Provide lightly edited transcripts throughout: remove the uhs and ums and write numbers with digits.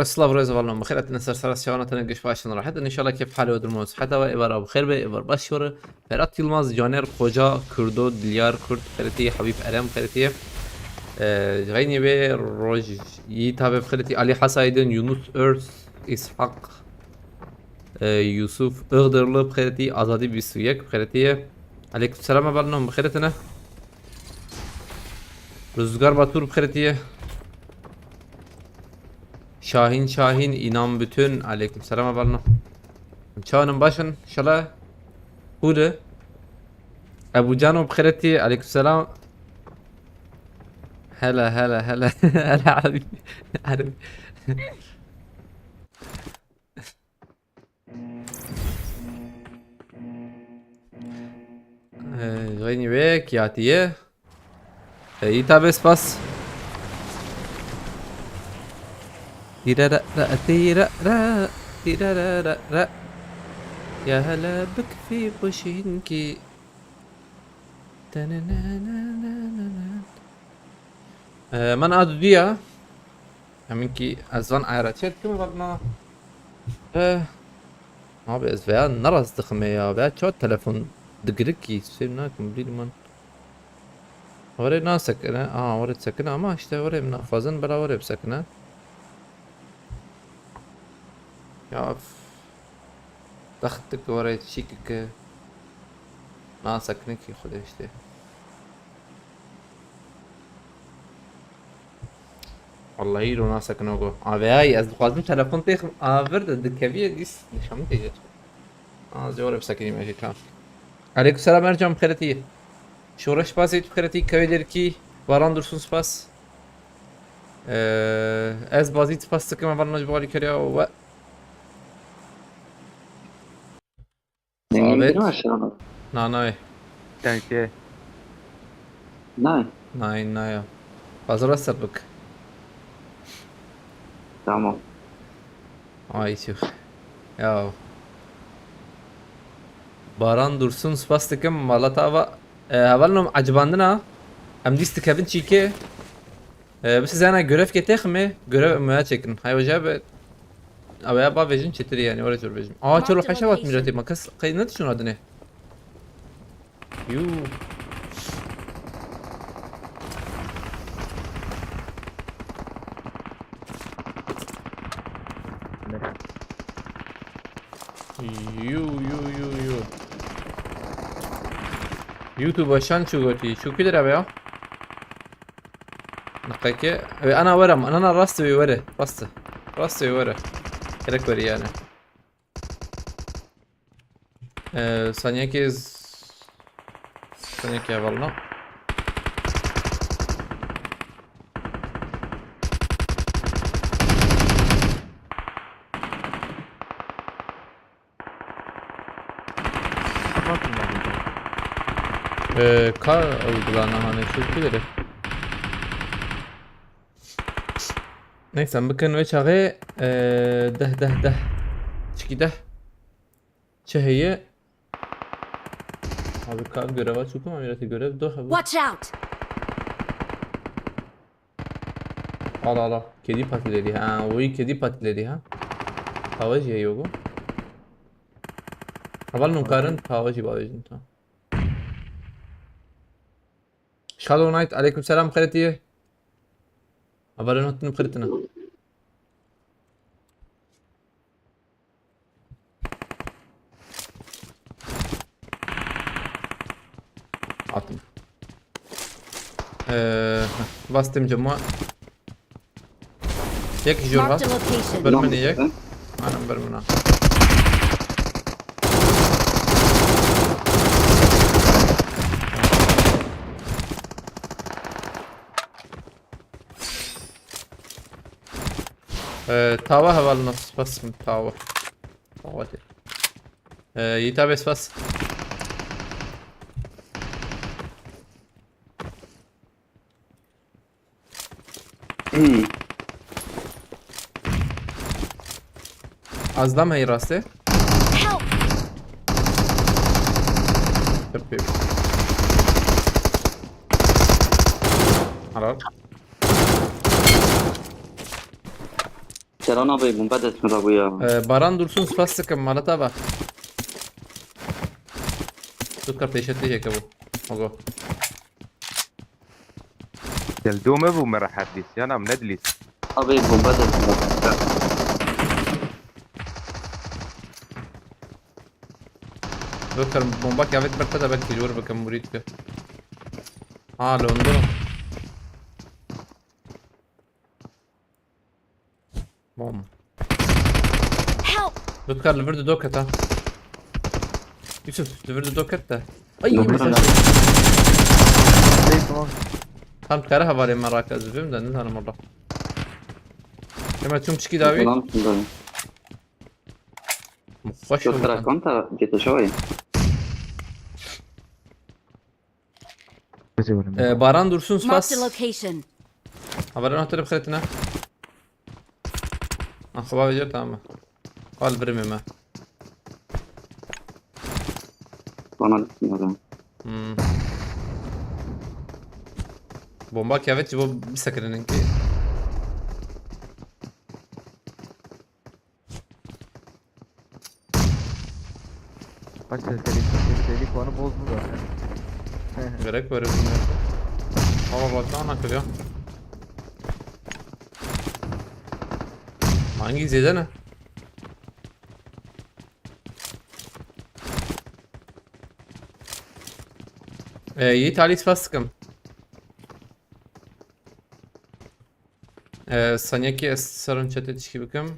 سلاف ريز والله بخير. اتنسر سرس شوانا تنقش فاشن راحت ان شاء الله. كيف حالي ودرموز حتى وإبر أبو خير بإبر بشور فرات يلماز جانر خوجا كردو دليار كرد خيرتي حبيب أرام خيرتي غيني بي روج يتابع خيرتي علي حسايدن يونس إرث إسحاق يوسف اغدرلو بخيرتي آزادي بيسويك بخيرتي عليكم السلام بالنوم بخيرتنا رزقار باتور بخيرتي Şahin inan bütün aleykümselam abalına. Çağının başın şala hude Ebu Cano bkhireti aleykümselam. هلا هلا عربي عربي غني بك ياتيه يتابس بس تيرا يا هلا بك في وشينكي من أدوديا همينكي أزوان عيراتشت كم غلنا abi veya naraz dıkme ya veya çok telefon dıgırık ki sevnakum bilmem oraya nasıl sakın oraya sakın ama işte oraya fazla bela oraya sakın ya ضغطك ورا تشيكك ما سكنك خد işte والله رو ناسكنه go abi ay az خوازم telefon تخ آورد دكبيه ديس نشام تيجي زور بسكني ماشي tamam عليكم السلام ارجم بخيرتي شورش باسيت بخيرتي köyler ki varan dursun spas az bazit spas sıkıma var mecburi kariya ve Nengin Evet. var şu an? Nanay. Danke. Nein, naja. Hazır hasarlık. Tamam. Ay tüh. Ya. Baran dursun spastıkım malatava. Havalnom acabandına. Hem distikabin çike. Siz yana görev getek mi? Görev müya çekin. Hayvaca be. Abaya ba vejin çetiri yani oraya tür vejin. Çolo haşa bat milleti makas. Ne düşün adı ne? Yuu. YouTube عشان شو قلتي شو كده ربيع نقيك انا ورا انا راسي ورا راسي ورا كده كوري يعني ثانية كيز ثانية كي والله kar uygulana hani Türkiye'de. Neyse bakın ve çağı ده çıkı ده çahiye abi kar görev çünkü ameliyatı görev do abi. Watch out. Allah kedi patileri ha oyu kedi patileri ha havacı yogo havalın karın havacı bağlayın tamam. Shadow Knight عليكم السلام بخيرتي أبغى نحط بخيرتنا عطم bastım cama يك جور Marked a ها location. برمني يك انا برمنا تاوا هوا نص بس من تاوا تاوا يتابس بس azlam هي راسته Help! تبيب حرام Serhan abi bomba da etmedi bu ya. Baran dursun spastikım malata bak. Tukar peşetleyecek bu. Ogo. جلدوم ابو ما راح ادلس انا مندلس Abi bomba da etmedi. Tukar bomba kıyafet berpada belki jor bakın murid ke. Ha Londra. Bom. Help! Tukar liverdi doket ha. Yusuf liverdi doket de. Ay Liverdi mesaj. doket. Tam kara havale merak ediyorum da ne tanım orada. Hemen tüm çıkı davi. Ulan şimdi. Hoş Çok oldu. racconta جيت شوي. Baran dursun Marked spas. a location. Haberin hatırı bخيرتنا. خبابي جبت عمه. قال برمي ما. Bana etmedi. Bomba kıyafetçi bu bir sakınınki. Bak sesleri puanı bozdu zaten. Gerek var bilmiyorum. Hava baktan akılıyor. Hangi zede ne? Yiğit Ali İspastıkım. Sanyaki sarın çatı çiki bakım.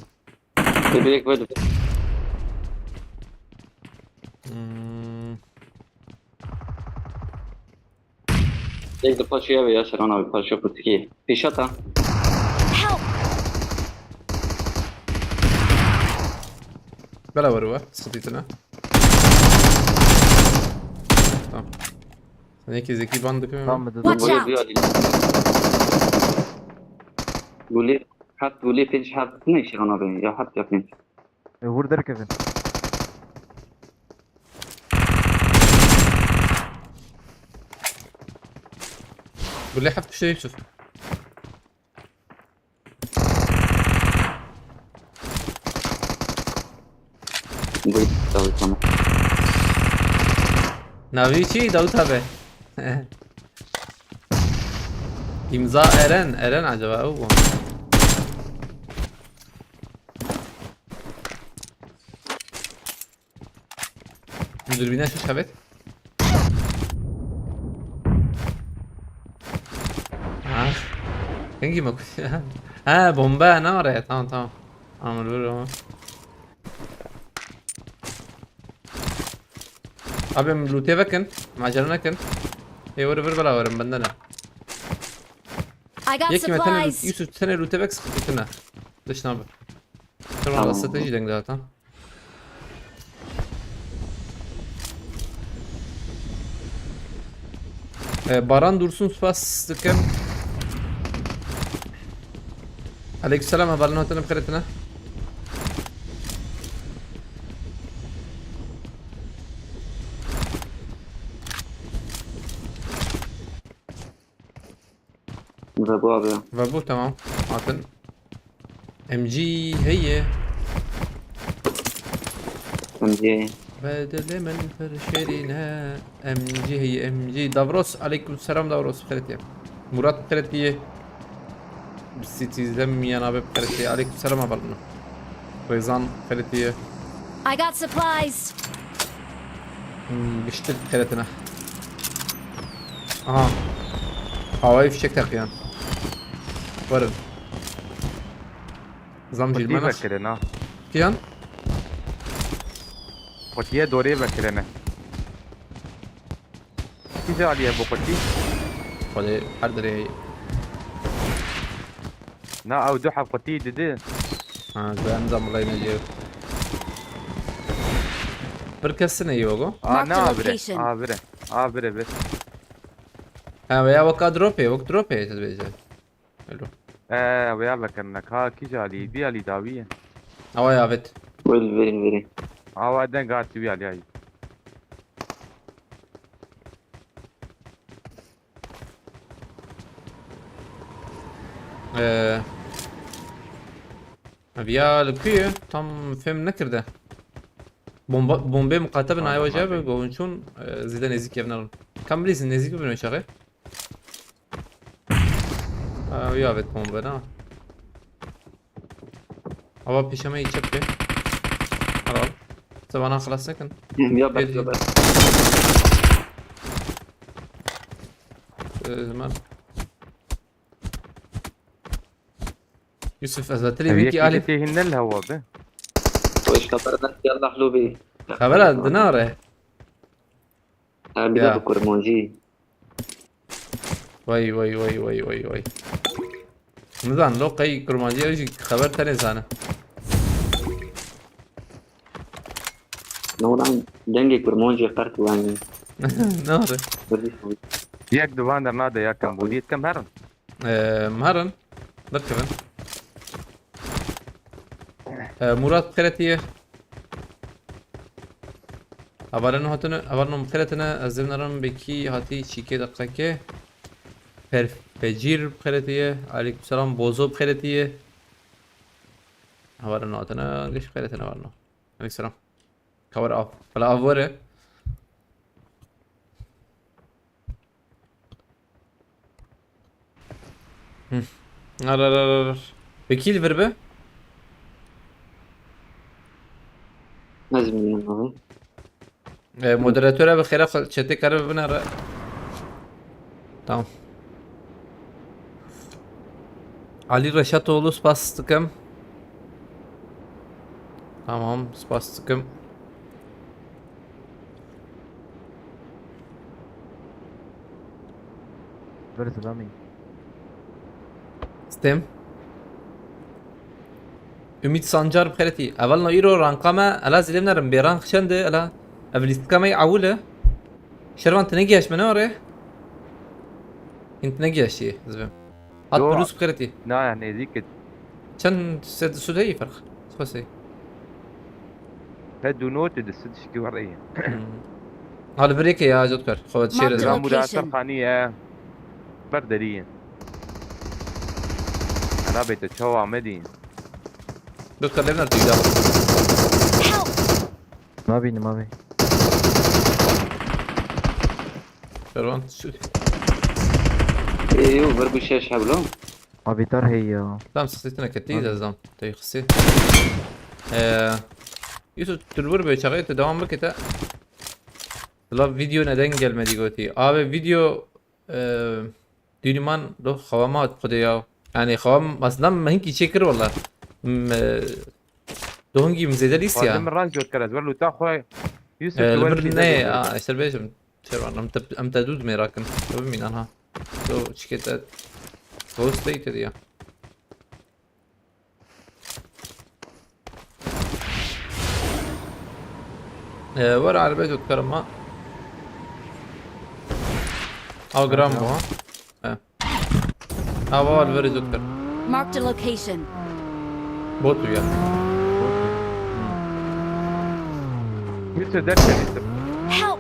Bebek böyle. Tek de paşaya ya Serhan abi paşa putki. Pişata. Help! بلا وروا صديتنا tamam. Sanyaki zeki bandı kıyım. Tamam mı dedi? Watch Böyle out! bir adil. Guli hat guli piş hat ne Serhan abi ya hat yapayım. Vur der Kevin. قول لي حفت شيء شوف. Guli tabii tamam. Navici Davut abi. İmza Eren. Eren acaba o mu? Dürbine şu şabet. Ha. Hangi mi? Ha bomba ne oraya? Tamam tamam. Tamam dur ama. Abi loot'e bakın. Macerana bakın. Vur bala varım benden ne? I got Yeki metene supplies. Yusuf sene loot'e bak sıkıntına. Dışına abi. Tamam Tamam. stratejiden zaten. Baran Dursun Spastıkım. Aleykümselam haberin hatırına bخيرتنا. Ve bu abi. Ve bu tamam. Atın. MG هي Bence بدل من فرشرنا MG هي MG Davros aleykümselam Davros بخيرتي Murat بخيرتي City izlemeyen abi بخيرتي aleykümselam haberin. Rezan بخيرتي I got supplies. بشتت بخيرتنا Aha. Havai fişek takıyor. Varın. Zam قطي cilmana. بكرنا Kiyan? قطية دوري بكرنا كي جا عليها ابو قطي Hadi her dereye. نا او دوحة قطي ددي Ha ben zamlayına diyor. Bir kesine iyi oğlum. اه Mark the نا عبره location. عبره عبره بس Ha veya vaka drop ya. Vak drop ya tezbeyce. Hello. ويا بكرنك ها كي جا علي بي علي داوية Hava yavet. Well, very, very. اه وعدين قاعد تبي علي هاي Via الكوية tam fem nekirde. Bombe mukatabın ayva cevabı goğunçun zide nezik yevnarın. Kam bilirsin nezik bir bölüm şakı? Ya evet bombe na. Hava peşeme içip be. Al. Sabana خلاص سكن. يا بس Hadi. يا بس. Zaman. Yusuf azatli هي wiki alif. كي هن الهوا به وإيش خبرنا يلا حلوبي. Habera dinare. بدأ يا. بكرمونجي. Vay. Nizan lo kay kurmancı öyle haber tane sana. نوران دنجي كرمونجي اخترت واني. Ne var? ياك دوان نادا يا كمبوديت كم هرن مهرن بركبن. Murat Kıretiye. Haberin hatını, haberin kıretine azimlerin beki hati çike dakika. Fecir Kıretiye. Aleykümselam Bozo Kıretiye. Haberin hatını geç kıretine var no. Aleykümselam. Cover off. Fala avvore. Arar. Vekil ver be. لازم يعني. Moderatöre bir kere chat'e karar bana ara. Tamam. Ali Reşatoğlu spastıkım. Tamam spastıkım. Where is Rami? Stem. Ümit Sancar بخيرتي أولنا إيرو رانقامة ألا زلمنا رم بيران خشند ألا أبليست كما يعولة شروان تنجيش من أوره أنت نجيش شيء زبم هات دو. بروس بخيرتي نا يعني ذيك كان سوداي فرق سوسي هدو نوت السد شكي ورقية هذا بريك يا جوكر خوات شير Mark the زبم مدافع خانية بردرية أنا بيت تشوى عمدين جوكر لبنا تيجا Help! ما بي. شروان ايوه بربو الشاش حبلو. Abi dar hey ya. Tamam sıkıntına kettiyiz azam teyxsi Yusuf türbür böyle çakayı devam bakıta La video neden gelmedi goti abi video dünüman do havama atmadı ya yani havam aslında menki çekir valla dohungi mzedelis هذا ya من راس جوت كرز ولو تاخذ يوسف المر ne işte beşim şervan am tadud merakın tabii min anha so çiketa ghost date ya ورا على البيت وتكرم او جرام ها اه الفيري دكتور Marked a location. بوتو يعني يوسف ده يوسف Help!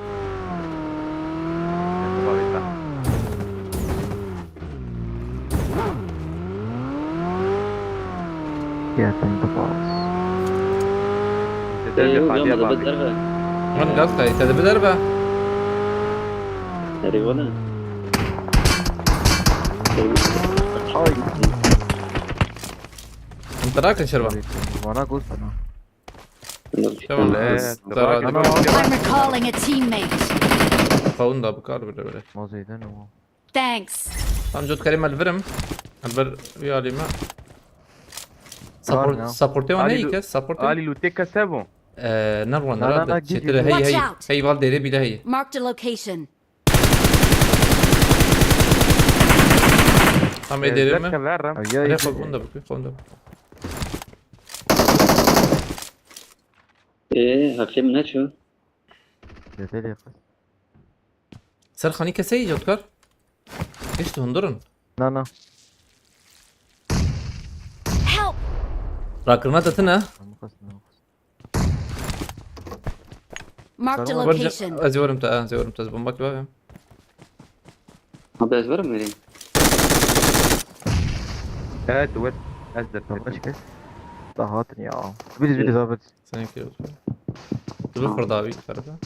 Getting the boss. ايوه يوم هذا بالدربة. من قصدي انت بدربه تقريبا. انت راكن شربان وانا قلت انا. شباب I'm recalling a teammate. قاون ده بكار ولا ما زيدان و Thanks. طبعا جود كريم الفرم البر يا ما Var ya. سابورتي وانا Ali هيك lu- سابورتي Ali luteca sebo. نروان لا، لا، لا، راد جدي. شتري هي Watch هي out. هي بالديري بلا هي Marked a location. طبعا يديري Zerka ما verram. أو يا انا يا قاون ده بكي قاون ده ايه هتلم ناتشو. يا قص. سر خاني كسي جود كار ايش تهندرن لا لا Help. راكرنات تنا ما قص ما قص. Marked a برجع location. ازي ورمت ازي ورمت زبون باب هذا ازبر مريم. هات ود ازدر طب كيف ضغطني يا بيلي ضابط ثانية كده تبفر ضابي فرقة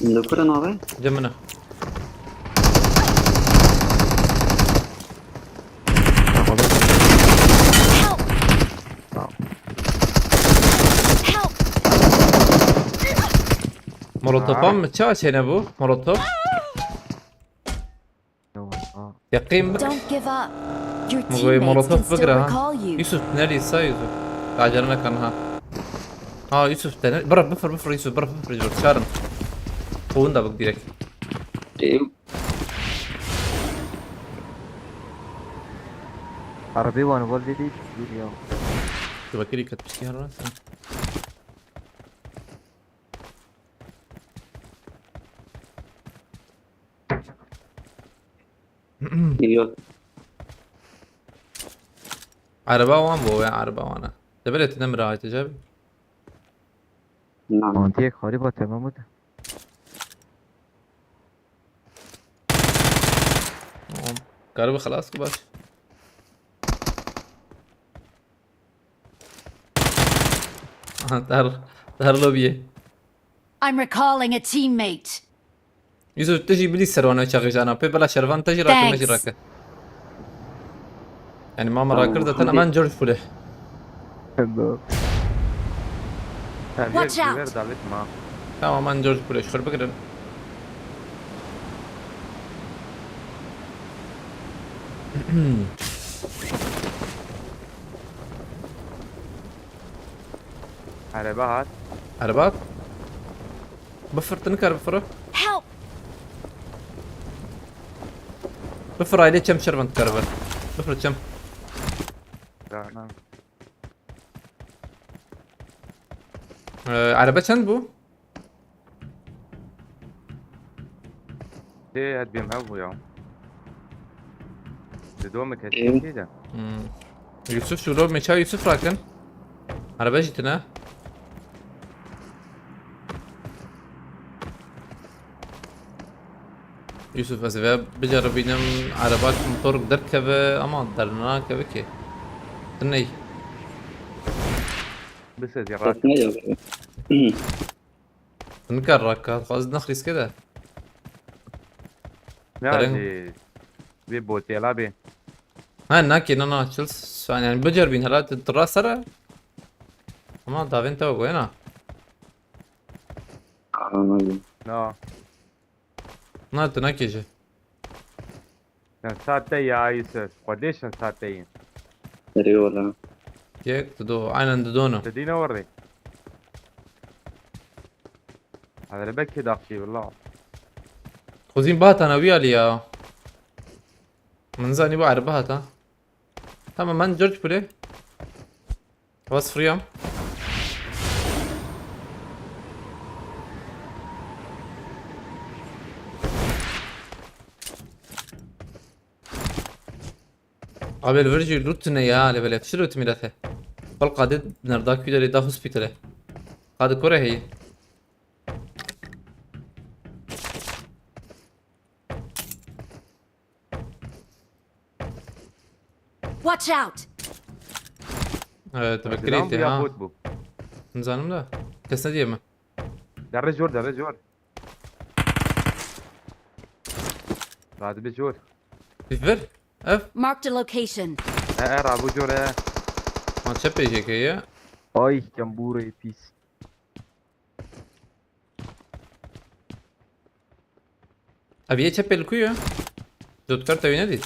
ذكر انا عبي. جمنا Help. Help. مولوتوفام تشاش هنا ابو مولوتوف يقيم بك Don't give up. Your مغوي teammates can مولوتوف still بقرا recall you. يوسف ناري سا يوسف تعجلنا كانها يوسف تناري برا بفر يوسف برا بفر جور شارن قوون دا بك ديريكت ايه عربي وانا والدي دي فيديو تبقى كيري كتبشكي هرا مليون. عربا وان بو يا عربا وانا دبلت نمرة هاي تجاب نعم. انت هيك خاربة تمام ده كهربا خلاص باش تهر لوبيه I'm recalling a teammate. يوسف تجي بلي سر وانا شغل انا بلا شرفان تجي راكب Thanks. مجي راكب يعني ماما راكرت انا ما نجرب فله Watch out. Ver davet ma. تمام ما نجرب فله شخر بقدر Araba hat. عربات بفر تنكر بفره Help. بفر عليه كم شرفان تكربل بفر كم Rana. عربة چند بو Şey hat bim havu ya. Dedomek hat إيه. kida. يوسف شو لو مشاو يوسف راكن عربة جتنا يوسف أسباب بجرب ينام عربات موتور دركبة أما درنا كبكي تني Bس ya rat. ركنا يا. تنكر راكا خلاص نخلص كده Ne Tarın. hadi. Bir botel abi. ها ناكي نانا تشلس يعني بجربين هلا تراسرة أما دافين تو وينا No. نا تناكي جي Sen saatte ya Yusuf. Kardeşin saatteyim. دري ولا. كيك تدو عين دونو تدينا وري. هذا بكي داخشي والله. خوزين بات أنا ويا ليا من زاني بعرف بات ها تمام من جورج بولي بس فريام قبل فرجي روتنا يا لبلا شنو تميلته بل قادد نرداك يدري دا هوسبيتاله قاد كره هي Watch out. تبكريتي يا ها بوت بو. نزانم لا كسنا ديما در جور در جور. بعد بجور. فيفر اف Marked a location. ابو جور ما تشبي جيك هي Ay can burayı pis. ابي تشبل الكويو زود كارتا ينادي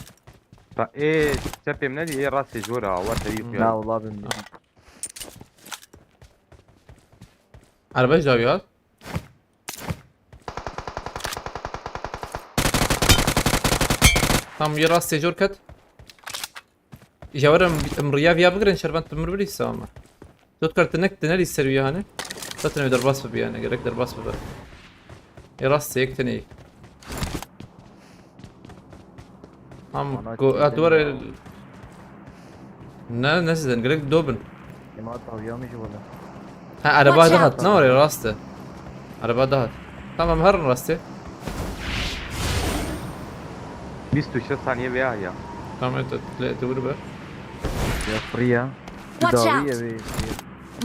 ايه تشبي منادي ايه راسي جورا وقت يجي La vallahi bilmiyorum. على باش داويات tam bir rast sejor kat جوارم مريا فيها بقرن شربان تمر بري سامة تذكر تنالي السروية هاني تتنوي درباس بي انا قريك درباس بي يراست هيك تني هم ادور نزدن قريك دوبن Yema tavyamış valla. ها araba Watch دهت out. نور راسته araba دهت tamam هرن راسته 23 saniye veya ya. tamam تقول بقى Ya fria. Watch Davi out. evi.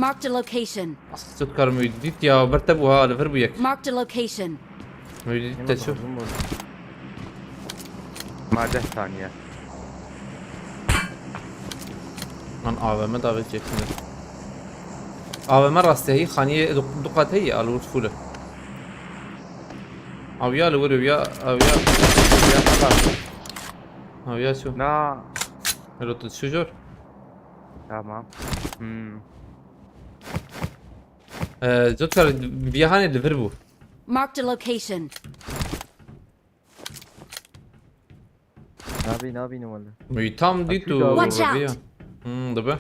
Marked a location. تذكر ميديت يا برتبوها لفربيك Marked a location. ميديت Yema تشوف tavzım var. ما 10 saniye. من AVM داخل جيكنا AVM راسته هي خانية دقات هي على الوصفولة أو يا لوري ويا أو يا أو يا شو لا لو تشجر tamam. تذكر بيهاني لفربو Marked a location. Ne yapayım valla. ميتام ديتو Watch out. ربيع دبا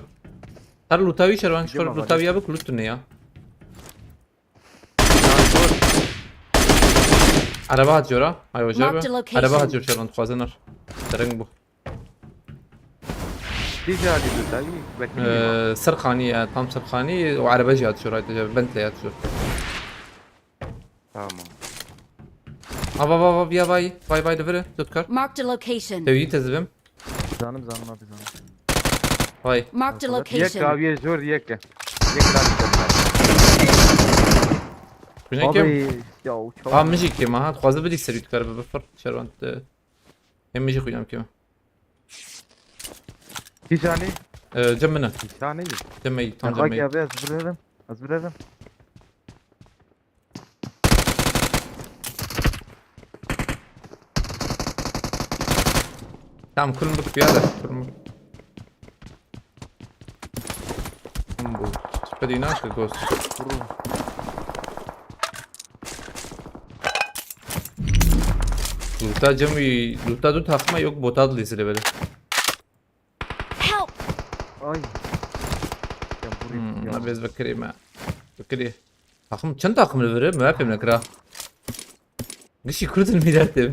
ترى لوتاوي شروان شكر جمع لوتاوي يا بك لوتني يا عربات جورا أيوة Marked a جابه location. عربات جور شروان خوازنر ترنج بو تيجي هذه دوتاوي بكني سرخاني طام سرخاني وعربة جهات شو رايت بنتلي شو tamam. ابا يا باي دفره تذكر Marked a location. توي تزبم Zanım abi zanım. باي Marked a Yek location. abiye jor yek. Yek lan. شنو كم Abi ya uçak. مجي كيما هاد خوازه بدي سريت كار بفر شروانت هم مجي خويام كيما Bir saniye. جمنا Bir saniye. جمي tam Bak جمي abi az verelim. Az verelim. tamam كل بك بياده كل بو بديناش كوست Vurur. لوتا جمي لوتا دو تخما yok botad listeli böyle Help! Ay. Ya burayı. انا بس بكري ما بكري takım çan takımını verir mi yapayım nekra قشي كرة الميداتم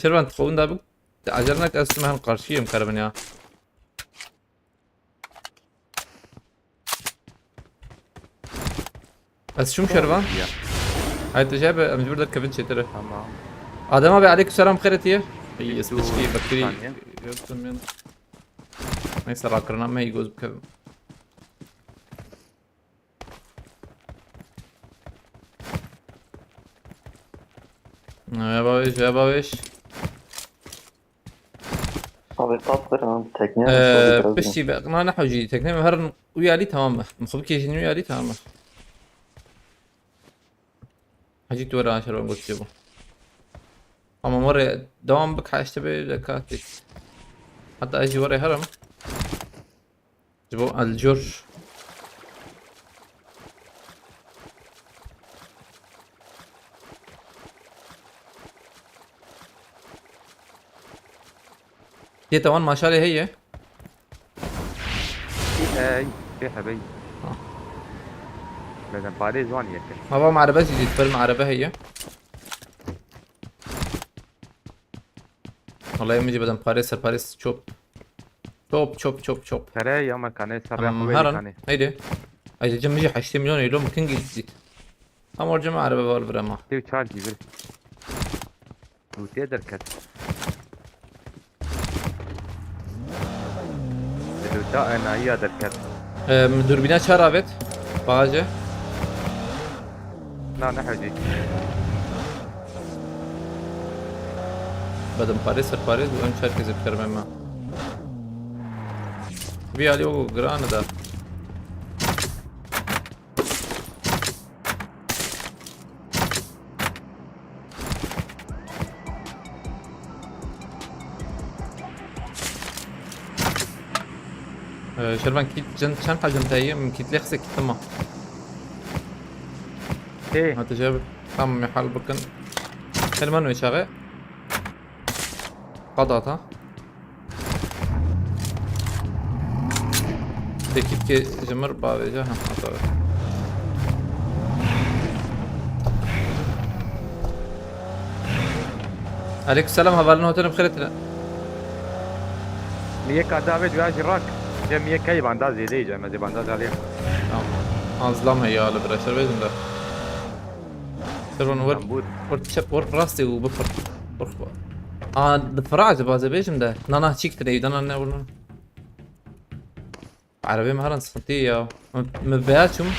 شربان تخون دابك عجلناك اسمها القرشية مكربن يا بس شو شربان Ya. هاي انت جايب مجبور ده كفن شتره Tamam. ادم ابي عليك السلام خيرتي هي اسمك بكري ثانية. يوتم ما يصير اكرنا ما يجوز بكذا يا باوش Abi tat ver abi tekneye. بشي بقى ما نحو جي تكنيم هرن ويالي تمام مخبك يجيني ويالي تمام حجيت ورا شرب قلت جيبه اما مرة دوام بك حاشتبه لكاتك حتى اجي ورا هرم جيبو الجورج دي طبعا ما شاء الله هي Ay. في حبيبي. لازم بعدين زوان يك. ما بقى مع عربات جديد فيلم عربة هي والله يوم يجي بدن باريس شوب ترى يوم كان يسرع هرن كان. هيدي هيدي جم يجي 20 مليون يلوم كن جديد امور جماعة عربة بول ما تيجي تشارجي بس. وتقدر كت. دوتا أنا هي دركت. دوربينات شرابت باجة لا نحجي. بدن باريس وان شركة زي بكرمه ما بي عليه جران ده. شربان كيت جنت شان حاجة انتهي من كيت ليخسك كيت ما ايه هات جاب تم محل بكن كلمان ويشاغي قضاتا دكيت كي جمر بابي جاها حطوا عليك السلام هبالنا هوتنا بخيرتنا مية كادافيد ويا جراك جا مية كاي بانداز يدي جا مزي بانداز عليه ظلام هي على براشر بيزن ده شربان زنبود ورد شب ورد راسي وبفر ورخبا دفراج بازي بيجم ده نانا تشيك تري دانا نقول عربي مهران سنتية مبياتشم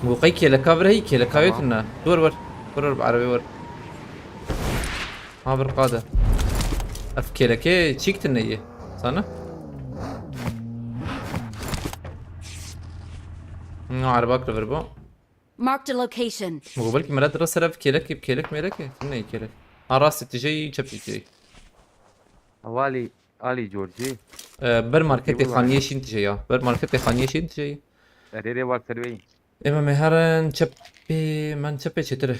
موقعي كيلا كافر هي كيلا كايتنا ور بعربي ور ما برقادة اف كيلا كي تشيك تنية صنع عرباك لفربو Marked a location. مقبلك مرات راس رف كيلك بكيلك ميلك تنية كيلك راسي تجي شبي تجي هوالي الي جورجي بر ماركت خانيشين تجي بر ماركت خانيشين تجي ريري واك سروي اما مهران شبي من شبي شتره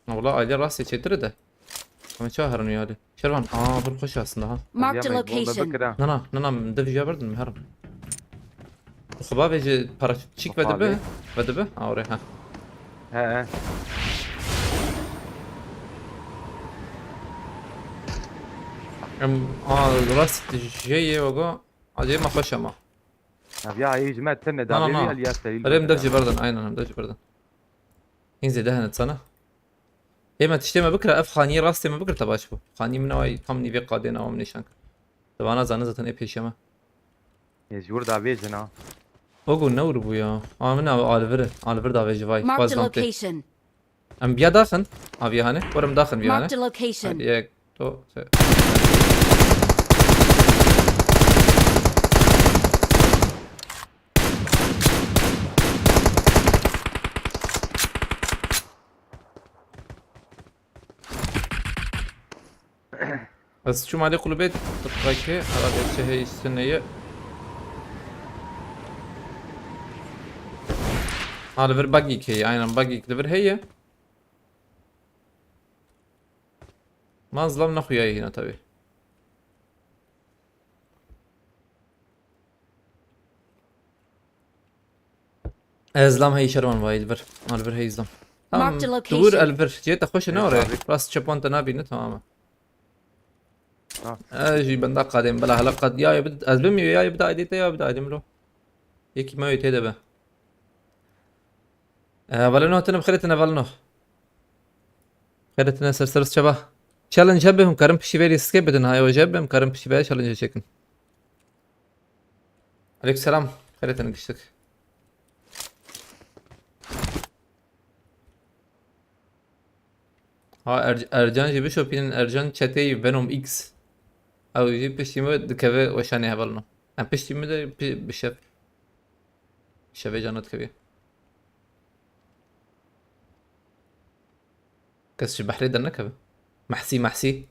والله اجل راسي شتره ده كم شهر نيالي شربان بالخش اصلا ها Marked a location. بكرة نانا مدف جا برد مهرب خباب يجي باراشوتشيك بدبه اوريها ها راسي تجي وقا اجي ما خش ما يا اي جماعة تنة لا، لا. دابي الياس تليل ريم مدفجي بردن اين انا مدفجي بردن ينزل دهنت سنة اما تشتمه بكره اف خاني راستي ما بكره تباشبو خاني من نوعي قمني في قادين او من شانك طب انا زانزة اي بيشما يا جور دابي جنا اوغو نور بويا من اوليفر دافي جواي Marked a فازلانتي location. ام بيا داخن ابي هاني ورم داخن بيا Marked a هاني location. يك تو بس شو مالي قلوبيت تقايكي على بيت شهي السنية على فر باقيك هي عينا باقيك لفر هي ما ظلمنا خوياي هنا تبي ظلم هي شرمان واي الفر الفر هي ظلم Marked a location. تقول الفر جيت اخش نوري راس تشبون تنابي تماما اجي بندا قادم بلا هلا قد يا يبدا ازبم يا يبدا ايديته يا يبدا ادم له يكي ما يتهدى به فالنو تنم خيرتنا فالنو خيرتنا سرسر شبه تشالنج هبهم كرم بشي بيلي سكيب بدن هاي وجبهم كرم بشي بيلي تشالنج شكن عليك السلام خيرتنا قشتك ها ارجان جي بشو بين ارجان تشاتي فينوم اكس او يجي بشي مود كافي وشاني هبلنو ام بشي مود بشف شفي جانت كبير كسش بحري دنا كبه محسي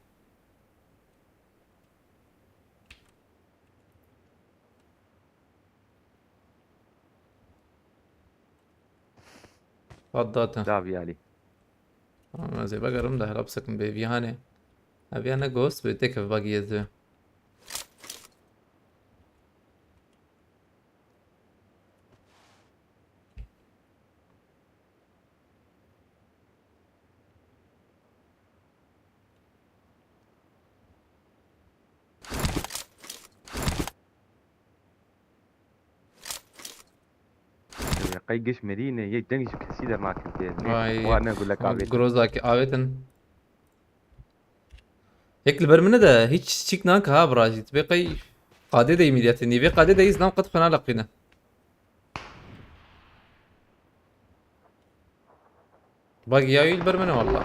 فضاتا دابي علي زي بقى رمده لابسك من بيفيانه ابي انا جوست بيتك في باقي يزو قيقش مدينة يجدنش كسيدر معك هاي وانا اقول لك عبيد جروزاك آويتن هيك البرمنة ده هيك شيك نانك ها براجي تبقي قادة يميديات نيفي قادة يزنام قد قنا لقينا باقي ياوي البرمنة والله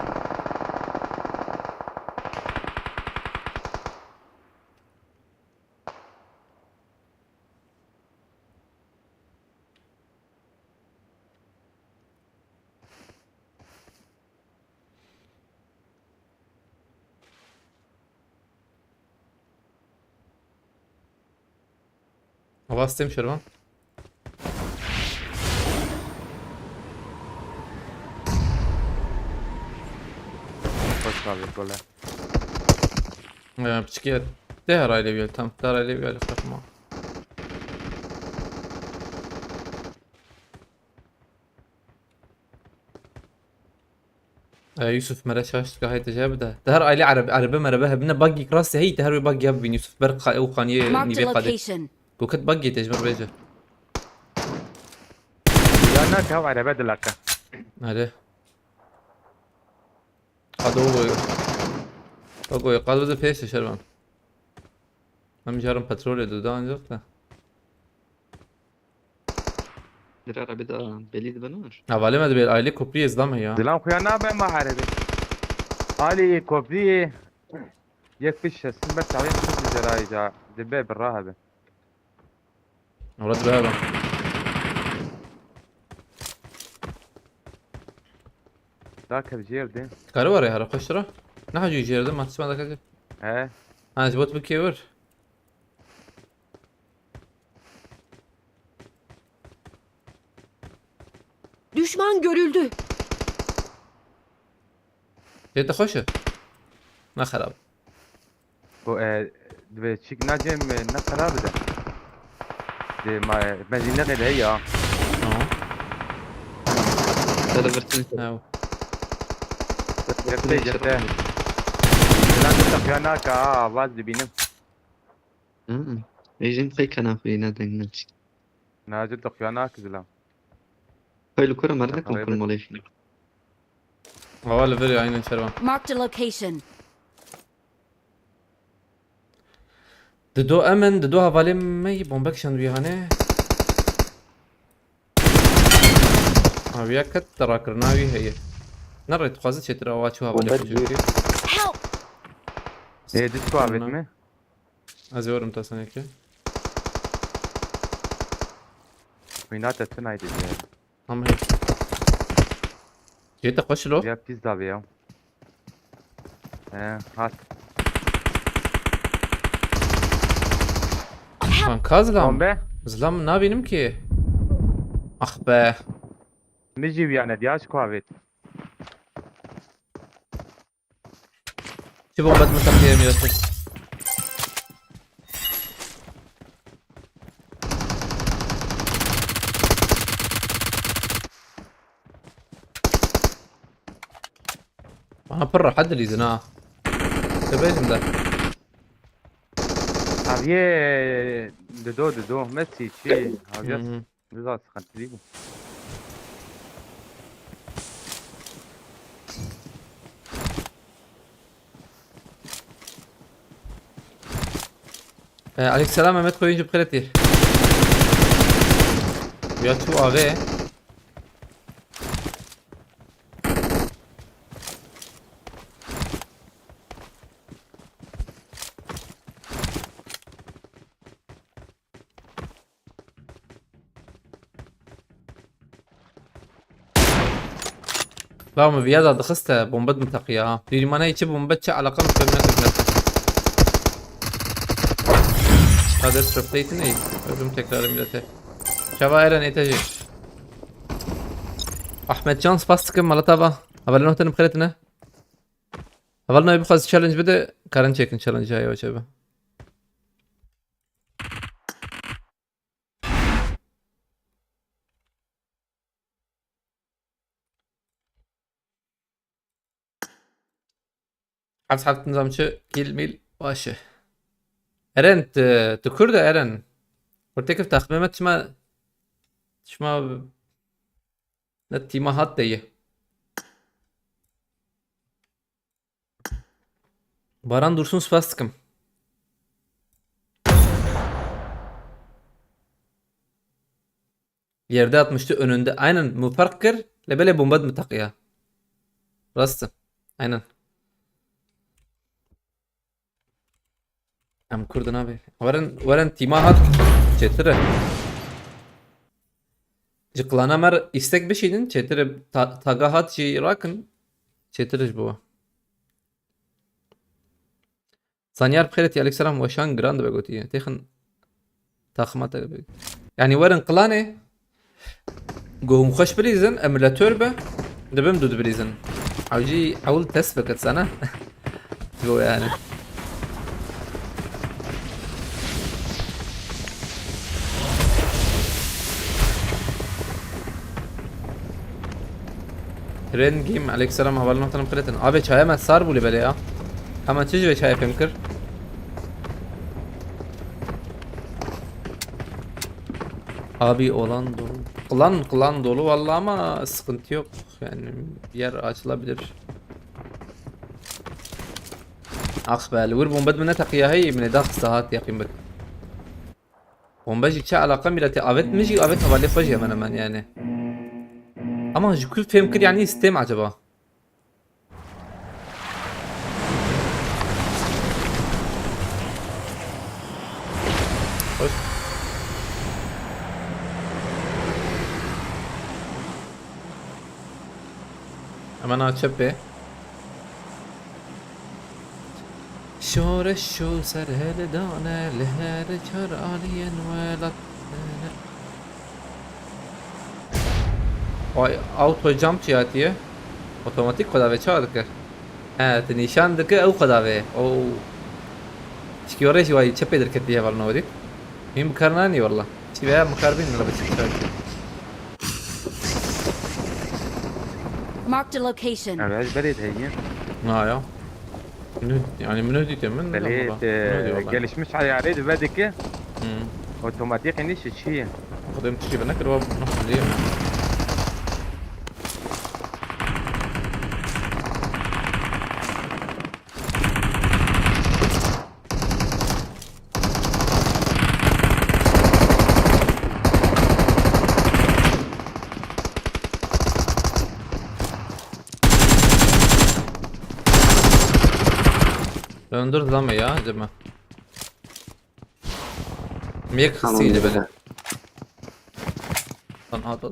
Avastayım Şervan. خوش قابل گله بتشكي دهر علي بيال تام دهر علي بيال اختار معه. يوسف مرشاش هاي تجاب دهر علي عربي مربها بنا باقي كراسي هي دهر باقي ياب بين يوسف برق او قانيه Marked a نيبي قادة location. وكت باقي تجمر بيجا لانا كهو على باد لك عليه قادو باقو قادو ده بيش شربان هم جارم بترول دو انجا Dirar abi da belli benar. اوالي ما دبي الايلي كوبري ازدام هي زلام خويا نابع ما عربي علي كوبري يكفيش السن بس عليه خذ جرايجا دبي بالراهبه ورد بابا ذاك بجير دي كارو وري هرا خشرة نحن جي جيردم ما تسمع ذاك ايه انا جبت بكيور Düşman görüldü. جيت خشه ما خراب دبي تشيك ناجم نخراب ده دي ما مدينة غير هي اه Tada versin. هاو جبتي جبتي لا تتق هناك باز بينم Ejin kay kana fina dengnach. ناجل تق هناك زلام Haylo kura marna kan kun malay. والله فيديو عين شربان Marked a location. ددو امن ددو هوالي مي بومبك شان بيهانه اويا كت ترى كرناوي هي نرى تخازت شترا واتشو هوالي فوجي Help! ايه ديسكو عبد مي ازورم تاسانيك وينات تنايد هم هي جيت اخش له يا بيزا بيو ايه هات كان كازلام بومبي زلام نابينم كي اخ به نجي ويانا دياش كوافيت شو بومبات متقيه ميرتي انا برا حد اللي زناه تبيش ده هاويه ددو ميسي شي هاويه مهم. بزاف خنتليبو عليك السلام مهمت خوي يجيب خيرتي يا تو اغي لا ما بيادا دخست بومبات متقية ديري ما نايتش بومبات على قم في منك بنفسك هذا استرفتيتن اي لازم تكرار ملته شبا ايرن ايتاجي احمد جانس باستكم مالتابا اولنا هتن بخيرتنا اولنا يبخذ تشالنج بده كارن تشيكن تشالنج هاي وشبه حبس حبت نظام شو كيل ميل واشه ارن تكرد ارن ورتكف تخميمة شما نتي ما هات ديه Baran Dursun Spastik'im. Yerde atmıştı önünde. Aynen müfarkkır. Lebele bombad mı takıya? Rastı. Aynen. Am kurdun abi. Varen tima hat. Çetire. Cıklana mer istek bir şeydin. Çetire taga hat şey rakın. Çetire bu. Sanyar بخيرتي عليك سلام وشان جراند بقولتي تيخن takıma yani ورن قلاني قوم خش بريزن اميلاتور به دبم دود بريزن عوجي حاول تسفك سنة جو يعني رين جيم عليك سلام حوالي نقطة نمكرتن abi çaya mı sar bu böyle ya hemen çiz ve çay yapayım kır abi olan dolu klan dolu vallahi ama sıkıntı yok yani bir yer açılabilir أقبل وربون بد منها تقيا هي من داخل ساعات يقين بك ومباجي على قميلة أبد مجي أبد هبالي فجأة من يعني أما كل فهم كل يعني ستيم عجبا أما أنا أتشبه شور الشو سر هلدانه لهر كر آلين ولد Ay auto jump چیاتیه اتوماتیک خدا به چهار دکه اه نشان دکه او خدا به او چیوره شوی چه پیدا کردیه والله نودی این مکرنانی والله چی به مکربین ولا بچه Marked a location. أنا عايز بريد هي يا يعني من هدي تمن بليت قالش مش على عريض بدك اوتوماتيك نيش شيء قدام تجي بنك الواب نحن ليه Döndür lan ya acaba. Miyek hızlıydı böyle. Lan at.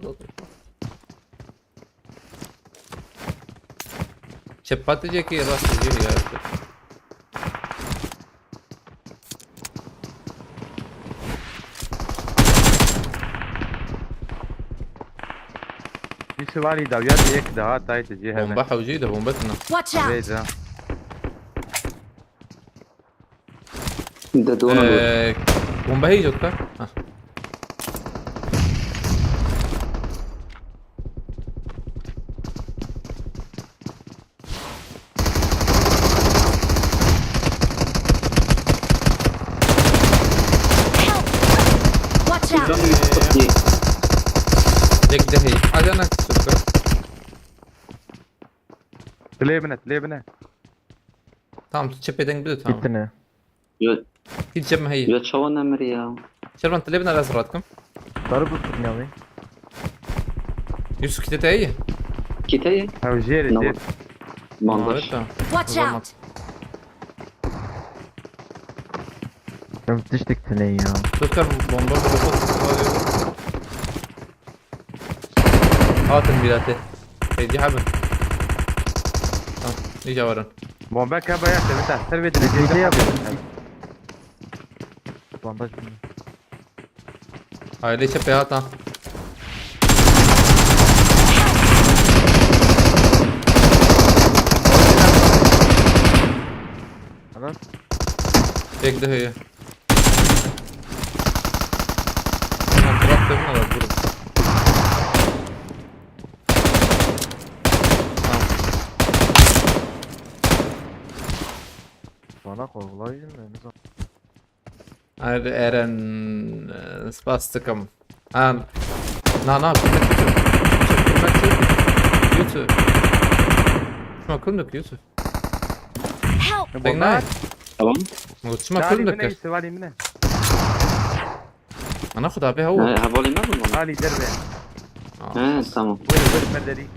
Çepatlıca ki rastlıca ya. في سوالي داويات هيك دهات هاي تجيها Bomba havcıydı bombasına. Watch out! بيزا ده دون Bomba هي جوكا. Watch out! Dek de هي. Hadi ana şurada. ليه بنت Tamam çepeden bir de tamam. Gitti ne? Hiç cebime هي. يتشون نمري يا Şerban تلبنا على صراتكم. Darı bu tutmuyor. Yusuf kitete هي. كتاية او جيري نور. جيري مانباش Watch Zaman. out! Ben düştük ne ya? Tutkar bomba böyle Hatın bilate. Heydi habın. Tamam. İyice varın. بومبا كابا يا بنت احسن بيت اللي Bir şey جاي yapıyor. Bandaj mı? Aile çepe hata. Adam Bekle heye. Tamam bırak demin alalım durun. Tamam. bana kolay değil mi? Ne zaman? Hadi Eren spastikam. Na Yusuf. Şuna kıldık Yusuf. Help! Teknay. تمام Şuna تعالي من اي kıldık. سوالي منه هناخد على هو. هبولي ما بالمنى تعالي دربه تمام وين البرد مدري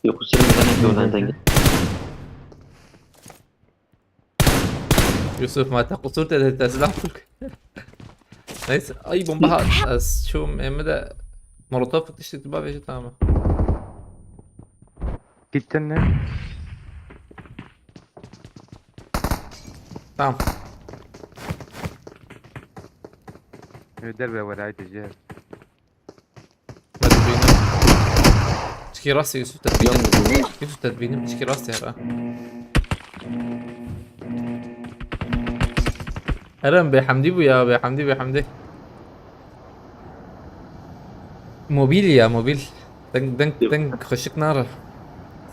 يقصر من ولا دنجل Yusuf ما تقصر تسلحك. Neyse ay bomba şu Mehmet'e molotof tiştik baba işte tamam. Gittin mi? Tamam. Der be var haydi جهز. تدبيني تشكي راسي يوسف تدبيني Yanmıyor. يوسف تدبيني تشكي راسي هلا ارم بحمدي بويا بحمدي بحمدي موبيل يا موبيل دنك دنك دنك خشك نار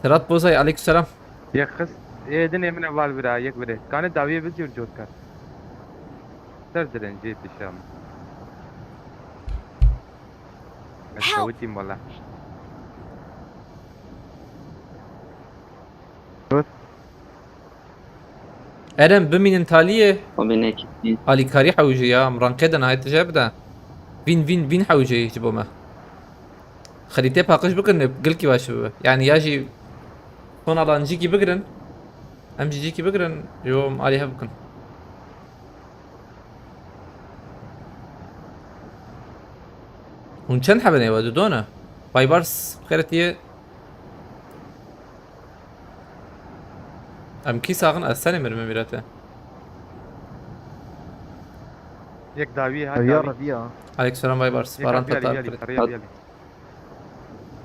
سرات بوزاي عليك السلام Yakız. Edin emine var bir ayak bire. Kanı daviye biz yurcot kar. Serdiren ciddi şam. Help. Utim valla. ارم بمين تاليه Abi ne kitleyim? علي كاري حوجي يا مرانقدنا هاي تجابدا فين حوجي يجيبوا ما خليتي باقش بكرن قلكي واش يعني ياجي هون على نجيكي بكرن امجي جيكي بكرن يوم عليها بكن ونشن حبني ودودونا بايبرس خيرتي ام كي ساغن السنه مرمي ميراته Yek daviye ha. يا ربيع عليك السلام بايبرس باران تطار Yali.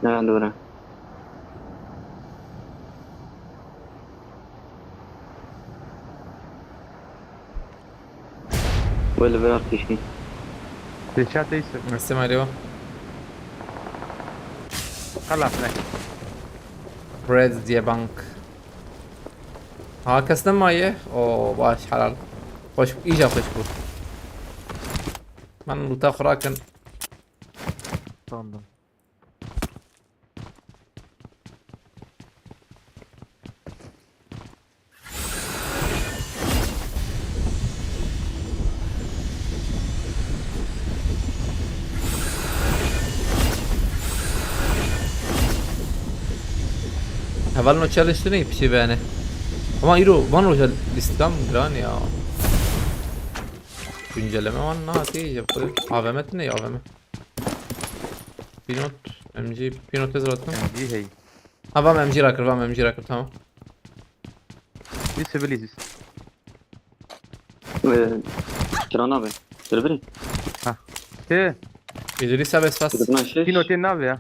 Ne doğru. Böyle bir ateşi. Teşat eyse. استمع لي Kalas ne? بريد دي بانك ها كسنا مايه او باش حلال خوش ايجا خوش بو من لوتا خراكن sandım. اول چالش تو پیشی بینه ama ایرو من رو لیستم گران ya güncelleme var ne hati yapıyor AVM ne AVM Pinot MG Pinot yazardım Di hey. ha vam MG Racker tamam Di sibiliz. Kiran abi. Birbiri. Te. İdris abi esfas Birbirine şey. Pinotin navi ya.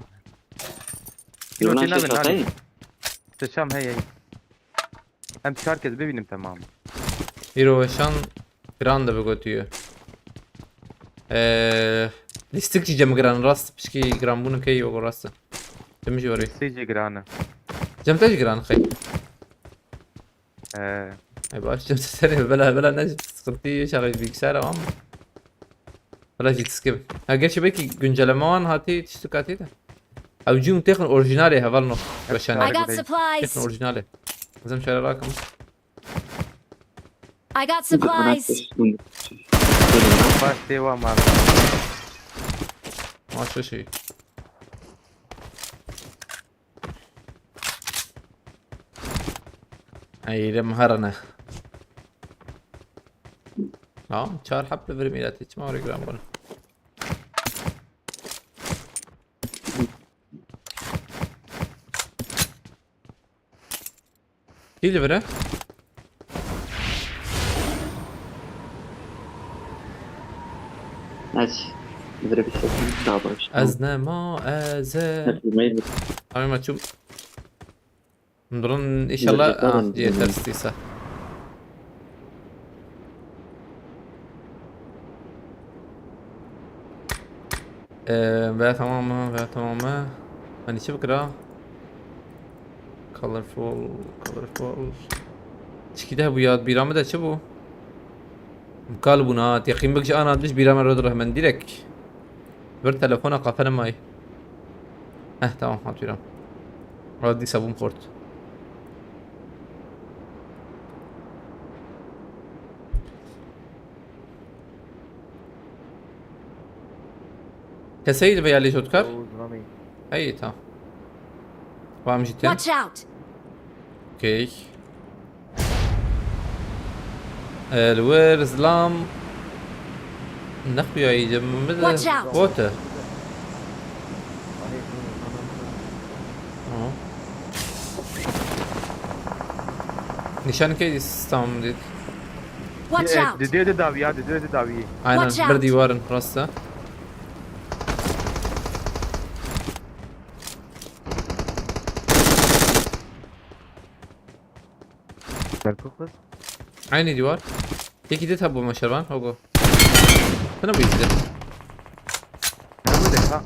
Birbirine Pinotin şey navi satayım. navi. Teşam hey hey. Hem herkes benim tamam. İro şan gran da begotuyor listik cem gran rast pişki gran bunu kay yok rast demiş orayı Seyci grana. cem taş gran kay Eee. ay baş cem seni bela ne sıkıntı şarj bilgisayar ama bela ciddi skip ha gerçi belki güncelleme var hati yetiştik hati de avcum tekn orijinali haval no I başan got tekn supplies. orijinali bizim şöyle rakam I got supplies. Baş devam abi. maşa şey ay مهرنا اه شهر حبة برميلات هيك ما وري جرام ولا كيلو برا Aç. Böyle bir şey. Daha baş. أزنا ما أزا Bilmeyi أنا ما تشوف نضرن إن شاء الله جي ترستي صح بقى تماما hani çabuk ra colorful çikide bu ya bir ama da çabuk kalbuna yakin bakış ana admış bir ama rodur hemen direkt ver telefona kafana may tamam atıyorum raddi sabun port كسيد بيا اللي تذكر رامي اي تمام فاهم جدا Watch out. اوكي الوير زلام نخبي اي جنب Watch out. بوته Nişan kaydı tamam dedi. Watch out! Dedi davi ya, dedi davi. Aynen Watch out. bir divarın rasta. Berko kız. Aynı divar. Yeki de tabu maşarvan. Hogo. Sana bu izle. Ne bu de ha?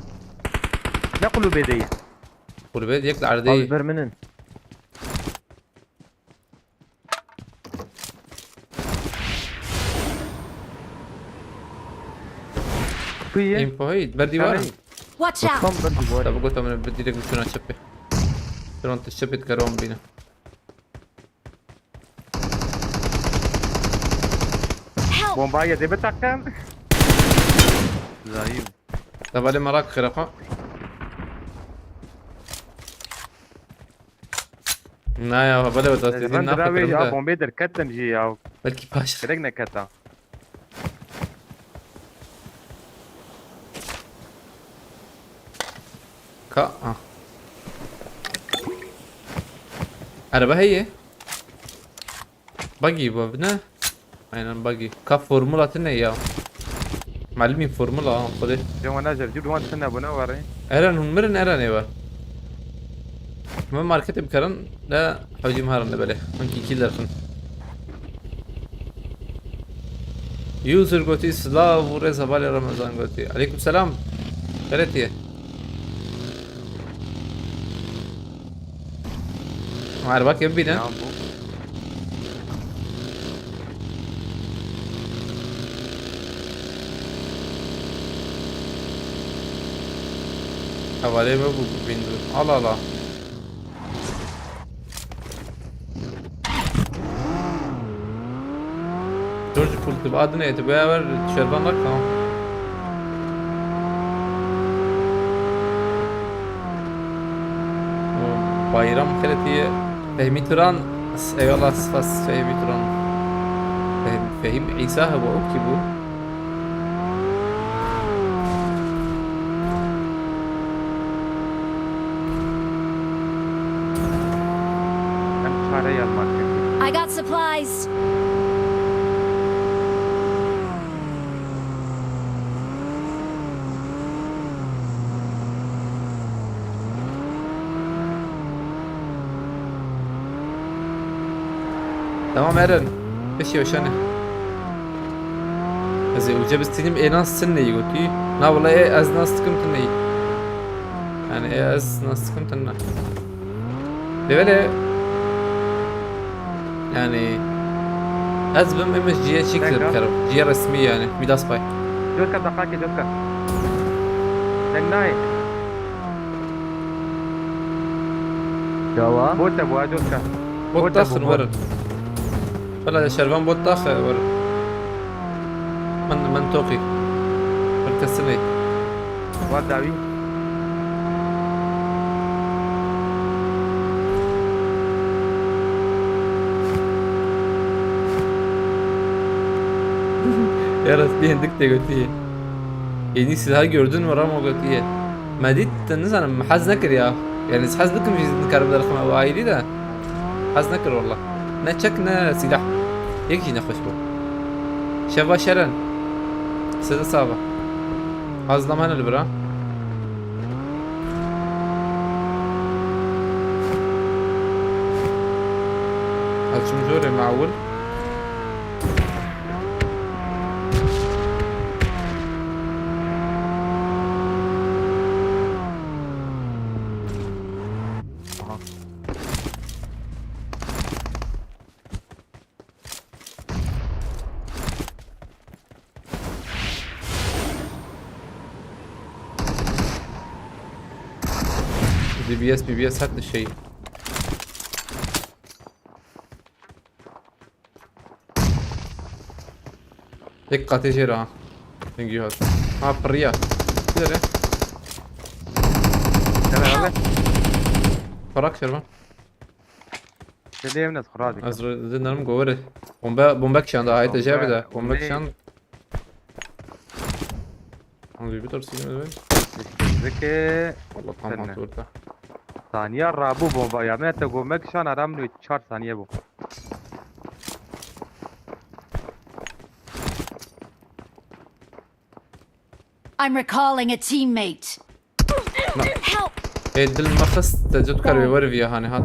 Ne kulübe değil? Kulübe diyek de Abi ardı. vermenin. Kıyı. Info hayt. Bir divarın. Watch Tam out! ben duvarı. Tabu قلت من بدي لك مشون اشبه. ترى الشبت كروم بينا. Help! Bombayı yedi bir takım. Zayıf. طب علي مراك خرقة. نا يا بلا بس Ben تدين نافع dravi ya كلام ده. bombayı derketten ji ya. بلكي باش. Direkt ne kata. كا. Araba هي. باجي بابنا. aynen باجي. كا فورمولا تنه يا. معلمين فورمولا خذي. Cuma nazer jib duman sana buna var. ارن هم مرن ارن يبا. ما ماركت بكرن لا حوجي مهارن بله. منكي كيلر خن. يوزر قوتي سلاف ورزا بالي رمضان قوتي. عليكم السلام. قريتيه. عربك يبينا. Ya bu. حوالي ما بو بيندو. الله الله. جورج بول تبقى ادنى تبقى ور شربان لك تمام. bayram خلتي فهمي تران اي والله صفاس فهمي تران فهم عيساها وعكبوا Ben çare yazmak. I got supplies! تمام ارن ايش يا وشانه ازي وجاب استلم ايه ناس سنه يقولي لا والله ايه از ناس تكمتني يعني ايه از ناس تكمتنا böyle yani az ben جيه شكل بكرم جيه رسمية يعني ميداس باي Jotka dakika Jotka. Dengnay. Devam. Bota bu Jotka. بوت اخر ورد ولا شربان بوت اخر ورد من توقي الكسني Var davi. يا رسمي هندك تقولي يعني silahı gördün mü Ramo قلت ما دي تنزل انا حاز نكر يا يعني حاز نكر في نكرب الرقم او عائلي ده حاز نكر والله نتشكنا سلاح يكفي نخش بو شبا شرن سيدة صعبة حاز لمان البرا هالشم جوري معول بي بي اس هات الشيء دقة تجي ها نجي هات ها بريا كده Tamam abi. فراك شربان Dediğim nasıl kuradı? از زنرم جوره بومباك شان ده هاي تجابه ده بومباك شان عندي بيتر سيجن ده Zeki والله طعم استنى. تورته saniye rabu bomba ya. Ben de gömek şu an adam 4 saniye bu. I'm recalling a teammate. Help! دل المخص جوتكر بيوري فيها هاني هات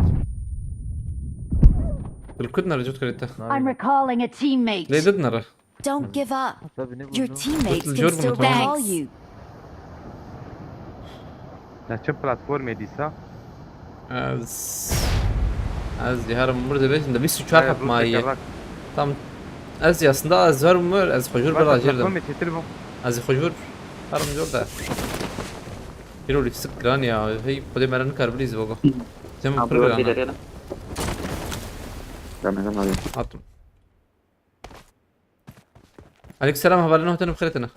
الكدنا رجوتكر انت I'm recalling a teammate. ليه ضدنا ره Don't give up. طب Your teammates can Jordan still Thanks. recall you. Ne çim platform diysa? az diyorum burada beş de bir suç harp maayi tam az aslında az var mı az hujur bela Platform girdim çetir bu. az hujur harım jorda يرو لي سك جران يا هي بدي مرن كار بليز بوغو زي ما Abi bak برجع ileri lan. Ramazan abi. حاطم عليك السلام هبالنا هتنا بخيرتنا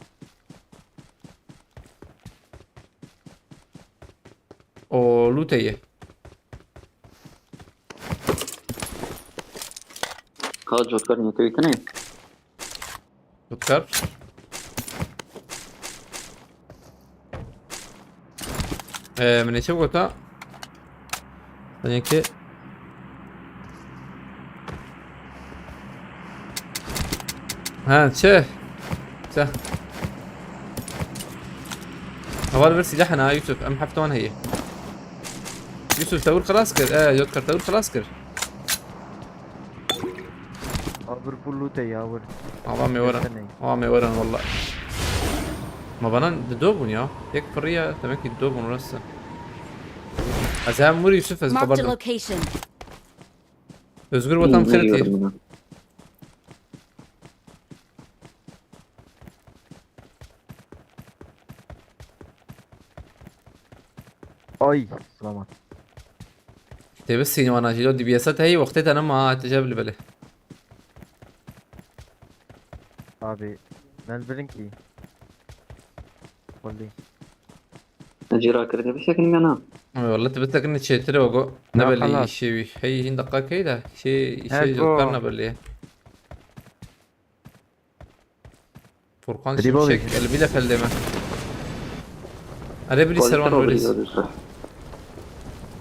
او لوتيه Kal Joker niyeti bitene. تذكر من يشوف قطع يعني كي ها تشه تشه هو بس سلاحنا يوسف ام حفتون هي يوسف تقول خلاص كر يذكر تقول خلاص كر Abur pullu te yavur. عوامي ورا عوامي ورا والله ما بنان دوبون يا هيك فريه تماكي دوبون ورسا أزهم موري يوسف از Marked a خبرنا location. özgür vatan خيرتي Biliyorum bunu. Ay selamat. تبسيني وانا جيلو دي بياساتها هي وقتها انا ما تجاب لي بله Abi ben bilin ki. Kolli. Acira kırdı bir şekilde yana. والله تبتك اني تشيتري وقو لا نبلي خلاص. شيء هي هين دقائق كيدا شيء هات بو. ذكرنا بلي فرقان هدي بابي. شمشك اللي بلا فلدمه انا بلي سلوان وليس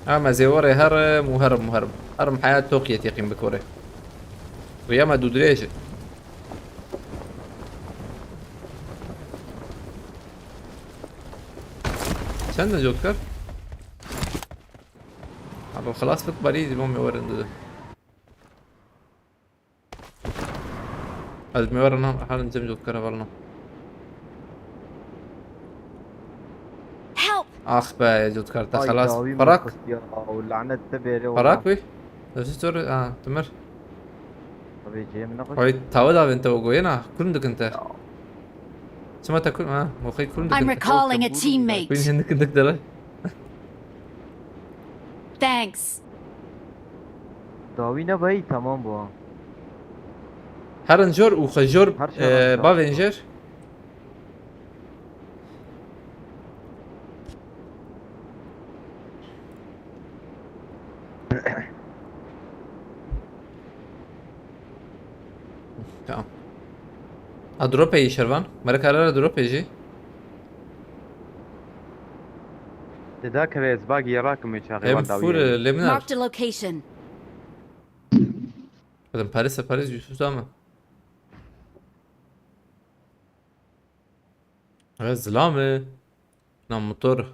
اما زي وري هرم وهرم وهرم هرم حياة توقية يقين بكوري وياما دودريش سنة جوكر أبو خلاص فك بريد المهم يورن ده هذا ميورن حال نجم جوكر بالنا Help! اخ با جوكر تا Ay, خلاص davi فراك mi ya? Lanet teberi. فراك بي تستور تمر Abi cem ne kadar. هاي تعود على انت وجوينا كلندك انت سمعت كل مخي كلندك I'm انت recalling a وين teammate. عندك انك دلا Thanks. Davi ne bhai tamam bu. هرنجر وخجر هر شيء بافنجر تمام ادروب اي شرفان مرك على ادروب يجي ذاك الاسباق يراكم يا شيخ ام فول لمنار Marked a location. بدم باريس يوسف تمام زلامه نعم موتور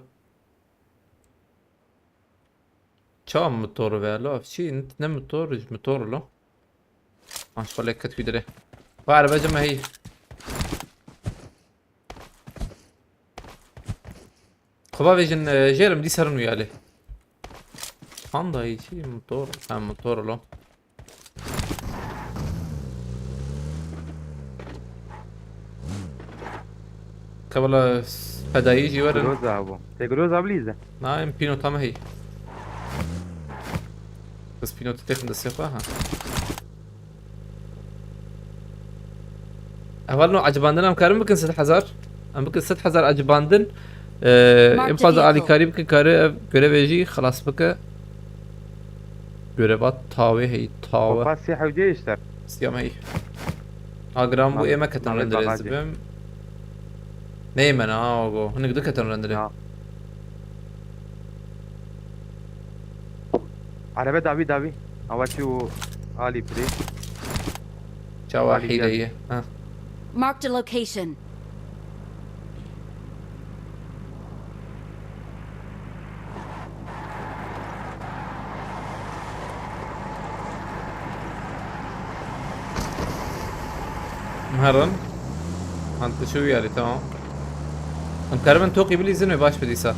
شو موتور ولا شيء انت نم موتور لا ما شاء الله كت كده وعلى بجمع هي خبا فيجن جيرم دي سرن ويالي عنده هي شيء موتور موتور لا قبل فدايجي ورن جروزا ابو جروزا بليزه. نايم بينو تام هي بس بينو تتاخد السيقة ها اول نوع عجباندن ام كارم بكن 6000 ام بكن 6000 عجباندن يبقى علي كاري بكن كاري görev خلاص بك görevات تاوي هي تاوي Pas سيح وجيشتر. سيام هي اجرام بو ايما كتن نعمل رندر بغاجي. بهم نيمن اوغو هنك دو كتن رندر عربي داوي اواتشو علي بري. شاو حيلة هي ها Marked a location. مهرن انت شو يعني تمام مكرمن توقي بلي زلمه باش بدي سا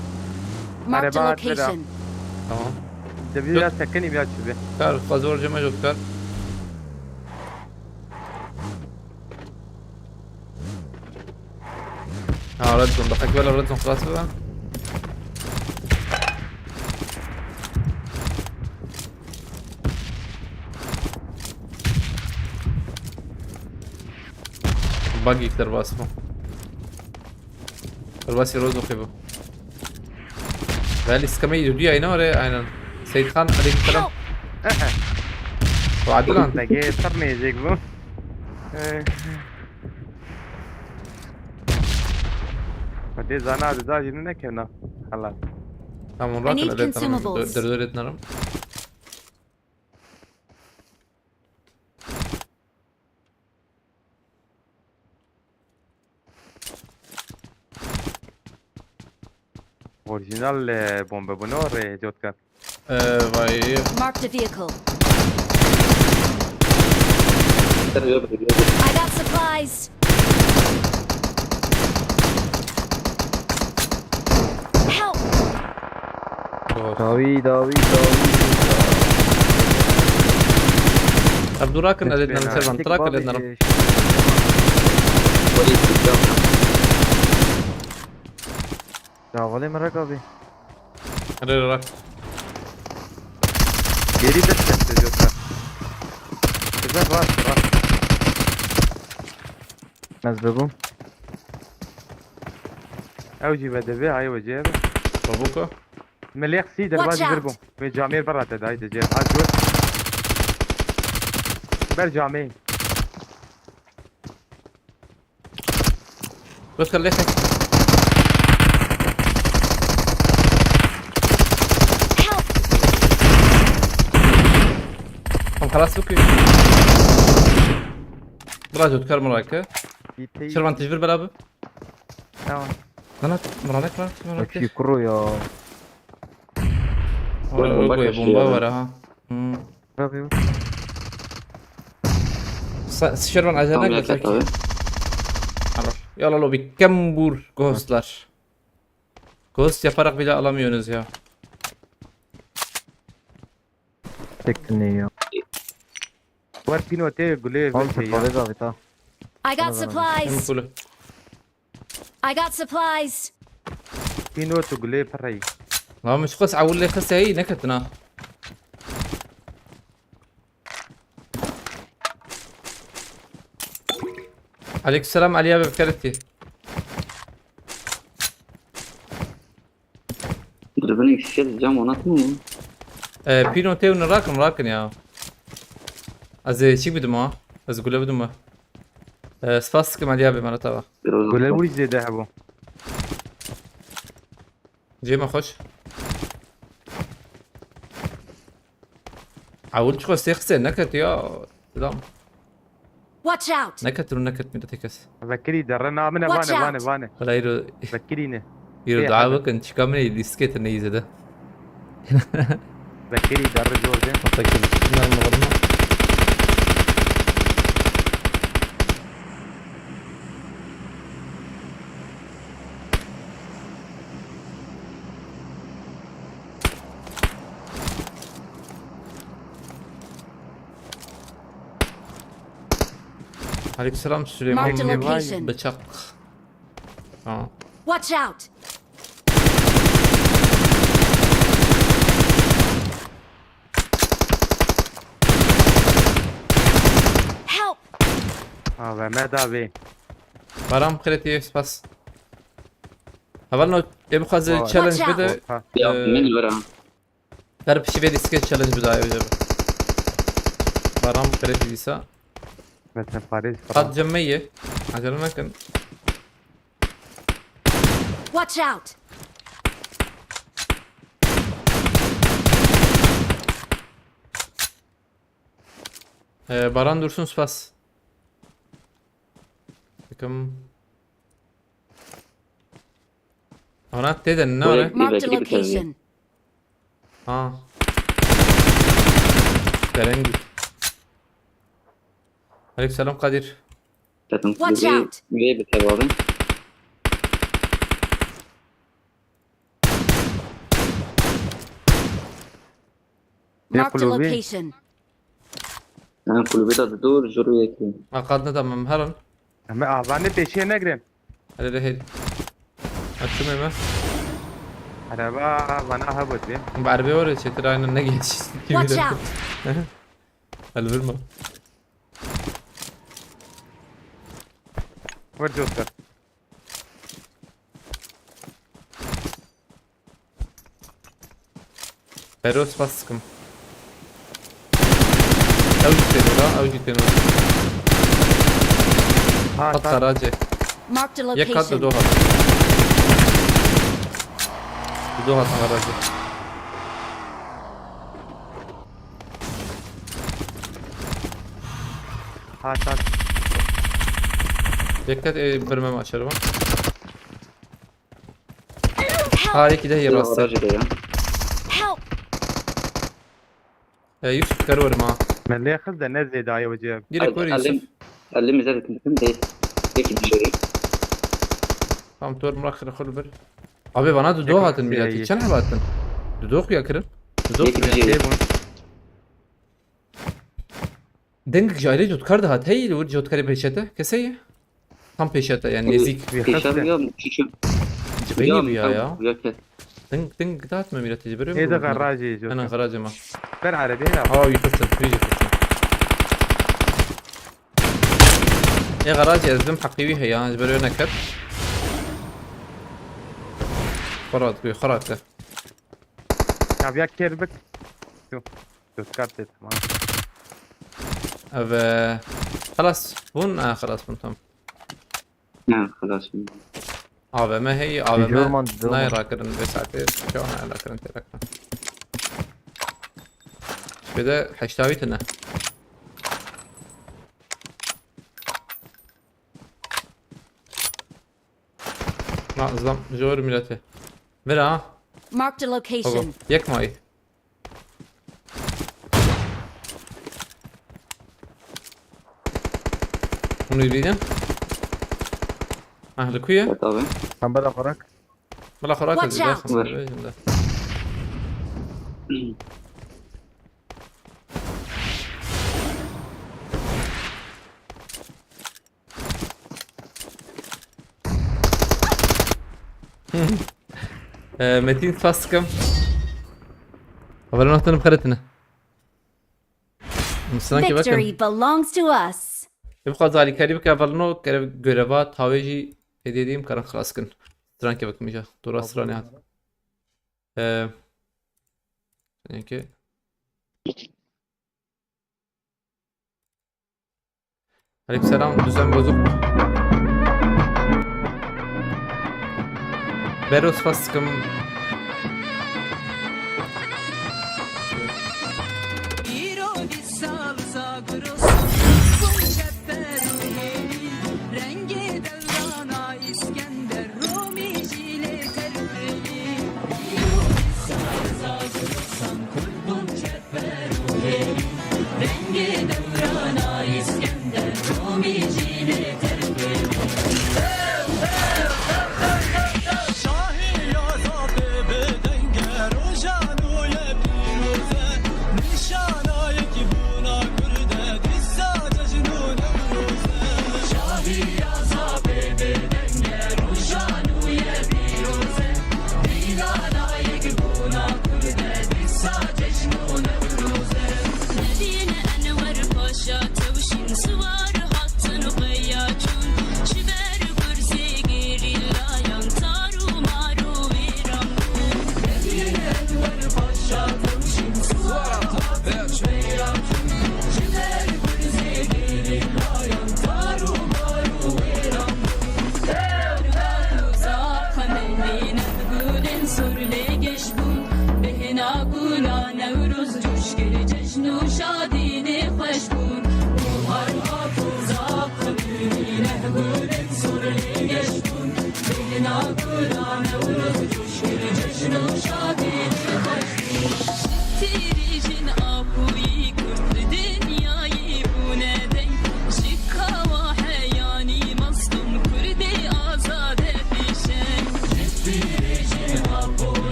Marked a Araba atladı. location. تمام De biraz sakın biraz şube. كار فازور جمع جو كار ها ردهم ضحك بلا ردهم خلاص بقى باقي يقدر باسفه الباسي روزو خيبه بالي سكمي يدوي اينا ولا اينا سيد خان عليك السلام وعدلان Peki sarmayacak bu. Hadi zana da yine ne kenar. Allah. تمام I راكن need اديت consumables. دردوريت نرم Orijinal bomba bunu oraya Jotkar. باي Marked a vehicle. Geliyor. I got supplies. Help! Davi. طب راكن اديت نرم Bitmeyin سيرفان راكن اديت نرم Polis tutuyor. Ya vale merak abi. راك Geri de çıktı Jotkar. Güzel var. Mezbebum. Evci bedevi hay vecihe. بابوكا مليح سي Watch دروازي out. قربهم في جامير برا تداي تجي اجور بر جامي بس خليك Help! خلاص اوكي براجو تكر مراكه Gitti. شربان تجبر بلابه Tamam. مراك مراك مراك Şükür ya. bomba بومبا kaçıyor. وراها Abi. شربان Tam عجلك yaklaşık abi. يلا لو بكمبور Ghostlar. Ghost yaparak bile alamıyorsunuz ya. Tektin ne ya? ور بينو تي غولي Al بشي separe abi ta. I got Hem supplies. kulu. I got supplies. بينو تو غولي براي لا مش قص عول لي خسه هي نكتنا. عليك السلام عليا بفكرتي. Dürbünü şişireceğim onu atmıyor mu? بينو تي ونراكن راكن يا. از شي بدو ما از قول بدو ما. سباسك عليا بمرتبه. Biraz غولي وري زي ذهبوا جي ما خوش. عول شو خسه نكت يا سلام. Watch out! نكت ونكت من تكس. ذكري درنا من Watch فانا out. فانا ولا يرو ذكريني يرو إيه دعابك انت كامل ديسكيت النيزه ده. ذكري در جوردن متأكد إنها المغنى عليك السلام سليمان Marked a من location. بشق Watch out! Help! اه ما دابي برام kreativ بس أولنا يبقى زي تشالنج Watch out. بده Ya min vera. غرب شي فيدي سكيت تشالنج بده أيوة جاب برام kreativ إيسا مثلا باريس قد جمية عجلنا كان Watch out! Baran dursun spas. Takım. Ona dedin ne öyle? Marked a Belki bir tabii. location. Ha. Berengi. Aleykümselam Kadir. Zaten Watch kulübeyi out. üye bir tabi abi. Marked a kulübü? location. Yani kulübe de dur juru ekleyin. أقعدنا تمام هرن Ama avani peşiye ne girin? على رهيد أتشمي ما Araba bana habut be. بعربي ورا شتري أنا نجي Watch out. الفيلم Vur Joker. فيروس بسكم أو جتين أو جتين Ha قد tak. خراجة Marked a يكاد location. دوها دوها خراجة Ha tak. يكاد برمى ما شربه Help! هاي كده هي Bir راسه aracı da ya. Help! يوسف كرور معه Ben de kız da ne zedaya vacib. ديرك ور يوسف علم زادت ممكن değil. Peki bir şey. Tamam dur mırakır kul bir. Abi bana dudu hatın milleti. iyi. Çen habatın. Dudu ya kırın. Dudu Peki bir ya. şey. Şey bunu. Dengik jayri jutkar da hat. Hey vur jutkari peşete. Keseye. Tam peşete yani nezik. Bir Peşan kız. ya küçük. Cıgıyı bir ya. Yok. Deng dağıtma milleti cibiri. Eda garajı Ana Joker. garajıma. Ben arabayı da. Aa yıkılsın. Yüce yıkılsın. Ya garaj yazdım hakivi he ya. Cibiri öneker. Kharat koy kharat. Ya bir kerbek. Yok. Joker dedi tamam. Ve خلاص بون خلاص بون تمام Ha خلاص. AVM هي Jorman, AVM Jorman. نايرا كرن بساعتين شو انا على كرن تركنا كده حشتاويتنا ما ظلم جور ملته برا Marked a location. يك ماي منو يريدن اهلك ويا Evet abi. Ben bana korak. بلا خوراك Watch out. متين فاسكم أولا نحن بخيرتنا Müslüman bakın. Victory belongs to us. يبقى ذلك كريم كافرنو كريم جربات هاويجي هديديم كرن خلاص كن تران كيف ميجا دورا سراني هات يعني عليكم السلام düzen bozuk Beros faskım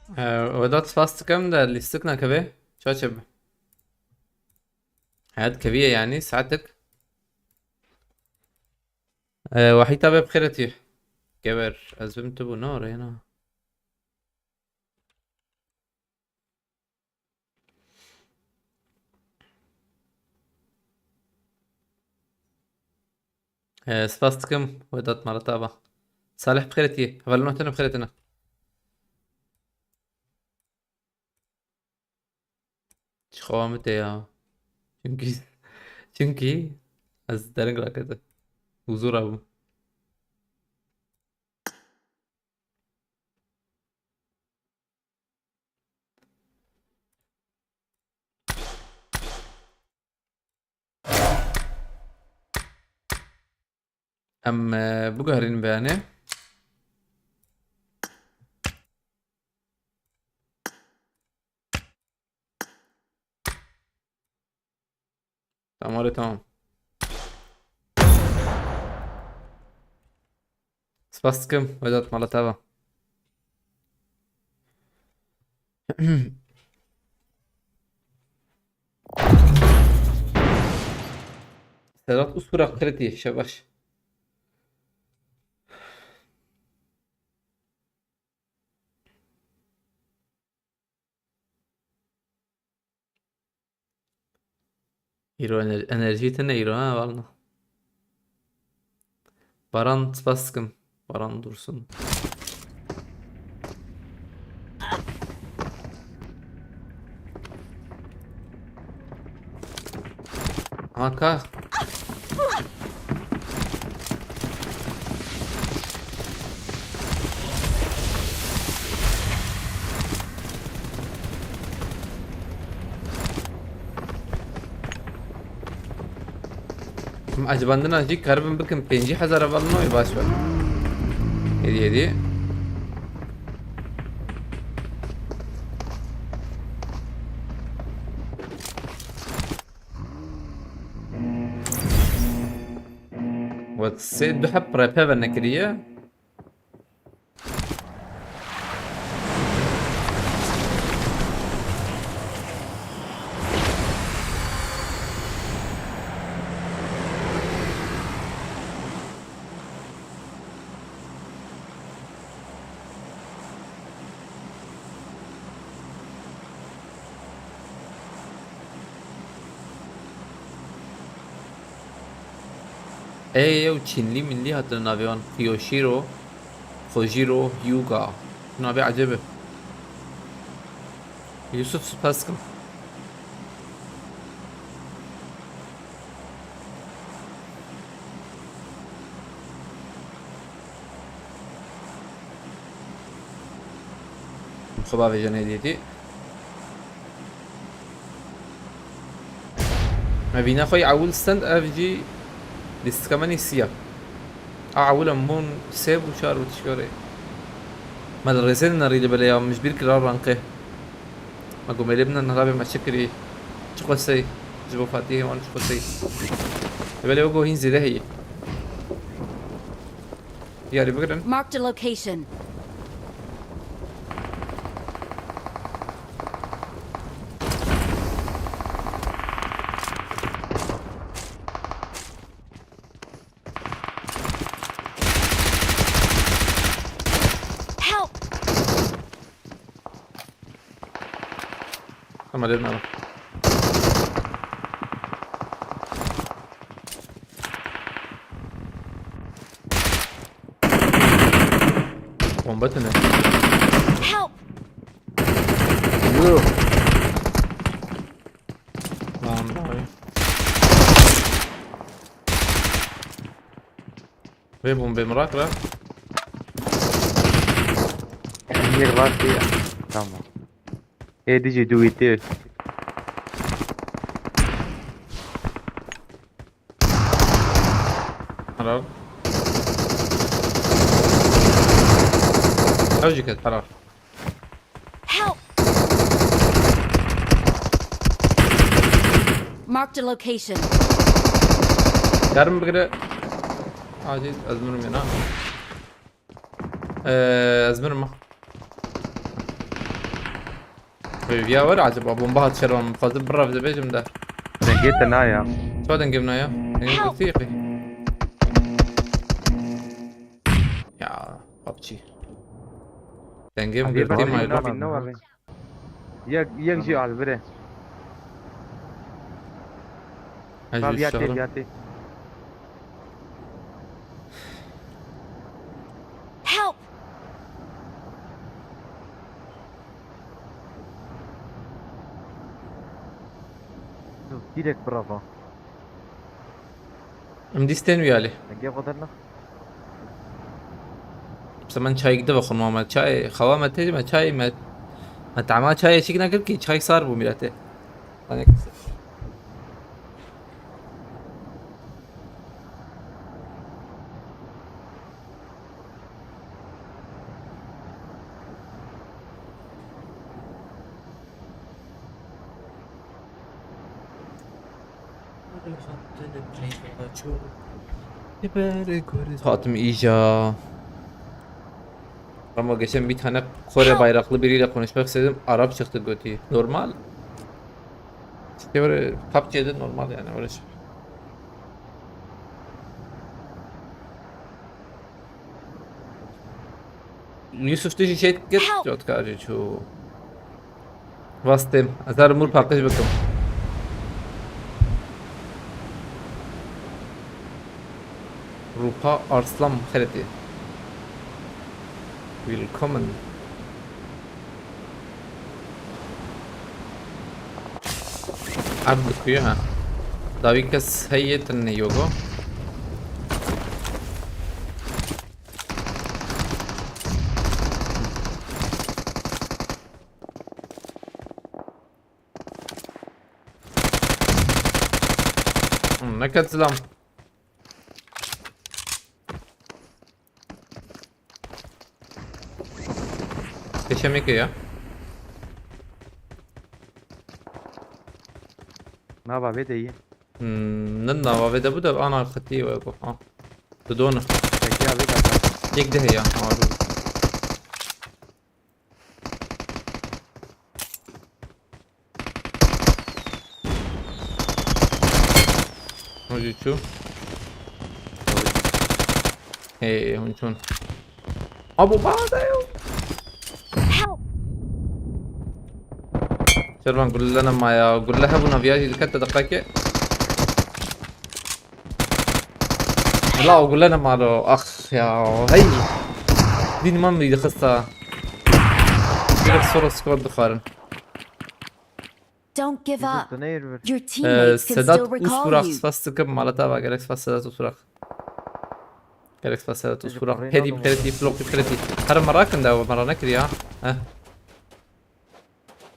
ودات فاست كم ده اللي استكنا كبه شو شبه حياة كبيرة يعني ساعتك وحيد تابع بخيرتي كبر أزمت أبو نار هنا سفاست كم ودات مرتابة صالح بخيرتي فلنو تنا بخيرتنا شخوامتي يا çünkü çünkü az derin rakete huzur abi am بقهرين بيانه tamam tamam سباستكم ودات مرتابة سيرات أسطورة قرتي شباش هيرو enerji tane hero ha valla Baran Spaskım Baran Dursun Haka عجباندنا جي كاربن بكم 5000 بالنو يباش هدي وتسيد بحب رابها النكرية ايه وتشينلي من لي هات النافيون كيوشيرو خوجيرو يوغا نافي عجبه يوسف سباسكم خبابي جنيديتي ما بينا خوي عول ستاند اف جي لست كمان السيا عول مون سيب وشار وتشكري ما الرسالة نريد بلايا مش بيرك رانقه ما قوم يلبنا نرابي ما شكري شو سي جبو فاتيه وان شو سي بلايا وقو هين زي ده هي يا ري بقرن Marked a location. Help! ما لبنا بومبتنا Help! Yuh. والله بيبون بمراك لا Emir var diye. Tamam. Hey did you do it there? حرام اوجي كده حرام Help! Marked a location. كارم بقرا عادي ازمرم هنا ازمرم يا ورا عجب ابو مبهد شرون مقدم برا في بيجم ده دنجيت النايا شو دنجبنا يا دنجب وثيقي يا بابجي دنجب قردي ما يروح يجي على البره اجي طب ياتي الشغل ياتي Help! Direkt bravo. مديستين ويالي Denge قدرنا. بس من چای گده بخون ما چای خوا ما تیجی ما چای ما تعمل چای چیک نکرد کی چای سار بو میرته انا Hatım iyice. Ama geçen bir tane Kore bayraklı biriyle konuşmak istedim. Arap çıktı götü. Normal. İşte böyle PUBG'de normal yani öyle şey. Yusuf dışı şey git jot karşı şu. Vastım. Azar mur pakış bakalım. Rupa Arslan Khereti. Willkommen. عبد كيها داويكس هيت النيوغو نكت سلام Teşekkür ya. ما بابي دي ننا وبدا بدا انا خطي ويقف ها بدونه تكي على بيت يك ده يا معروف موجود شو ايه هون شون ابو بعض ايوه Help! شربان قول لنا ما يا قول لها ابو نافياجي كانت دقيقة لا قول لنا ما له اخ يا هي ديني ما مريد خصها ديك صورة سكواد بخارن Don't give up. Doneer. Your teammates can سدات still recall اسفراخ you. سفاستكم مالتا جالكس فاس سدات اسفراخ جالكس فاس سدات اسفراخ هدي بخلتي فلوك بخلتي هر مرة كندا مرة نكري ها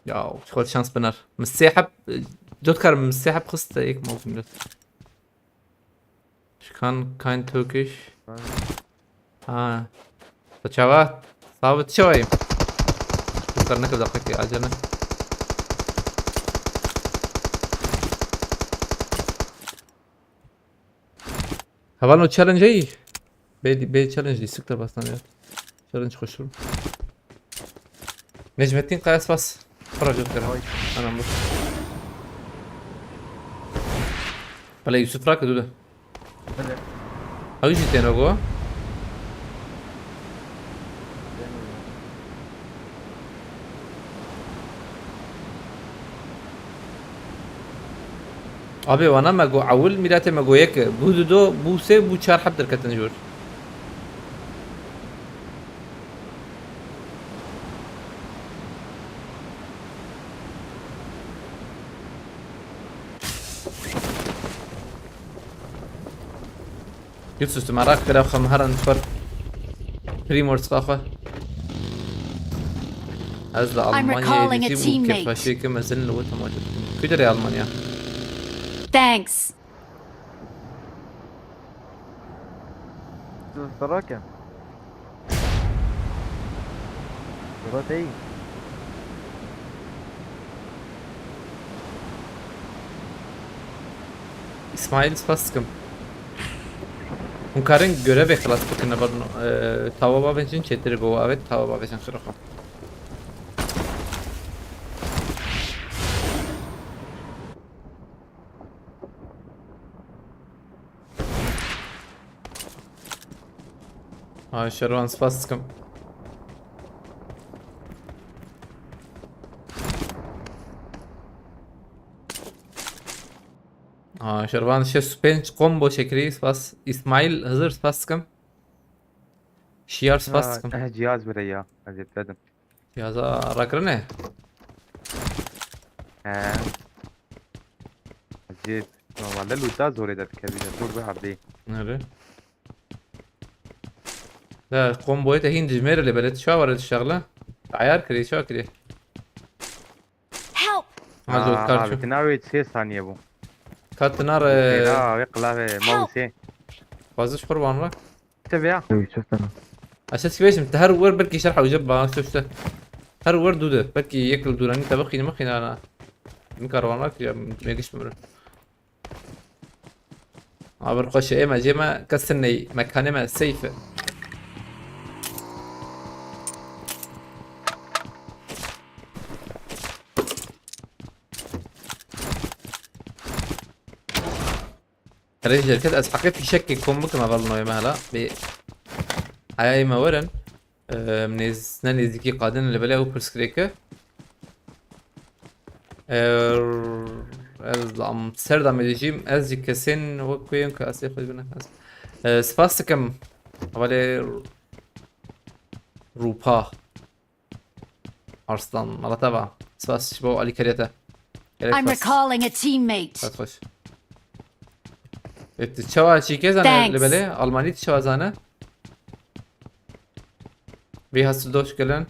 ياو شغل شانس بنار مسيحب جوت كار مسيحب خست ايك موسم ده كان كاين تركيش تشاوات صابت شوي فكرنا كده دقيقة اجلنا هبالو تشالنج اي بي تشالنج دي سكتر بس انا تشالنج خشور نجمتين قياس بس فرج الكلام انا مبسوط بلا يوسف راك دوده هاي جيتين اقوى ابي وانا ما جو عول ميلاته ما جو يك بو دو بو سه بو چار حب در کتن جور يوسف استمرار كده خم هرن فر بريمورس خاخه از recalling a المانيا يجيبوا كيف teammate. فاشي كما زن لو تموت كده يا المانيا Thanks. Saraken. Låt dig. İsmail Spaskım. Hunkarın görev eklas bakın var tava babacın çetiri go evet tava babacın kırıkı. هاي شروان سباستكم. شروان شو سبينش كومبو شكري سباس اسماعيل هزر سباستكم. شيار سباستكم. جهاز بريا أجيب بدم. يا زا راكرنه. أجيب والله لو تازوري ده كبير دور بحردي. نرى. لا كومبو هين جمير اللي بلت شاور الشغلة. عيار كري شو كري. Help! ما زود كارشو. بتناوي 6 ثانية بو. كات نار لا يقلع موسى. فازش قربان راك. تبيع. ايوه شفت انا. اساس كيفاش انت هر ور بركي شرحه وجبه شفته. هر ور دوده بركي ياكل دوران انت بخي مخي انا. نكروان راك يا ما يجيش ممر. عبر قش ايما جيما كسني مكان ما سيف. رجل كده حقيت يشكك كم ممكن ما ظلنا يا مهلا ب هاي ما ورن من السنان ذيكي قادن اللي بلاقوا برسكريكه از امستردام الرجيم از كسن وكوين كاسي خذ بنا كاس سباستكم ولا روبا ارسلان مرة تبع سباس شبو علي كريته I'm recalling a teammate. تخش تشوا شي كذا اللي Thanks. بلاقي الماني تشوا زانه بيها دوش كلن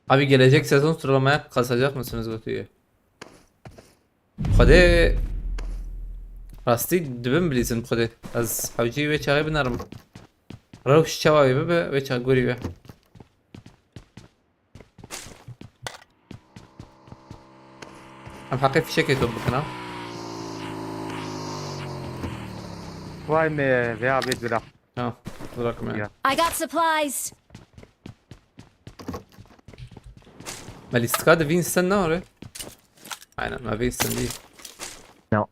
Abi gelecek sezon sıralamaya kasacak mısınız Götü'yü? Xwedê rastî dibim bilîzin Xwedê ez hewcî wê çaxê binarim rewş çawa wê bibe wê çaxgorî we em heqê fîşekê top bikin ha واي مي ذا بيت بلا. ha bırakım ya I got supplies. ما الاستفادة فين استنى ولا aynen ما فين استنى No.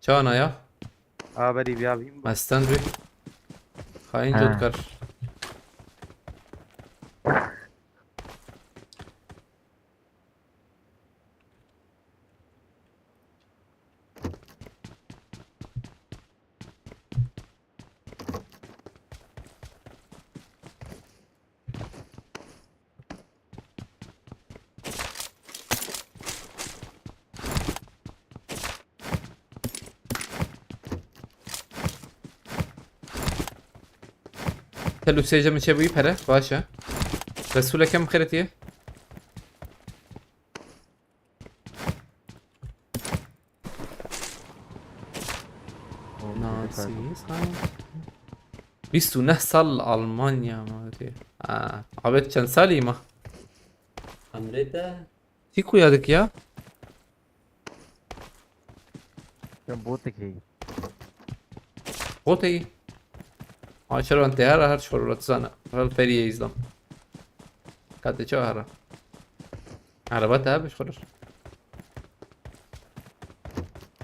çawa na ya بري بيا بيم. ما استند وê خاين Ha. جود kar حلو سيجا من شبوي بحرة باشا بس ولا كم خيرتيه نازي صحيح 29 سال ألمانيا مالتي عبيت كان سالي ما أمريكا تيكو يادك يا كان بوتك هي. قوتي عشرة انت هر شهر سنة هر فريه يزدم كاتي شو هر عرباتها بش خرج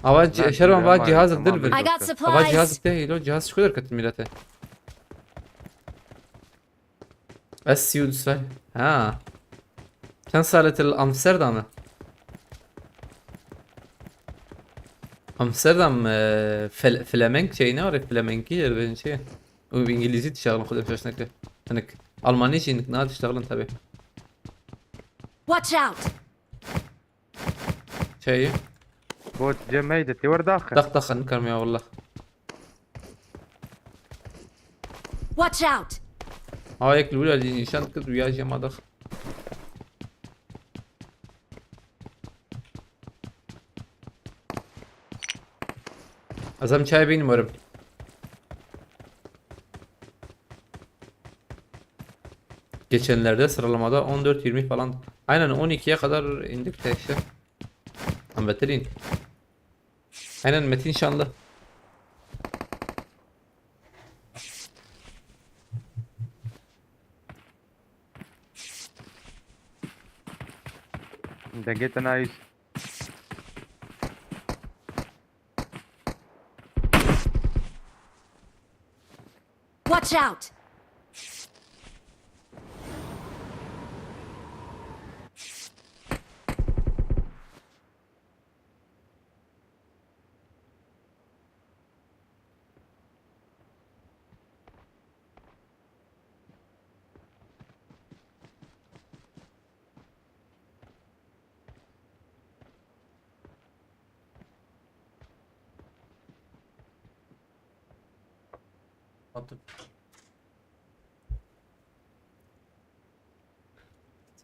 أواج شرون باج جهازك I دلفل got أواج supplies. جهازك تهي لو جهاز شو قدر كتميلته بس يودسه ها كان صارت الأمستردام أمستردام فلامنك شيء نعرف فلامنكي ولا شيء وبإنجليزي تشتغل خذ فيش نكله انك ألماني شيء انك ناد تشتغل انتبه Watch out! شيء بوت جميدة تور داخل. دخ انكرم يا والله Watch out! هايك الأولى اللي نشان كذا وياجي ما دخل Azam çay benim umarım. Geçenlerde sıralamada 14-20 falan. Aynen 12'ye kadar indik de işte. Ama beterin. Aynen Metin Şanlı. دقيت انا عايز. Watch out!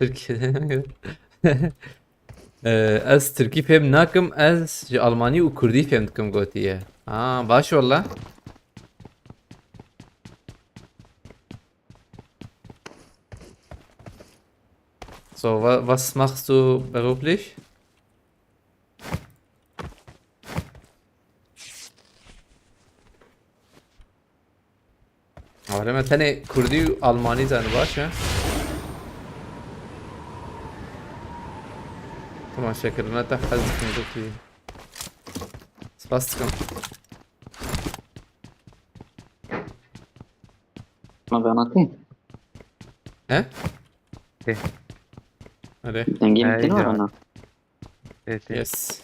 Türkiye'de از ترکی فهم ناکم از جی آلمانی و کردی فهم دکم گوتیه باش والله so was machst du beruflich آره من تنه کردی و آلمانی زن باشه طبعا شكرا تحت قلتي سباستكم ما بياناتي ها؟ ايه عليه تنجي أي 200 جا. ولا ايه يس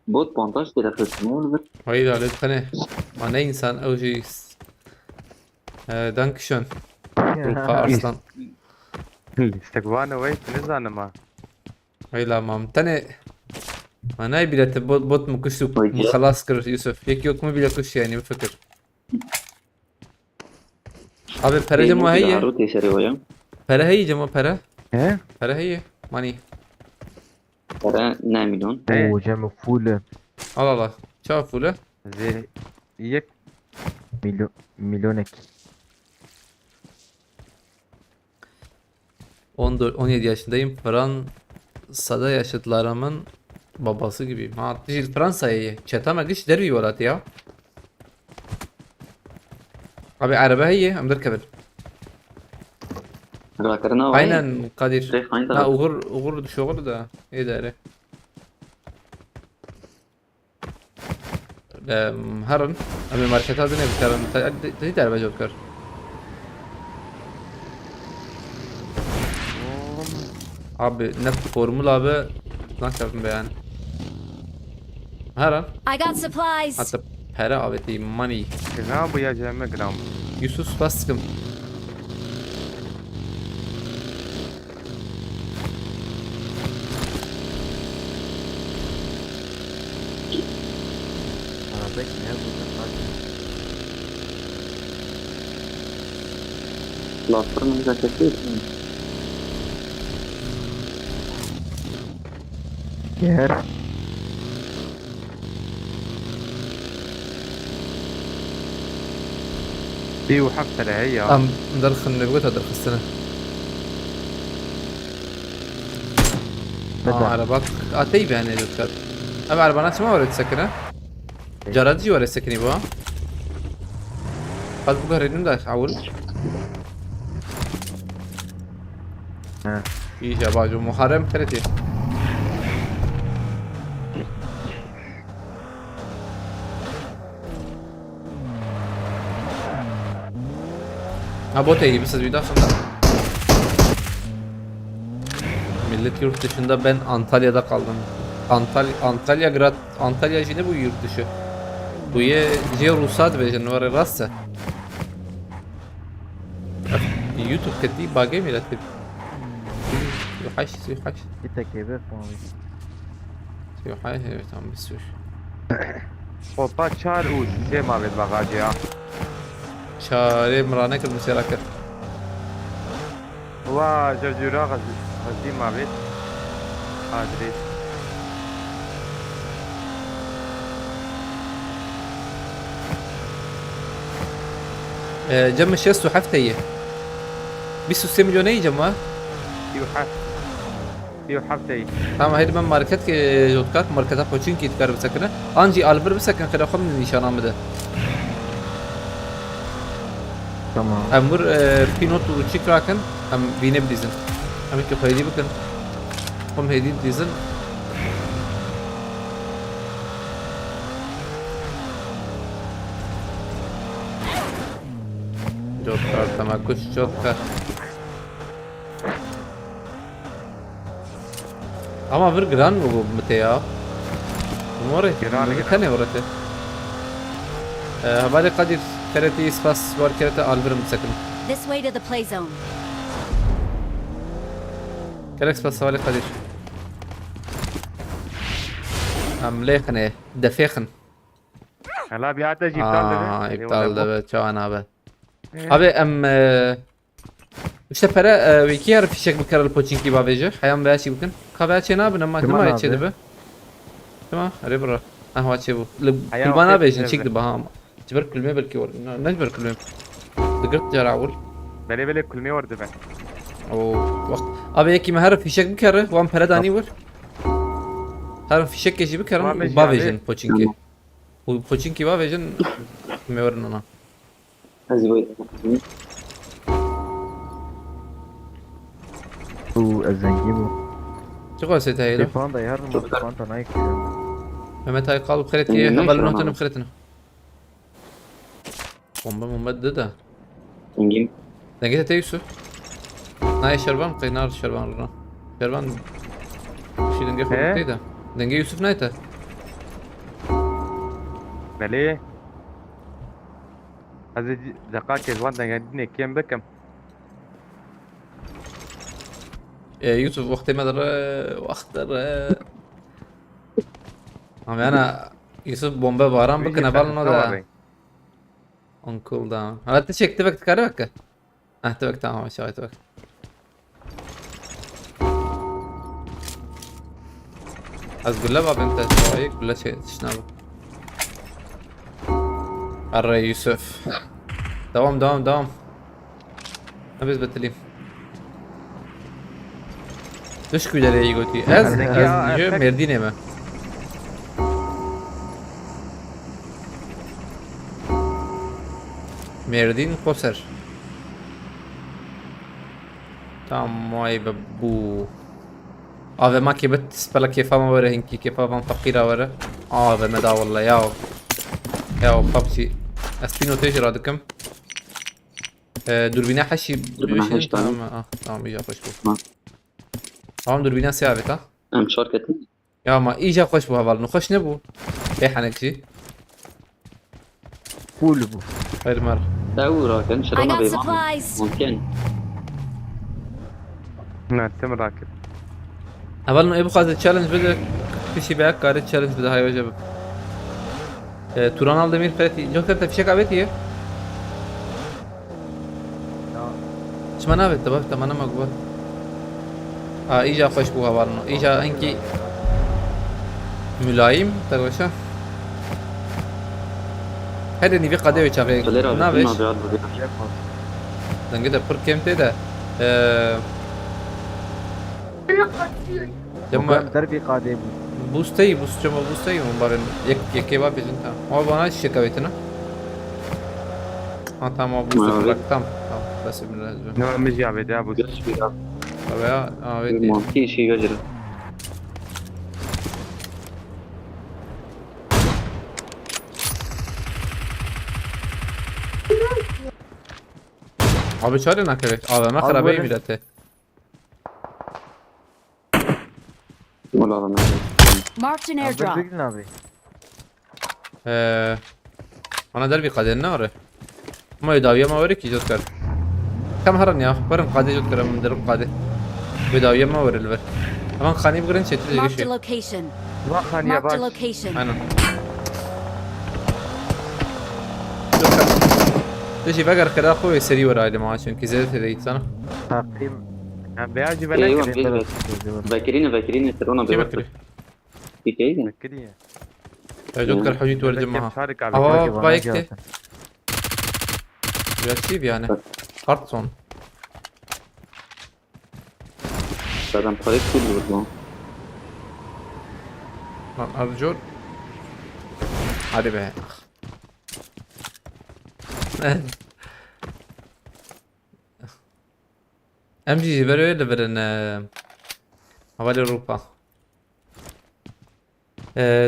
بوت بونتاج كده في السمول ويلا عليك قناة أنا إنسان أو شيء دانك شون روحا أرسلان الاستقبال ويت نزعنا ما ويلا مام تاني ما ناي بيلت بوت مكشو ويجي. خلاص كر يوسف يك يوك ما بيلا كش يعني بفكر أبي برا جمع هي عروتي سري ويا برا هي جمع برا ايه برا هي ماني ترى ناملون ايه وجمع فول الله الله شافوا له زي يك milyonek. 17 yaşındayım. Fransa'da yaşıtlarımın babası gibiyim. Ha, değil Fransa'ya. Çetama giş derbi ولات ya. Abi araba هي am دركب. ذكرنا Aynen Kadir. Direkt aynı Ha taraf. Uğur şoğlu da idare. هرن أمي ماركت هذا نبي كارن تدي تعرف جو كار abi ne formül abi nasıl yaptım be yani هرن I got supplies. hatta para abi değil money جناب يا جماعة جرام Yusuf Baskım Arabek ne burada? Laflar mı güzel çekiyor? Yer. دي وحفلة هي am درخن نبغتها درخ السنة عربك طيب يعني ذكر أبي عربانات ما ورد سكنة جرادي ولا سكني بوا قد بقى ريدون ده أول Ha. إيش يا باجو محرم كرتي Ha bot iyi bir video sonra. Millet yurt dışında ben Antalya'da kaldım. Antalya jine bu yurt dışı. Bu ye ruhsat vereceksin var rastsa. YouTube كدي باقي ملت يوحش يوحش Kita kebir falan. يوحش tamam bir sür. خطا شار وسي ما بيت بغاجي ها Çare mranek المشاركة هو جرجورا غزي ما بيت ادري جم الشيس وحفته هي بيسو 6 مليون جمع يو حفتي tamam haydi ben market ki jotkat marketa poçin ki tkar bisakne anji alber bisakan kada kham nişanamda Tamam. amur pinot uçik rakan am vine bizin am ki haydi bakın هم هدي ديزل. جوكر تمركز جوكر. Ama bir gran mı bu Mete ya? Umore. Gran. Kane orası. Habari Kadir. Kereti ispas var kereti albirim sakın. This way to the play zone. Kerek ispas habari Kadir. Amlekne. Defekn. هلا بيعطي ابطال iptal da be çavan abi. Abi işte para wiki yer fişek bir karal pochinki babeci. Hayam veya şey bakın. Kabel çene abi ama Tamam ne abi. var içeri be? Tamam, hadi bro. Ah şey bu. Hayam Kulbana hep bejin nerede? çekti baham. Ciber kulme belki var. Ne ciber kulme? Dıgırt jarağul. بلي بلي كل ما ورد بقى O vakt. Abi eki mi her fişek bir kere. Van para dani var. Her fişek geçi bir kere. Babeci Babejin abi. pochinki. Bu pochinki babejin. Me var ona. هذه بقى Bu الزنجي bu. Çok aset haylo. Tefan da yarın bu tefan da Nike. Mehmet ay kalıp kıretiye. Neyse, Haberli tamam. notanım kıretine. Bomba bomba da. نجيم دنجيت تيسو ناي شربان قينار شربان رنا شربان شي دنجي إيه؟ خورتي ده دنجي يوسف نايتا بلي هذا دقائق زوان ده قاعدين كم بكم يوسف وقت ما در واختر انا يوسف بومبا باران بكنا بالنا ده اون كول داون هل تشيك تبك تكارك تبك تمام شوي تبك از قول باب انت شوي ولا شيء تشنابه الري يوسف دوام دوام دوام نبيز بتليم دش كويلة يجي قلتي از جو مردينه ما مردين قصر تمام ماي ببو آوه ما که بت سپلا کیفا ما وره هنکی کیفا من فقیره وره آوه مدا والله یاو بابسي اسبينو تيجي رادكم دوربينا حشي دوربينا حشي تمام تمام ايجا خوش بو تمام. تمام دوربينا ثابت ها أنا شركة يا ما ايجا خوش بو هبال نخش نبو اي حنكشي Full bu. غير مرة دورة كان I شرنا got بيبان supplies. ممكن نعم تم راكب هبال ايبو خاطر تشالنج بده في شي بيك كاري تشالنج بده هاي وجب توران aldemir فرتي جو كنت في شيء قابتي ايش ما نابت تبقى تمانا مقبول ايجا خوش بو هبالنا ايجا انكي ملايم تروشا هذا نبي قدوي شافي تليرا نابش بيبان بيبان دنگه ده پر کم ده جمع Derbi قادم. بوستي بوست جمع بوستي من بارن يك كيبا بيجنتا ما بانا شكاويتنا تمام بوست لك تمام بس من الهجوم نعم مش جاب ده ابو بيش بيبان طبعا ودي المنطقة شيء يجري abi çare naklet abi ما Abi خرابي böyle- ميلته ولا أنا Marked an airdrop. Derbi abi. انا دربي قادر ناره ما يداوي ما وريك يجوز كر كم هرن يا برن قادر يجوز كر من درب قادر يداوي ما وري البر امان خاني بقرن شيء تجي Marked a شيء location. ما خان يا Marked a باش location. انا تجي بقر كده اخوي سري وراي اللي معاه عشان كذا تريد انا Takdim. بيعجب أيوة لك بيجري باكرين يسرون كيف بيبان بكري في كيد كده جوكر حوجي تورد معها شارك أهو. على بايكتي. رياكتيف يعني هارتسون بعدين طريق كله والله الرجل hadi be امجي بري ولا برن حوالي الربع.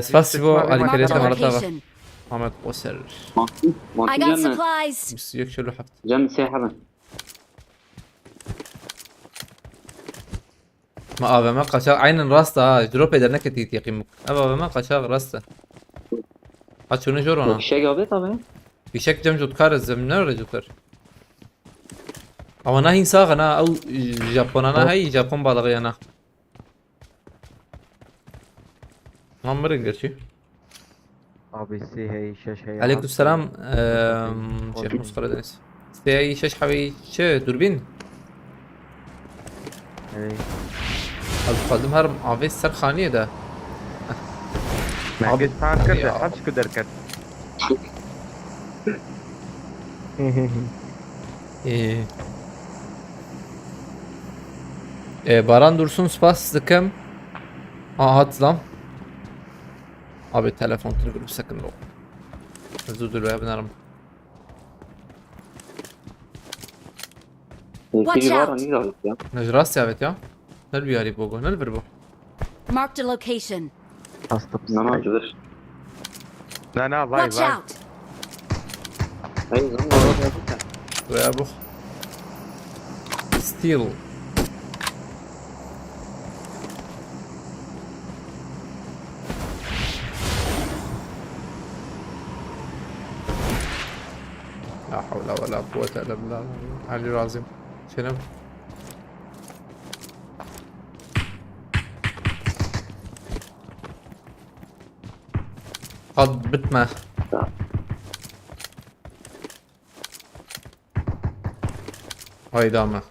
سباسيبو على Marked a كريتها مرة location. محمد قصر. مانتي I مانتي got جنة supplies. بس يكشلو حفت. جنة ساحبة. ما أبى ما قشاق عين راسته دروب إذا نكتي يقيمك. أبى ما قشاق راسته. هات شو نجور أنا. الشيء قابل طبعا. في شك جم جوتكار الزمنر رجوتر. أو أنا هين ساق أنا أو جابون أنا هاي جابون بالغي أنا. ما مرنجر شو. Abi هي شاشة عليكم السلام. شيخ مسخرة دنيس. سي شش حبي شو دوربين. القادم هرم عفيس سر خانية ده. من قد فان كرده يا. حبش كدر كرد. إيه. Baran Dursun spas dıkım. Hat lan. Abi telefon tırgırıp sakın ol. Özür dilerim benarım. تيجي out. برا نقدر يا. Necras evet ya. Nel bir yari bogo. Nel bir bu. Marked a location. Hasta ما mısın? نقدر. لا لا باي Watch باي. out. أي زمان. Buraya bu. Steel. لا حول ولا قوة إلا بالله العلي العظيم. شنو؟ قد بتمه. هاي دامه.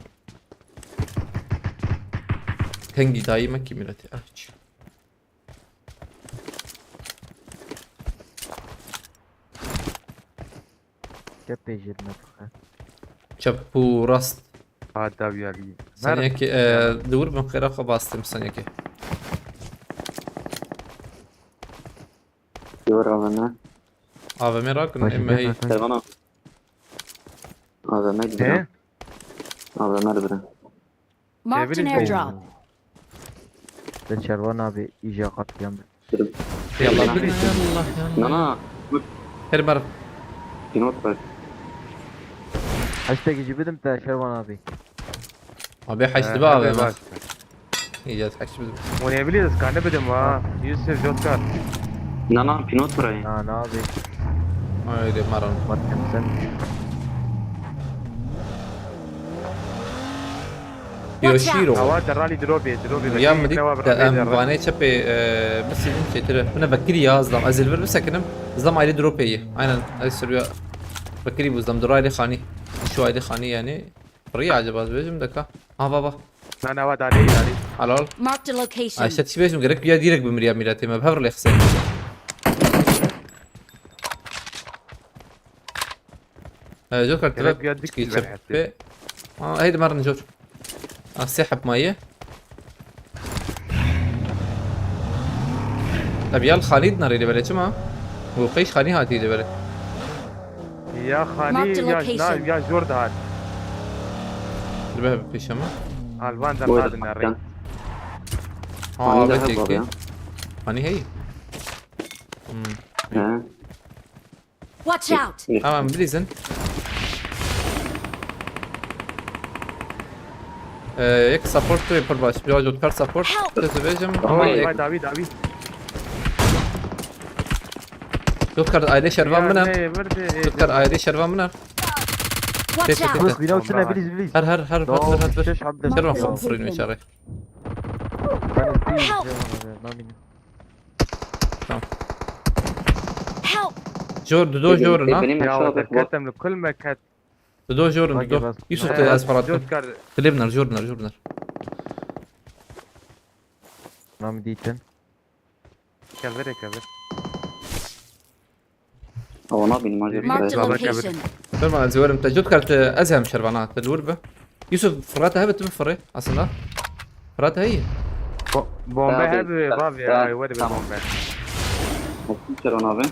تنجي دايما كميرتي أرج. Kep ejirme bakar. شابو راست. هذا بيالي. ثانية كي دور من خير أخو باستم ثانية كي. يورا منا. هذا ميراك إما هي. تمام. هذا ما يدري. ايه هذا ما يدري. Marked an Devil is airdrop. Ben Şervan abi iyice katliam. يلا يلا. بينا يلا لا يلا. لا. هر مرة. في نوت بس. Hashtag gibidim de Şervan abi. أبي حشت هذا بقى ما. باش. هي جات حشت بدو. ونبيلي كان بدم يوسف جوكر. لا لا في نوت براي. Ha ne abi? هاي مرة. Matkem sen. يوشيرو. هواد الرالي دروبي يا مديك باني شبي بس يمكن ترى أنا بكري يا زلم أزل بس سكنم زلم عيلي دروبي أنا أسرع بكري بزلم درايلي خاني شو عيلي خاني يعني فري عجبات بيجم دكا بابا انا هواد علي على Marked a location. عشان تشي بيجم قرك بيا ديرك بمريا ميلاتي ما بهبر لي خسر جوكر ترى قرك بيدك كي البارحة. شبي هيدا مرة نجوش سحب مية طب يلا خالد ناري اللي بلد ما هو قيش خاني هاتي اللي بلد يا خاني Marked يا location. جناب يا جورد هاد اللي بهب في شما الفان در هاد الناري بتيكي خاني هي Watch out. تمام بليزن يك سبورت تو يبر باش بيواجه كار سبورت تتبيجم هاي دافيد تذكر ايدي شرفان منها تذكر ايدي شرفان منها Watch Tepki, out. tepki. Bak bina uçsana please. هر Doğru. هر Şeş abdest. شرفان فوق فرين مشاري Help. جور دو جورنا يا ولد كتم لكل ما كت دو جورن دو يوسف اسفرات جوكر تلبنر جورنر Nami diyeceksin. كفر هو نابي ما جري. Marked a Baba location. تمام زوار انت جود كارت ازهم شربانات الوربه يوسف فراتها هبت بفري اصلا فراتها هي بومبي هذا بابي يا ولد بومبي شلون نابي؟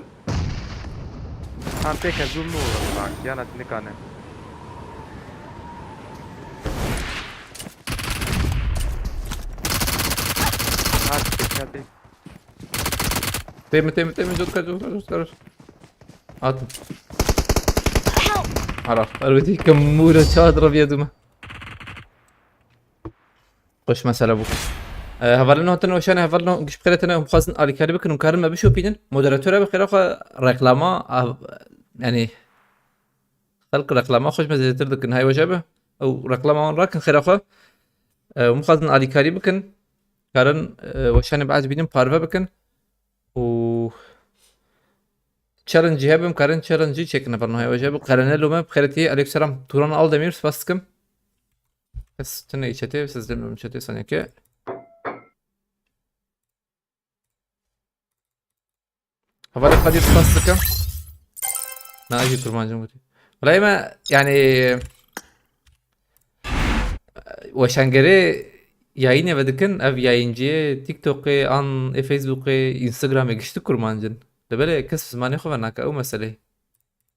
هم تك زوم نور كانت نكانه تيم جود. هاتم عرف البته كمورة شادرة بيدومه خوش مسألة بوك هفرلنا هاتنا وشان هفرلنا قش بخيرتنا ومخازن آلي كاري بكن ومكارن ما بشو بيدن مودراتورة بخير أخو رقلاما يعني خلق رقلاما خوش مزيدتر دكن هاي وجبه أو رقلاما راكن خير أخو ومخازن آلي كاري بكن كارن وشان بعد بيدن بارفا بكن و challenge هبم كارن challenge çekin falan هاي وجبه قرنه ما بخيرتي عليك سلام توران al demir spastkım بس تني chat'e sizden mi chat'e sanki Havale Kadir Spastıkım. Naci Kurmancım bu. Vallahi ما yani وشانگره yayın evedikin ev yayıncıya TikTok'e an Facebook'e Instagram'e geçti kurmancın. De böyle kız zmanı xo vernak o mesele.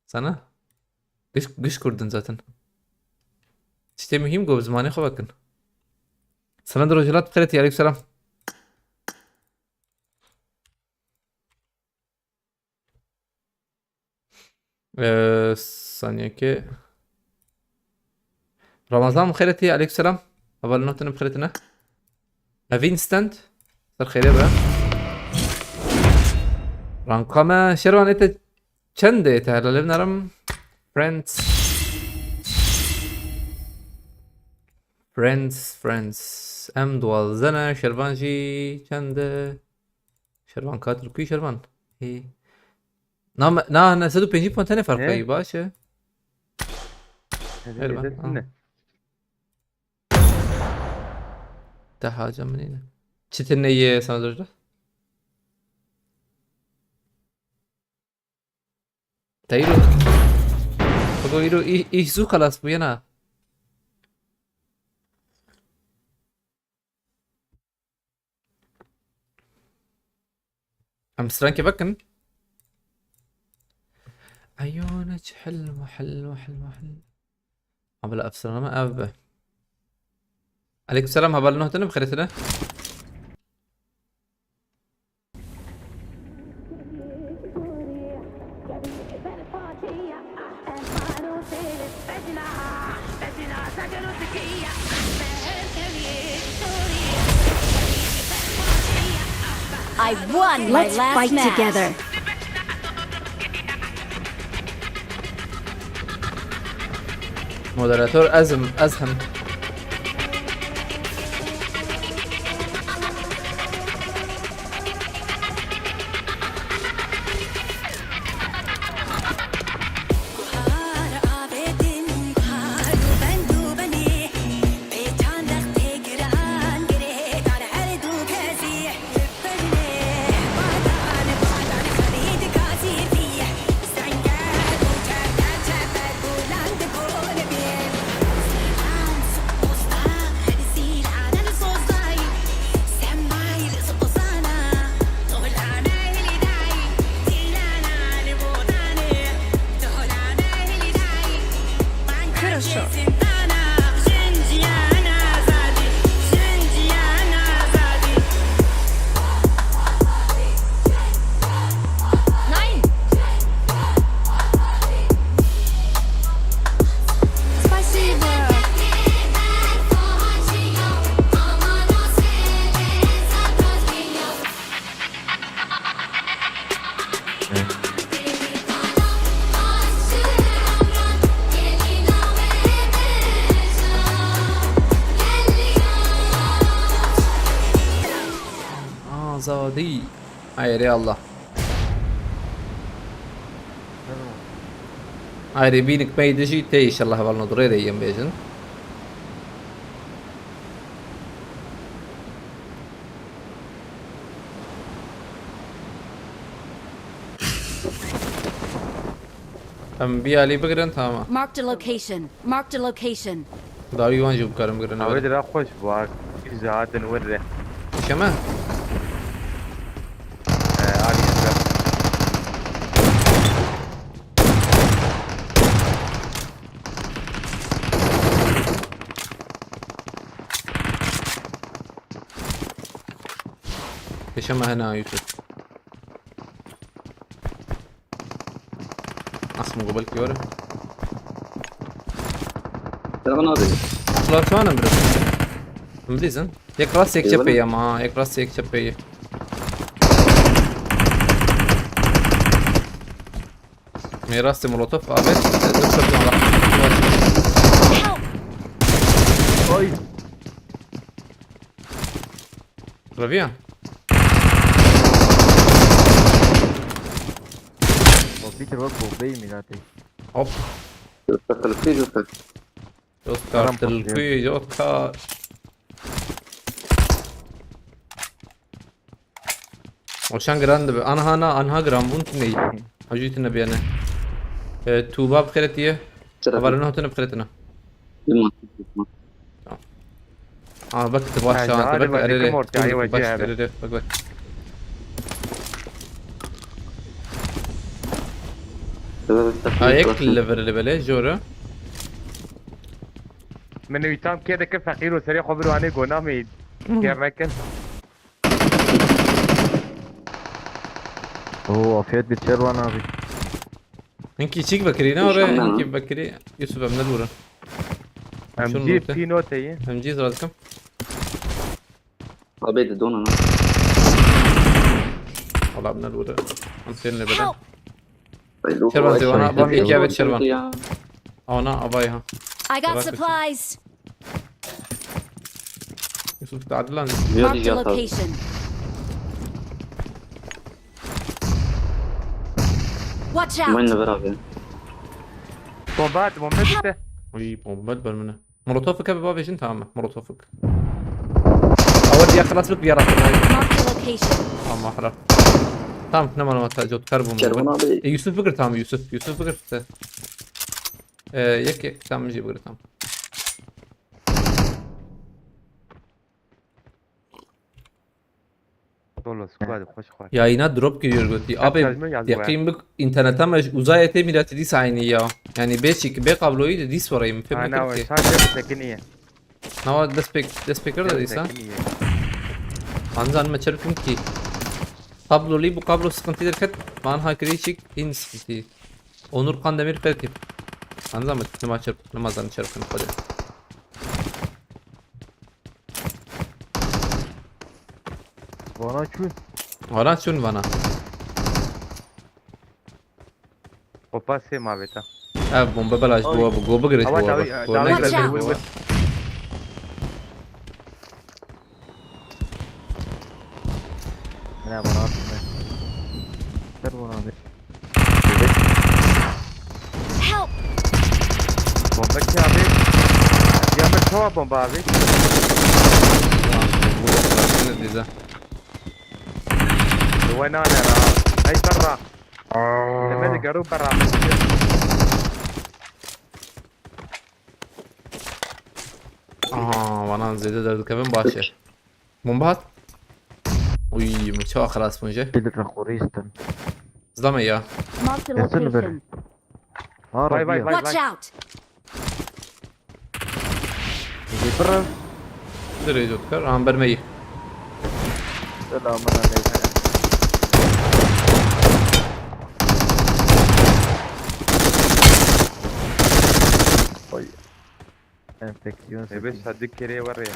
Sana güç kurdun zaten. İşte mühim go zmanı xo bakın. Sana da rojalat bخيرتي عليك سلام. ثانية كي رمضان بخيرتي عليك سلام أول نوتنا بخيرتنا فينستنت صار خير بقى رانقامة شروان إنت چنده تهلا لبنارم friends ام دوال زنه شروان جي چنده شروان كاتر كي شروان هي نعم أنا سدو بينجي بونتاني فرقي إيه؟ باشه حلو. Ne? ده حاجة من هنا چتنية sana durdu. Tayro. Bago iro isu kalas bu yana. Amsterdam bakın. عيونك حلوة حلوة حلوة حلوة قبل أفسر ما أبه عليكم السلام هبال نهتنا بخيرتنا I won my Let's last fight match. together. مودراتور أزهم Nein! Спасибо! زادي hayır ya Allah hayır binik meydici te inşallah valno duraya deyim bejin हम भी आली बगरन था मा Marked a location. Marked a location. दावी वहाँ जुब करम बगरन أود أخش بواك زاد نوري شما عادي جدا. شما هنا يوسف مقبل كيورا ترى انا هذا لا شو انا برد مليزن يك راس يك شبيه ما يك راس يك شبيه ميراث مولوتوف ابد Ay. رافيان O Peter bak bu bey mi zaten? هوب تلفي جوتك اوسكار تلقي اوسكار وشان جراند انا جرام بونتني اجيتنا بيانا توبا بخيرتيه خبرنا هتنا بخيرتنا بكتب واشا هذا بكتب بعد كم مرة يعني بك وجهها بك هيك الليفل اللي بلاش جورا من يتام كده كيف فقير وسريع خبروا عنه قونا ميد كيف مكن Oo afiyet bir çervan abi. انكي تشيك بكرينا ورا انكي بكري يوسف من الورا هم جيب في نوتة هي هم جيز راسكم عبيد دون انا والله من الورا هم فين اللي بدا طيب شربان زي وانا بامي كيابت شربان او انا ابايها I got Bırak supplies. يوسف تعدلان Marked a location. Watch out. وين برافي بومبات بومبات وي بومبات بالمنه مولوتوفك يا بابا انت عم مولوتوفك اول يا خلاص بك بيرا Marked a location. ما حرف تمام نما ما تجوت كربون شربان ابي يوسف بقر تمام يوسف بقر يك تمام جي بقر تمام والله سكواد خوش خوش Yayına drop giriyor götü. Abi yakayım bak internetten uzay millet dis aynı ya. Yani 5 B kabloyu da dis varayım. انا Fem ki. وشاشه سكنيه Nava despeker da disa. Anzan mı çarpım ki. Kablolu bu kablo sıkıntıdır kat. Man hakiri çık in sıkıntı. Onur Kandemir Fertip. Anzan mı ne çarp namazdan çarpın hadi. Bana çün. Hala şun bana. وباسي ما بيتا Abi bomba belaş bu goba giriş bu Ama arada. tabii- Bu tabii- ne Watch güzel out. bu. Ne bana atın be. Çervan abi. Help. بومبات يا ابي يا من هو بومبا ابي Bu ne diza. وين انا هاي برا لما قروا برا Aha bana zede derdi kevin bahçe. Bomba at. Uy çok خلاص منجه. Bir lira koruyistin. Zlame ya. Marked a Yasını ver. location. Ha Vay, vay, Rabia. vay. Watch out. Gibra. Nereye doktor? Aha bermeyi. Selamun aleyküm. Oy. Enfeksiyon بس sesi. هديك كريه وريه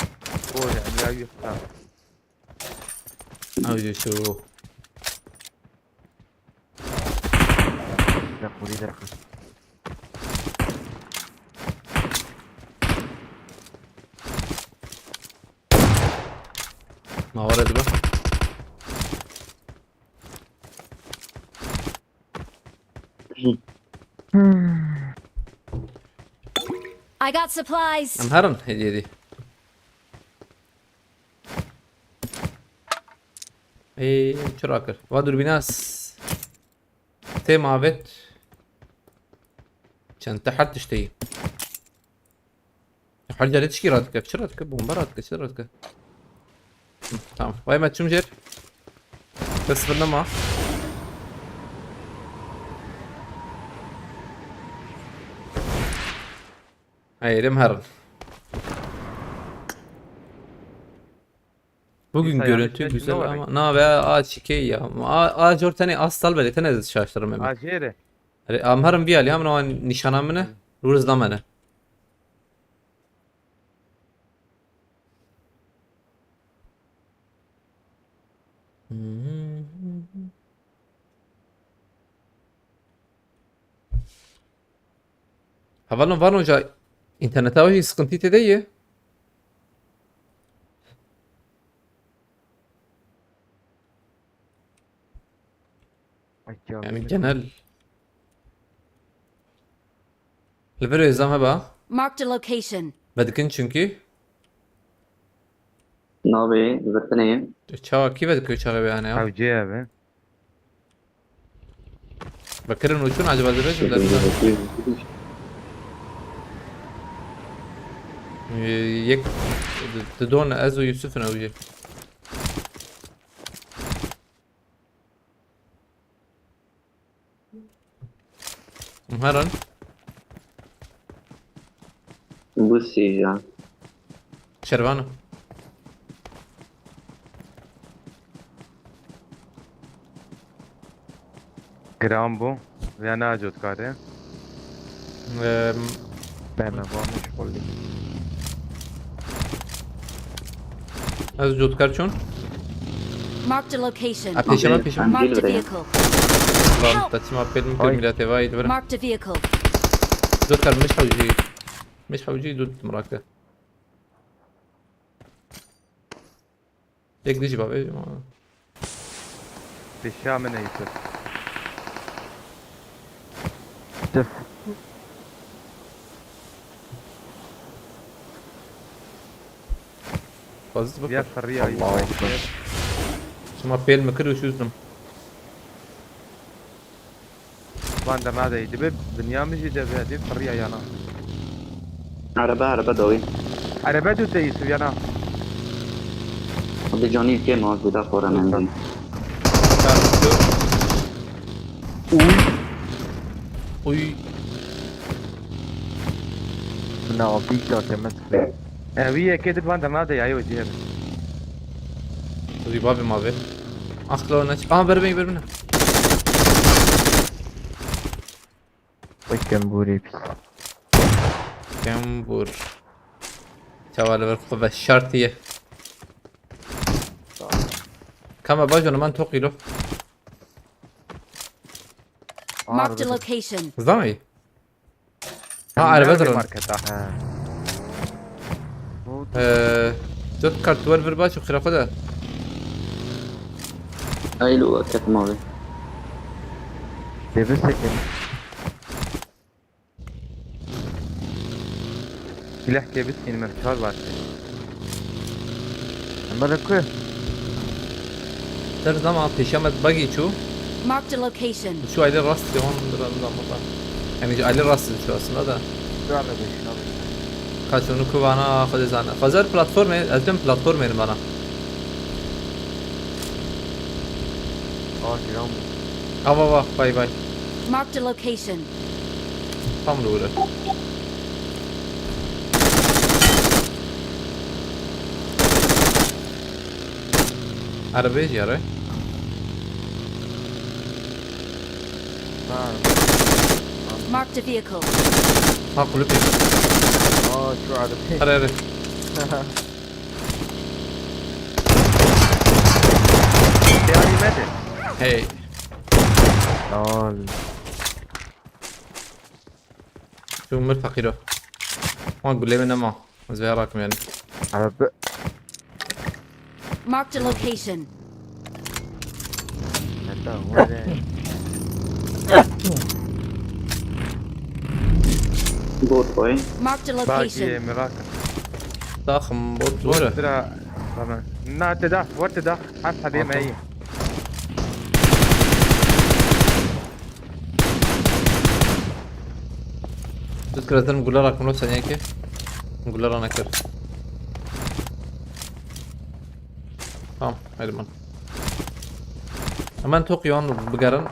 هو يعني لا يفهم Hadi şu. Ya koruyu da yakın. Ma var hadi be. I got supplies. Amharın hediye di. Çırakır. Vadur binas. Tem avet. Çan tahat tişteyi. حرجة لا تشكي راتك في راتك بومباراتك شو راتك تمام وين ما تشمجر بس بالنما Hayır Emhar'ın. Bugün İnsan görüntü yani, güzel ne ama ne be ağaç şikey ya. Ağaç ortaya az talbeli tane şaşırırım hemen. عشيرة ام هرم بیا لیام نوان نشانه منه روز دامنه Havalon var hoca internete hoca sıkıntı değil. Yani genel Level izleme bak. Marked a location. Bedikin çünkü نابي برتنية çağa ki bedik çağa yani ya. Avcı abi. Bakırın uçun acaba derece mi? Yek تدون ازو يوسف نوجي مهرن بوسي جا شربانه Gram bu. Ya ne acot kare. Ben varmış kolli. از جودکار چون Marked a location. پیشم پیشم Marked a vehicle. Lan تاتي ما بيل ممكن ميلاتي وايد برا Marked a vehicle. جودكار مش حوجي دود مراكه يك ديجي بابي Dişamı neyse. Tıf. فاز Ya بك sarıya. Allah ekber. ما بيل مكر وشوزنم Van da nada yedi. Dünya mı jide be hadi sarıya yana. عربة دوي Araba da değilsin yana. أبي جوني كي موجودة فورا من Uy Ne yapayım ki atemet be. Eviye kedip van da nada ya yok diye. Uy بابي ما بي اخلو نش بربنا Bakın burayı pis. كم بور توالي بالخطبة الشرطية كما باجونا من توقيلو Marked a location. زامي ها عربة درون Marketa. He. Bu جود كارت ور برباش وخرافة ده أي لو كت ماوي deve sekin. Silah kebis inme çal var. Ama rakı. در زمان پیشامت باگی چو Marked a location. شو علی راست دیوان در زمان yani علی راست شو aslında da Şu anda beşin abi. kaçını kuvana خود زنه خازر platform از dem platform benim bana Aa kiram bu. ava bay bay Marked a location. tam doğru arabayı yara Ha. Marked a vehicle. ha kulüp Aa şu arada. ara Yani mede. hey Lol. شو مرتقي له ما اقول لي من ما زي راكم يعني Araba. Marked a location. Neden o ne? بوت بوي Marked a Baki location. merak. ضخم بوت زوره ترى طبعا نا تدخ وتدخ حتى دي ما هي تذكر هذا نقول لك من ثانيه كيف نقول له انا كر tamam Elman hemen Tokyo'nun bıgarın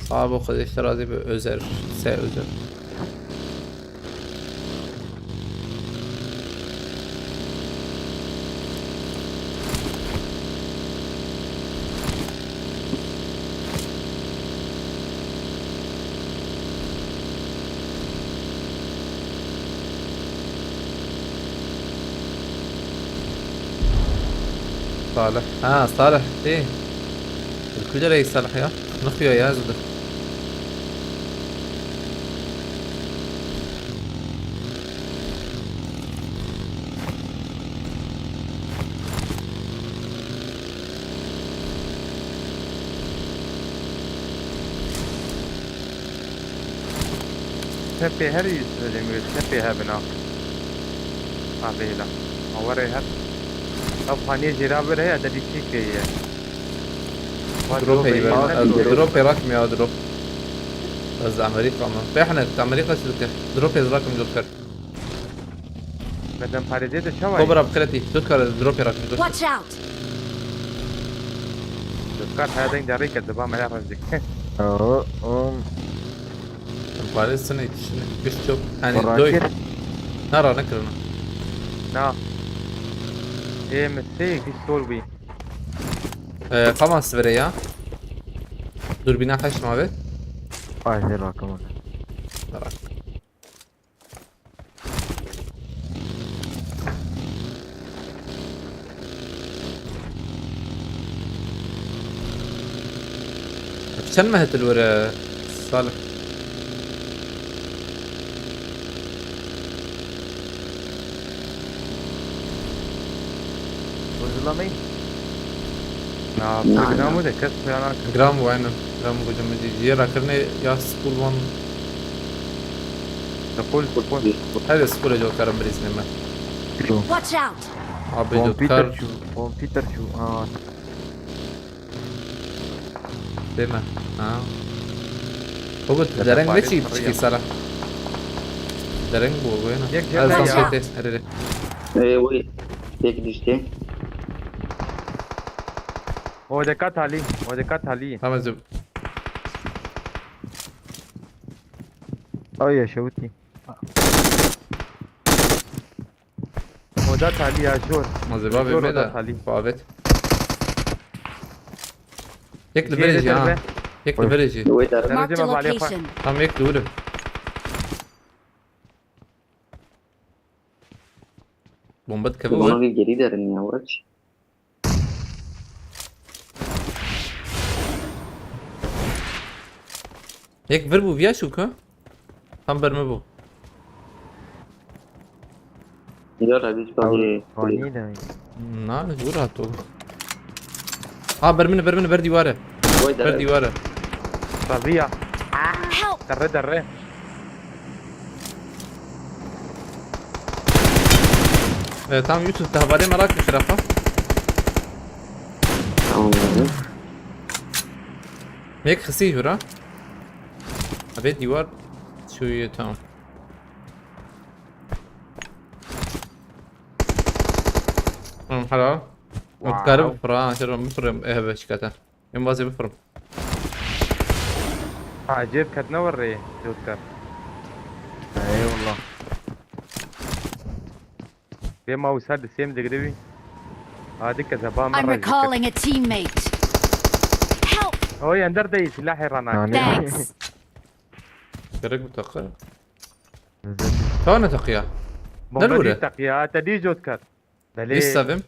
sahibi o kadar iştirazi bir özer özer صالح صالح ايه الكل رئيس صالح يا نخيا يا زود تبي هري جميل تبي هبنا أبيلا أوري هب अब खानी जिराबर है अदर ठीक है ये دروب هي دروب رقم يا دروب بس امريكا ما في احنا امريكا سلكه دروب رقم ذكر مدام فارجة तो شو है كبرى بخلتي ذكر دروب رقم ذكر Watch out! ذكر هذا إن جاري كذبا ما يعرف ذيك فارس سنة كشتوب يعني دوي وراكر نرى نكرنا ना ये مسي في ستور بي خمس بريا دور بنا خش ما بيت هذه رقمك نراك كم مهت الورا صالح وزلمي ना ना, ना ना. मुझे कस याना جرام وين جرام بجمع جيرا كرني يا سكول وان نقول تكون هذا سكول جو كرم بريس نما شو Watch out! عبي جو كمبيوتر كر شو كمبيوتر شو ديما هو قلت درنگ بچی بچی سالا درنگ بو وين يك هذا جاي صوتي هري ايه وي एक दिसते वो देखा थाली خمس زب يا شوتي वो ده थाली आशोर ما زبابي زور ميدا وده خليه. فابت يك جيل الفيرجي دربه. يك الفيرجي وي در Marked a درجة ما بالي location. هم يك دوله بومبات Bunu كبوة bir geri derin ya uğraş. يك فيربو فيا شوكا هم برمبو Gidiyor abi hiç bence. فاني ده نا جورا تو برمنا بردي واره Vay بردي der. واره ربيع Help! درة تمام يوسف تهبالي مراك خرافة Tamam abi. هيك خسيه جورا أبيت ديوار شوية تمام حلو متقارب بفرا شرب بفرم ايه بشكاته ينبازي بفرم عجيب كتنا وري جوتكر اي والله ما وصل سيم دغري هذيك كذبا I'm مرة recalling a teammate. Help! هو يندر دي سلاحي رانا يعني Thanks. كرك بتأخر ثوانا تقيا بومبدي ضروري. تقيا تدي جوتكر دلي لسه فهم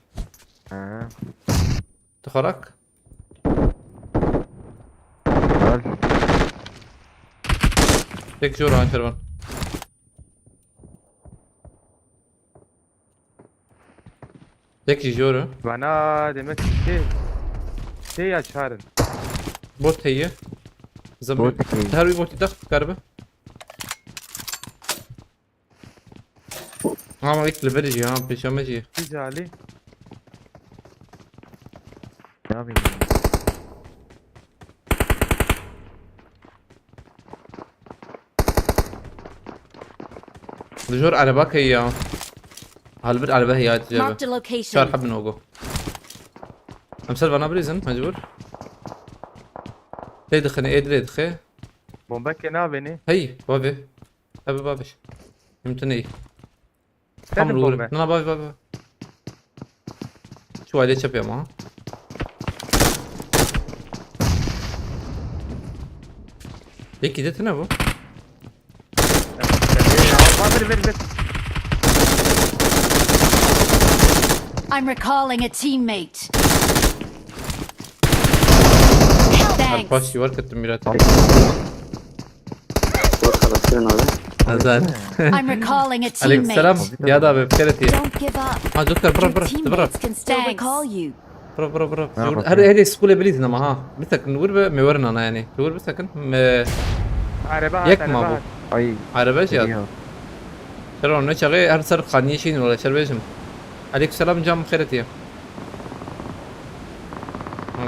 اه تخرك قال هيك جورا هاي شربان هيك جورا وانا دمك شي يا شارن بوت هي زبط بوت هي. تهربي بوت دخ كهرباء ما قلت الفيرجي بشمجي في جالي ما بي دجور على باك هي هالبر على باهي هاي تجابه Marked a شار location. حب نوقو امثال بنا بريزن مجبور ليه دخني ايه ليه دخي بومبك نابني هي بابي ابي بابش يمتني تاني حمر غوري بومبه لا بابي شو عليه شبيه ما هيك كده تنبو ما بري I'm recalling a teammate. الباش يورك التمريرات Bak kalasın abi. هذا I'm recalling a عليك السلام teammate. يا دا بخيرتي Don't give up. ها جوكر برا Your برا برا teammates can still recall you. برا برا برا مرحبا. هذه سكولة بليتنا ما ها مثلك نور مورنا أنا يعني نور بس كن عربات يك ما عربات بو أي عرباش يا فيها. شلون نشغي هر سر خانيشين ولا شربيشم عليك السلام جام بخيرتي ها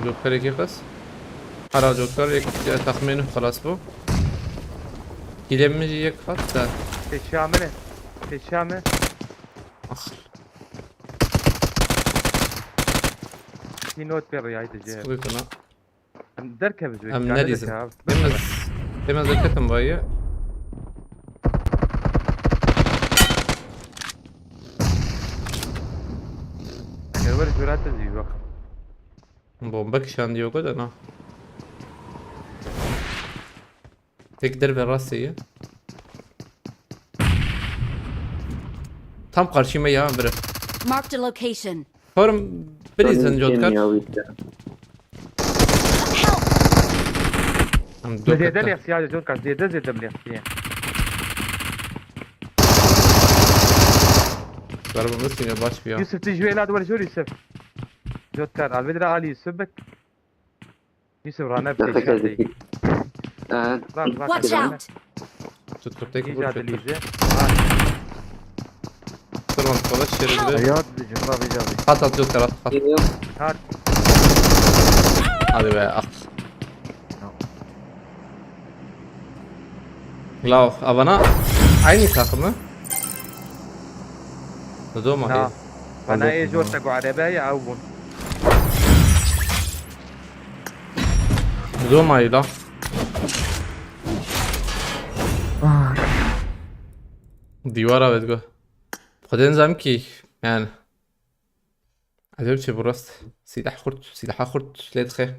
جوكر يجي بس هلا جوكر يك تخمينه خلاص بو يلم يجي يك حتى في الشاملة في الشامل أخ في نوت في رياض الجهل سويت أنا دركب زوج أم ناديزن تمز الكتم باية الورد ورات زي وقت بومبك شان ديو قد أنا تقدر بالراسية tam karşıma ya biri. Marked a location. Form Prison Jotkar. Am زيادة Jotkar. الاحتياج جون كان زيادة الاحتياج Galiba nasıl yine baş bir ya. يوسف تيجي وين ولا شو يوسف جوت كان على الفيديو علي يوسف بك يوسف رانا Dakika بتشاتي dedik. Evet. Watch out. Tut tek تيجي vur هذا kötü. اللي زين Tırman kola şeridi. رياض جنرال رياضي. At Jotkar at. Geliyor. هات Hadi be at. Lav Avana aynı takımı. Dodoma لا iyi. انا ايه جوت تقو عرباية او Dodoma iyi la. Divara بدگاه خدين زمكي يعني عجبتش براست سلاح خرط ليه تخي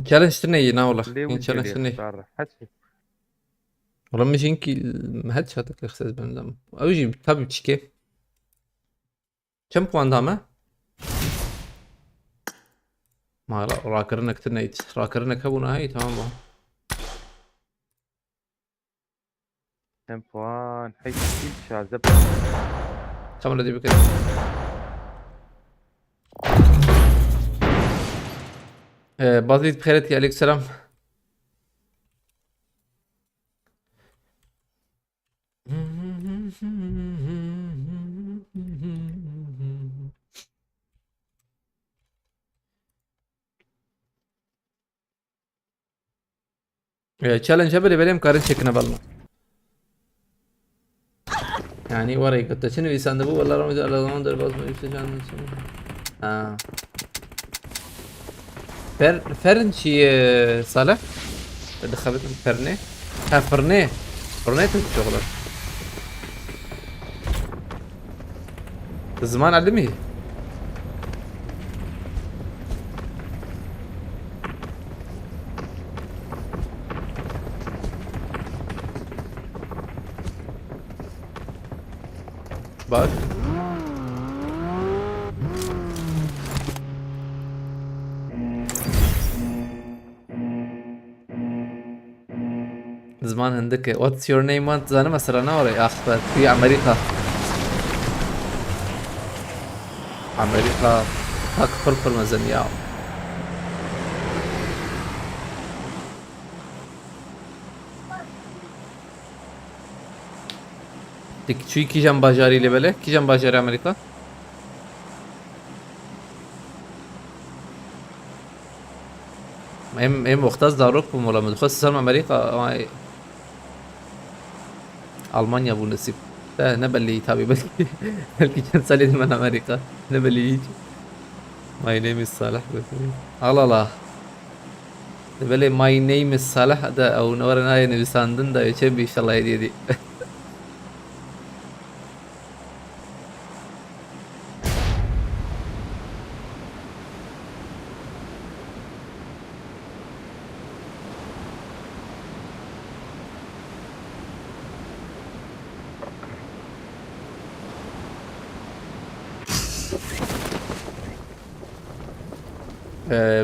تشالنج تني ناولا ليه تشالنج تني وجهي حسي والله مش ينكي ما هادش هذاك الاحساس بندم اوجي تابي تشكي كم بوان دامه ما راكرنك تنيت راكرنك هبونا هاي تمام تمبوان حي شاذب كم الذي بكده بازيت بخيرتي عليك السلام تشالنج هبل بليم كارن شكنا بالنا يعني ورا قلت شنو يساندبو ولا رمز على زمان باز ما يفتشان فرن شي صالح دخلت فرني فرني فرنيت الشغل الزمان علمي bak زمان عندك what's your name وانت زانا مثلا نوري اخبار في امريكا اكبر في الميزانية ديك شوي كي جنب باجاري اللي بالك كي جنب باجاري امريكا ام مختص داروكم ولا متخصص امريكا المانيا ابو نسيب ده نبى اللي يتابع بلكي كان سالين من امريكا نبى اللي يجي ماي نيم از صالح الله لا نبى لي ماي نيم از صالح ده او نورنا يعني بساندن ده يشبي ان شاء الله دي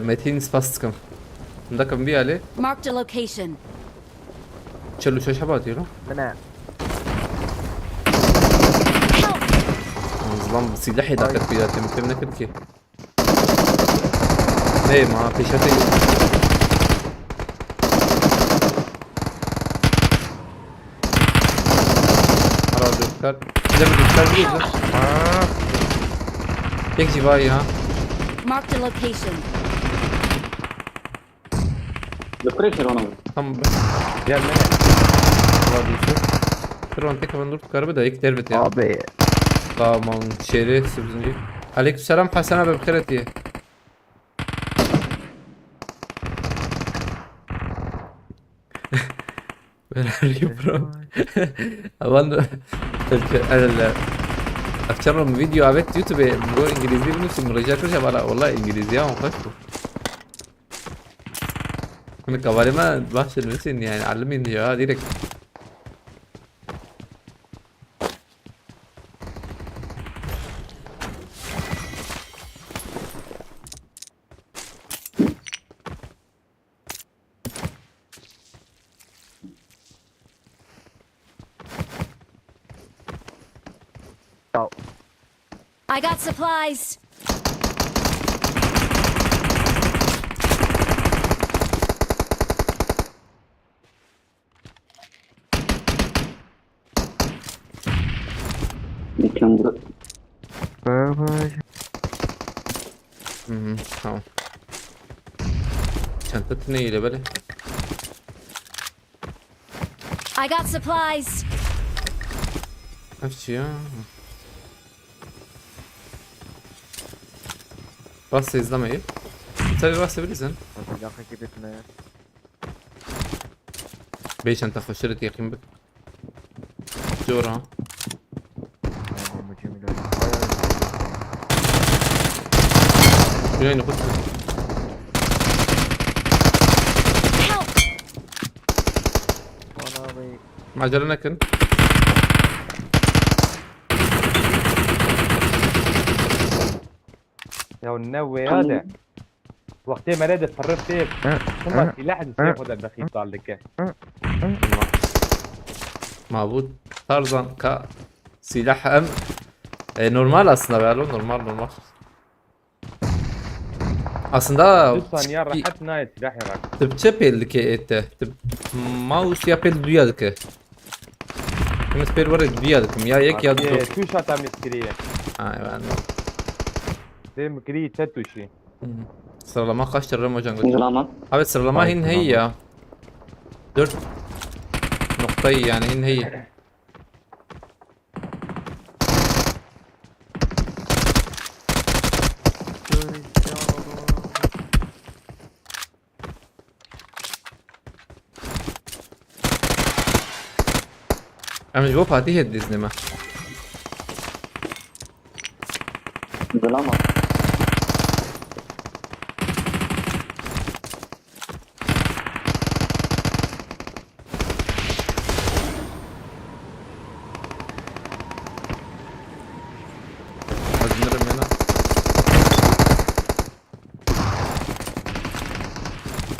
Metin spastikam. ده كان بيه عليه Marked a location. تشلو شو شبات يلو منع. ظلام سلاحي ده كانت بيه تمتمنا كده ايه ما في شتي خلاص دكتور ده بدك تكجي باي ها Marked a location. Depression ona. tam Gel Mene. خلاص يشوف ترى انت كمان دور كهرباء ده يك تربت يا Abi. طبعا شيري سبزنجي عليكم السلام حسنا ببخيرتي Where are you from? أظن أفتكر من فيديو عملت يوتيوب بقول إنجليزي بنفس المراجعة كل شيء بقى والله إنجليزية ما فشكو من كباري ما بحش المسين يعني علمني يا ديرك Ciao. I got supplies. Beklen bırak. Bye. tamam çantatı ne ile böyle I got supplies. Hafifçe ya Rasta izlemeyi Tabii Rasta bilirsin بس يا اخي كيف 5 انت خسرت يا اخي جورا يعني خد Help. مع جلنا كن يا النوي هذا وقتها ما راد تفرغ سيف ثم سلاح السيف هذا البخيل طال لك معبود tarzan ka silah normal aslında be oğlum normal aslında 2 ثانية راحت نايت سلاح يراك تبتشي بيل كي انت ماوس يا بيل دuyardık كنت بيل ورد duyardık ya yek ya شو شات عم يسكريه ha ben زي مكريه تتوشي sıralama kaç lira hocam Zılaman. abi sıralama hin hey ya 4 noktayı yani hin hey انا مش بوقف هتيه الديزني ما Zılaman. Hazırlarım yana.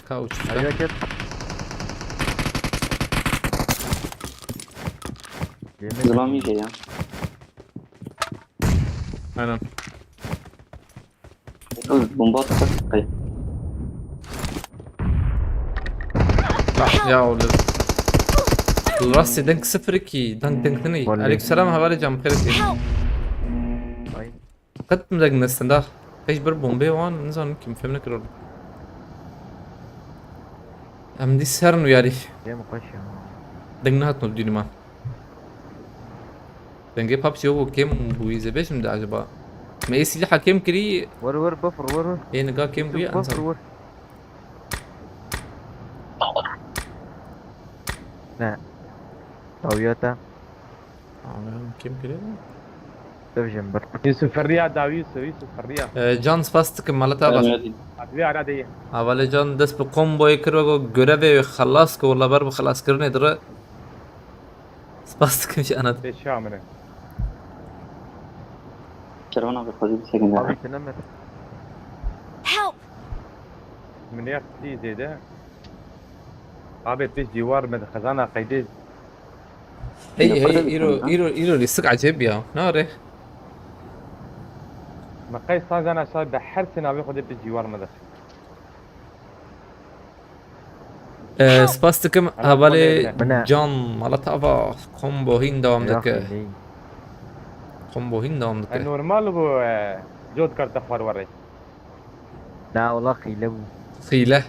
Kauç. هيا كده Zılam iyice ya. Aynen. Bomba atsak. Hayır. Ya oldu. Rasti denk 02 denk tani. Vallahi. Aleykümselam havale cam خيرتي. طيب قد مدقنا استندا. ايش بر بومبي وان نزون كم فهمنا كرول. ام دي سرنو ياري. يا مقشع دقنا هات نودي ما. دنجي بابجي هو كم بويزه بيش مد عجبا. ما يسي لحا كم كري ور بفر ور ايه نقا كم بويا بفر انسان. ور لا تويوتا كم كري؟ تفجن بر يوسف الرياض داو يوسف الرياض Can spastik مالتا بس. Vermedi. هتبيع عادية اولی جان دست به کمبوی کرد و گروه خلاص که ولی بر بخلاص کردن داره سپاس کمیش انا في الشامرة Kervan abi fazla bir sekund ya. abi تنمر Help. من يختي زيده ابي بيش جوار من خزانه قيدي هي ايرو لسك عجيب يا ناري. ما قيس صار انا صار بحر سنه ابي خد بيش جوار مدخ سباستكم هلا هبالي بنا. جان مالت ابا كومبو هين دوام يا أخي دك ليه؟ كومبو هين دوام دك النورمال بو جود كارت اخبار وري لا والله أخي لو. خيله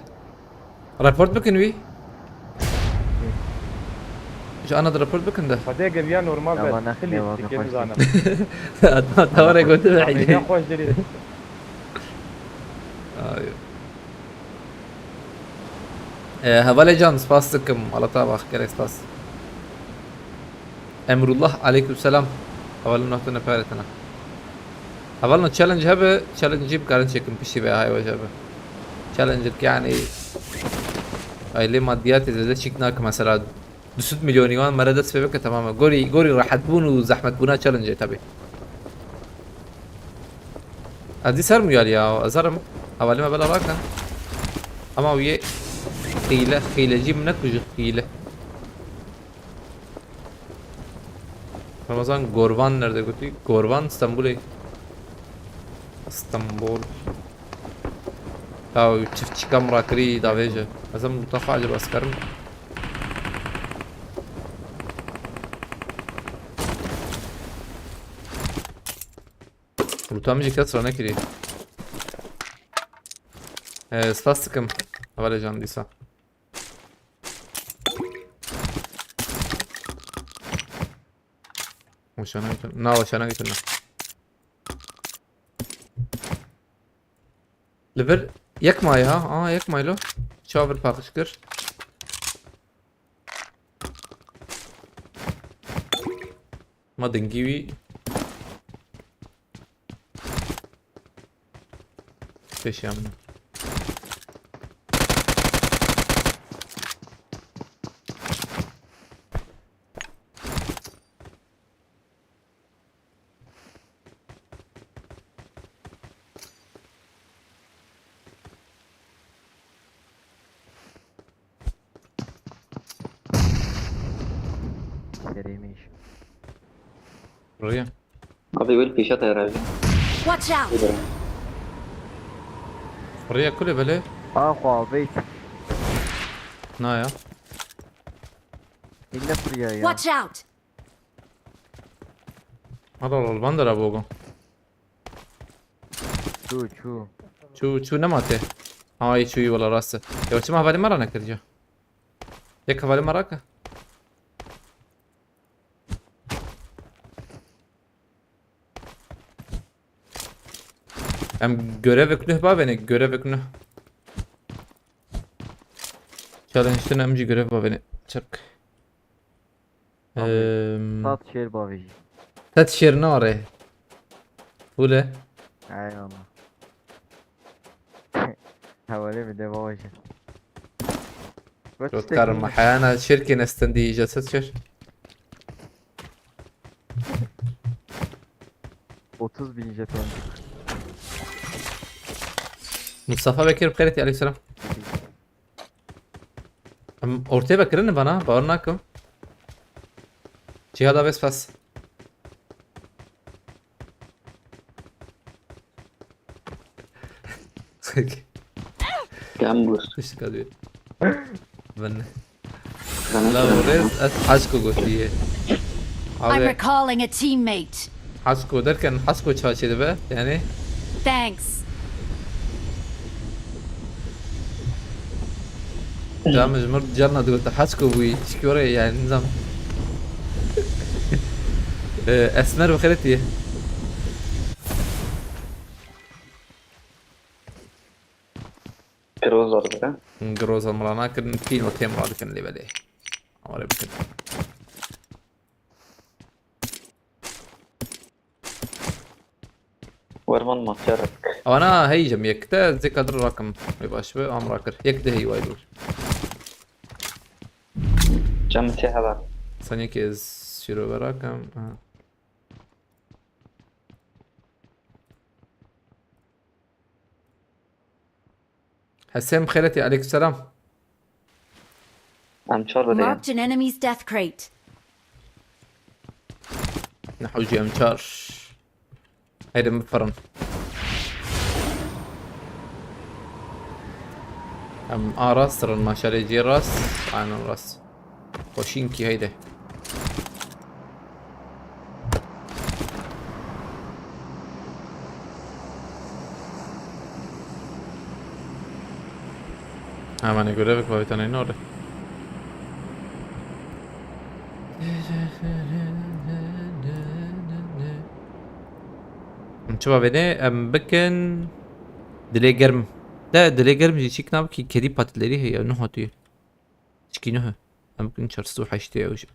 رابورت بكن وي جو انا رابورت بكن ده فدي قبيا نورمال لا، ما بس نخلي خلي واقع كيف خوش. زانا توري قلت يا بحي خوش جديد هبالي جان سباستكم على طابع خير سباس امر الله عليكم السلام. هبالي نحطنا فارتنا هبالنا تشالنج هبه تشالنج جيب قارن شكل بشي بها هاي وجهه تشالنج يعني هاي لي ماديات اذا شكناك مثلا 200 مليون يوان مرة في بك تماما قوري راح تبون وزحمة بونا تشالنج تبي ادي سر ميال يا ازرم اول ما بلا راكن اما ويا خيله جيب منك وجه خيله رمضان غوربان nerede قلتي غوربان اسطنبول اسطنبول او شفت كاميرا كري دافيجا لازم متفاعل عجب اسكرم Utanmayacak kadar sırana gireyim. Spastikım. Havale candıysa. Hoşana gittin. Na hoşana gittin. Lever yakma ya. Aa yakma lo. Çavur pakışkır. Madın gibi. Muhteşem. كريميش. Buraya. Abi يقول في شتا يا راجل. Watch out! Buraya kule böyle. أخو بيت. Na ya. إلا فريا يا. Watch out! Hadi ol bandar abogo. شو. Çu ne mate? Ay çuyu valla rastı. Ya çima havali mara ne kırca? Yak havali mara ka? Em görev eknüh ba beni görev eknüh. Challenge'den emci görev ba beni. Çak. صاد شير بافيجي. تتشير ناري. ولا أي والله. حوالي بدي بواجه. تذكر محيانا شركة نستندي جلسة شر 30.000 jeton. Mustafa Bekir بخيرتي عليه السلام. Ortaya bakırın bana, bağırın hakkım. Cihada bes pas. كم بوس. İşte kalıyor. Ben أنا لا وريز حاسكو قلت لي I'm هذا recalling a teammate. حاسكو ده كان حاسكو تشاشي ده بقى يعني Thanks. جامع جمر جرنا قلت حاسكو بوي شكوري يعني نظام اسمر بخيرتي كروزر ده. جروز المرانا كان في نوتين مراد كان اللي بديه أولي بكن ورمان ما تشارك. او انا هيجم يكتا زي قدر الرقم يبقى شبه عم راكر يكتا هي وايدور كم تي هذا. ثانية كيز شيرو براكم حسين خيرتي عليك السلام. I'm sure they Marked an enemy's death crate. نحو جي امشار. هيدا مفرن. راس ترى ما شاء الله يجي راس انا راس وشينكي هيدا. ما نقول لك بابي تاني نور. شوفا beni بكن دلي جرم لا دلي جرم جي شيك ناب كي كدي باتلري هي نو هاتي شكي نو ممكن شرستو حشتي او شيء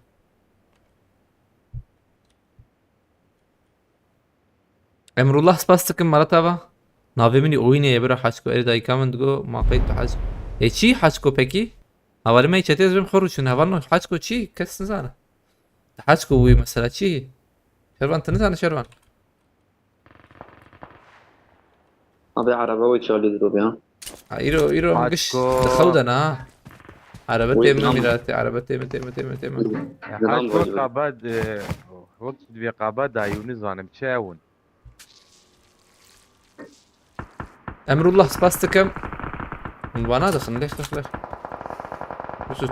امر الله سباستكم مرتبه نافمني oyunu ya bira haçko eri dayı kamen dugo mafayt haç çi haçko peki havale me çetez bim خروشون هوانو haçko çi kesin sana haçko وي mesela çi شربان تنزل شربان ابي عرباوي شغل يضرب يا ايرو مقش حاجكو- خودنا عربتي وي- ميراتي عربتي متي حاج وقت قاباد وقت دبي قاباد عيوني زانم تشاون امر الله سباستكم من وانا دخل ليش بس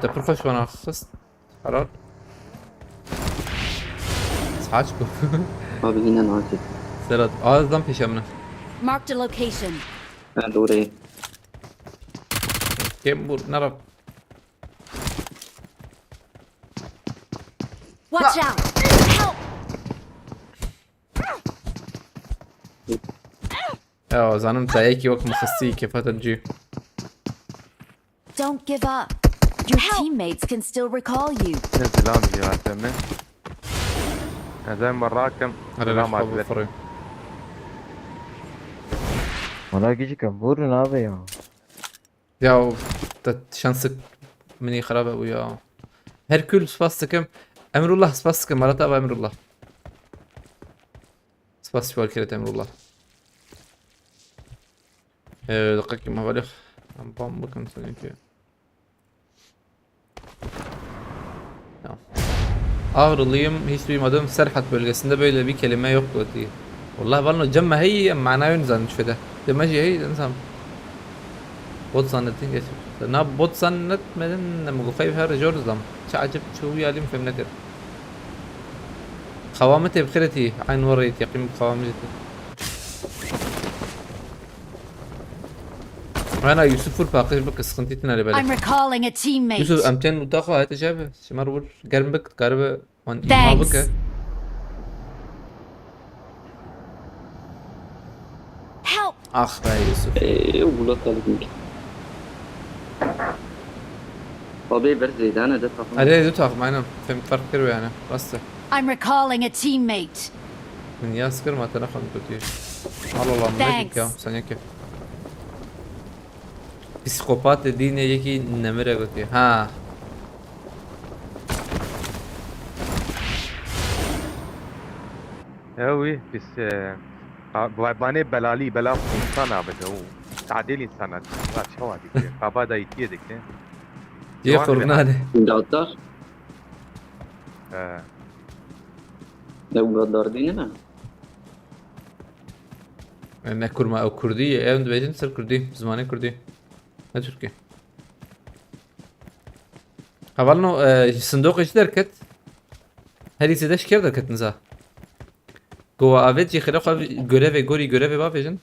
تبرفش وانا خص قرار صحاشكو ابي هنا ناسي سرد اعظم في شمنا Marked a location. دوري كيمبور نرى Watch out! Help! يا زانم تايكي وقت مخصي كيف تجي Don't give up. Your teammates can still recall you. نزل امجي واتمه زي ما راكم هذا لا ما لحظة أدري. بفرق Valla gece kan vurun abi ya. يا شانسك مني خرابة ويا هركول سباستكم امر الله سباستكم مرات ابا امر الله سباس شوال كده امر الله دقيقة ما بالغ عم بام بكم سنين كده Ağrılıyım hiç duymadım Serhat bölgesinde böyle bir kelime yoktu diye. Vallahi bana cemma هي معناه ينزل مش فده دمجي هي انسان بوت صنتين جيش انا بوت صنت من مقفي بها رجال زم شو عجب شو يالي فهمنا كده خوامتي بخيرتي عين وريت يقيم خوامتي انا يوسف الباقي بك سخنتيتنا اللي I'm بالك recalling a teammate. يوسف امتين وطاقه هاي تجابه شمار ور قربك قربه وان Thanks. بك Help! اخ يا يوسف ايه ولا طالبين ابي برزي ده انا ده طبعا عليه دو تاخ معنا فهمت فرق كيلو يعني راسته I'm recalling a teammate. من ياسكر ما تنخن كتير الله مالك يا Thanks. ثانية كيف psikopat dediğin yeki nemere götü ha هوي بس باني بلالي بلا انسان بدو تعديل انسان لا شو هذيك قاباد يدك diye kornane جدار لو جدار دي هنا ne kurma o Kurdi evde bejin ser Kurdi zamanı Kurdi ne Türkiye havalno صندوق ايش دركت هذه سداش كيف دركت نزا جوا افيت يخلق görev gori görev با bejin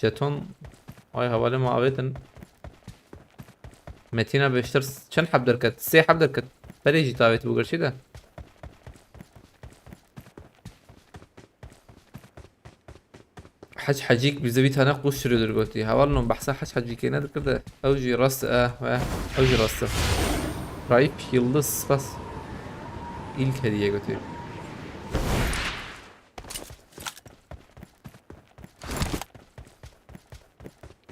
jeton ay havalı muhabbetin متينا بيشتر شن حب دركت سي حب دركت بريجي تابت بوغر شي ده حج حجيك بزبيت انا قوش شريدر قلتي هوالنو بحسا حج حجيك نادر كده اوجي راس اوجي راس رايب يلدız bas ilk hediye götür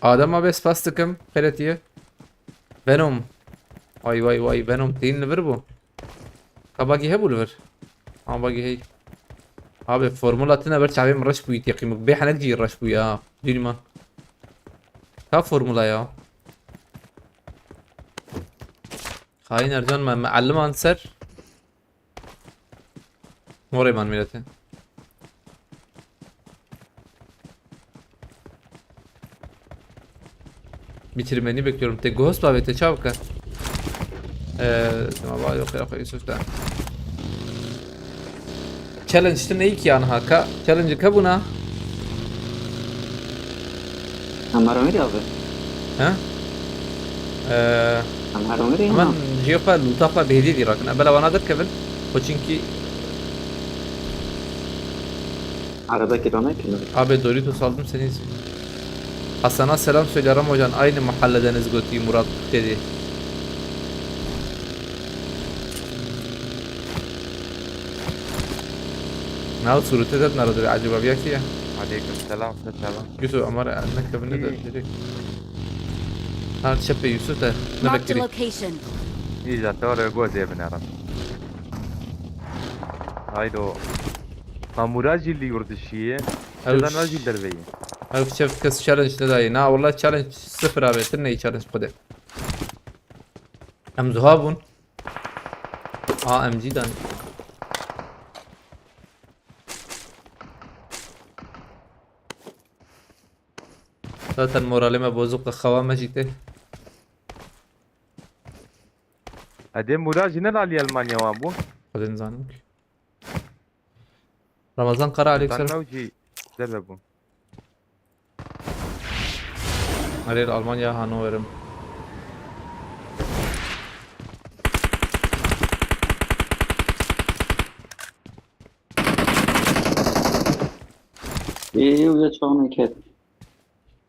Adama bes pastıkım خيرتيه Venom vay Venom değil liver bu kabagi he bu liver ama bagi hey abi formula tına ver çabim raş bu yetiqim be hanak ji raş bu ya değil mi ها فورمولا يا خاين ارجان ما معلم انسر موري من ميلته bitirmeni bekliyorum. Tek ghost var ve te çabuk. Tamam var yok ya Yusuf da. Challenge işte ne ki yani haka? Challenge ka buna? हमारा मेरे अब Ha? हमारा मेरे Aman jiyopa lutafla behdi di rakna. Bela bana der Kevin. O çünkü aradaki dona ki abi Doritos aldım seni. Hasan'a selam söyle Ramazan aynı mahalledeniz götü Murat dedi. ناو صورته ده نرد عجبا بياك يا عليكم السلام سلام. يوسف أمر أنك بندر direkt. هذا شبه يوسف ده Marked a نبكري location. إذا توري جوز ابن عرب. هايدو ماموراجي اللي يورد الشيء. هذا ناجي دربيه. هاو شفت كس challenge ده نا والله challenge صفر أبي تني challenge خده. أم ذهابون. أم جدا. zaten moralime bozuk da hava جيته. هذا موراجي نلعب ألمانيا وابو. خلينا نزانك. رمضان قرأ عليك سر. نوجي دربو. Hayır Almanya Hannover'im. iyi uya çoğunu ket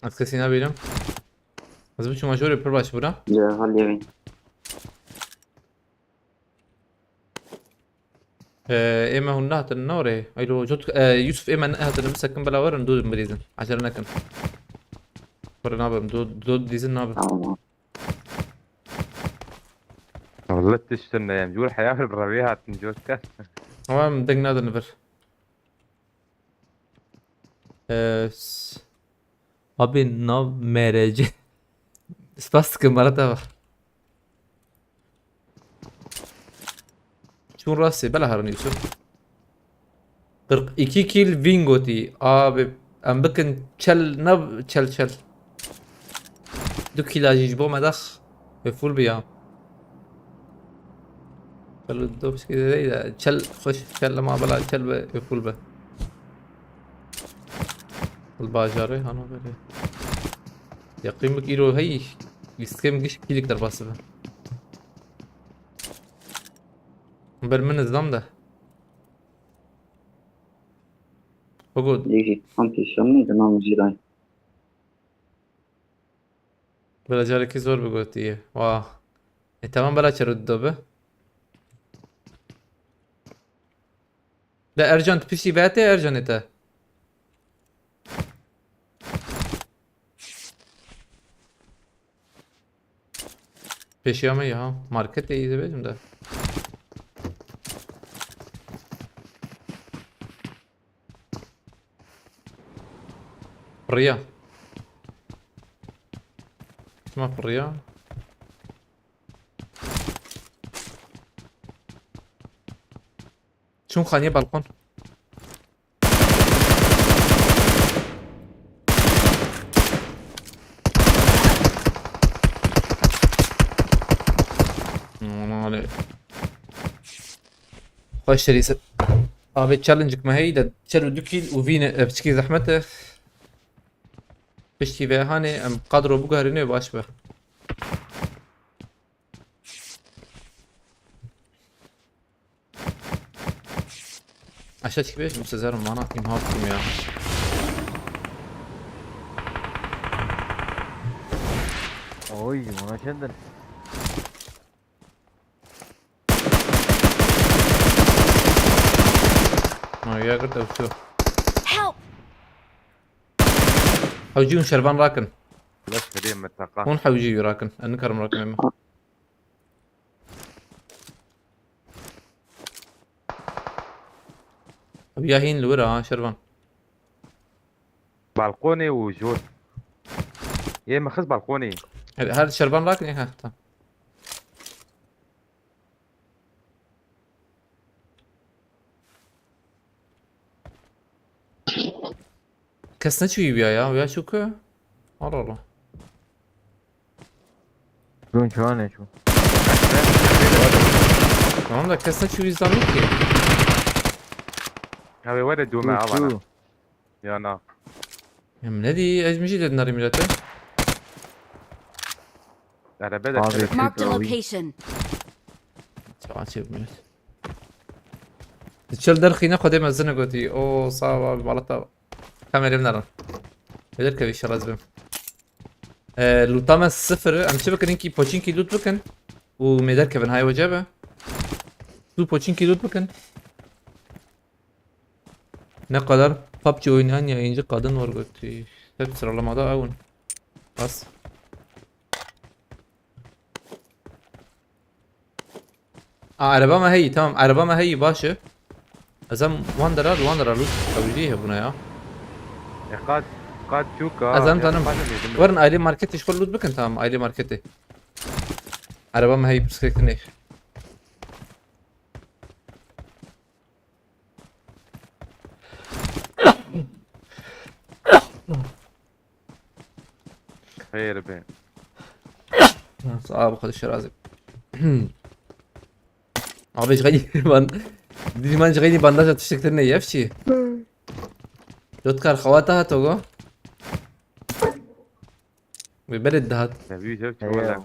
Askesina benim. Az bir major yapır baş bura. ya halleyin اما هو نهت النور ايلو جوت يوسف اما نهت المسكن بلا ورن دود مريزن عشان نكن ورن نابم دود ديزن نابم tamam والله تشتنا يا مجور حياة الربيع تنجوز كاس. هو مدق نادر نفر abi nav merece spastik مرة شو راسي بلا هرن يوسف 42 kill Vingoti abi ام بكن çel نب çel دو كيلاجيج بو مدخ بفول بيا قالوا الدوبس كده زي çel خش çel ما بلا çel بفول به الباجاري هانو بله يقيمك إيرو هي يستكم جيش كيلك در باسبه بر من الزام ده بقول iyi antisyon neydi namı jiray بلا جارك زور بقولتيه واه تمام بلا ترد دوبه لا ارجنت بيسي باتي ارجنت Peşiyama ya. Market de iyiydi benim de. Buraya. Kime buraya? شو خانية بالكون خوش شريسة ابي تشالنجك ما هي ده تشالو دوكيل وفينا بتشكي زحمته بشتي به هاني ام قادرو بقهرينه باش به عشاتك بيش مستزار معنا في نهاركم يا Oy bana kendin. يا قلت وشو Help! حوجيون شربان راكن بس فريق متقا. هون حوجي راكن انكرم راكن يما ياهين لورا ها شربان بالقوني وجود. يا مخز بالكوني هذا شربان راكني ها tamam. Kes ne çiğ ya şu ki. Allah Allah. شلون شلونه شو Tamam da kes ne çiğ izlemiyor ki. هذا وين الدومة شو أبانا شو يا نا Ya ne diye ezmici dedin millete. أنا بدأ هذا Marked a يكفي. location. Tamam çevir millet. تشيل درخي ناخذ دائما زنقتي او صعبة ببلطة كاميرا بنرى بدر كبي شراز بهم لوتاما الصفر ام شبك انكي بوچينكي لوت بكن وميدر كفن هاي وجابه تو بوچينكي لوت بكن ne kadar PUBG oynayan yayıncı kadın var götü. Hep sıralamada avun. Bas. Araba ما هي tamam araba ما هي başı. Azam Wanderer loot tavsiye buna ya. قاد شوكا Azam tanım. Varın aile marketi şkol loot bakın tamam aile marketi. Araba ما هي bisikletin ne? خير بين صعب خد الشرازي. Abi şkayı ben Diman şkayı bandaj atıştıkları ne yapçı? Lotkar خواتها توگو. ببرد دهات. نبي جوش أيوه. ولا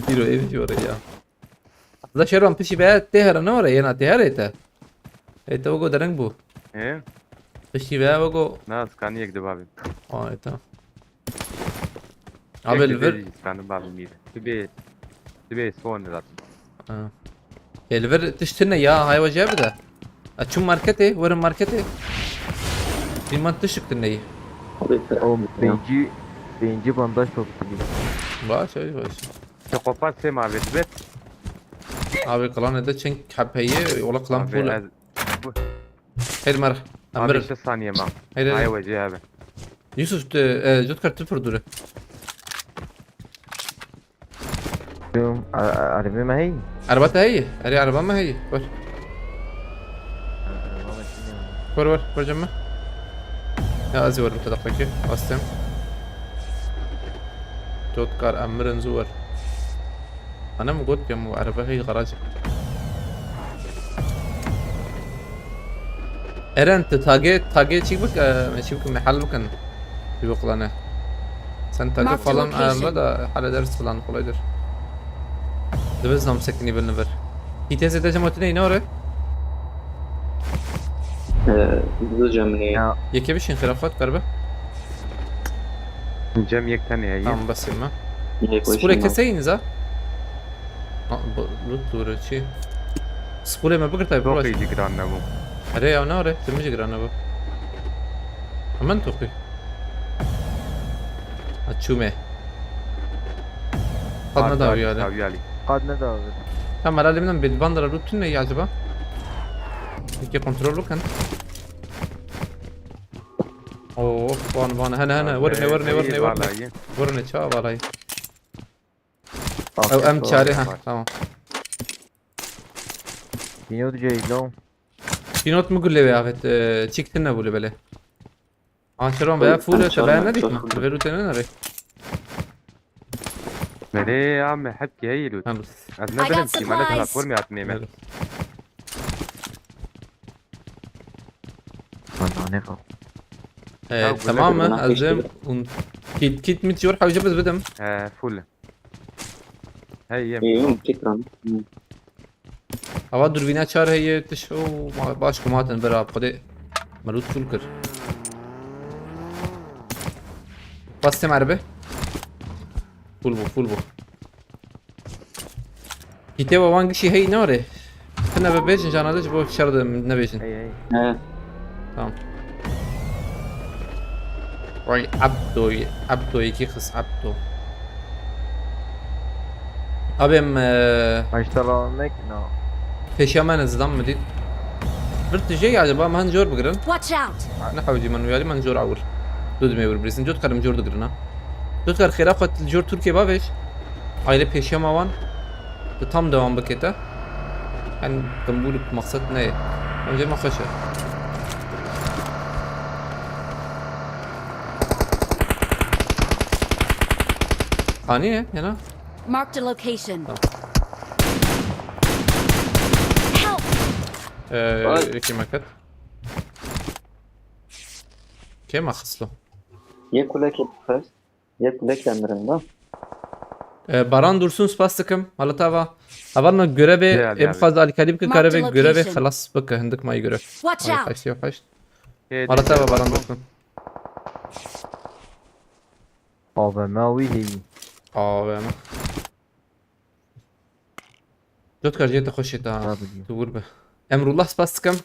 Hiro evi şu oraya. Da şeron pişi be tehera ne oraya yana tehera ete. Ete ogo dereng bu. إيه Pişi be ogo. ناس كان يكذب أبي Aa ete. Abi elver. كان بابي ميل تبي سون ذات Elver tiştirne ya hayva cebe de. Açın marketi, varın marketi. Diman tışıktır neyi? Abi O birinci bandaj soktu. Baş öyle baş. ثقافات سما بيت Abi kalan ede çenk hapeyi ola kalan pula. أبي Hayır mar. أبي Amir. شو ثانية ما Hayır. هاي وجهه أبي Yusuf Jotkar tıfır duru. شوف عربي ما هي Arabata heyi. Ari araba mı heyi? Var. Var cemme. Ya azı var mutadaktaki. Bastım. Jotkar amirin zuvar. أنا ما قلت يا مو عربة هي غراج. إيران تاجي شيء بك ماشي بك محل بكن بيقلنا. سن تاجي Mark the فلان location. بدا حال درس فلان قلايدر. دبز نام سكني بالنبر. كي تزيد جمعتني نورة. hızlıca mı ne? يا يكي بيش انخرافات قربة. جم يكتني هي تمام بس ما. Ne سبولة koşuyor? كسين إذا. لوت دورة شيء. سبولة ما بقدر تايب توقي روش. ذكران نبو أري يا نورة تمشي قرانا بو. أمان توقي. أتشومه. قد نداوي هذا. داويالي قد نداوي Tamam herhalde benim Bandara rutin ne acaba? Peki kontrolü kan. Oo, bana هنا ورني شاب علي. أو أم شاري ها tamam. ينود جاي لو Bir not mu gülle ya evet çıktın ne böyle böyle. Anşeron veya full tabağı ne dik mi? Ve rutine ne? مالي يا عم حبكي هي لوت Tamam. أذنب I got نمشي معناتها supplies. فورمي عتميمة انا نقل Tamam mı? Buna işte- Azim kit mit يروح وجبز بدم. فل هي İyi tekrar. Hava dürbünü açar heye tiş o baş kumatın beraber kode malut full kır. Bastım araba. Full bu. Kite ve vangi şey hey ne var? Kına be beşin janadı bu şardı ne beşin. اي اي He. Tamam. Vay Abdo iki kız Abdo. Abim اشتغل منك نو peşamen azdan mı değil? Bir tijey acaba man jor bugran. Watch out! نحاول من ويالي من جور عور دود ما يور بريسن جود كلام جور دقرنا Dudgar خیره خود جور ترکیه باوش aile peşiyam avan tam devam bakete yani قنبول مقصد نه önce ما خشه خانیه یعنی Marked a location. Tamam. Help! یکی مکت که ما خسلو Ye kulak yapıyoruz. Ye kulak yanlarında. Baran dursun spas takım halata va avarna göreve Yani, em fazla alikali bir kare ve Marked göreve location. خلاص بك عندك ما يقرف Watch ay out! kaçtı kaçtı هي دي halata va اللي baran برضو. dursun AVM وی هی اه يعني دوت كارجيتا خشيت رابطي. تقول به امر الله سباس كم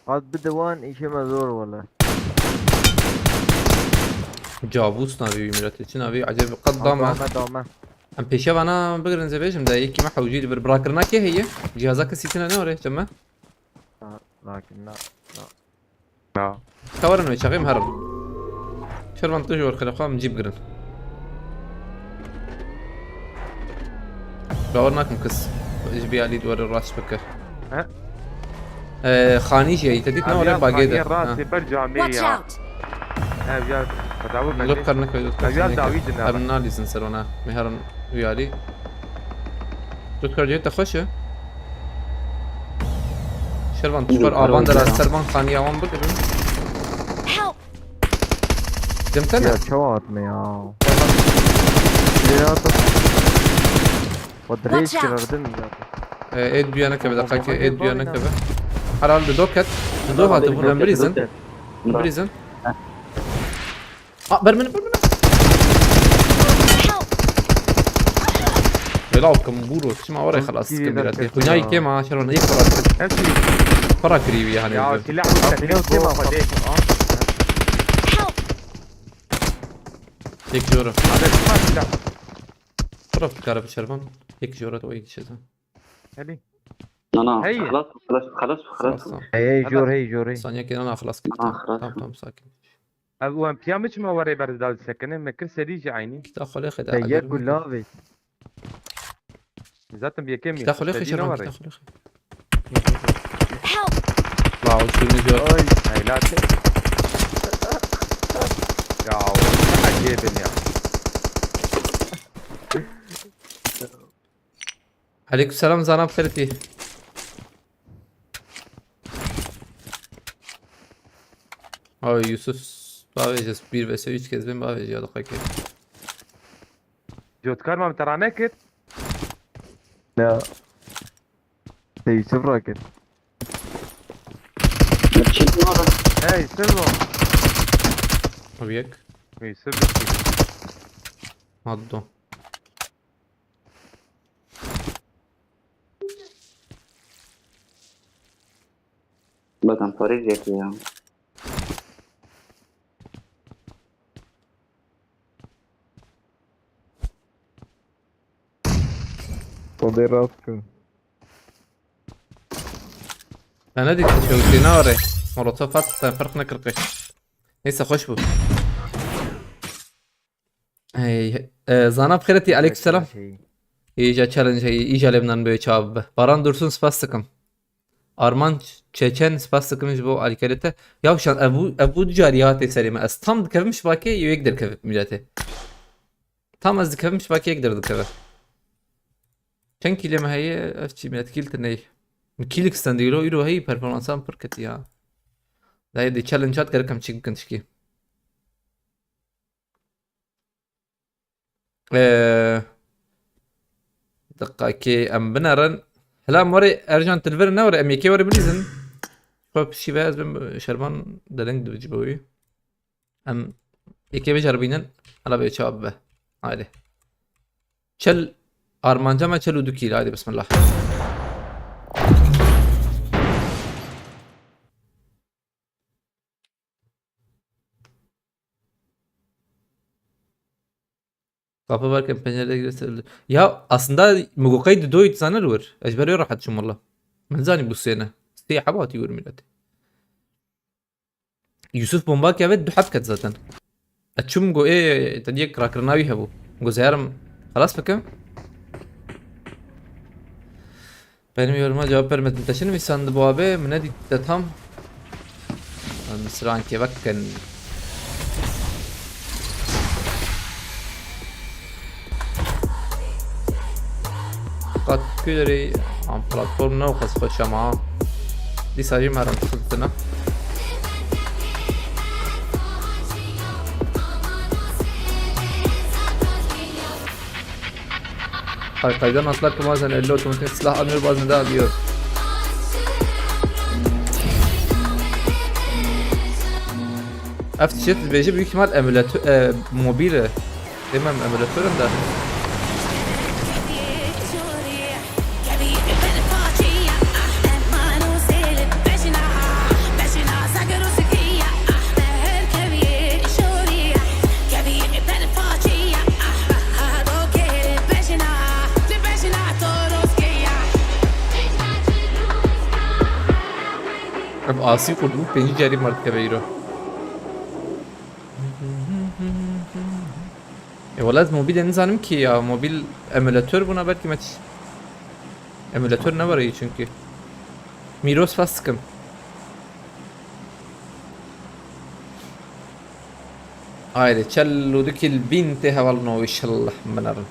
قد بدوان ایشه مزور ولا جابوس نبي ميراتي نبي عجب قد ضامع دامه ام بيشا انا بقرن زبيجم دا يكي ما حوجي براكرنا كي هي جهازك سيتنا نوري تمام لكن لا اه كورن ويشغي مهرب شربان تجور خلقام نجيب قرن باورناكم كس ايش بي علي دور الراس بكر ها خاني جاي تديت نوري أبيض باقي راسي برجع Watch 100 out! ها بجد فتعود لوك كرنك أبيض داويد النار هرنا ليزن سرونا مهرن ويالي تذكر جيت خشه شربان تشبر آبان در از سربان خانی آوان بگرن Help! دمتنه يا شوات يا ليراتو ودريش Watch out. كردم يا ايد بيانا كبه دقاكي ايد بيانا كبه حلال بدوكت بدوها تبون بريزن بريزن برمنا Help! يلاو كمبورو تسمع وراي خلاص كبيراتي هناي كيما شربان ايك امشي فرا قريبي يا يعني سلاح والتكليف فوق فديك Help! يك جورة هذا ما سلاح فرا كارب شربان يك جورة ويك شيء هذه Ana هي. خلاص خلاص هي جور هي جوري ثانية كده انا خلاص كده خلاص. تمام ساكن ابو ام بيا مش ما وري برد دال سكنه ما كل سريج عيني تاخذ اخي هي كلها بيت ذات بيكمي تاخذ اخي شربان تاخذ اخي Help! لا شو نجور هاي لا يا والله عجيب يا عليكم السلام زانا بخيرتي Yusuf باویجس بیر و سه 3 kez ben باویج یا دقیقه جوت كار ما مترانكت لا يوسف راكد Çekil orada. هاي سلمو وياك يوسف عضو Bakın Paris yakıyor. صدي راسكم انا ديك شو ناري مرتفعات فرق نكرقش لسه خوش بو هي زانا بخيرتي عليكم السلام İyice challenge iyice Lebnan böyle çabuk. Baran Dursun spas takım. Arman Çeçen spas takımı bu alikalite. Ya şan Ebu Cariyat serime. Az tam dikavmiş baki yekdir kav millete. Tam az dikavmiş baki yekdir kav. Çen kilime heye afçi millet kilte ney. Kilik standilo yürü hey performansan pırkati ya. Dayı de challenge at gerekam çıkın çıkı. دقاكي ام بنرن هلا موري ارجان تلفر نوري ام يكي وري بليزن خب شي باز بم شربان دلنج دجبوي ام يكي بجربينن على بي شباب به هايدي چل ارمانجا ما چلو دكيل هايدي بسم الله Kapı varken pencerede gösterildi. Ya aslında مقوقي دو يتزانر ور اجبري راح تشم والله من زاني بوسينا استي حبات يقول ميلادي يوسف بومباك يا بنت حبكت zaten اتشم جو ايه تديك راكرناوي هبو جو زهرم خلاص فكم benim yoruma cevap vermedin. Taşını mı sandı bu abi? Mne ditte tam. Mısran ki bakın. قد كدري عن بلاتفورم نوقف خش معاه دي ساجي مرة خلطنا Kaydan atlarken bazen 50 otomatik silah almıyor bazen de alıyor. F-35 büyük ihtimal emülatör, mobile. Demem emülatörüm de. अब आसी को डूब पेंजी जारी मर्द के बेरो ولاد mobil en zanım ki ya mobil emülatör buna belki maç emülatör ne var iyi çünkü Miros faskım haydi çallu dikil binti havalno inşallah menarın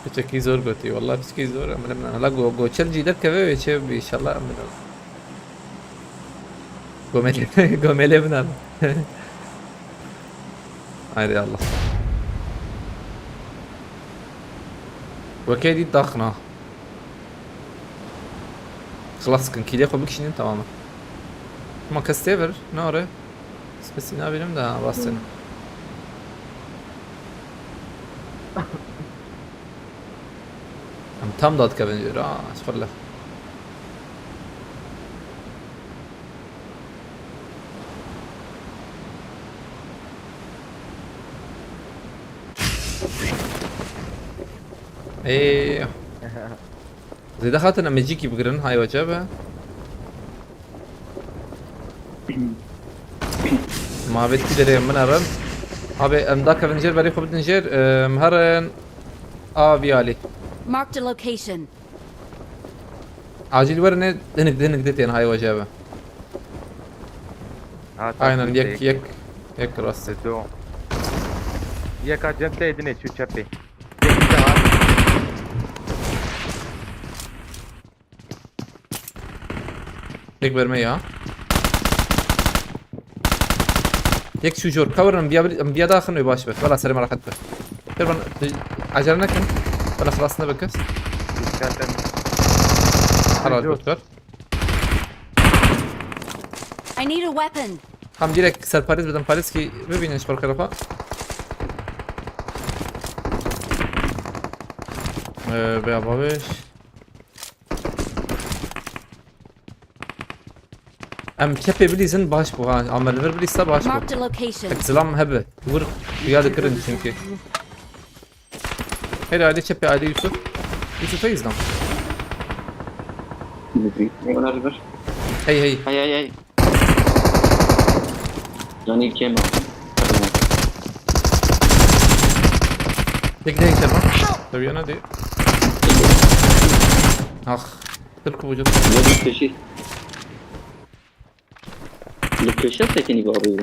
بتشكي زور قلتي والله بتشكي زور من هلا جو تشرجي ده كذا يشوف ان شاء الله من جو ملي من هاي الله وكيدي ضخنا خلاص كان كيلي خو بكشين تماما ما كاستيفر نوري بس ne bileyim de bastın tam da atka benziyor. Sıfırla. ايه زي دخلت انا ماجيكي بقرن هاي وجبه ما بدي دري من ارن ابي امداك بنجر بري خبط نجر مهرن ابي علي Marked a location. عاجل ورني دهنك دتين هاي وجبه aynen yek rastı دو يك جنبته ادني شو تشبي yek verme ya yek şu jor kavurun bir داخل باش بس ولا سلام راحت بس ترى عجلنا كن ولا خلصنا بكس خلاص دكتور I need a weapon. هم direkt سرپرست بدم پالیس کی ببینش پر طرفا بیا بابش ام تشبي بليزن باش بو عمل ver بليستا باش بو Marked a location. اكسلام هبه ور ياد كرن çünkü هلا علي تشبي علي يوسف يزدم هي Hay. Johnny came up. Tekneye gidelim ha. Tabii yana değil. Ah. Tırkı vücut. Johnny peşi. Le peşe sekini bu abi.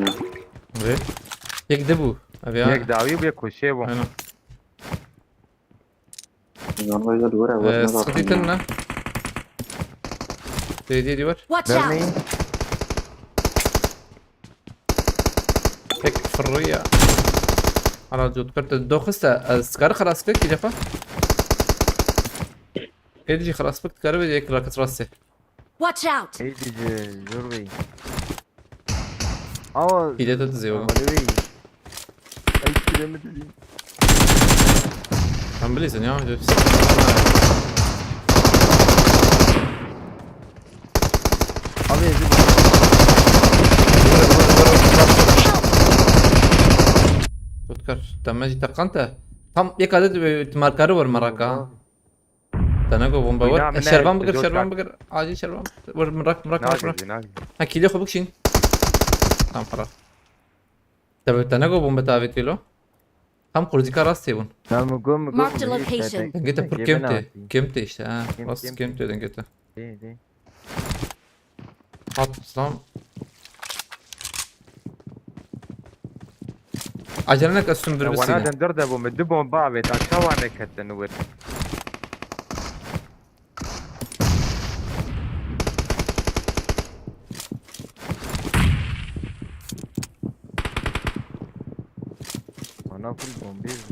Ve. Yek de bu. Abi ya. يك داوي بيكوشي بو Aynen. Normalde duvara. Sıkıntı yitin ne? Dedi var. Watch out. برمي Tek fırrıya. Ara jut کرد دو خسته اسکار خلاص کرد کی دفعه ایدی خلاص کرد کار به یک راکت راسته Watch out. اي دي جوربي اه ایده تو زیو مالوي اي كلمه دي هم بلیزن یا ابي جوتكر تماجي تقنته tam یک عدد مارکر ور مراکا تناقو بومبا ور نعم، الشربان نعم، بقر جوتكر. شربان بقر عادي شربان ور مراك ناقص ناقص. هاكي لي خو بكشين تمام خلاص تبع تناقو بومبا تافي كيلو هم قرزيكا راستي بون نعم قوم Marked a location. دنجتا بور كيمتي işte ha Kim, bas kim? كيمتي دنجتا دي دي At İslam. Acelene kasım bir وانا bisine. دردبوا مدبهم بابي تاع شوانك حتى نور. انا كل بومبيز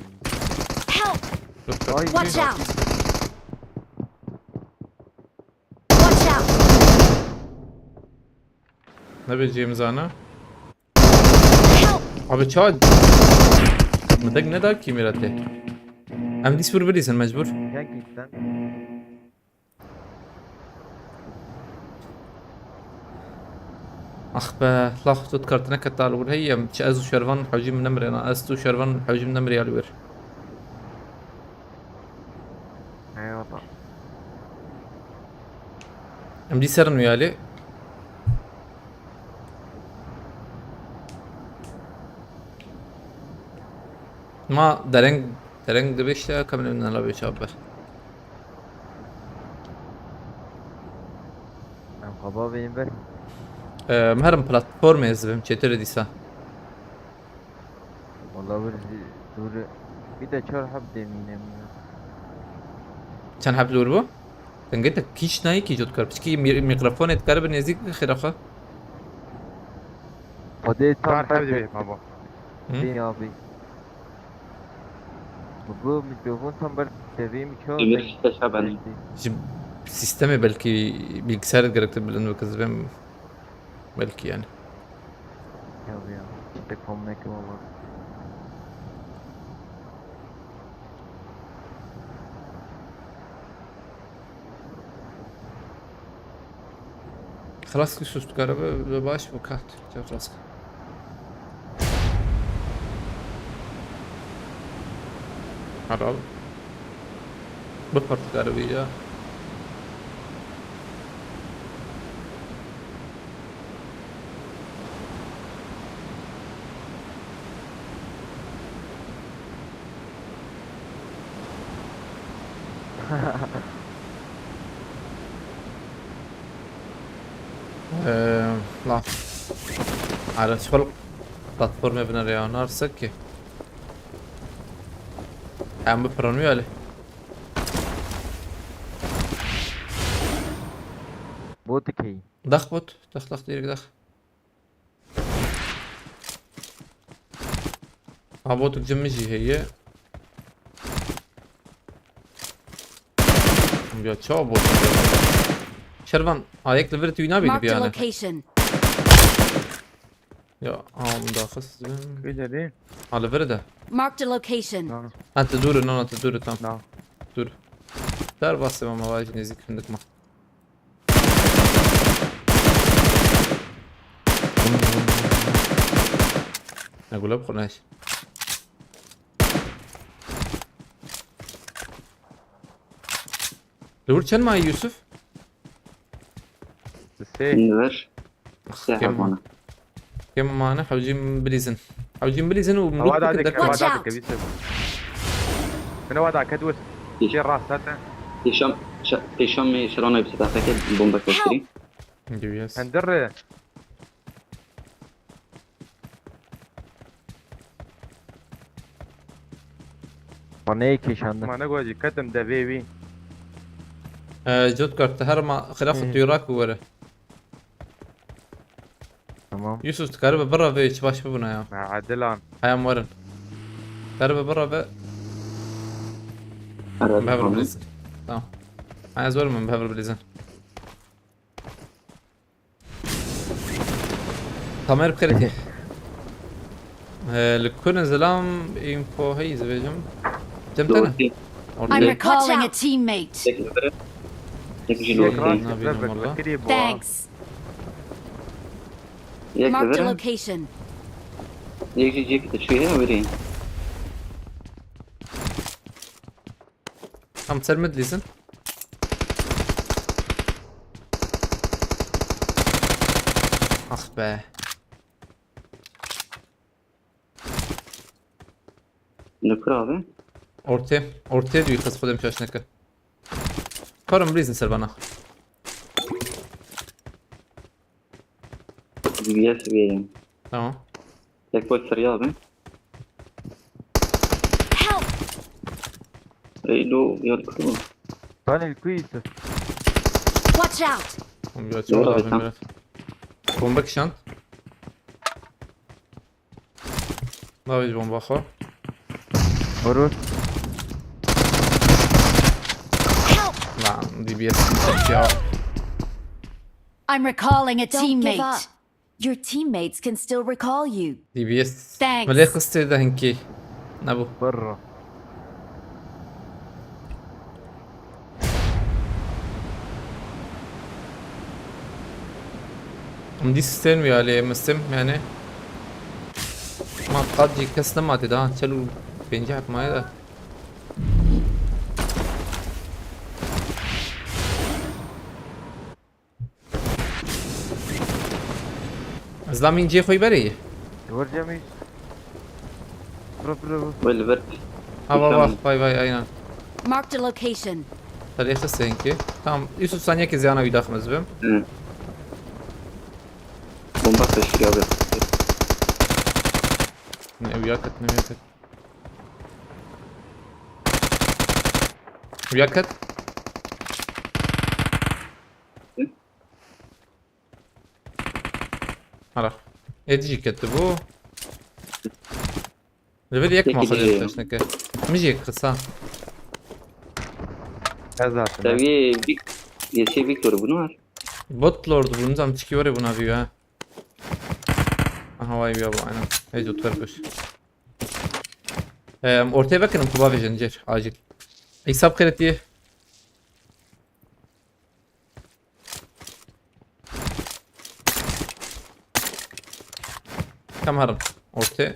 Help! Ay, Watch out! Watch out! Ne bileceğimiz ana? Help! Abi çağ. Mıdak ne dar ki mirate? Hem dis vur bilirsin mecbur. يا جدا Ah be, lah tut kartına katal vur heyem. Çazu şervan hacim nemri ana astu şervan hacim nemri alır. اي والله Hem dis serin uyali. Ma dereng de beşte kamil önüne la beş abi. انا خبا بين بس Meherem platform yazdım çetere disa. والله ورزي دور كده شهر حب يمين Sen hep lur bu? Dengete kiş nayi ki jot kar. Peki mikrofon et kar nezik khirafa. فديت صار تام حبيبي بس بابا. دي ابي بقول ميكروفون تام بس تبي ميكروفون Emir teşaben. Şimdi sistemi belki bilgisayar gerektirir bilen ve kız ben belki yani. يا بيا تكون ميك والله خلاص ki sustuk araba ve baş bu kat. Çok rask. Araba. Bu partik arabayı ya. لا على شغل بلاتفورم ابن ريانار سكي عم ببرانوي عليه بوتك هي دخ بوت دخ ديرك دخ بوتك جمجي هي يا تشو بوت شربان هايك لفرت وينا بيني Marked a بيانا location. يا مداخس كده دي. على فرده Marked a location. نعم. انت دور انت دور تمام نعم. دور دار بس ما واجد نزيك عندك ما اقول له بقناش لور كان معي يوسف السيف. Şimdi ver. Siyah Kim? bana. كم معنا حوجين بليزن حوجين بليزن ومروح هو هذاك بكدك هو Watch هذاك out. بيسوي. من هو هذاك ادوس. شيل راسته. هشام شلون يبسط فاكر بومبا كوستري. جويس هندر. فنيكي شاندن ما نقول كتم ده بيبي. جود كارت هرما خلاف الطيوراك ورا تمام يوسف تقرب برا في باش ببنا يا مع عدلان. هيا مورن قرب برا في بهبر بليزن تمام هيا زول من بهبر بليزن تمام بخيرتي لكون زلام انفو هي زبيجم جمتنا I'm recalling a teammate. يك راسك نبي ضربك والله. بكري بوا. Thanks. Marked a location. يجي تشويها ورين. Tam ser mid listen. Ah be. Ne kur abi? Ortaya diyor kız falan şaşnaka. Karım listen ser bana. DBS vereyim. Tamam. Tek boy sarı abi. Help! Reylo ya kur. Tunnel كويسة. Watch out! Biraz Doğru çoğal abi, abi tamam. biraz. Bomba kişan. David bomba xo. ورور. Help! Lan DBS ya. I'm recalling a Don't give up. teammate. Your teammates can still recall you. DBS. Thanks. ملي قصتي ده هنكي. نبو. برا. عندي ستين يعني مستم يعني ما قد يكسر ما تدا چلو بينجح ما ده زلامين جي خوي بري ور جميل. برا برا. Böyle ver. ها باي باي اينا Marked a location. تاريخ السنكي tamam Yusuf ثانية كزيانا ويداخل مزبم Hı. Bomba taşıyor abi. وياكت وياكت هلا ادجي كتبو ليفل يك ما Peki, خدت شنكه مجيك خصا هذا Seviye Yeşil Victor bunu var. بوت لورد بنظام تشكي وري بنا فيها aha vay bir bu aynen hey tut ver koş ortaya bakın kuba ve zincir acil hesap kredi kam harım ortaya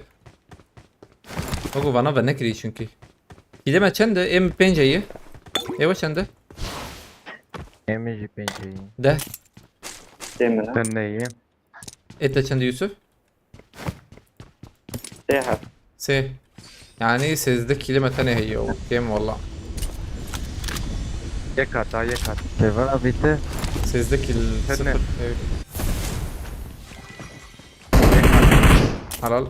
Ogu bana ve ne kiri çünkü gideme çende em penceyi yavaş çende يمجي بينجي. de Demir. استنى etle çende Yusuf Seyahat. سي يعني سيزدك كلمة تانية هي جيم والله يكاتا يكاتا كيف بيته؟ سيزدك تانية. الصفر حلال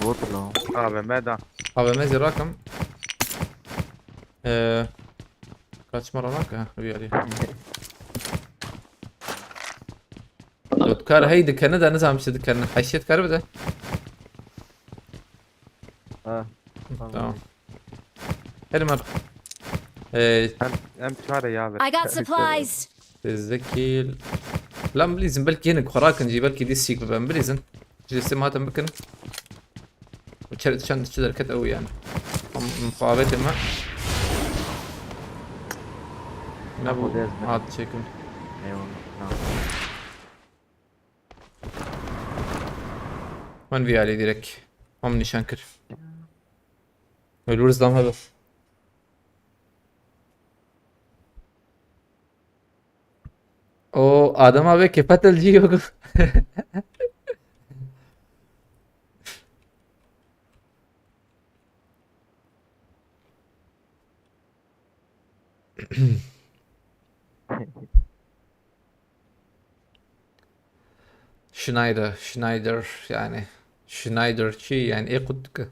بطلو. abi ماذا abi mezi rakam kaç mara lak ha بيالي دكار هي دكانة ده نزعم شي دكانة حشيت كار بده اه. تمام هل مرة أم شاري يا I got supplies. سيزدك لا بليزن بلكي هنا خراك نجي بلكي دي السيك ببن بليزن جلسي ما تنبكن وشرت شان تشدر كت قوي يعني مقابلة ما نبو عاد شيكم ايوه. نعم. من في علي ديرك هم نشانكر الورز دام هذا او آدم abi kepatelci yok Schneider yani Schneiderçi yani ايه قدك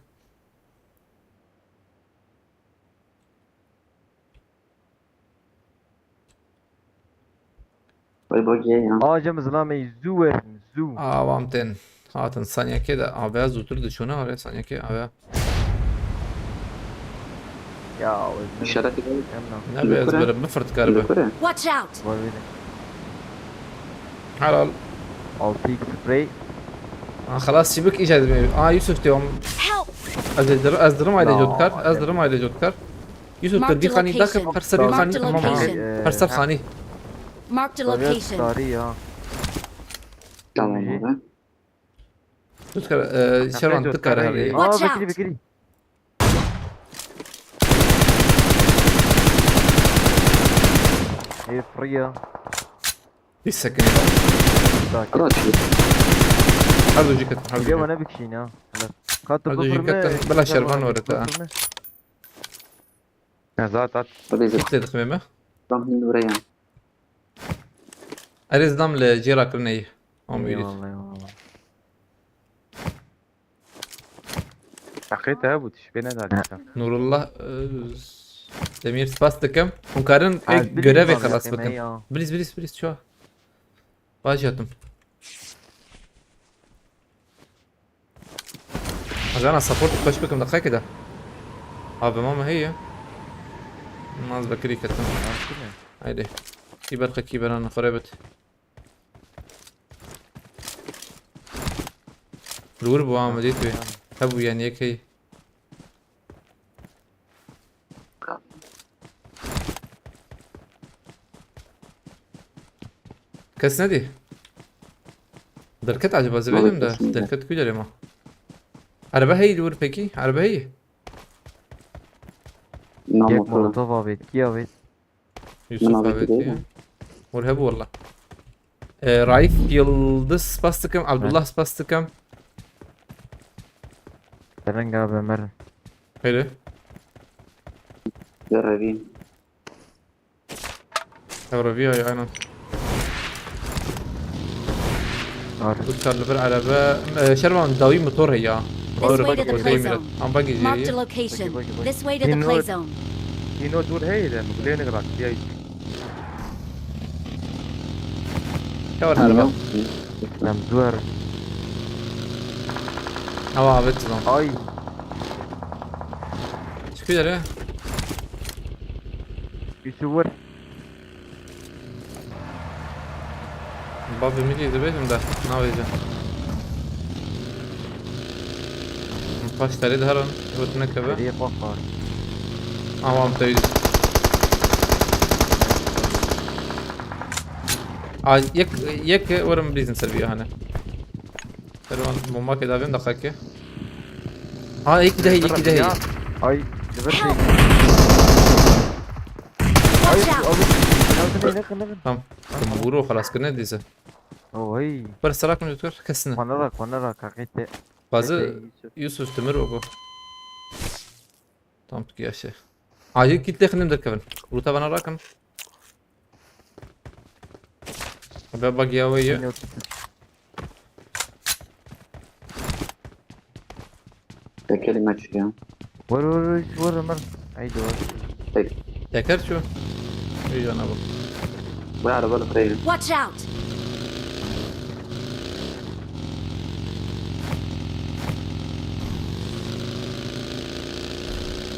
Vay bak ya. Ağacım zlame زور زو. avamten hatın sanyake de abi zutur şuna var ya sanyake abi يا ولد. İşaret ediyor. يمنا. ne beyaz böyle bıfırt karbe Yukarı. Watch out! وين؟ halal أعطيك سبراي. خلاص شبك ايش هذا يوسف diyorum Help! ازدرم aile لا، jotkar عادي. ازدرم aile jotkar Yusuf Marked تدي خاني داخل location. فرسل Marked خاني تمام location. فرسل خاني Marked a طريقة location. طريقة. Tamam abi. jotkar شران تكر هذه Watch بكري out. بكري. هي فرية. Bir sakın. ساكت. خلاص Hadi ucu katın. Hadi اليوم ucu. انا بكشين ها. خلاص. خاطر هذا بفرمي. جيكت بلا شربان ورثة. زات ات بليز Dedik meme. راه من وريان Ariz dam le cira kırneyi. اي Am yürüt. والله والله. اخيتها ابو تشبينا هذا Nurullah Demir spas tıkım. Hunkarın عاد görevi بالي kalas يا bakın. أخي، ما Bilis şu. Başladım. أنا سبورت باش بكم دقيقة كده. أبي ماما هي. ناس بكري كتم. هي. هيدي. كيبر كيبر أنا خربت. الورب وعم بديت بيه. أبو يعني هيك هي. Kes ne di? Derket acaba zıvelim de. Kesinlikle. Derket güzel ama. Araba هي الور peki? Araba هي. نعم ياك مفروض مولوتوف ابيت كي ابيت. Yusuf Bunlar abi değil ya. mi? Orhebu valla. Raif Yıldız spastıkım. Abdullah spastıkım. ترنقا بمر. Öyle. جربين Avraviya ya aynen. عارف. Uçarlı bir araba. Şervan davi motor he ya. This way to the play Mirat. zone. Amba Marked a gece. location. Wait, wait. This way to the play zone. ينو دور هي ده مقلين غلط يا Kavar araba. لم زور. Hava evet lan. اي. Çıkıyor ya. يصور. Babı milli de benim de. Ne yapacağım? Baş tane de her an. Götüne kebe. فريق وقار. Avam teyze. Yek ورم بليز نسربيه هنا. Servan bomba كده بين دقيقة. هيك ده هي. اي. دبرتي. Watch out! نقل. Tamam. Vuru خلاص كنا ديزه. او هي. برسلك من دكتور كسنا. ونراك حقيقة. Bazı Yusuf Demir o bu. Tam ki yaşa. Acil kitle khnim der Kevin. Ruta bana rakın. Abi bak ya vay. كلمة شيء ور مر. عيد ور. Tekrar şu. İyi ana bu. بعرف ولا فريق Watch out!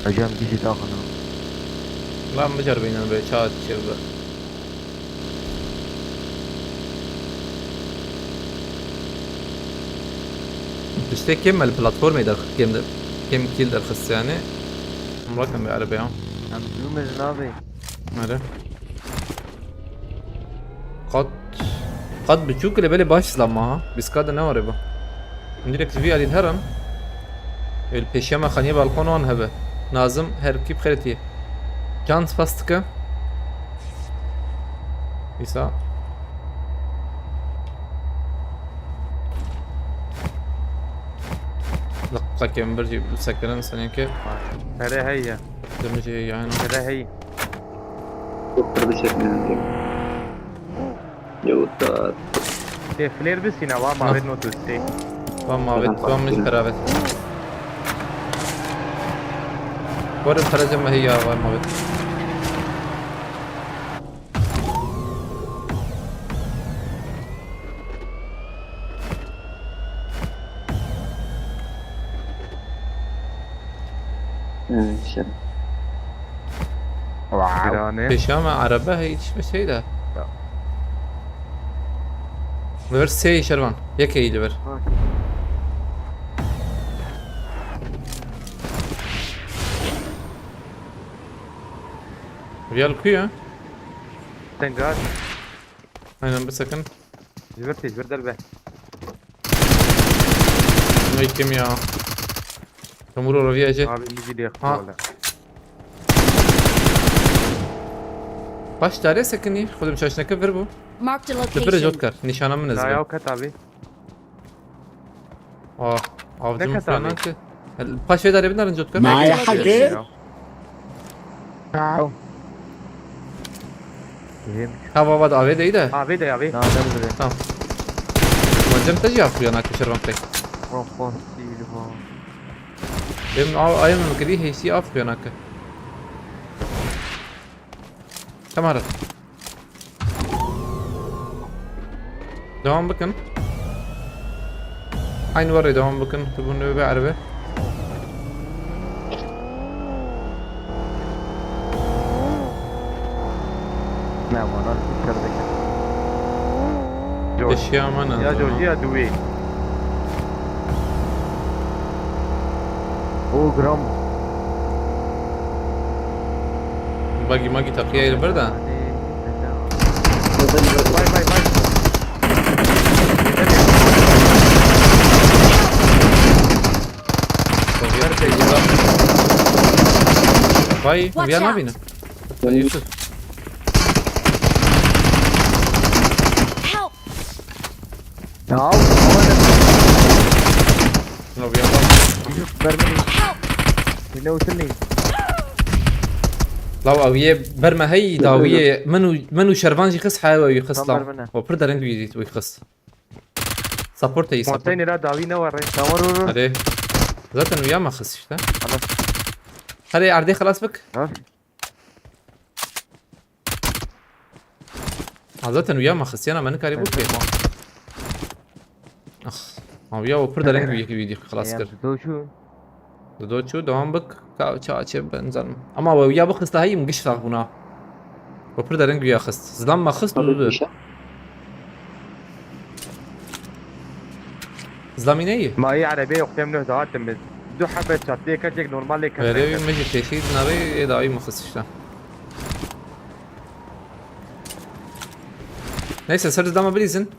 هجام جيجي داخل. Lan مجربين انا بشات شبه. تشتري كم البلاتفورم يقدر كم كيل در خص يعني مرقم بعربي ها عم زوم النابي. هذا قد بتشوك اللي بالي باش لما بس كذا نوري با direkt في على الهرم البيشيما خانية بالكون وان هبه نازم هركيب خيرتي جانس باستكا إيسا لقا كم برجي بسكرن سنة كي هذا هي دمجي يعني هذا هي دكتور بشكل يوتر ده فلير بس هنا ما بين نوت سي وام مش كرافت ورد خرج ما هي وام بيت شر واو بيشامة عربة هي مش هي ده ver سي شربان يك هي ver ريال كويا تنجار aynen bir sakın جبرتي جبر دربه ne kim ya Kamuro Raviyacı ما بيجي لي ها. ولا باش داره سکنی خودم چاش نکفر بو Marked a دبر location. جوت کر نشانم من لا نزل يا كتابي avcım Ne kadar falan abi? ki باش في داره بدنا جوت کر معايا حاجة؟ Ciao. يهمك. ها بابا دعوه ده ده اه فيدا يا في لا نزل. tamam مجم تجي افريقيا هناك شربان كي روح سيلفا. benim ayım كده هي سي افريقيا هناك كم مرة devam bakın aynı var ya devam bakın bunu bir araba نعم انا الفكر ذاك. جورج eşya aman يا جورج يا دوي او جرام. باقي ماقي تقية البردة باي باي باي باي Watch بيا out. نابينا يوسف Help! يا لو بيا برمني. Help! ينوتني. لو اويه برما هي داويه منو شرفانجي خص حاوي يخص تمر لا منه. وبردا رند بيجي ويخص سبورت اي سبورت مونتين لا داوي نوري تمر. هذه ذات انه يا ما خصش ده خلاص. هذه عردي خلاص بك خلاص. ذات انه يا ما خص انا ما نكاري بوك اخ او يا وبردا رند بيجي خلاص كر تو شو. دو شو دوام بك كاو تشا تشي بنزل اما ويا بخص هي مقش فاغونا وبردا رند بيا خص زلام ما خص زلامينيه ما هي عربية وقتها منه دعات تمد دو حبة شاطية كاتيك نورمال ليك غريبي مجي تشيد ناري داوي ما خصش ده neyse sarı dama bilizin.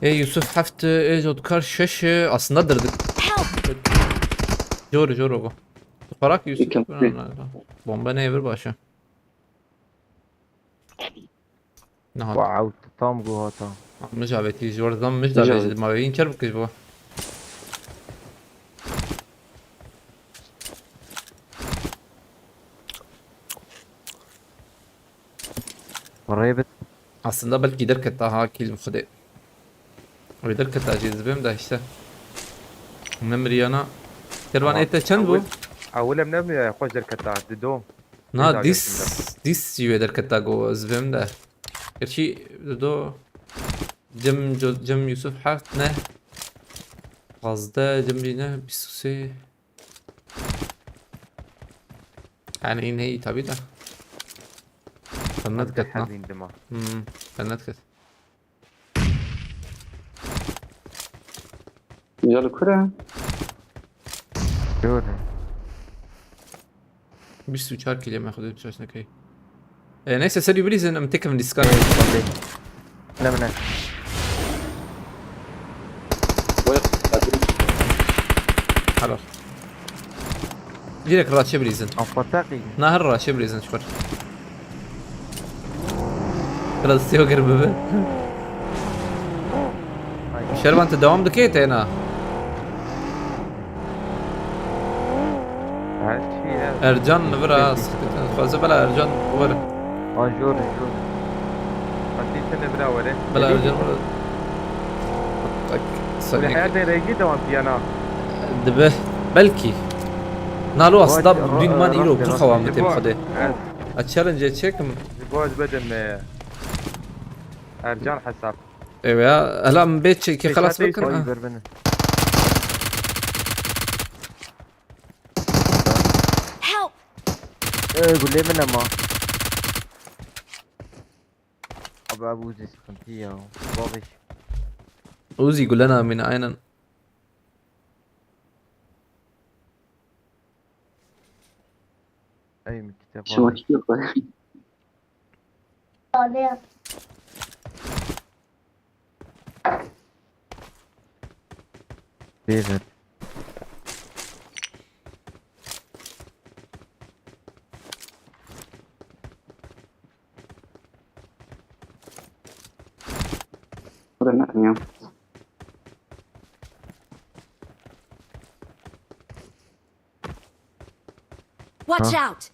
Yusuf haft Jodkar şaş aslında dırdık. Help! Joro bu. Parak Yusuf. Mükemmel. Bomba ne evir başa. Ne hal? واو تام جوهاتا. مش عبيتي جوردان مش داري ما بين كرب كجبوا. قريبت. Aslında belki derket daha kill خده. Ve derket daha cezbem de işte. Nemriyana. Kervan ete çend bu? أولا بنبني خوش دركتا ددوم Na dis jive derket daha go zbem de. Gerçi do cem Yusuf haft ne? Gazda cemrine bisusi. Yani yine iyi tabi de. Fennet ket na. حزين دماغ Fennet ket. Güzel kura. شو. Bir su çar kile mehudu çarşına kay. Neyse seri bilizin امتكم من السكان. لا منه. حلو. جيلك رات شبريزن. أفتاقي. نهر رات شبريزن شكر. خلاص سيو قرب. شربان تداوم دكيت هنا. هالشي ارجان براس فاز بلا ارجان ورا جور. هالشي سنة بلا ولا بلا ارجان ورا طق سنك حياتي ريجي دوام فينا دبه بلكي نالو اصلا بدون ما يلو كل خوامته بخده التشالنج تشيك جبوز بدم ارجان حساب ايوه يا هلا من بيت كي خلاص هاتي بكن طيب بربنا. Help! قول لي منه ما. أبو زي سخنتية واضح. اوزي يقول لنا من اين أي من كتاب. Şu vakit yok. ديفيد. zaten ya. Watch out!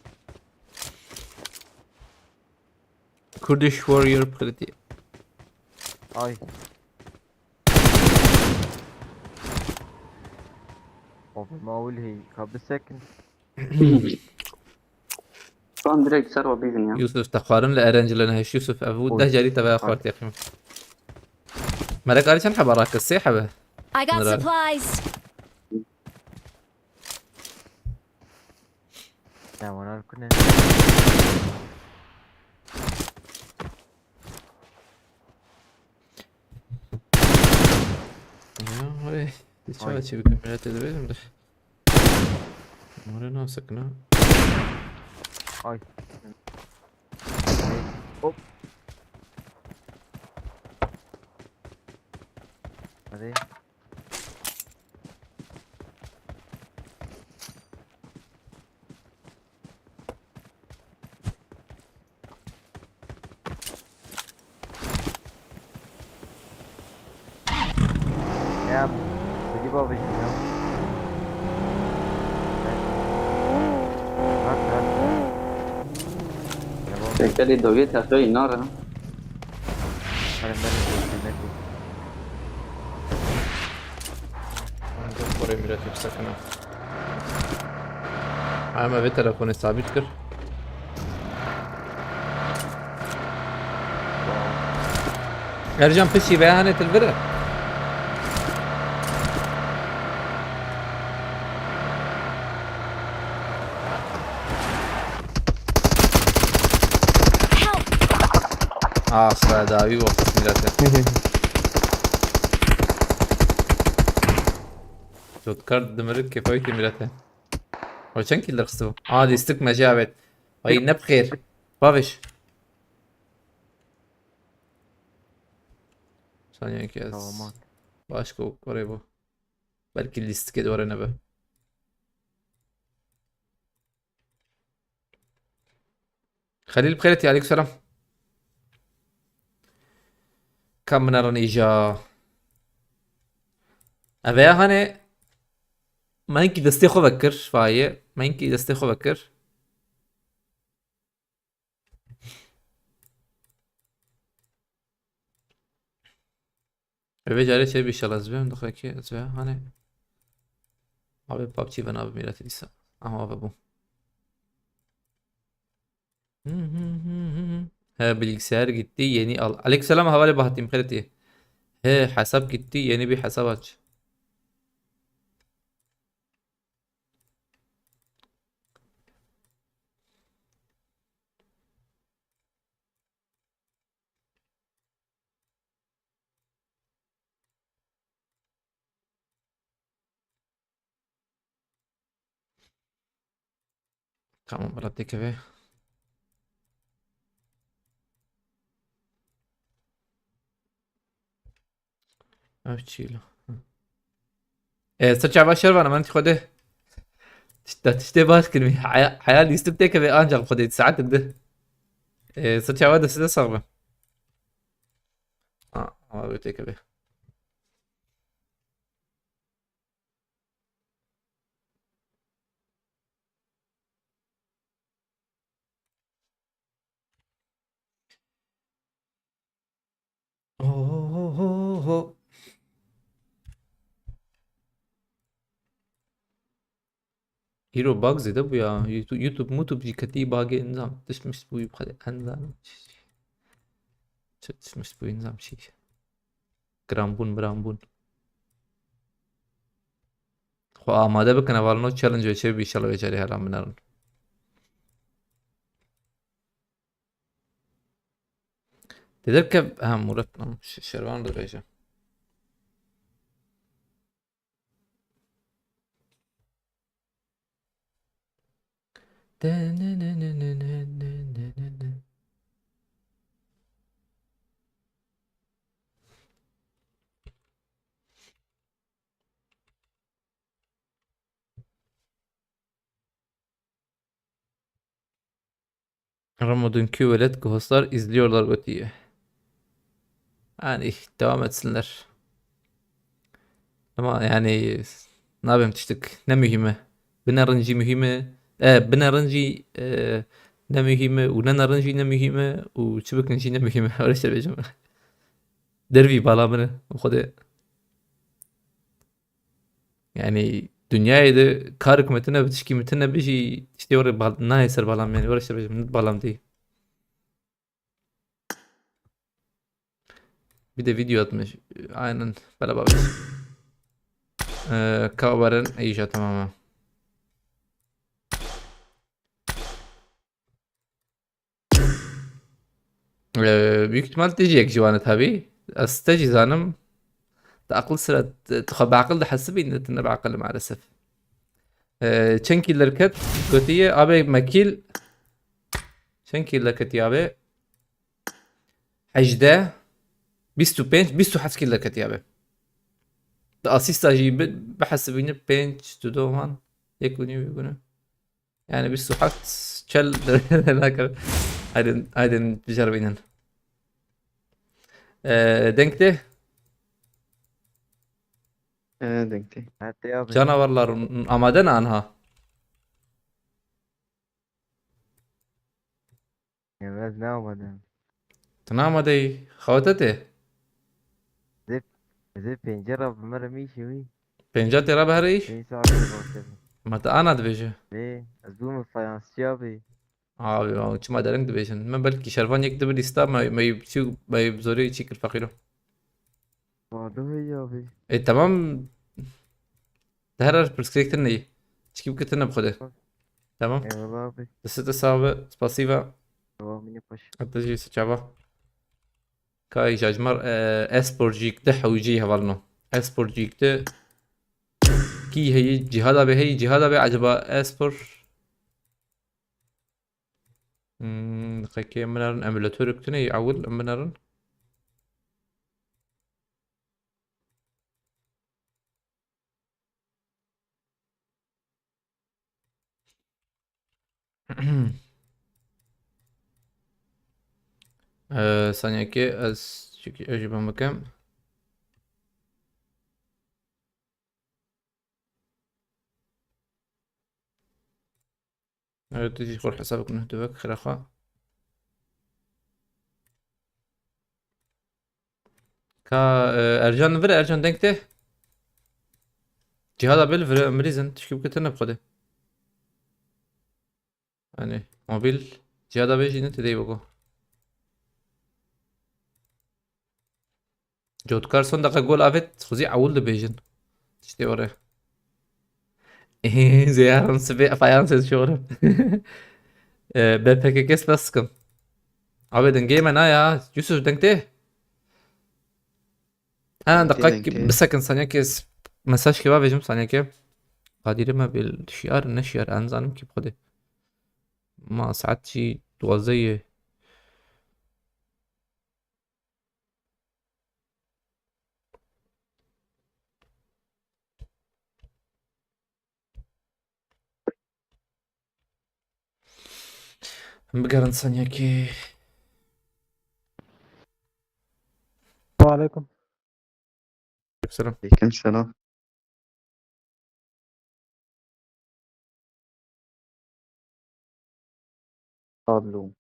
Kurdish warrior pratik. Ay. ما اقول هي قبل ساكن. Şu an direkt serva bizim ya. Yusuf تقارن لأرنجلنا هش يوسف أبو ده أوي. جري تبع أخوات يا أخي. مالك قال كان حبة راك السيحة به. I got Nere? supplies! Ya وانا كنا Ya öyle. Hiç hava çevik ameliyat edebilirim de. Oraya ne yapsak ne? ay. Hop. Hadi. Ya bagi bawah sini ya. Rahat rahat. Ya bawah. Bekle دويت هتلاقي النار ها. Kalian dari sini. Oraya ameliyat yapsak ne? Ama bir telefonu sabit kır. Ercan pişi beyanet البرة. Help! آخر داوي وقت ميلاته. شو تكرد دمرت كفايتي ميلاته. وشان كي اللي خصو. دي استك مجابت. وي نبخير. بافش. ثانية كاس. Tamam. باشكو قريبو. بلكي اللي استكد ورا نبه. خليل بخيرتي عليك سلام. كم من رنيجا. أبيها هني ما يمكن دستيخو بكر فاية ما يمكن دستيخو بكر ابي جاري شي بيشال ازبيهم دخل كي ازبيها هاني ابي بابجي بنا بميلاتي لسه اهو ابو ها bilgisayar gitti yeni al. Aleykümselam havale bahattim khalati. He hesap gitti yeni bir hesap aç. Tamam bıraktık eve. Avcıyla. استرجع باشر وانا ما انت خده تشتي باش كلمة حيال يستبتك بانجل خده ساعات ده استرجع وادا سيدا صعبة ما بيتك به Hero Bugs ده bu ya. YouTube جيكتي باقي نظام تشمش بو يبخل انظام تشمش بو نظام شي برامبون خو آماده بکن اولنو چالنج و چه بیشتر بچری هرام بنارن تركب اهم مرتب شروان درجة Ramo dünkü velet Ghostlar izliyorlar Götü'yü. Yani devam etsinler. Ama yani ne yapayım tiştik ne mühimi. Binarıncı mühimi. Binarıncı ne mühimi. Ve ne narıncı ne mühimi. Ve çıbıkıncı ne mühimi. Öyle şey diyeceğim. Dervi bağlamını. O kadar. Yani dünyayı da kar hükümetine bitiş kıymetine bir şey işte oraya ne eser bağlam yani. Öyle şey diyeceğim. Bağlam değil. Bir de video atmış. Aynen. Böyle bak. Kavarın iyice tamamen. büyük ihtimal diyecek civanı tabi. استجي زانم عقل سرت تخب عقل ده حسبي ان تنبع عقل مع الاسف چنكي لركت قوتيه ابي مكيل چنكي لركت يابي حجده 25 20 حسكي لركت يابي اسيستا جي بحسبينه بنش تدومان يكوني يكوني يعني 20 حس تشل هناك هايدن تجربينن denkte Denkti. Hatta abi. canavarların amaden anha. Yemez ne yapalım? Tınamaday khawtate. Bize pencere bımarım işi mi? Penca tera bahriş. Beni sağlıklı bakıyor. Mata ana dveje. Ve azbum fayansçı abi. Abi o çima dereng dveje. Men belki şervan yek de lista ma yibçu ma yibzori içikir fakiro. Vallahi abi. Tamam. Her perspektif neyi? Çikip kitine bkhode. Tamam. Eyvallah abi. Desete sahibi. Spasiba. Devamını paşa. Hatta جي سچابا كاي جاجمر اسبورجيك ده حوجي هوالنو اسبورجيك ده كي هي جهادا به هي جهادا به عجبا اسبور دقيقة منارن امبلاتور كتني يعول منارن ثانية كي از شكي اجيبها مكان تجي خور حسابك نهدبك خرافة كا ارجان فر ارجان دنكته جهادا بل فر امريزن تشكيب كتنا بخده يعني موبيل جهادا بيجي نت دي بقى جود كارسون دقة جول افت خزي عول بيجن تشتي وراه زيارة سبي فايانس شغل BPKK's baskın. Abi denge mana ya. Yusuf dengte. أنا دقائق دنكي. بسكن ثانية كيس مساج كبا بيجم ثانية كي قادرة ما بالشيار نشيار أنزانم كي بخده ما ساعات شي توزي بقرن ثانية كي وعليكم. سلام عليكم السلام. Adlu.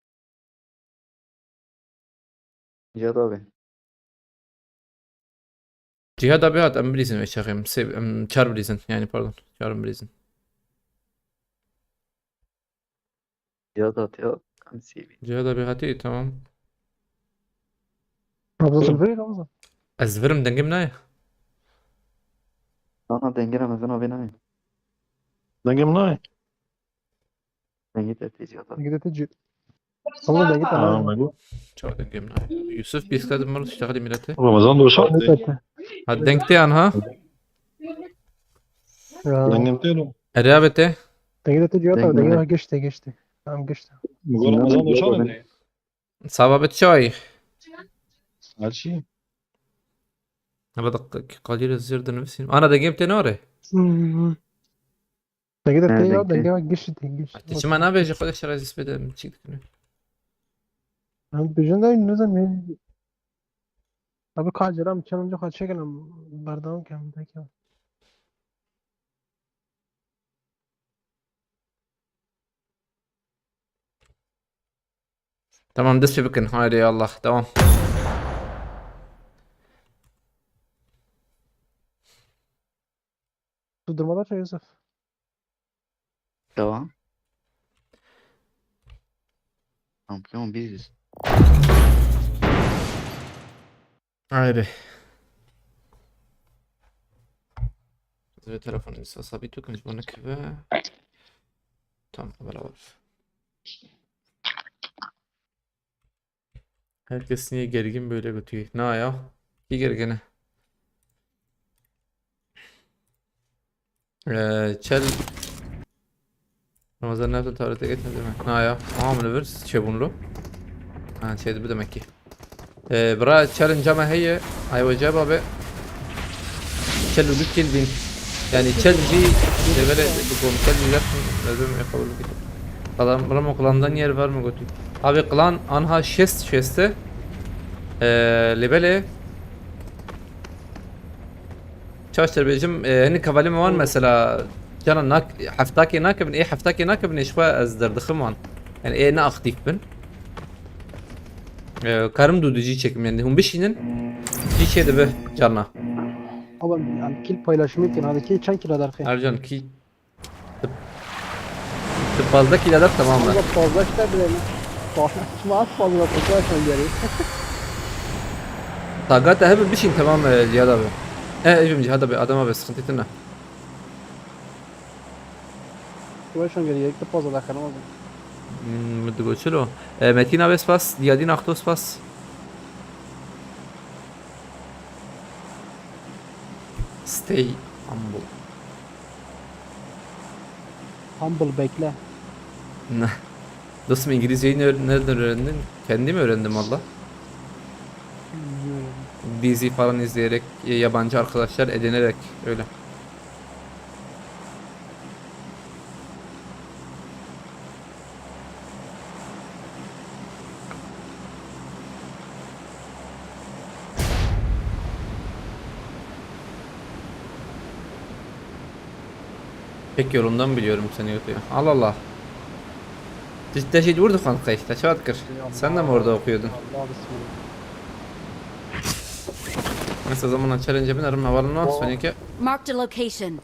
Cihat abi. Cihad abi hat am Blizin veşakım Char Blizin yani pardon Char Blizin Cihat atıyor. Kansibi. Cihad abi hati tamam رمضان الفريق رمضان. أزفرم دنجم ناي Ana dengene mezana binay. دنجي مناي. Dengi tepti Cihat abi. دنجي تجي. والله دنجي تمام. شو دنجم ناي يوسف بيسكاد مرة تشتغلي ملته رمضان دوشة نسيت. هاد دنجتي عنها دنجمتينو ريابته دنجي تجي دنجي دنجي مناي. ما قشتي. نعم قشتي. نقول رمضان دوشة ولا صابت شوي هادشي هذا دقيق قليل الزر نفسي أنا دنجمت نوري دنجي تجي دنجي. دنجي ما قشتي تيجي ما نابي خذ شراي زبدة من تشيك عند بيجن ده نزل من Abi kaçıram challenge kaç şekelim. Bardağım kemdeki. Tamam dış bir bakın. Haydi ya Allah. Devam. Durdurmalar şey Yusuf. Devam. Şampiyon biziz. Haydi. Zve telefon insa sabitu kanç bana kve. Tamam beraber. Herkes niye gergin böyle götüyor? Ne ya? İyi gergine. Çel Ramazan nerede tarihte geçmedi mi? Ne ya? Amına ver çebunlu. Ha şeydi bu demek ki. برا challenge ama هي ايوه جابها بقى تشيل بكل بين يعني challenge'i böyle bu challenge'ler lazım yapalım gibi. Klan klandan yer var mı götür? Abi klan anha şeste lebele çalıştır bejim hani kavalim var mesela cana nak haftaki nak bin haftaki nak bin şwa az derdkhim wan yani ne aktif bin karım duducu çekim yani hum bişinin bir şey de be cana Ama yani kill paylaşımı için hadi kill çan kill adar. Ercan ki fazla kilalar tamamen. Ama fazla işte bile. Fazla fazla fotoğraf geri. Tagat hep bir şey tamam Cihat abi. Evim Cihat abi adama be sıkıntı ne? Fotoğraf geri ilk fazla da kanal. مدقو شلو متين abi spas diyadin akto spas. Stay humble. Humble bekle. Dostum İngilizceyi nereden öğrendin? Kendim öğrendim valla. Dizi falan izleyerek, yabancı arkadaşlar edinerek öyle. Pek yolundan biliyorum seni yutuyor. Allah Allah. Teşekkür vurdu kanka işte. Çatkır. Sen de mi orada okuyordun? Allah bismillah. Neyse o zaman challenge binerim havalına. Sonraki. Marked a location.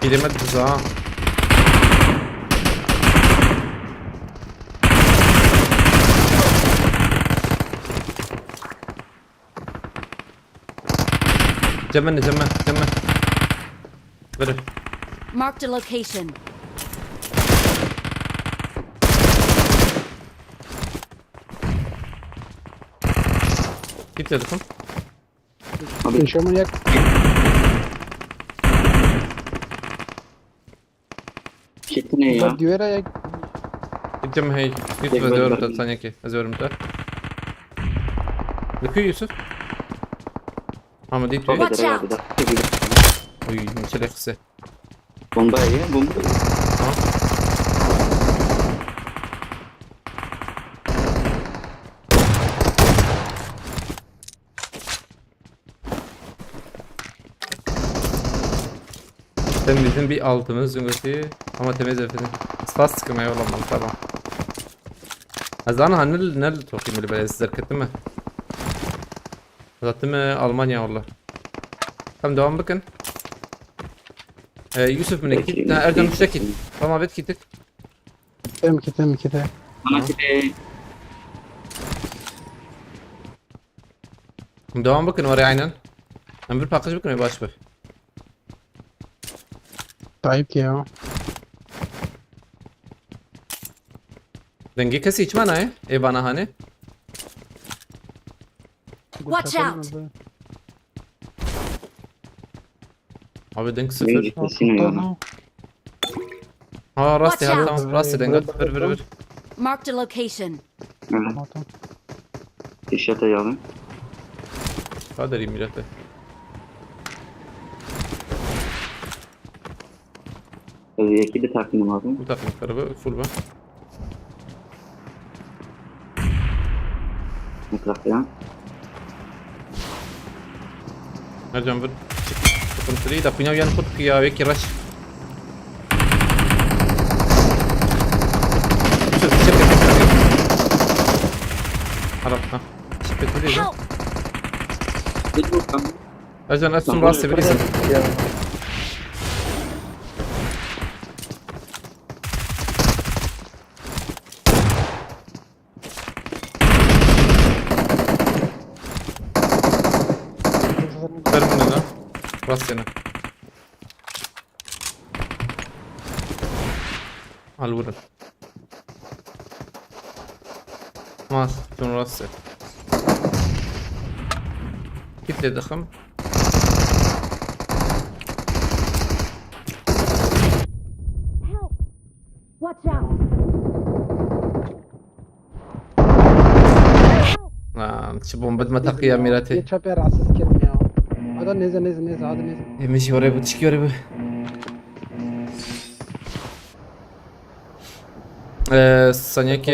Birime tuzağa. Cemene. Ver. Marked a location. Git telefon. İnşamın yak. Kit ne ya? Bak güvere yak. Git Cem hey. Git Tek özüyorum ver. da sanki. Özüyorum da. Bakıyor Yusuf. Ama değil Baba Watch da out. bir dakika. Uy mesele kısa. Bomba ye, bomba. Sen bizim bir altımız züngütü ama temiz efendim. Spas sıkmaya olamalı tamam. Azana nerede tokayım böyle zerketli mi? Zaten Almanya valla. Tamam devam bakın. Yusuf mu ne git? Ercan Müştek git. Tamam evet gittik. M2. Bana kiti. Devam bakın oraya aynen. Ben bir pakaj bakın baş ver. Tayyip ki ya. Denge kesi içme ne? Bana hani. Watch out. Abi denk Benim sıfır. gitmesine ya. Ha rast ya Watch tamam rast denge. Ver. Marked a location. Evet. İşete yalın. Kaderiyim millete. يكيد بتاعتنا ماضي. وتاخد الكهرباء فول بقى. مترقيا. نرجع نبرد. كنت تريد أبينا ويا نخد كيا ويكي رش. عرفنا. شفت لي ده. Help! أجل أرسم راسي بالاسم. خير من هنا. راسي هنا. على الورد. ماس شلون راسي. كيف لي دخم؟ Watch out! شبون بد ما تقي ميراتي. يتشابير على اساس كلمة يا هذا نزل نزل نزل هذا نزل. ماشي ورا بتشكي ورا Sanjaki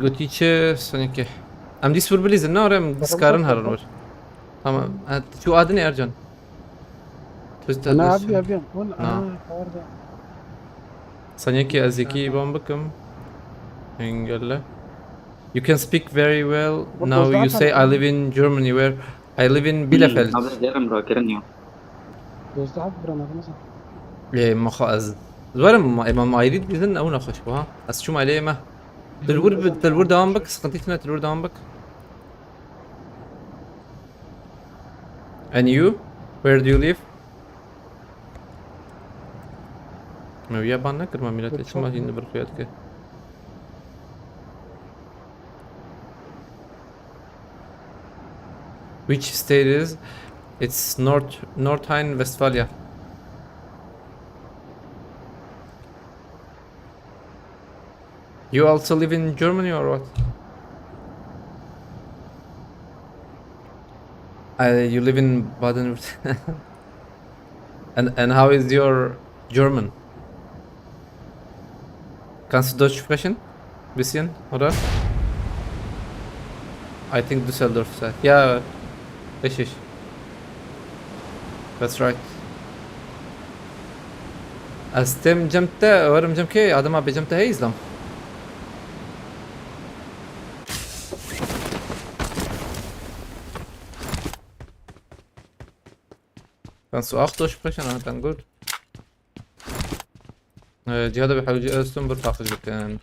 gotice Sanjaki am dis vurbilizin ne oraya diskarın harır. Tamam. Şu adı ne Ercan? انا ابي ابي هون نعم. الحوار ده Sanjaki azeki bambakım. Engelle. You can speak very well. Now you say I live in Germany where I live in Bielefeld. Abi derim bırakırım ya. دوزت عب برا مثلا ليه ما خاز زوارم ما يريد بيذن او نخش بها بس شو ما عليه ما تلور دوام بك سقطتنا تلور دوام بك. And you where do you live? ما ويا بانا كرما ميلات ايش ما هي برخياتك. Which state is? It's North Rhine-Westphalia. You also live in Germany or what? You live in Baden-Württemberg. and how is your German? Kannst du Deutsch sprechen? Bisschen, oder? I think Düsseldorf side. Yeah, richtig. That's right. استم جمته ورم جمكي هذا ما بجمته هي اسلام. Kannst du auch durchsprechen? Ah, dann gut. جهاد بيحاول يجي استنبر تاخذ كان.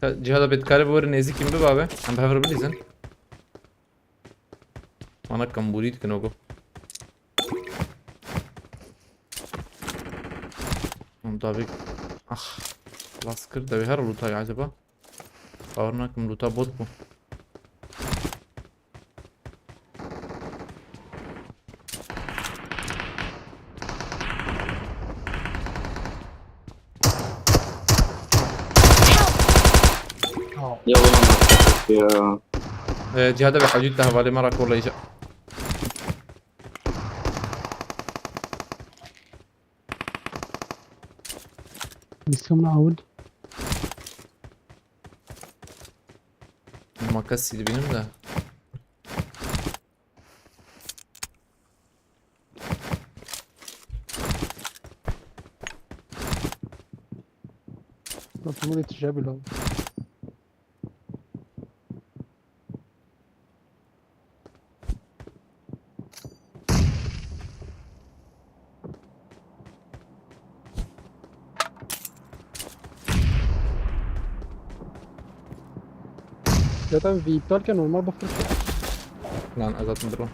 جهاد بيتكلم ور نيزي كيم بابا عم بحفر بليزن. أنا كم بريد كنوجو. طبيعي اخ خلاص كده بيهر لوتا يا عجبه صورناكم لوتا بوتبو يا والله يا جهاد بحاجته حوالي مرة كل يجي لسه معود ما كسي benim de. المفروض يتجاب له zaten VIP derken normal buffer Lan azaltın dur lan.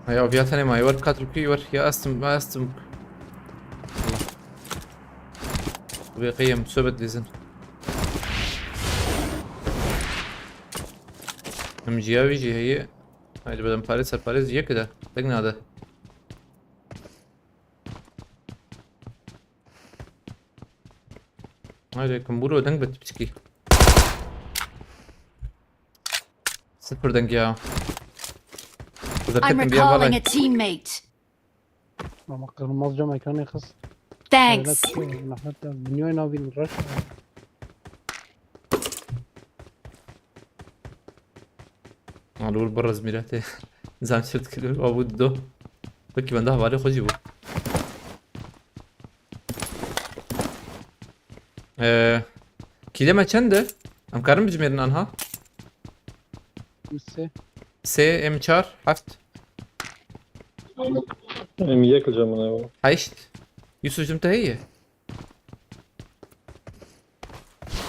Ya فيها ثاني ما يورك كاتركي يورك يا استم ما استم الله بقيم سبت لزن هم جياوي جي هي هاي بدل باريس هي كده لقنا هذا. هاي كمبورو دنگ بتبتكي. صفر دنگ يا. I'm recalling a teammate. ما قرمز جمع كان يخص. Thanks. نحن من وين نبي نرش. معلول برا زميلاتي. زعم شفت كله أبو دو. بكي بنده بالي خجيبو. كلمة چنده؟ ام كارم بجميرن آنها؟ مسه. سه ام 4 7 Em yakılacağım buna ya. 8 يوسف جمتها هي.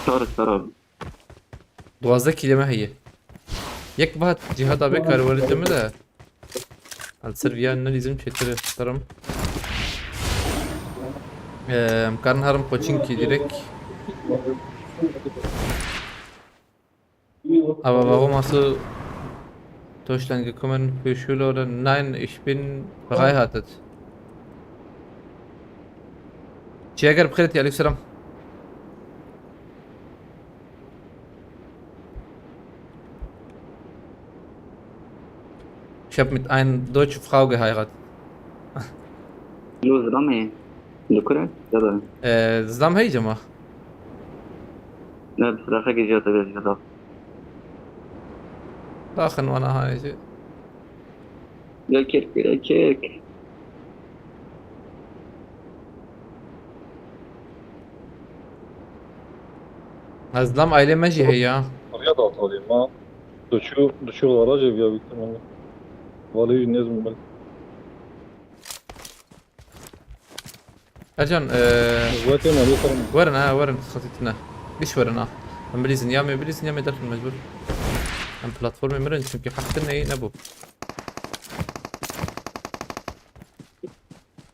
صارت خراب. 12 كلمة هي. يك بهت جهاد أبي كارولي جملة. السرفيا إنه لازم شيء ترى مكان هرم كوتشينكي ديريك. Aber warum hast du Deutschland gekommen für Schule oder? Nein, ich bin verheiratet. Jäger بخيرتي عليك السلام. Ich habe mit einer deutschen Frau geheiratet. لوز رامي. لكرة؟ يلا. زلام هي جماعة. لا بصراحة جيت أبي كذا. داخل وانا هاي يا كيك. زلام aile ماشي هي. Oraya da atalım ha. Düşüyorlar acaba ya büyük ihtimalle. Vallahi ne zaman ben. أرجان Zaten öyle yaparım. ورن خطيتنا ليش ورنا ام بليزن يامي داخل مجبور ام بلاتفورم مرن çünkü حقنا ايه نبو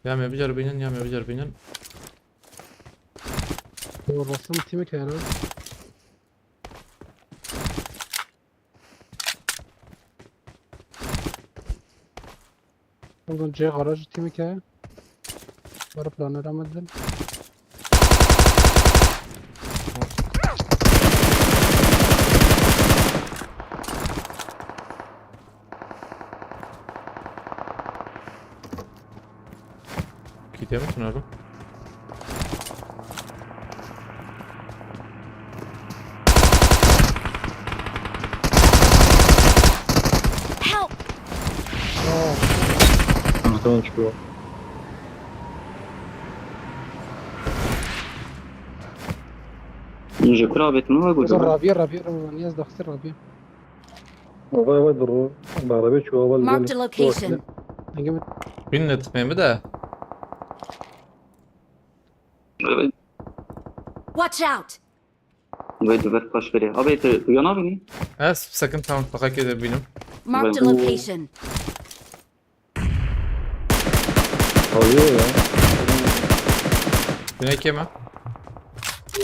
يامي بجربين هو الرسم تيمك هلا. أظن جاي خرج تيمك هلا. برا بلانر عمدن. gidiyor musun abi? Help! Bir tane çıkıyor. نجي كرة بيت ما أقول. الرابية من يزدخ سر الرابية. Vay dur. Beraber şu havalı. Marked a location. نجمت. Binnet mi de? Watch out! بيت بس باش بري. أبي تيانا بني. Sakın tamam fakat benim. Marked a location. Alıyor ya. Güney keme.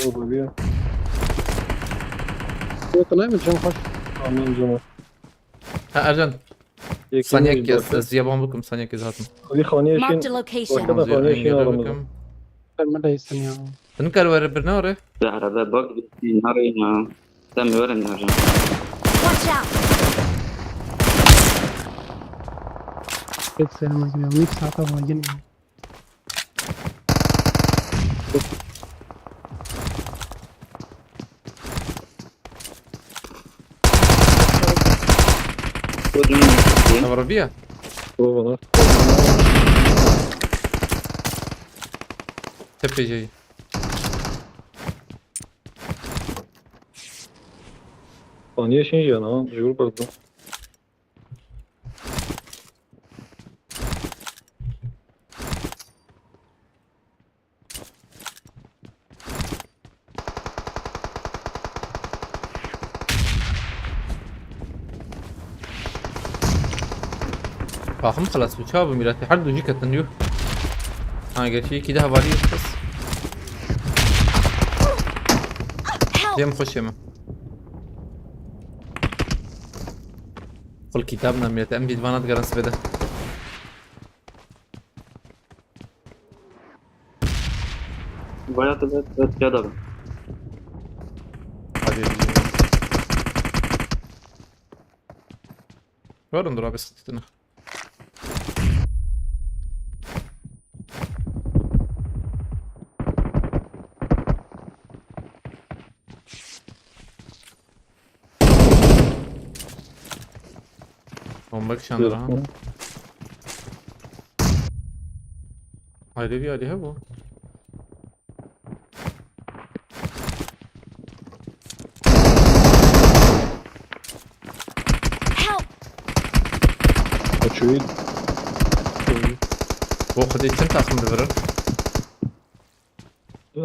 O böyle. طلع من جنب خش. Anlayacağım. Ha Ercan. Sanyak yaz. Ziyabam bakım sanyak yaz hatım. Bir khaniye Marked a için. location. Bakın khaniye için aramızda. bakım. ما ده يستني. Tınıkar var birine oraya. زهرة ذا باك بتي نارينا. دم ورن نرجع. Watch out! بس ما كنا نيك ساعة واجن. Arabia. O bana. Tepeceği. Khaniye için yana. Jur barda. فاهم خلاص بتشابه ميلاتي حد يجيك التنيو قال في كده هبالي بس Help! يم خش يم قل كتابنا ميت ام بي دفانات جرانس بده باید بهت جا دارم. حبيبي وين نروح بس خطتنا bombak şandıra ha. Haydi bir hadi bu. Help! Kaçıyor. Bu kadar için takım verir.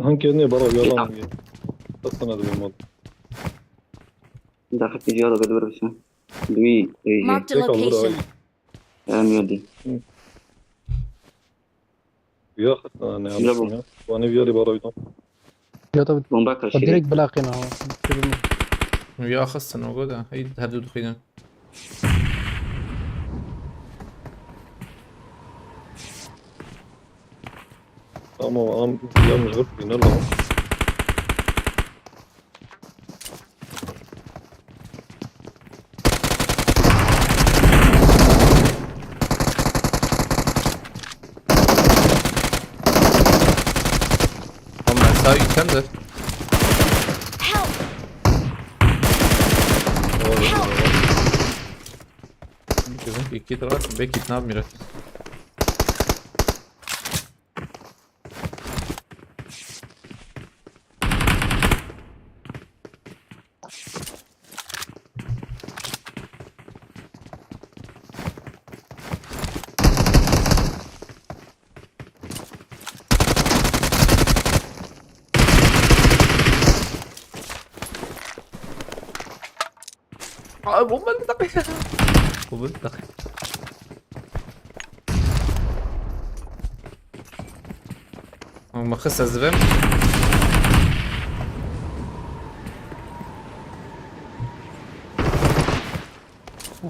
Hangi ne bara yalan mı? Aslında da bilmem. داخل في جهاز بدور بس دوي اي Marked a Tek al burayı. location. ام يودي Ya hatta ne لا yapayım ya? Bana bir yere bara yudum. يا طب بومباك طب الشريك ديريكت بلاقينا اهو ويا خصنا موجودة هي هدود خينا Ama am yanlış hırt yine lan. Ama sağ yüklendir. Help! Kızım iki taraf belki ne yapmıyor. Bomba takıyor. Bomba takıyor. Ama خص الزبم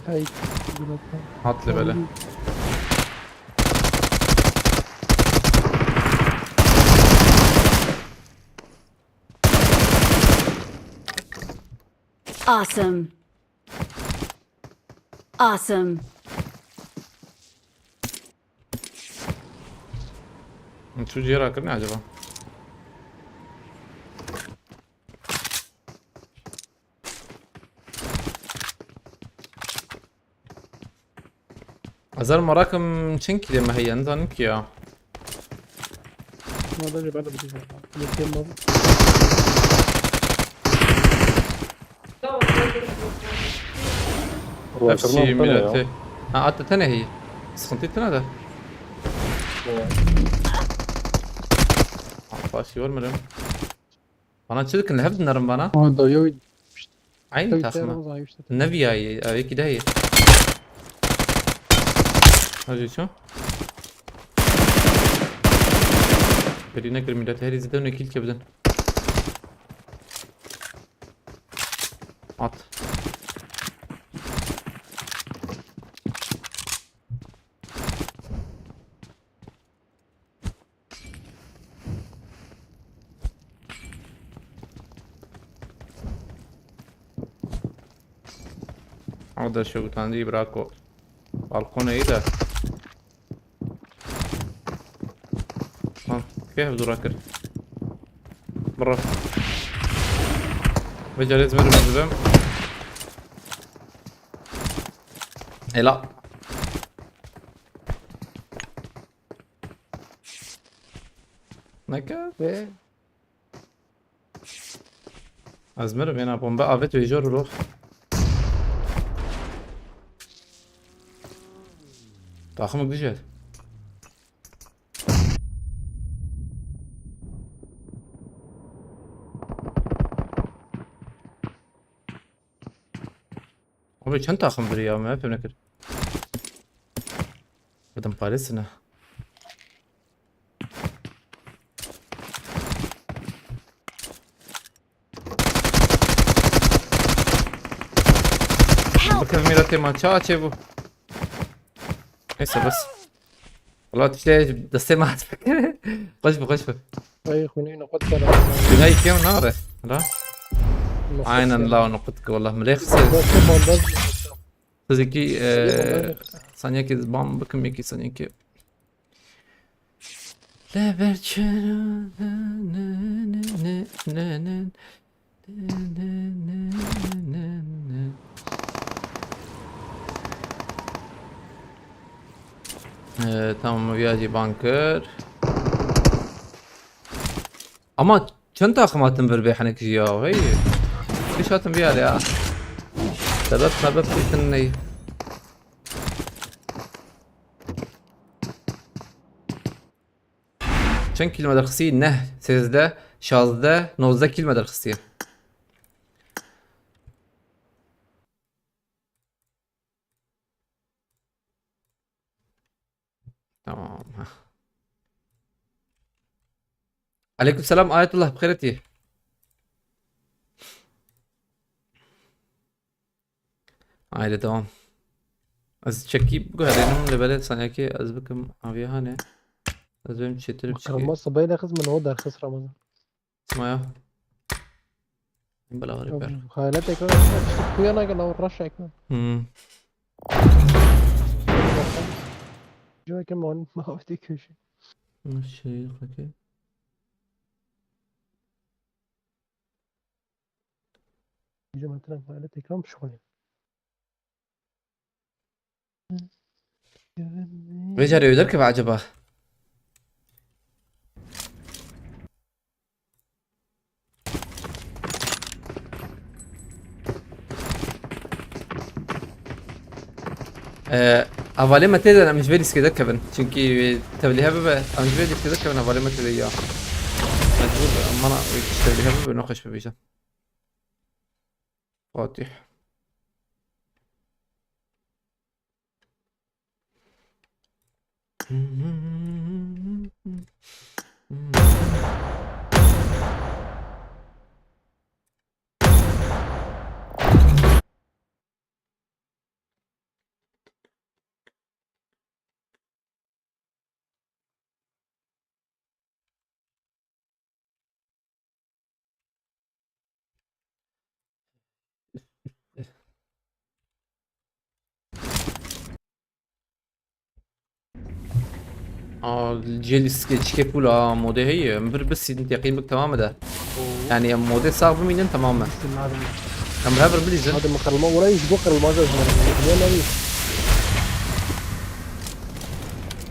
هاي حط لي بلا Awesome. Awesome. شو جيرا كرني عجبا أزال مراكم شنكي لما هي نظن كيا ما ادري بعد بدي يتم أفشي ميلاتي قعدت تاني هي سخنتي تنا ده فاشي والمرم أنا تشيلك إن هفد نرم بنا هذا يوي عين تاسمة النبي هاي كده هي هاجي شو بدينا كرميلات هذه زدنا كيل كبدن عط هذا شو تاندي براكو بالكون ايه ده كيف بدو راكر مرة بجلس مرة مزبم اي لا نكا ازمر بينا بومبا افيت ويجور روح طاخمك دجال abi çan takımdır ya mı hep nekir بدم فارسنا Help! بكلمة میرته ما چه بو نيسا بس والله تشتي دستي ما تفكر خش بو خش بو اي خوني نقط كلام جاي كيم ناره لا عينا لا نقطك والله مليخ سزيكي ثانية كي زبام بكم يكي ثانية كي لا برشلونة tamam viyaji banker ama çan takım attın bir beyhanek ya hey ايش هاتم بيها يا سبب في چند کیلومتر خسی نه 13 16 19 کیلومتر خسیه تمام عليكم السلام آية الله بخيرتي عادي تمام از چکی بگو هرینم لبله ثانیه که از بکم آویه هانه از بهم چطور بچکی مقرمص باين اخذ من هو دار خسر رمضان اسمعوا بلا غريب بير خيالاتك انا كنا نرشح كمان جوا كمان ما ودي كل شيء ماشي اوكي يجي مثلا خيالاتك كم شغل رجع يدرك بعجبه اولي ما تقدر انا مش بدي كده كمان çünkü تبليها بقى انا مش بدي كده كمان اولي ما تقدر اياه مجبور اما انا تبليها بقى ناقش ببيجا فاتح الجيل سكيتش بولا مودي هي مبر بس يقين بك تماما ده يعني مودي صعب منين تماما ام هافر بليزن هذا مقرمة ولا يسبق المازة زمان لا لا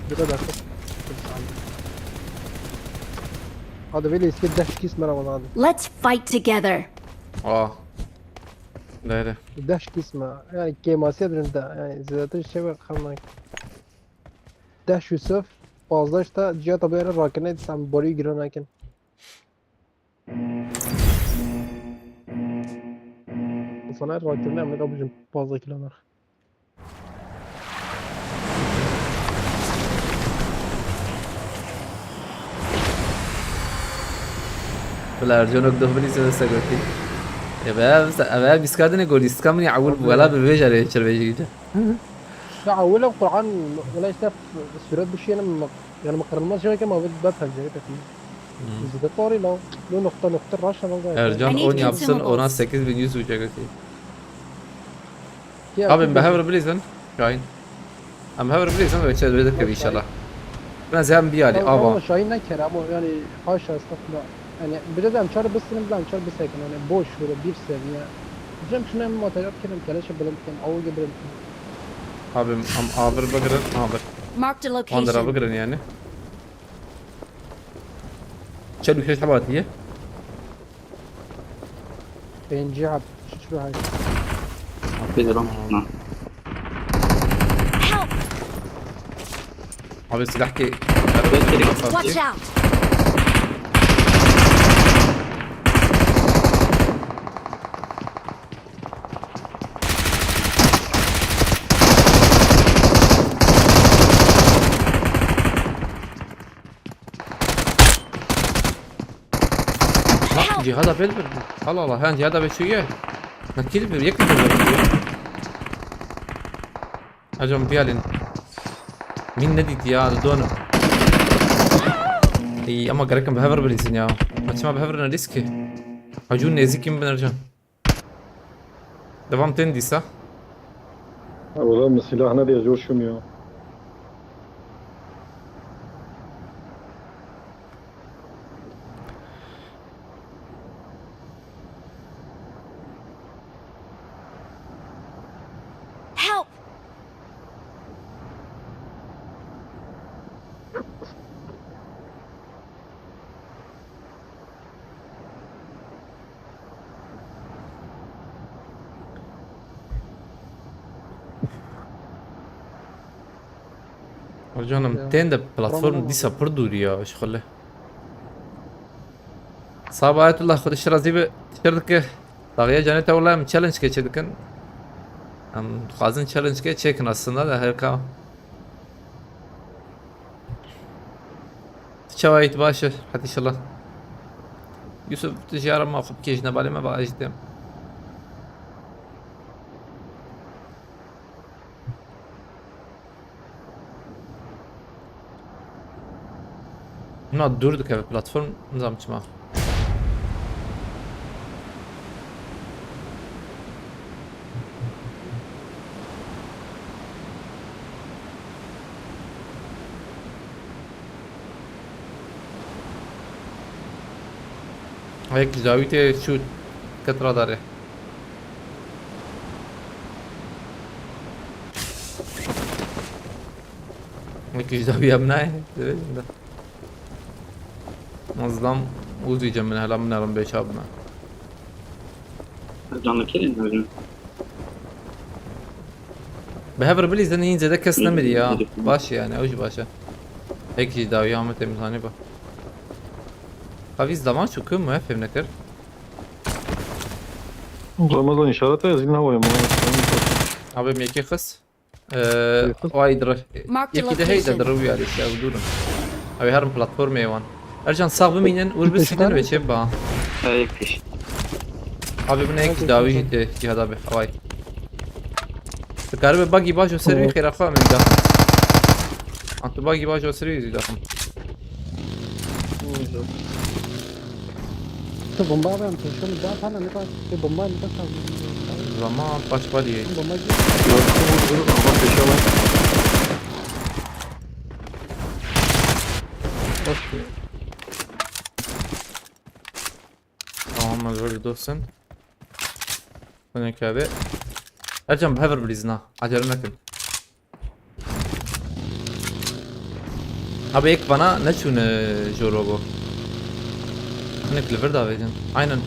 كده هذا فيلي يسكت دهش كيس رمضان Let's fight together. لا لا دهش كيس ما يعني كيماسية برندا يعني زيادة الشيء خلنا دهش يوسف بازداش تا جا طبيعي راكنه تسام بوري جرا لكن صنع راكنه من قبل بازا كيلومتر بلا ارجونك ده بلي سيغوتي يا بيسكادني جول يسكامني عول ولا بالفيجا ريتشر بيجي لا أولا القرآن ولا يستف السورات بشي أنا يعني مقرن شوية كما بفهم جاي تفهم إذا طاري لو نقطة راشة ما زي ارجون اون yapsın ona 8100 uçak atıyor. Abi بهاور بليزن شاين ام بهاور بليزن ve çevre de kedi inşallah. Ben zem bir ali ava. شاين كلامه يعني حاشا استغفر يعني بدأت أمشار بس نبدأ أمشار بس هيك يعني بوش ولا بيف سنة جم شنو ما تجرب كلام كلاش بلنتكم أو قبل Abim ağır bakırın ağır. Marked a Mandıra location. bakırın yani. Çelük şey tabat diye. بينجي عب شو هاي بيدرون Help! Abi silah ki. Watch out! Cihada bel bir. Allah Allah. Ha cihada bel şuye. Nakil bir yakın bir. هجم بيالين مين نديت يا دونه اي اما قريكم بهفر بليزن يا ما تسمع بهفر ريسكي هجون نيزي كم بنرجع devam تندي صح والله من السلاح نادي أجور شو مياه. Help! رجعنا 200 ده بلاتفورم دي سبر دوري يا ايش خله صعب آيت الله خود الشرازي بشركة طاقية جانيتا والله من challenge كي كن ام خازن challenge كي çekin aslında da herka تشاويت باشا حتى ان شاء الله يوسف تجارة ما خب كيش نبالي ما بقى اجدم Bunlar durduk evet platform nizam çıkma. هيك جاويته شو كترة داره هيك جاوية بناي مظلم uzayacağım من هلا بنعلم بشابنا Canlı kelin hocam. بهفر بليز انه ينزل كاس نمري يا باشا يعني اوج باشا هيك شي داوي عم تمزاني با خفيز زمان شو كم ما فهم نكر Ramazan işareti yazın havaya mı? ابي ميكي خس وايد رش Marked a يكي ده هيدا location. دروي على الشيء ودورن ابي هرم بلاتفورم ايوان ارجع صاغ بمينن ولبس سنن وشبا Ayak peş. ابي بنا هيك داوي جهاد ابي هواي تقرب باقي باجو سري خير اخوه من ده انت باقي باجو سري داخل तो बम्बा में हम social media था ना मेरे पास ये बम्बा निकल था zaman baş bari बम्बा जी Ama peşe var. tamam böyle dostum هناك abi ارجع بهفر بليزنا عجل نكن abi ek bana ne şun jorogo هناك دليفر دا بيجن aynen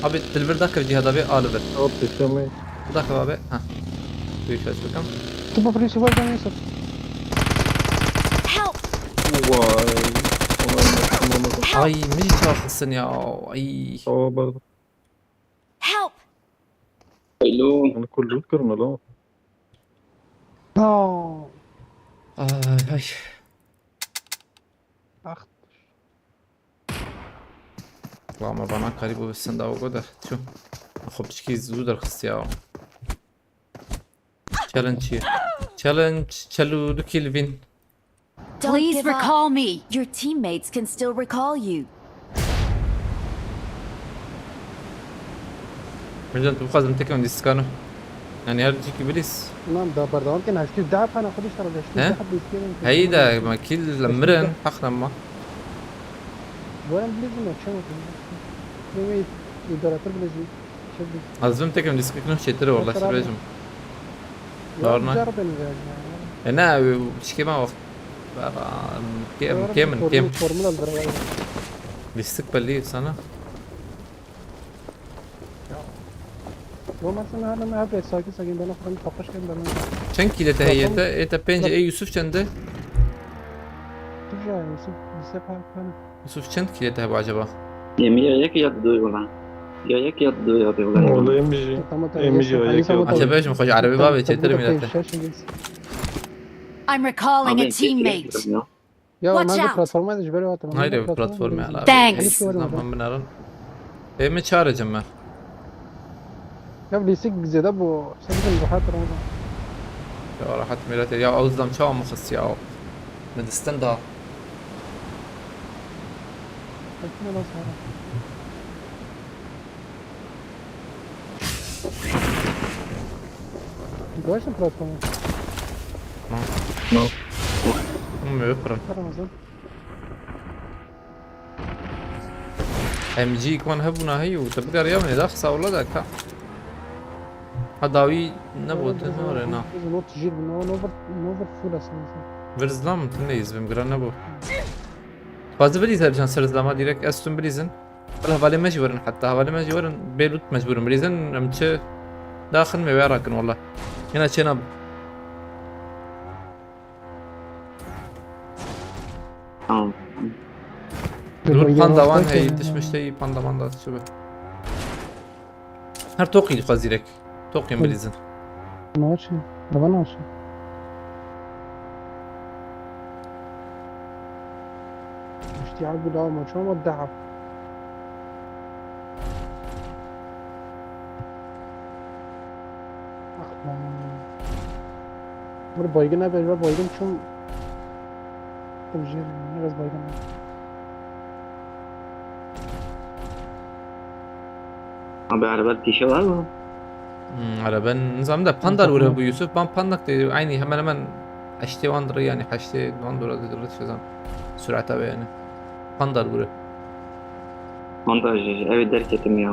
abi deliver da cihaz abi alıver Ama peşe mi? bu da abi ha büyük ses bakalım तो पर प्रिंसिपल जाने सब Help! Vay. Ona ay mili çarpsın ya ay hava bardı. Help! Alo. Onu kullu kırma lan. No ay اخ والله bana karibu bilsin daha o kadar şu خب تشكي زود رخص يا challenge challenge çelu dukilvin Don't Please give up. recall me. Your teammates can still recall you. رجعت بخازن تكون ديسكانو يعني هرجيك بليس نعم ده برضه ممكن هشتري دهب انا خدش ترى ده هشتري ها؟ دهب بيسكين هيدا ما كل لمرن حق لما وين بليزي ما تشوف مي يدراتر بليزي شد azım تكون ديسكانو شتري والله شراب. سبيجم دارنا. جرب انا مش كيما وقت كم فورمولا البرغاية بيستقبل لي سنة لو مثلا انا ما هبقى ساكن بنا فرن فقش كان بنا چند كيلة تهيئة ايتا بينجا اي يوسف چنده ترجع يوسف يسيبها كان يوسف چند كيلة تهيئة عجبا Yemeğe ayak yattı ulan. Ayak yattı yapıyorlar. Orada emici. Emici ayak yaptı. عشان باش مخرج عربي بابا چتر ميلته I'm recalling a Abi, teammate. ya. يا Watch ما out. عندي بلاتفورم هذا جبالي وقت هايدي بلاتفورم على Thanks. نعم بنارن ايه من شارع جمع يا بلي سيك زيد ابو سيك البحات رمضان يا راحت ميلاتي يا أوزلم شو مخص يا من استندا خلنا نص انت واش البلاتفورم؟ أمي يفرن ترى مازال ام جي كمان هبونا هي وتبقى ريامني داخسة ولدك ها هداوي نبوت نورنا لازم نوت تجيب من هون اوفر فول اساسا. Verzlam تنيز بمقران نبو فازı بليز هرجان سرزلama direkt استون بليزن ولا هفالي مجبورن حتى هفالي مجبورن بيروت مجبورن بليزن امتش داخل ما ويراكن والله هنا شنب Tamam. دور باندا وان هي دشمشتي باندا شبه هر توقي خواز direkt توقي بليزن ماشي ده ماشي. مش تعبوا ده ما شو مدعب. بايجن abi بايجن شو تبجير نغز بايجن Abi araba dişi var mı? على بن نظام ده باندا ولا ابو يوسف بان باندك عيني هم لمن اشتي واندر يعني حشتي واندر دلت شزام سرعتها يعني باندا ولا Montaj evet derk ettim ya.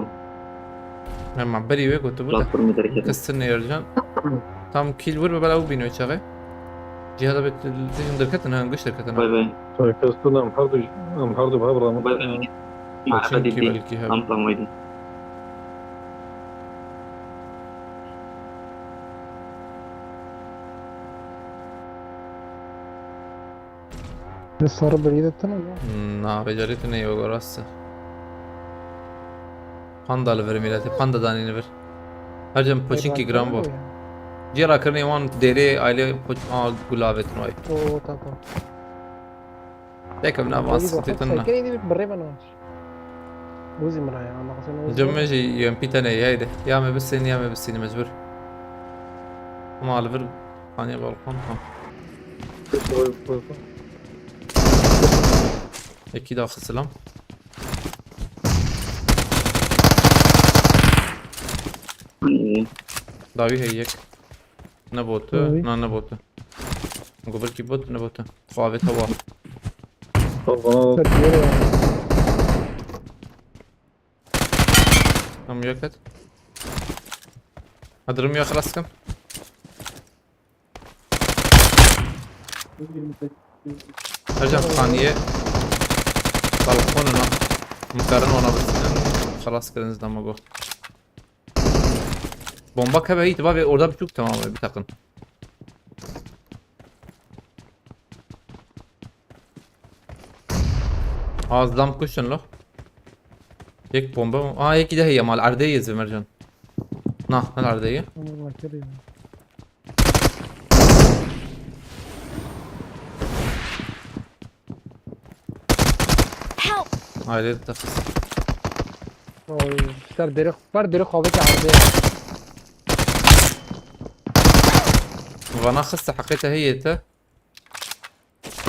لما بري ويك وتبدا Platformu derk ettim. كسرني يرجع tam kill vur بلا وبينو يشغل جهاد بت تيجي دركتنا هنقش Bay دركتنا bay. فكستنا أم حردو بهبرة Bay bay. Araba Çünkü değil. belki hem Anlamaydı. الصار بعيدة تنا na beceritini yok orası Pandalı ver milleti pandadan ini ver Harcam poçinki gram bu Jira karni wan dere aile poç al gulavetin oy اوه طبعا Tekam na bas titanna كان يدي بالريبة انا بوزي مرايا انا خاصني جمجي يم بيتنا هيدا يا ما بسني يا ما بسني مجبور ما على ver hani balkon ha اكيد اخر سلام İyi. داوي هيك نبوت داوي. نبوت قبل كي بوت نبوت خاوت هوا طبعا هم يكت هدرم يا خلاص كم هرجع ثانية بالكوننا مقارن وانا بس خلاص كده نزل ما جو bomba kabahiydi var ve orada bir çok tamam bir takın. Az dam kuşun lo. Yek bomba. Aa yek de هي مال العردية زي مرجان. نا العردية. والله كريم Help! Aile tafız. اوه صار ديري خوابتي عرضية وانا خصت حقيتها هي تا.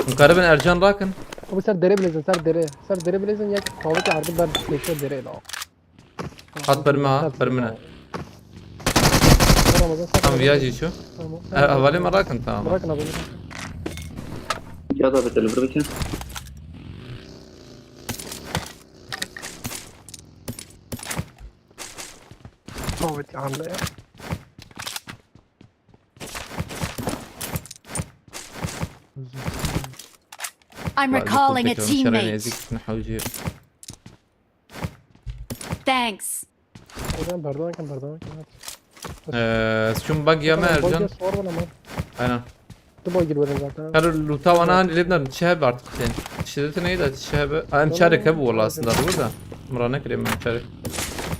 مقاربا ارجان راكن. هو صار ديري بليزن صار ديري بليزن ياك خوابتي عرضي بعد ليش ديري لا حط برمها برمنا. Tam viyaji şu. Havale mi rakın tamam. راكن ابو Ya da betel bir bakayım. خوابتي عرضية I'm recalling a teammate. Ezik نحوجي. Thanks. كان بردان Şun bug ya Ercan. صور ولا ما Aynen. تبغى يجي الولد zaten Her luta bana hani lebnar şehbe artık yani. Şiddeti neydi? Şehbe. Hem çare kabu valla aslında burada. Murana kireyim ben çare.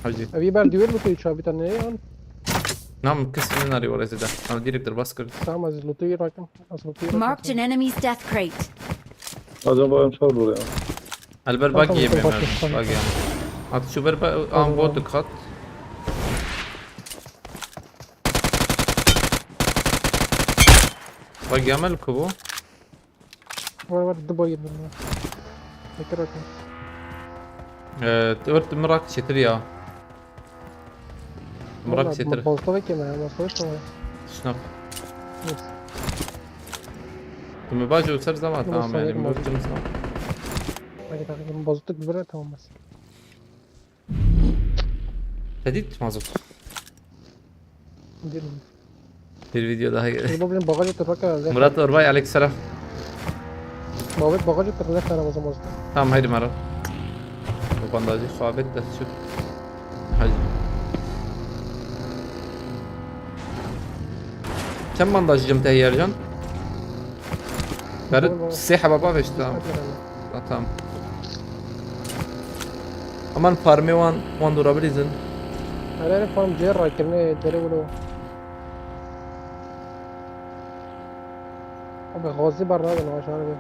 Hacı. ابي بعد ديول لطي شابي تاني Nam kısmını arıyor orası da. Ama direktör baskır. سام از لطي راكن از لطي Marked an enemy's death crate. Acaba hem çar buraya. Alber Tamam, bug yemeyeyim tamam, ben. tamam. Bug yani. At şu berba an botu kat. باقي عملك ابو ولا الدبي منه فكرك تقولت مراك شتريا مراك شتري بوظتها كمان ما صوتش شنو ثم باجو سر زمان تمام يعني موجود مثلا ما بوظتك ببرتهم بس تديت ما زبط دي الفيديو ده هي البوبلين بغاجة الركا مرات أربعي عليك سلام بغاجة الركا أنا ما مصدر تمام هيدي مرة وبنداجي خابت ده شوف حاجة كم بنداج جمتها هي يا رجال؟ برد السيحة بابا فيش تمام تمام امان فارمي وان دورابيليزن أنا فارم جير كلمة دري ولو أبي غازي برا أنا ما شاء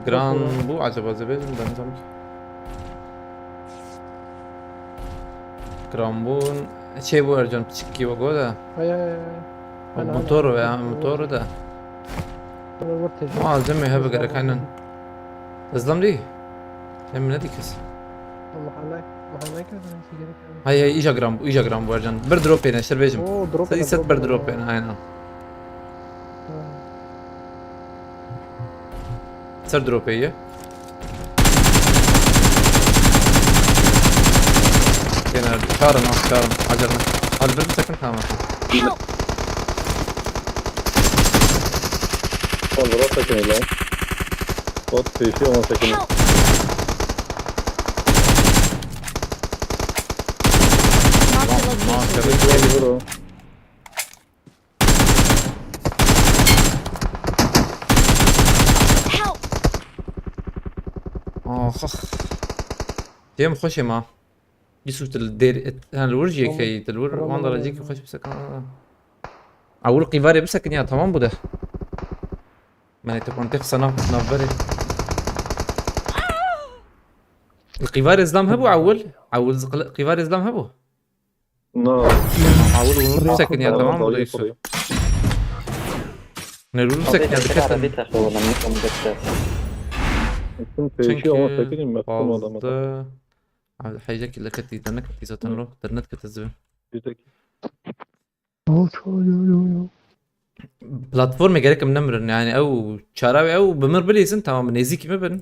جران بو عجبا زبيزن ده نظام جرامبون شي بو ارجان بتشكي وقودا هاي موتورو يا موتورو ده ما زمي هبقى لك عينن ازلم لي من هذيك هسه محلاك هاي ايجا جرامبو ارجان بردروب هنا اشتر بيجم اوه دروب سدي ست بردروب هنا هاي انا سر دروب هي هنا شارنا عجلنا هذا البرد سكن تمام Help! Sonra sakın lan. Ot peşi ama sakın. Help! Marked a location. Vur o. Help! ديم خوشي ما يسوت الدير انا الورجي كي تلور وانا راجيك خوش بسك اول قيفاري بسك يا تمام بده ما تكون تخسى نافري القيفاري زلام هبو اول قيفاري زلام هبو Na. اول بسك يا تمام بده يسوت نلور بسك يا دكتور عربيتها شو ولا ممكن بس Bütün peşi ama sakın inmezsin o adama. fazla حاجة كده كتي تنك كتي ستنلو ترنت كتزبي Yüzdeki. بلاتفورم جالك منمر يعني او شراوي او بمر بليزن تمام نيزيكي مبن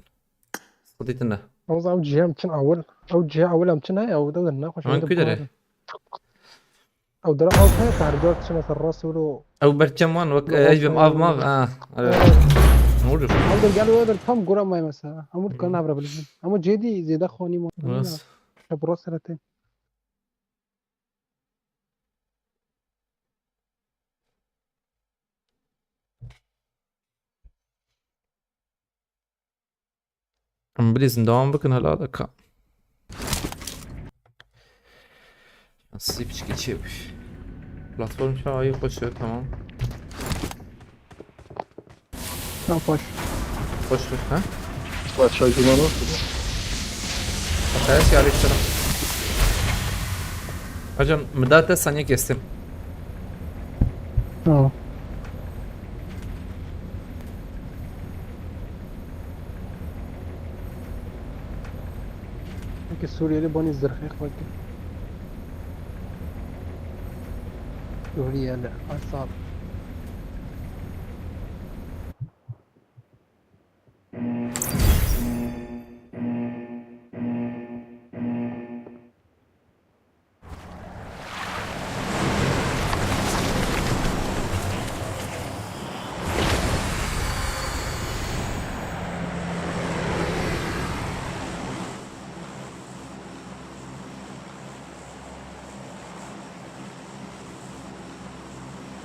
صديتنا أو جهة ممكن أو جهة أول ممكن هاي أو ده الناقش من كده أو ده أو هاي تعرضات سنة الراس ولو او برشم وان اجبي ماف نقول أو ده قالوا هذا الفم قرا ما مثلا أمور كنا عبر بالجن أمور جدي زي ده خوني ما بس براس سنتين ام بليزن دوام بكن هلا دكا نصيب شكل شيء بلاتفورم شاي خوش تمام نفش خوش ها Aşağı kullanı. اساسي عليك السلام اجل مدات ثانية كيستم السوريالي بوني الزرخيخ وكي سوريا لا صعب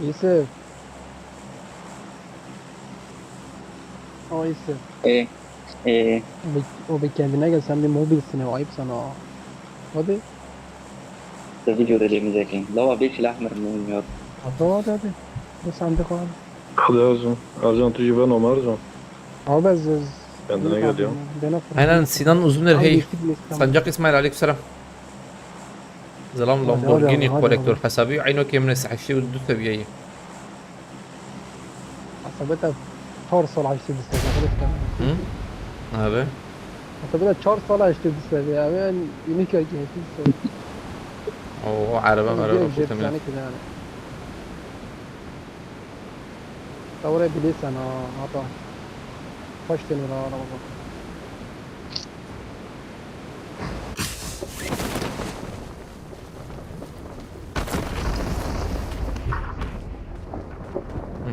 يوسف يوسف ايه وبكلمنا جالس عندي موبيل سنة وعيب سنة هذا ده فيديو ده اللي مذاكرين اللي هو بيتش الاحمر من نيويورك هذا بس عندك واحد Hadi Ercan. Ercan tecrüben Ömer Ercan. بس Kendine gel ya. انا سينان اوزمنر هي صنجاق اسماعيل عليك السلام زلام لامبورجيني كوليكتور حسابي عينه كي من السحشي ودو تبيعي حسابتها 4 سال 80 سنه غلط كمان آره حسابتها 4 سال 80 سنه يعني يونيك 80 سنه او عربه جيب تمام يعني كده يعني ثورة بليس انا عطا فاشتني ولا رمضان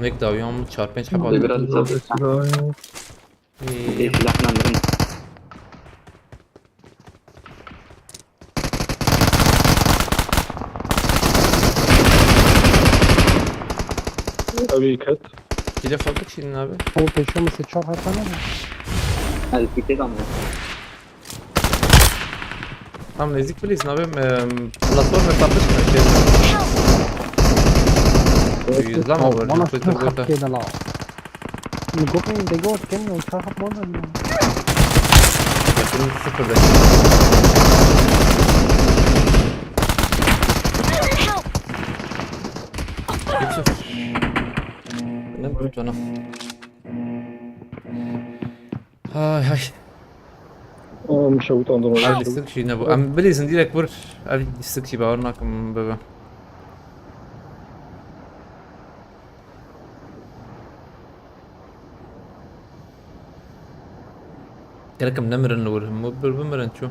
هيك داويهم 4-5 حبات بيبرد Güzel صبر. silah ya. دي سلاحنا عندنا. Abi kat. كده فاضلك شيء abi هو بيشوم استشار هاتنا هل في كده عم Tamam nezik please abi platform tartışma şey yüzlama وانا böyle شنو kötü خط kötü كده لا نقطني دقوت كلمة وشرح مرة Yakın 0-5 Help! Yusuf Ne kötü ana Hay hay Aa مش عندهم Abi istek şey ne bu Am bilirsin direkt vur Abi istek şey bağırmak bebe كلكم نمرن نور مو بالمرن شو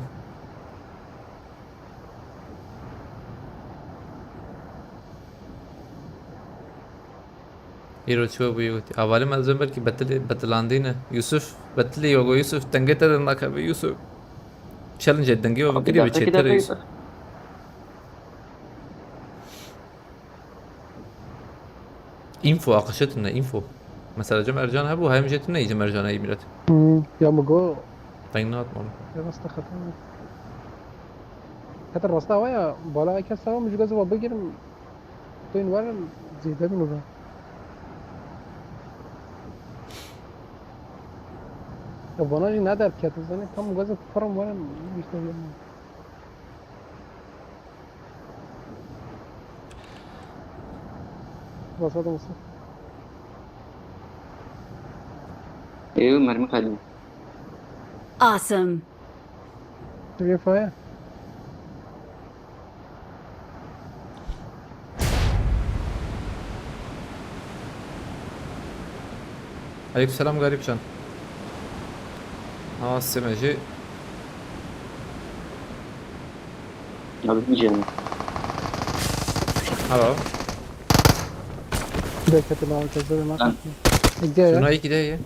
يرو شو بيوتي أولي ما زمر كي بتلاندينا يوسف بتلي يوغو يوسف تنجت لنا كبي يوسف challenge الدنجي وبكري كده بتشتري كده يوسف info akışetine info مثلا جمع رجال هبو هاي مجتنا يجمع رجال هاي ميرت يا مجو طينات مال يا راستا خطر خطر راستا ويا بالا اي كسا مش جاز بجرم توين ورا زيادة منو بقى يا بناجي نادر كاتو زني كم جاز فرم ورا مش تبي بس هذا مصر ايوه مرمي خالي. Awesome. تبي فايا عليك السلام غريب شان ها السمجي ما بيجي انا. هلا ده كاتو لا كذا ما نعم. شنو الجاي هاي كده هي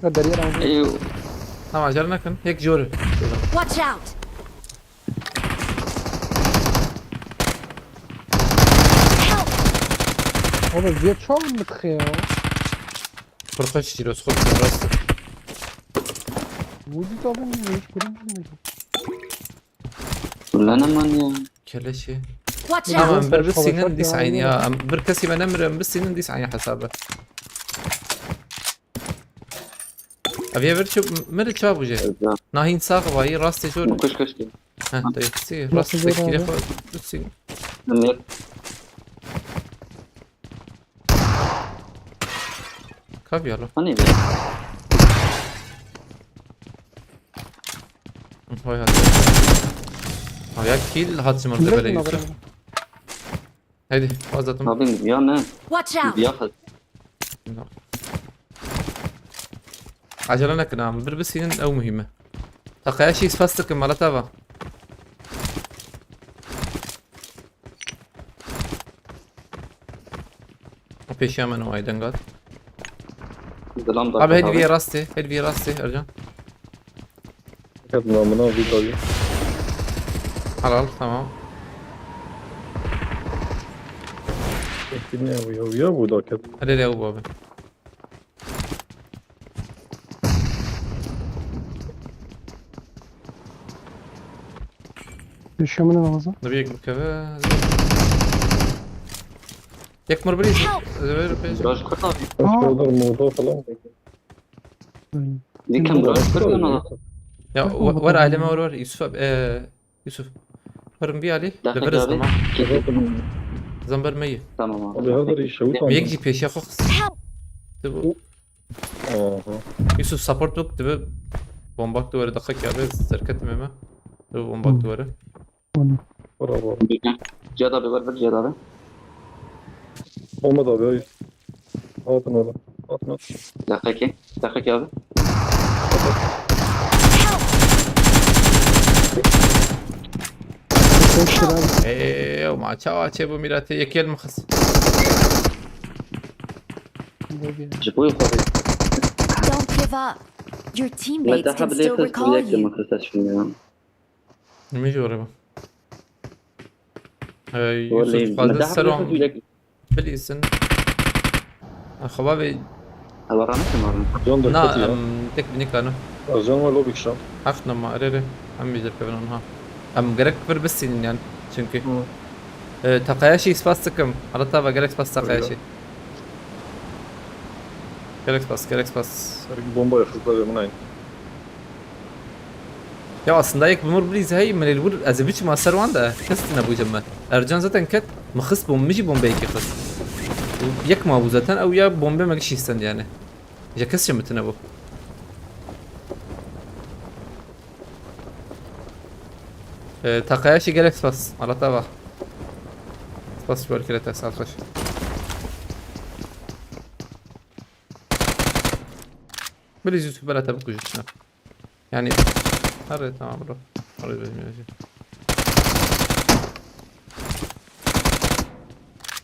الدرير عندي ايوه tamam acelene kın هيك جوري Watch out! Help! هذا الزيت شو عم بتخيل فرقش جيروس خد راست ودي طبعا مش كلهم كلنا من كلاشي Watch out! tamam bir Çok sinin çok dis عين yani. ya bir كسي من امر bir sinin dis عين حسابه ابي برشو مر تشابو جي ناهين ساق باي راست جور كش كش كده. ها طيب سي راست جور تكيله هذا؟ خد بسين نمير. كاف يلا هني بيه. هاي هات هاي كيل هات سمر دبل يوسف هيدي ما فازتم بين يا Watch out! بياخذ. عجلنا كنا عم بربسين او مهمة تقياشي سفاستك مالتها پیشی من وای دنگات ظلام abi hadi bir rastı hadi bir rastı Ercan Kat namına videoyu. halal tamam Ne bu ya bu da kat. hadi de bu abi شو من المغزى نبيك بكذا يكمر بريز زبير بيج براج خطا. Başka olur mu falan. دي كان براج كله انا. يا ور علي ما ور يوسف يوسف ورم بي علي داخل لفرز abi. تمام Kesin. زنبر مية Tamam abi. Abi her yeri şavut ميك aldım. جي بيش يا خخص Help! تبو Aha. يوسف سبورت بوك تبو بومباك دوره دقيق يا بس زركت ميمه تبو بومباك دوره Var abi abi. Cihat abi var. Cihat abi. Olmadı abi hayır. Atın öyle. Atın at. Dakika abi. ايه ومع تشاو تشيبو ميراتي يكيل مخص جيبوه خالص. Don't give up. Your teammates مدحها can بدي still يخلص recall وياك ما you. خلصتش فينا. ميجي ورا هو يوسف اللي قال مدحها بدي يخلص السلام وياك. بالإذن خبابي هو رانا كمان. Can da نا kötü ya. تك بنيك أنا Ercan var lobby kişan. حفنا ما أريري أم يجر كمان ها أم جرك كبر بس يعني çünkü Takayashi spastıkım. Arata ve Galax pas Takayashi. Galax pas. Bomba yapıldı ve منين. Ya aslında ilk بمر بليز هاي من الور أزبيش مع سروان ده كستنا أبو جمال. أرجان زتن كت مخص مجي بومبي كخص. يك ما أبو زتن أو يا بومبي ما جيش يستند يعني. يا كسر متنا أبو. Takayashi Galax pas. Arata bak. Pas şöyle kere ters atış. بليز يوسف بلا تبكو جتنا. يعني هري تمام برو. هري بجميع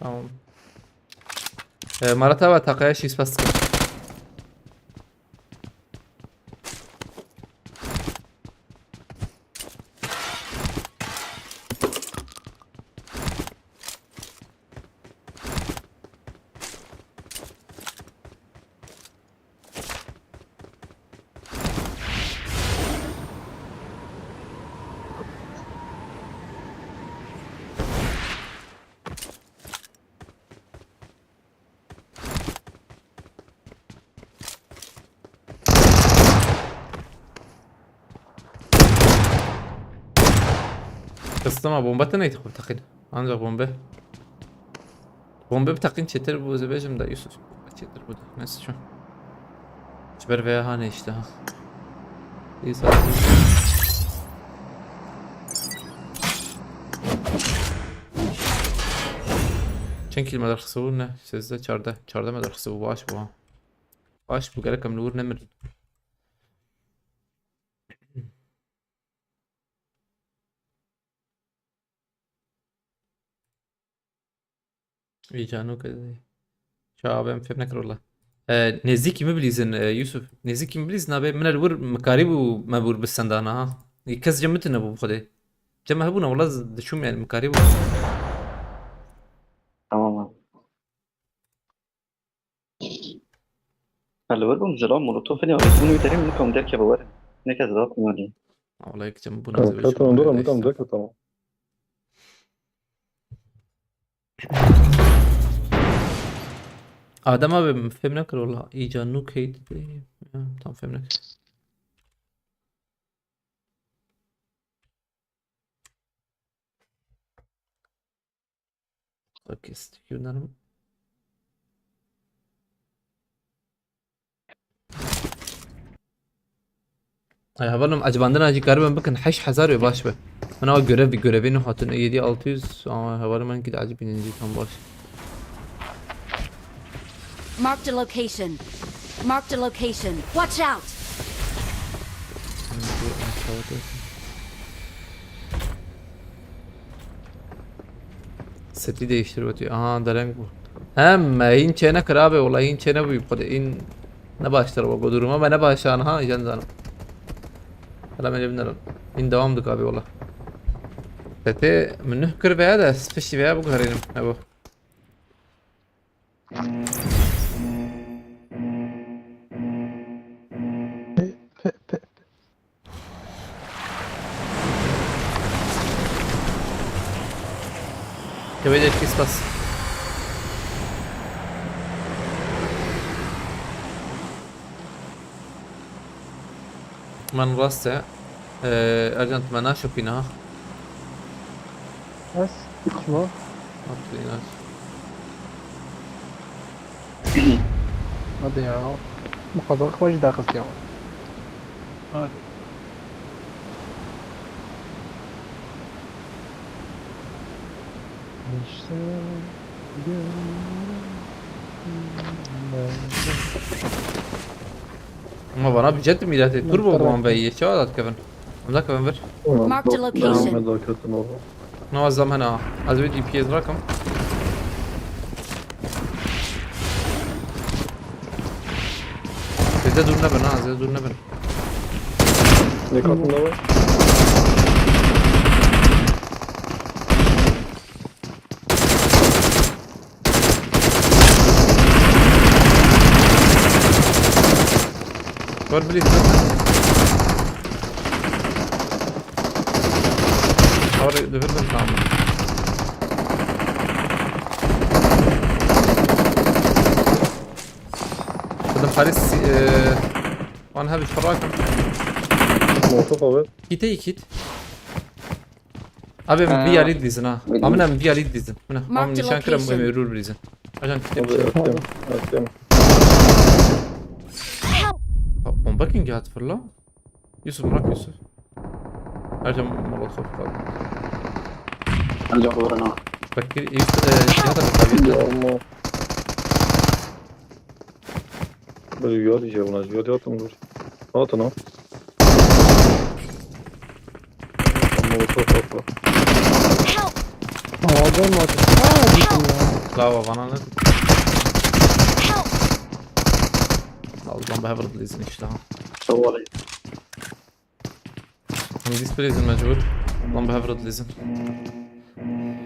tamam. Marata ve Takayashi spastıkım. قصة بومبات نيت خب تقين أنجا بومبه بتقين çetir bu zebejim da Yusuf çetir bu da neyse şu çiber veya hani işte ha iyi sağ چند كيلو مدار خسونا سيزده چارده مدار خسو باش بو گره کم نور نمر ويجانو كده شباب فهم نكر والله نزيكي مبليزن يوسف نزيكي مبليز نابي من الور مكاريب ومبور بالسندانة ها يكز جمتنا ابو بخدي جمع هبونا والله شو يعني مكاريب Tamam abi. اللي وربهم زرار مولوتوف اللي يكونوا يترين منكم ديرك يا بوارد. نكاز ضغط مالي. والله جنبونا زي Kötü ondur ama tam dakika tamam. آدم abi فهم نكر والله يجانو كيد tamam فهم نكر اوكي استكيونارم Ay havalım acıbandan acı garibim bakın 8000 ve baş be. Bana o görevini hatun 7600 ama havalım ben gidi acı bininci tam baş. Marked a location. Marked a location. Watch out! Seti değiştir diyor. Aha dereng bu. Hem in çene karabe vallahi in çene bu yukarı in ne başlar bu duruma ben ne başlan ha ijan zanım. Hala ben bilmiyorum. İn devamdık abi valla. Seti منه kır veya da spesifik veya bu garayım ha bu. Kevede etkisi bas. من راسه ارجنت ما ناشو فينا بس شو هذا يا مقدر واش داخل يا هذا ما bana بجد ميلاتي توربو بوم بي شو هذا كيفن لا كيفن بر Marked a location. مداكتن والله. نوزم هنا از بدي بي اس رقم زي دور نبن زي دور نبن Dikkatin de var. Var بليز حاول ديفلوبمنت نعمل بدهم حارس وانا هبش فراكم Molotof abi. كيتي كيت ابي من بيا ريد ديزن ها عملنا من بيا ريد ديزن هنا Mark عم the نشان كده location. ميرور بريزن عشان Abi كده ettim. Ettim. بومباكينج هات فلا يوسف مراك يوسف ارجع مرة خوف ارجع ورانا. فكر يوسف هذا بالطبيعة Ya Allah. Böyle yol diyeceğim buna. Yol yaptım dur. Atın o. Molotof atla. Help! هذا ما تستاهل لا وانا Help! والله بهبط ليزن اشتغل طوالي. عندي سبريزن موجود والله بهبط ليزن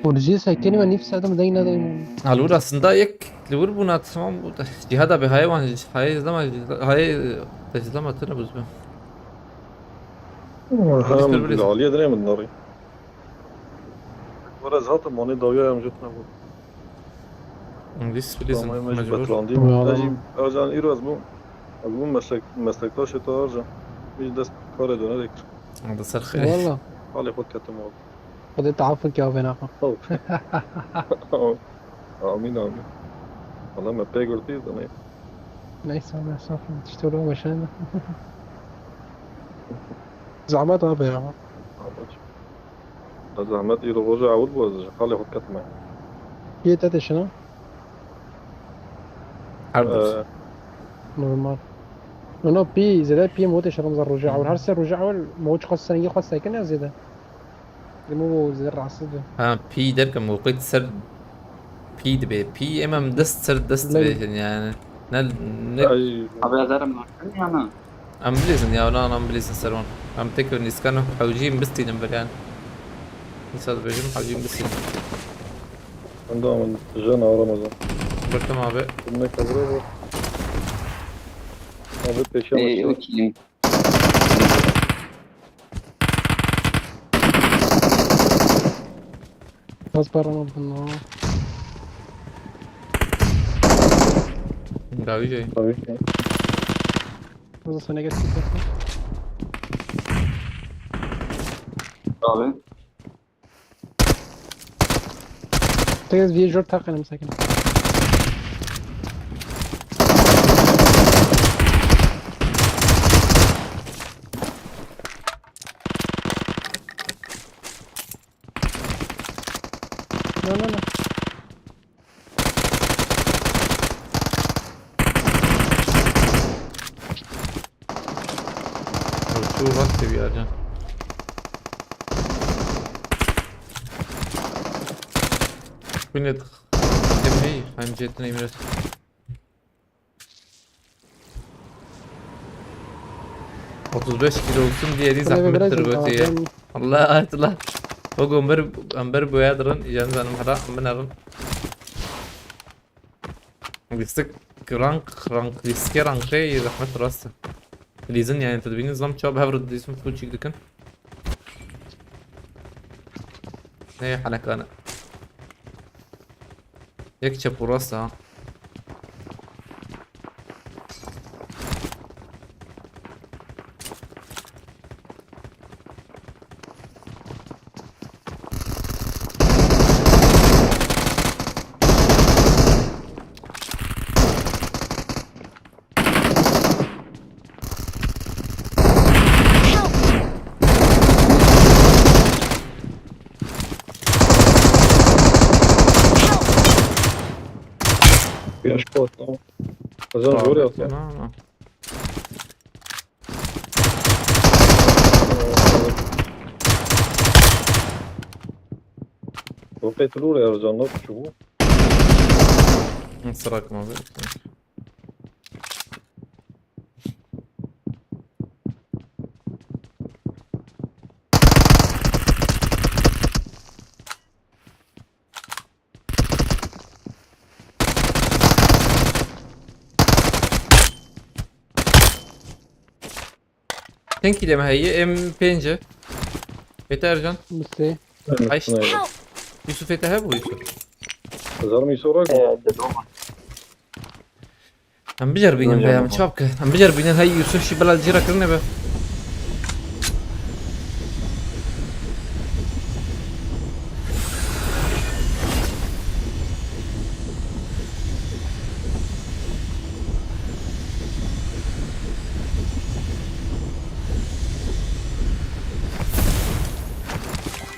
ورجيس هيكني من نفسي هذا مدينة دايما Alur aslında ilk Liverpool'a tamam bu cihada bir hayvan hay tecrübe atına buzma. هم بالبريز. العالية دري من ناري. ورا زهقت ماني ضايع يوم جتنا بو. عندي سبريزن ما مش مجبور. بتلاندي. والله. أجي أرجع إيرو أزمو. أقول مسلك شو تارجع. مش دست كار دونه ديك. هذا صار خير. والله حالي خد كتم هذا. خذيت عفوك يا بناقة آمين آمين. والله ما بيقولتي ده نه. ليس ما صافي تشتغلوا مشان زعمات هذا يا عم زحمت إيرو رجع أول بوز حالي خد كتم. هي تاتي شنو؟ عرض. نورمال نو بي زي بي موتش رمز الرجوع والهرس الرجوع والموج خاصة سنة خاصة كنا زيادة مو زي الرعصة ها بي درك موقيت سر بي دبي بي امام دست سر دست لا. به يعني نل أي ابي ازرم انا. ام بليزن يا ولا ام بليزن سرون ام تكر نسكانو حوجين بستي نمبر يعني يساد بيجم حوجين بستي عندهم جانا رمضان. برتم ابي كنا كبروا. أبي اي بيشام. اوكي. اصبر انا بالنار داوي جاي طيب. بس انا قاعد كده ابي تجد في جور تاقي انا مساكن لا لا لا شو رتب يا جان بنت كمية هم جتني مرت otuz 35 kilo olsun diye انا zahmettir ببرز götüye. Allah atla. O amber boyadırın ican zanım hada ambenarın. Ristik riske rankı zahmet rastı. Lizin yani tedbini zam çab havr dizim full çıktıkın. Ne halakana. Yek burası ha. في اشخاص اظن جوري اصلا نعم. وقيت الاولى يا رجال نط شوفوا انسراك ما بيك. Thank you deme هي M5 Yeter Ercan. بس ايه عايش Help! يوسف يتهب ويوسف زلمه يسورك عم بجربين بيا من شبكة عم بجربين هاي يوسف شي بلا الجيرة كرنا به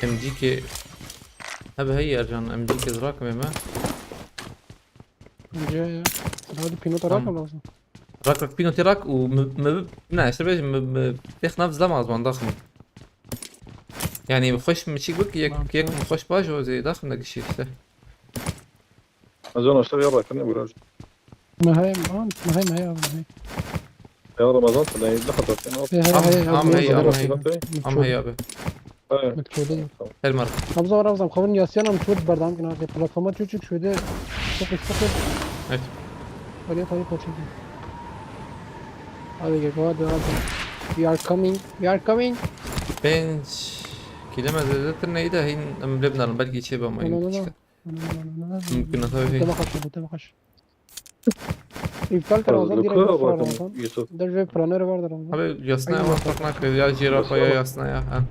ام جي كي هبه هي ارجان ام جي كي زراكم يا ما جاي هذا بينو تراكم لازم راك بينو تراك و نعم شباب بيخ نفس دم عزمان ضخم يعني بخش مشيك بك يك بخش باجو زي ضخم لك الشيء ده اظن اشتغل يلا كنا براج ما هي ما هي يا رمضان تلاقي دخلت ام هي ابي مكتوبة المرة نبض مخبرني ياسين مشهود بردام كنا في بلاتفورم تشوف شو ده استقل ايش وليه طيب وشو هذا هذا we are coming بنش كلمة زادت لنا ايه ده هين ام لبنان بلقي شيء بقى ما يمكن ممكن نطوي فيه انت ما خش يفضل رمضان دي رمضان يوسف ده في برانر برضه رمضان حبيبي يصنع ما فرقناك يا جيرافا يا يصنع يا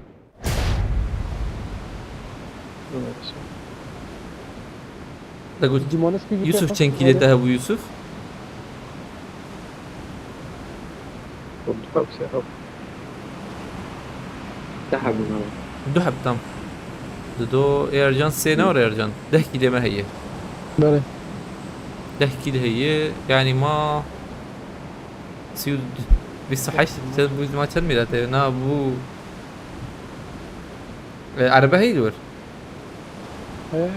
ده قلت ديمونس كي يوسف تشنكي ذهب ويوسف تحب دو حب تام دو ايرجان سينا ور ايرجان دحكي لي ما هي بله دحكي لي هي يعني ما سيود بس حش ما تنمي ذاته نا بو عربة هي دور ايوه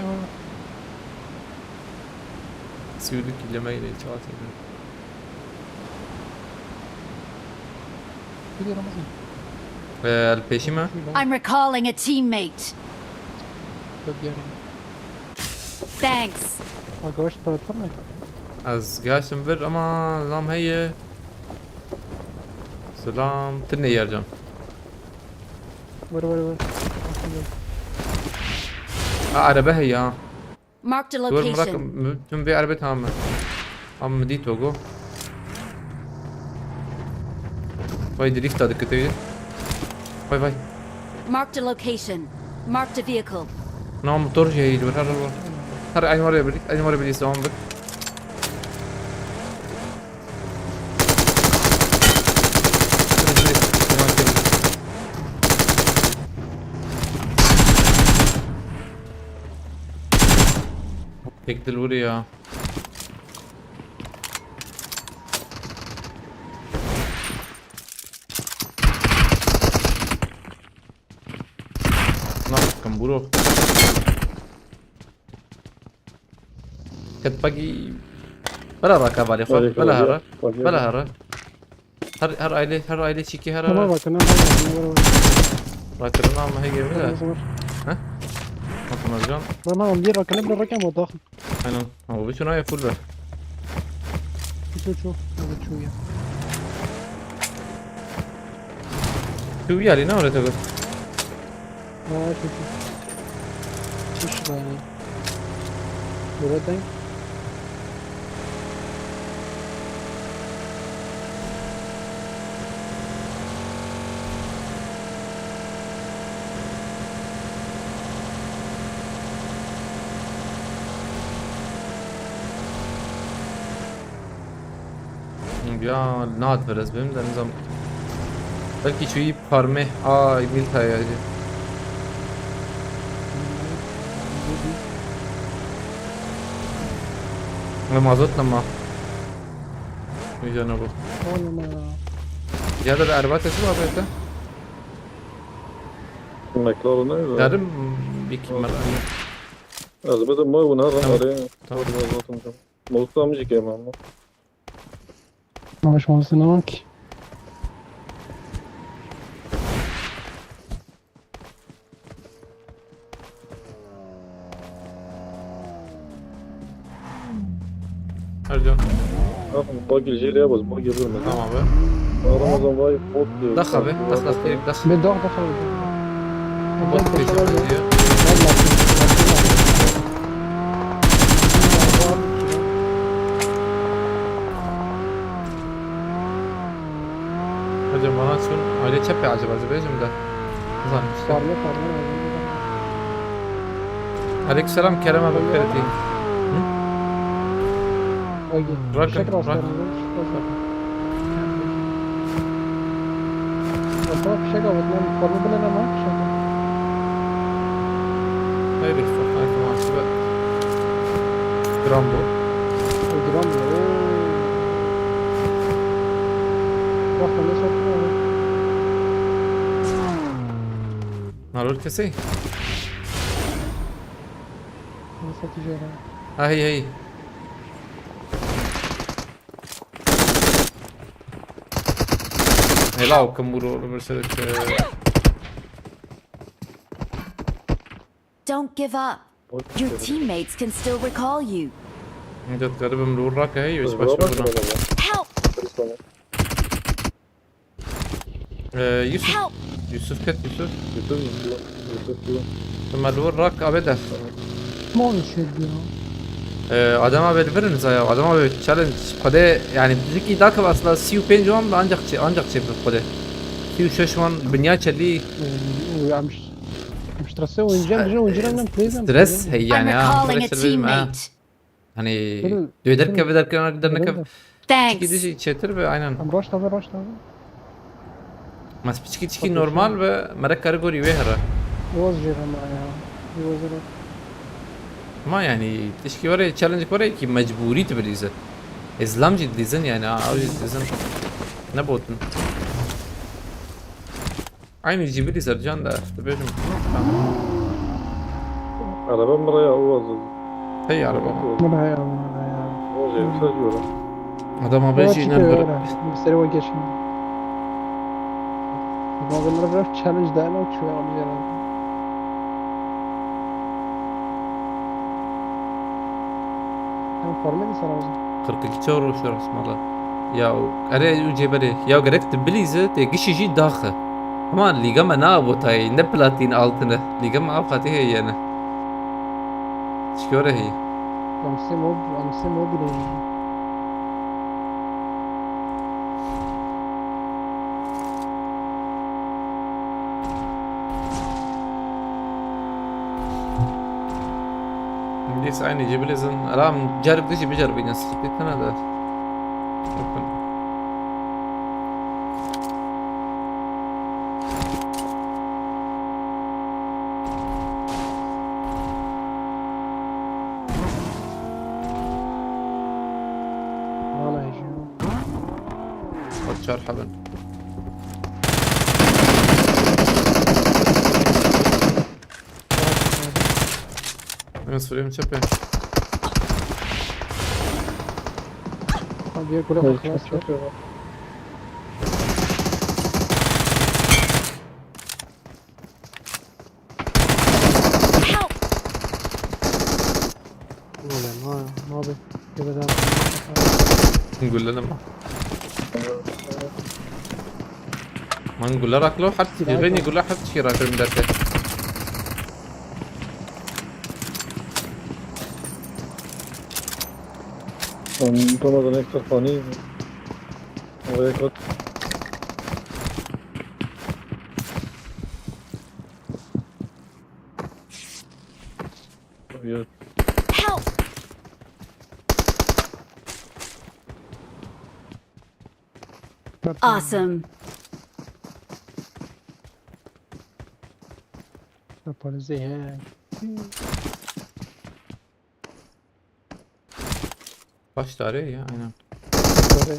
سيود كل ما يلي شاطر كده رمضان البيشيما I'm recalling a teammate. Thanks. ما جوش بلاتفورم از قاسم بر اما نظام هي سلام تني يرجع ور عربة هي Marked a دور location. مراكب تنبي عربتها هم دي توجو باي دريفت هذا كتير باي باي Marked a location. Marked a vehicle. نعم موتور جاي دور هر أي مرة بدي سوام بك هيك دلوري يا نعم كمبورو كنت باقي بلا راكب علي خو بلا هرا بلا هرا هر عائلة شيكي ما هرا بقى انا راكبنا ما هي جميلة ها ما مرجان ما مدير كان ابن الرقم وضخم أنا هو بيشو نايا فول بقى شوف شو يا شو يالي نورة تقول شوف يعني ولدين يا ناد فرز بهم ده نظام بلكي شوي بارمه ميلتها يا جي مازوت لما يجنبوا انا هذا العربات اسمها بيته McLaren öyle. دارم بيكمل Elbette ما هو نهار تمام. عليه. تمام. موضوع مش كمان. مش مصنعك. ارجع باقي الجيل بس باقي بالمدينة. تمام بقى رمضان باي فوت. دخل به دخل كيف دخل بدور دخل بط في جبهة. ارجع مرات شون عليه تشبي عجب بيجم ده ظن عليك السلام كلامه بكرتي ركن ركن هاي بيفتح هاي كمان شباب جرامبو نارول كسي هي هلاو كمبورو مرسلت Don't give up. Your teammates can still recall you. جت قريبة من الوراك هي وش Baba بشوفنا Help! يوسف Help! يوسف كت يوسف Yusuf ثم الوراك أبدا ما يشد آدم أبد برنز يا آدم أبد تشالنج قده يعني ذكي ذاك أصلا سيو بين جوان أنجح شيء قده سيو ششوان بنيا شلي مش ترسل وينجرنا ستريس هي I'm يعني recalling a ستريس معاه teammate. يعني يدرك بدرك أنا أقدر نكف Thanks. كده شيء ترى عينان ام روش تابع ما سبتشكي تشكي نورمال بمرك كارجوري ويهرة يوز جيرا معايا يوز ما يعني تشكي ورا تشالنج ورا كي مجبوري تبليزه إسلام جد ديزن يعني أو جد ديزن نبوتن عيني يجيب لي سرجان ده تبيهم Araba mı ya o هي على بابا من هيا o مسجورة. هذا ما بيجي ننبر بسري وجهش بعض المرات تشالنج دائما وشوي عم يجرب فورمالي صراحة خرق الكتور وشو اسمه الله ياو أري يجي بري ياو قرقت بليزة تيجيش يجي داخل ما اللي جمع نابو تاي نبلاتين آلتنا اللي جمع أبغى هي أنا شكورة هي I'm still mobile ليس عيني يجيب لي زن ألام جارب ديجي بجرب ينس خطيت أنا ده وانا يجي شهر حبن مسؤولين متشبه ابي اقول لك خلاص Help! ما ابي كذا ده نقول لنا ما نقول له راك لو حتى يغني يقول له حتى شي راك من درته Ramadan ekstra fani. Oraya kat. Ya Help! Awesome. Policy है Baş tarihi ya aynen. Böyle.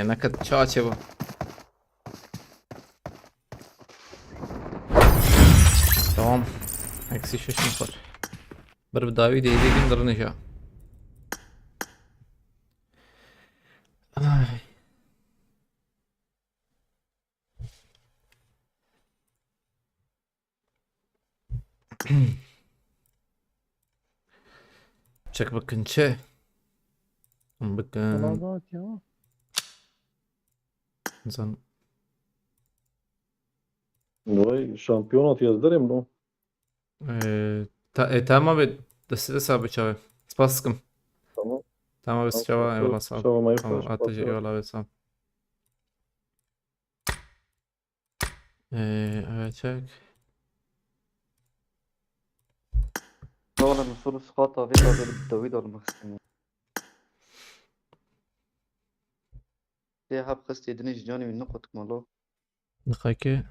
Ne kadar çağçı bu. Tamam. Eksi 6 نفر. Bir بداوي دي نقدر نرجع. Ay. Çek bakın çe. Bakın. Valla ya. Zan. Vay şampiyonat yazdır no. Tamam abi. Deste sabit çave. Spaskım. Tamam. Tamam abi çava eyvallah sağ ol. Şavamayı Tamam paylaş. ateş eyvallah abi sağ ol. Evet çek. والله من صور سقاطة في قابل التويد ولا مخصم فيها حب قصتي دنيش جاني من نقطة مالو دقيقة.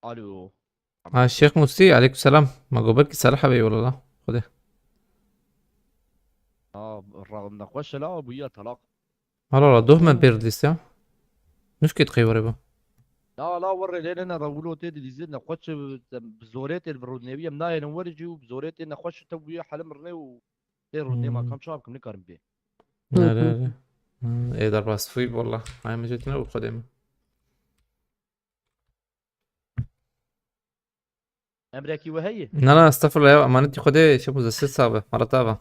الو الشيخ موسي عليكم السلام. ما قبلك سلاح حبيبي ولا لا؟ خده. الرغم نقوش لا ابويا طلاق هلا دوه من بيرديس يا. مش كده خيبر يبا. لا وري لنا رولو تيدي دي زين نقوش بزوريتي الرودنيبيه مناي نورجي وبزوريتي نقوش تويا حلم رنيو تي رودني ما كم شابكم نكرم بيه لا لا لا. ايه ده بس فيب والله. هاي ما جتنا وخدمه. امريكي وهي لا استغفر الله يا امانتي خده شبه زي 6 ساعة مرة تابع.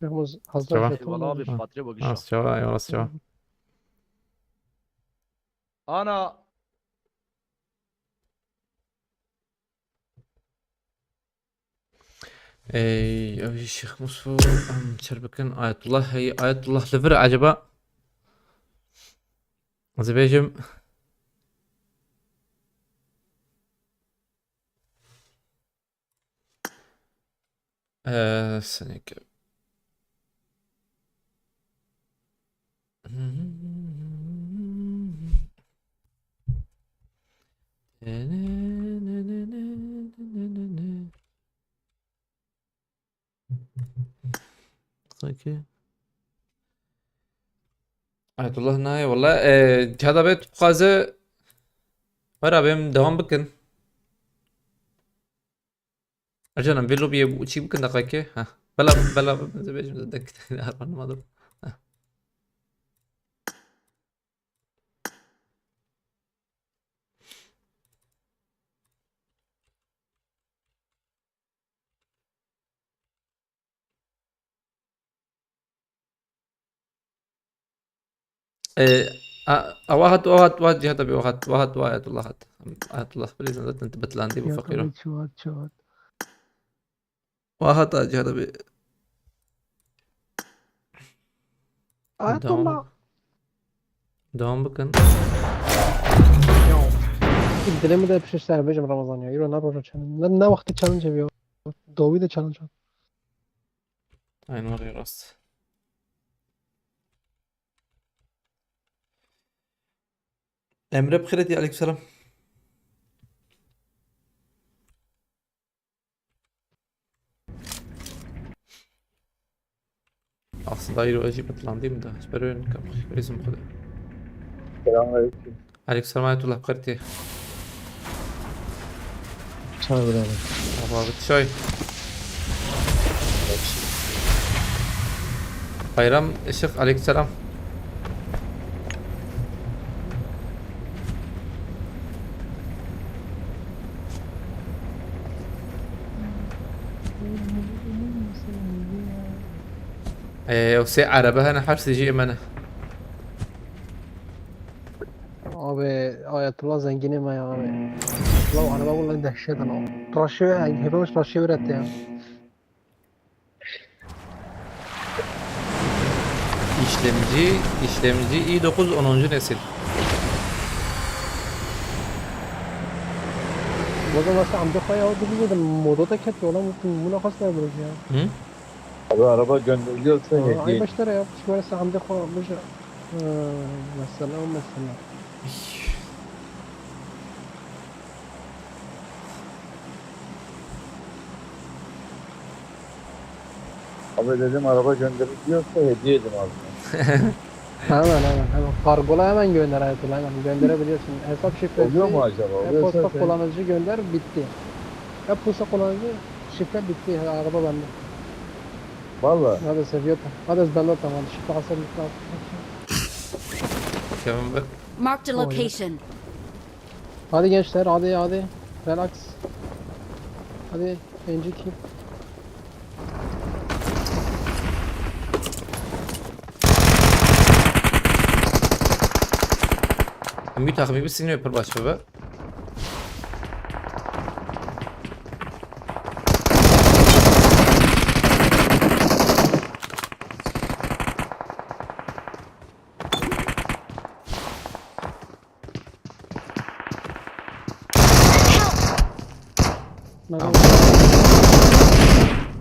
Yalnız hazır Tamam. jeton والله var. بفاتري اه وقشة استوى ايوه استوى. انا اي ابي الشيخ مصفو شربكن آية الله هي آية الله لفر عجبا. زبيجم. سنك. Sanki. Ayetullah Nahi والله هذا بيت قازı var abim devam bakın. Ajanım bir lobiye bu çi bakın dakika ha. Bela زبيجم زدك anlamadım. واحد جهة أبي واحد آية الله بليز أنت بتلاندي بفقيرة Çuvat. واحد جهة أبي Ayetullah. devam bakın. Dilemi de pişirse benim Ramazan ya. Euro ne yapacak challenge? Ne vakti challenge yapıyor? Doğuyu da challenge at. Aynen oraya rast. Emre بخير عليك السلام. Aslında ayrı acı batlandıyım da. Espero que bizim kadar. Selamünaleyküm. Aleykümselam ayetullah بخير. Çağır birader. Abi şoy. Bayram Işık aleykümselam. وساعة بها حبس جي امانه. Abi Ayetullah zenginim ya abi. Lan araba vallahi dehşet ana. Tıraşı hepimiz tıraşı üretti ya. İşlemci i9 10. nesil. بازم مثلا عم دخواه يهود بيزيد الموضوع كت والله ممكن مو خاصة برز يعني Hı? Abi araba gönderiliyorsa أي hediye. بشتري يا شو لسه عم دخواه بجا مثلا مثلا Abi dedim araba gönderiliyorsa hediye edin abi. Hemen kargola hemen gönder Ayetullah hemen gönderebiliyorsun. Hesap şifresi Oluyor mu acaba? Oluyorsa e-posta sen... kullanıcı gönder bitti. E-posta kullanıcı şifre bitti araba bende. Valla. هذا سيفيوتا هذا زبالوتا ما شفت حصل لك Kevin bak. Marked a Oh, yeah. location. Hadi gençler hadi relax. Hadi NG kill. Bir takımı bir sinir yapar başka be.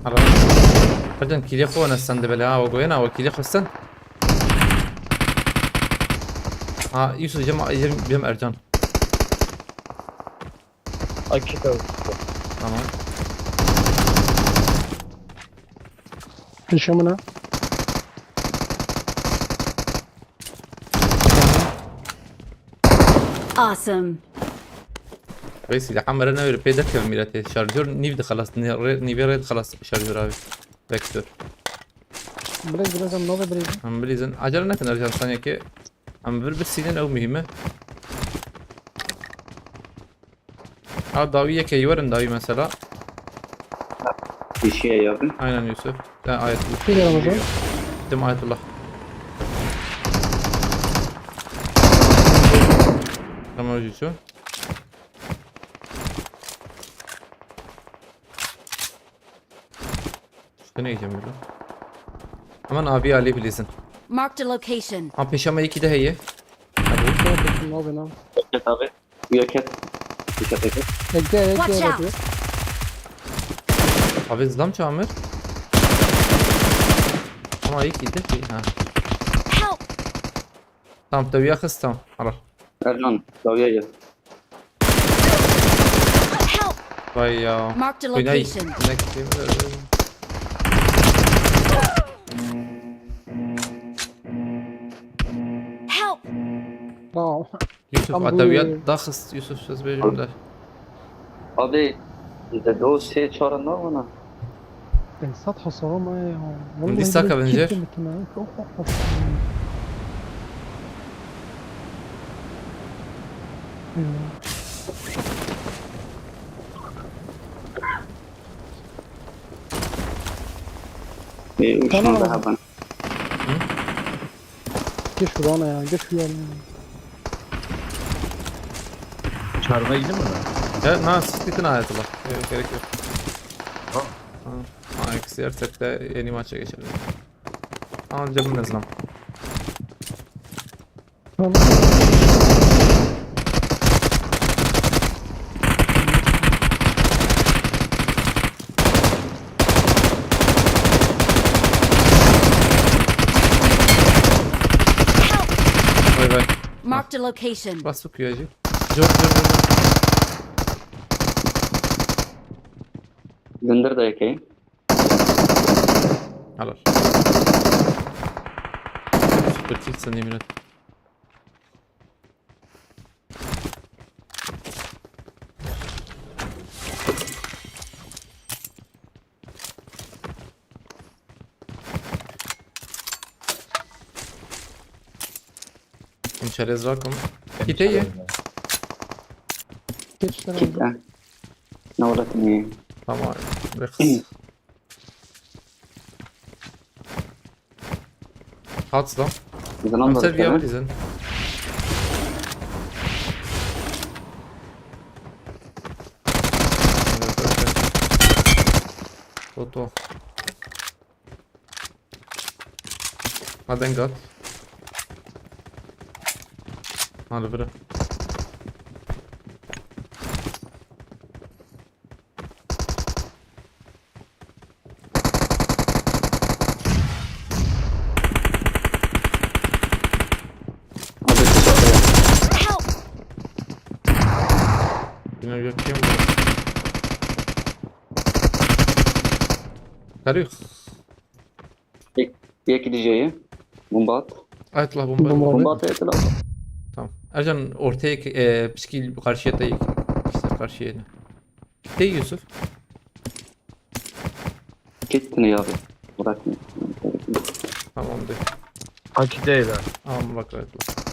Ara. Pardon kill yapıyor nasıl de böyle ha o goyana o kill yapıyorsan. Ha Yusuf cem Ercan. Akita. Tamam. Yaşamına. Awesome. بس إذا عمر أنا ريبيدر كميلاتي شارجور نيفد خلاص نيفي ريد خلاص شارجور أبي فيكتور Biraz ne oldu biraz? هم بليزن عجلنا كنا رجال ثانية كي عم بلبس سنين أو مهمة داوية كي يورن داوي مثلا Bir şey yapın. aynen Yusuf آية الله Bir Ramazan. دم آية الله tamam Yusuf ne yiyeceğim böyle aman abi Ali bilirsin Marked a location. ha peşama iki de heye Ne oldu lan? Roket abi. Roket. Dikkat edin. Ekle Watch out. ekle. abi zlam çamır ama iyi ki de ha Help! tamam tabii yakız tamam ara Ercan. Davya gel. Help! vay ya Marked a Oynay. location. Help! Tamam. Yusuf Tam bu- adabiyat daxız Yusuf söz veriyorum da Abi. Bizde doğu şey çağıran var mı? Esat hasarı mı ya? Bir saka bence. Bir Tamam. uçma daha ben. Geç şurana ya geç şurana. Çağırmaya gidin mi? ya na siktin ayetullah gerek yok ha eksi yersek de yeni maça geçelim ama cebim ne zaman Tamam. vay vay Marked a location. bas sıkıyor acı Dur. Gündür de yakayım. Helal. Süper kill sen Emre. Через раком. Китеє. Geç şurana. Kitle. Ne uğraştın iyi. Tamam. Rex. Kaç lan? Bizden Tam anladık seviye değil mi? bizden. Toto. Hadi gat. Hadi bırak. Yine gökeyim. Tarih. Yeki DJ'ye. Bomba at. Ayetullah bomba. Bomba. Bomba at ayetler abi. Tamam. Ercan ortaya pişki karşıya da işte karşıya. De Yusuf. Gittin ya abi. Bırakma. Tamam de. Haki değil ha. Tamam bak Ayetullah.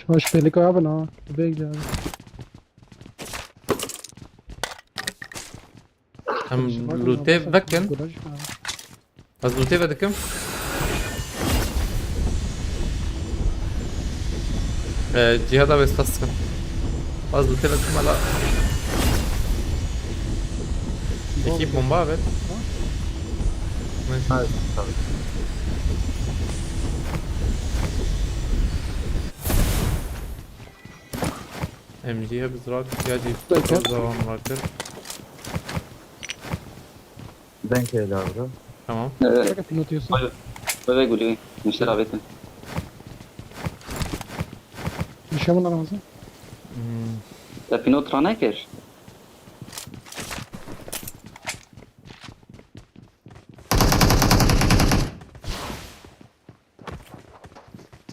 وش بالكابن اه بيجي هذا Hem lute vekken. Az lute vedekim. Cihada ve staskan. Az lute vedekim hala. Ekip bomba ver. Neyse. MG'ye biz rahat ihtiyacı zaman vardır. Denk eyle abi. Tamam. بينوتيوس Bebe gülüyor. Müşter abetin. مش من رمضان Ya Pinot Raneker.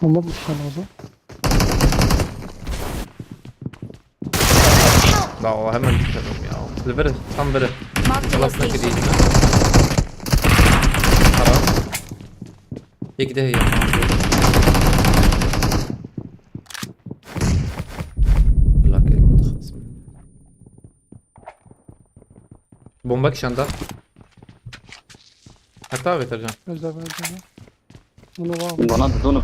هم مش رمضان La o hemen çıkarım ya. Biri tam biri. Marked a Klasındaki değil location. mi? Haram. Peki de ya. Blok elma tıkasın. Bomba kişanda. Hatta evet Ercan. özür dilerim bunu var Bana da donu.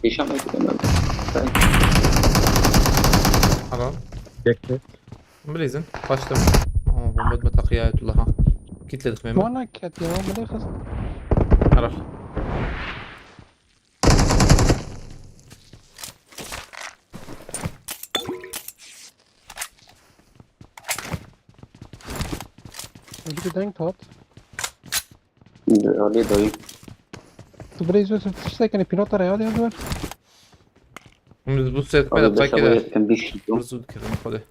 Yaşam ediyorum. Haram. Bekle. Bilizin. Başladım. Aa bomba etme takıya Ayetullah ha. Kitledik memi. وانا كات يا ملي خص Arar. اللي دانك توت Ali dayı. تبريزو تشتاك يعني بينوتر يا هذا Biz bu set Abi böyle 5 takip eder. abonetten bir şey yok. Burası dikerim hadi.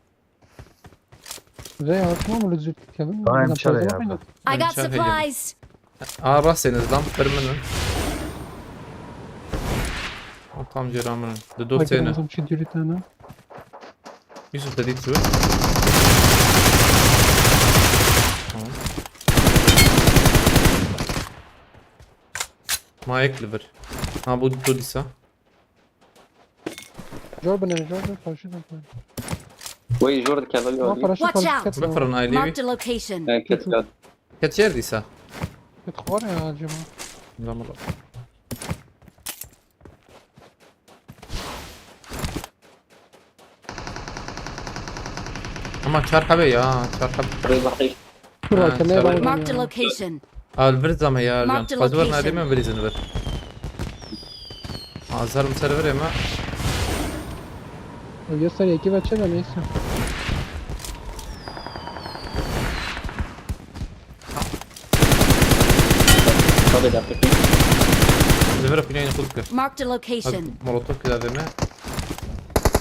زي عارف ما لزوت كمان Daha hemşire ya. I got Şarj supplies. Aa rastlayınız lan vermenin. Tam ceramının. De dosyayını. لازم شي ديري انا Yusuf dedik şu. Tamam. Mayak liver. Ha bu Dodisa. جرب انا جرب فرشيد Vay Jordan Cavalli ما Ali. فرشيد Watch out. فرشيد Befran ailevi. Marked a location. Ketler. Kaç yerdiyse. تخبر يا جماعه Zaman Ama çarpı ya çarpı. Burayı bakayım. شو كان Marked a location. Alveriz ama ya. Mark the Fazla var location. nerede mi verizini ver. Azarım server ama. يسر يجي بچه ده نيسه Tabii de artık. Lever opiniyonu kuduk. Marked a location. Molotov kadar deme.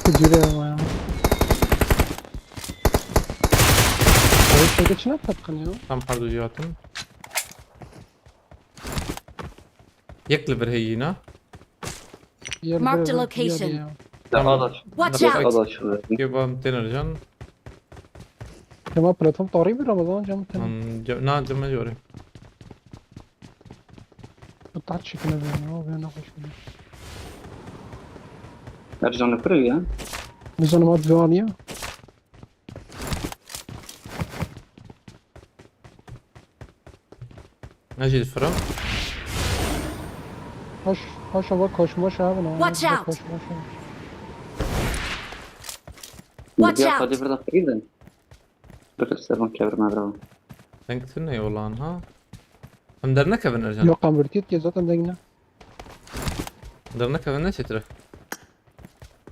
تجري يا اول شيء كنت نفكر يا Tam pardujiyatın. Yek lever heyina. Marked a location. Adaş. Watch out. Adaş şurada. Kebam tenercan. كما بلاتهم طاري برمضان جم تاني Na cıma yorum. قطعت شكلها بينا وبينا خوش Ercan'ı kırıyor ya. ميزان مات فيوانيا Necil fırın. هاش هو koşma şabına Watch out. koşma Watch Bir out. hadi bir dakika gidin. Bir servan kevrime bravo. Sen gittin ne yollan ha? Hem derine kevin Ercan. yok konvertiert ya zaten dengine Derine kevin ne çetire?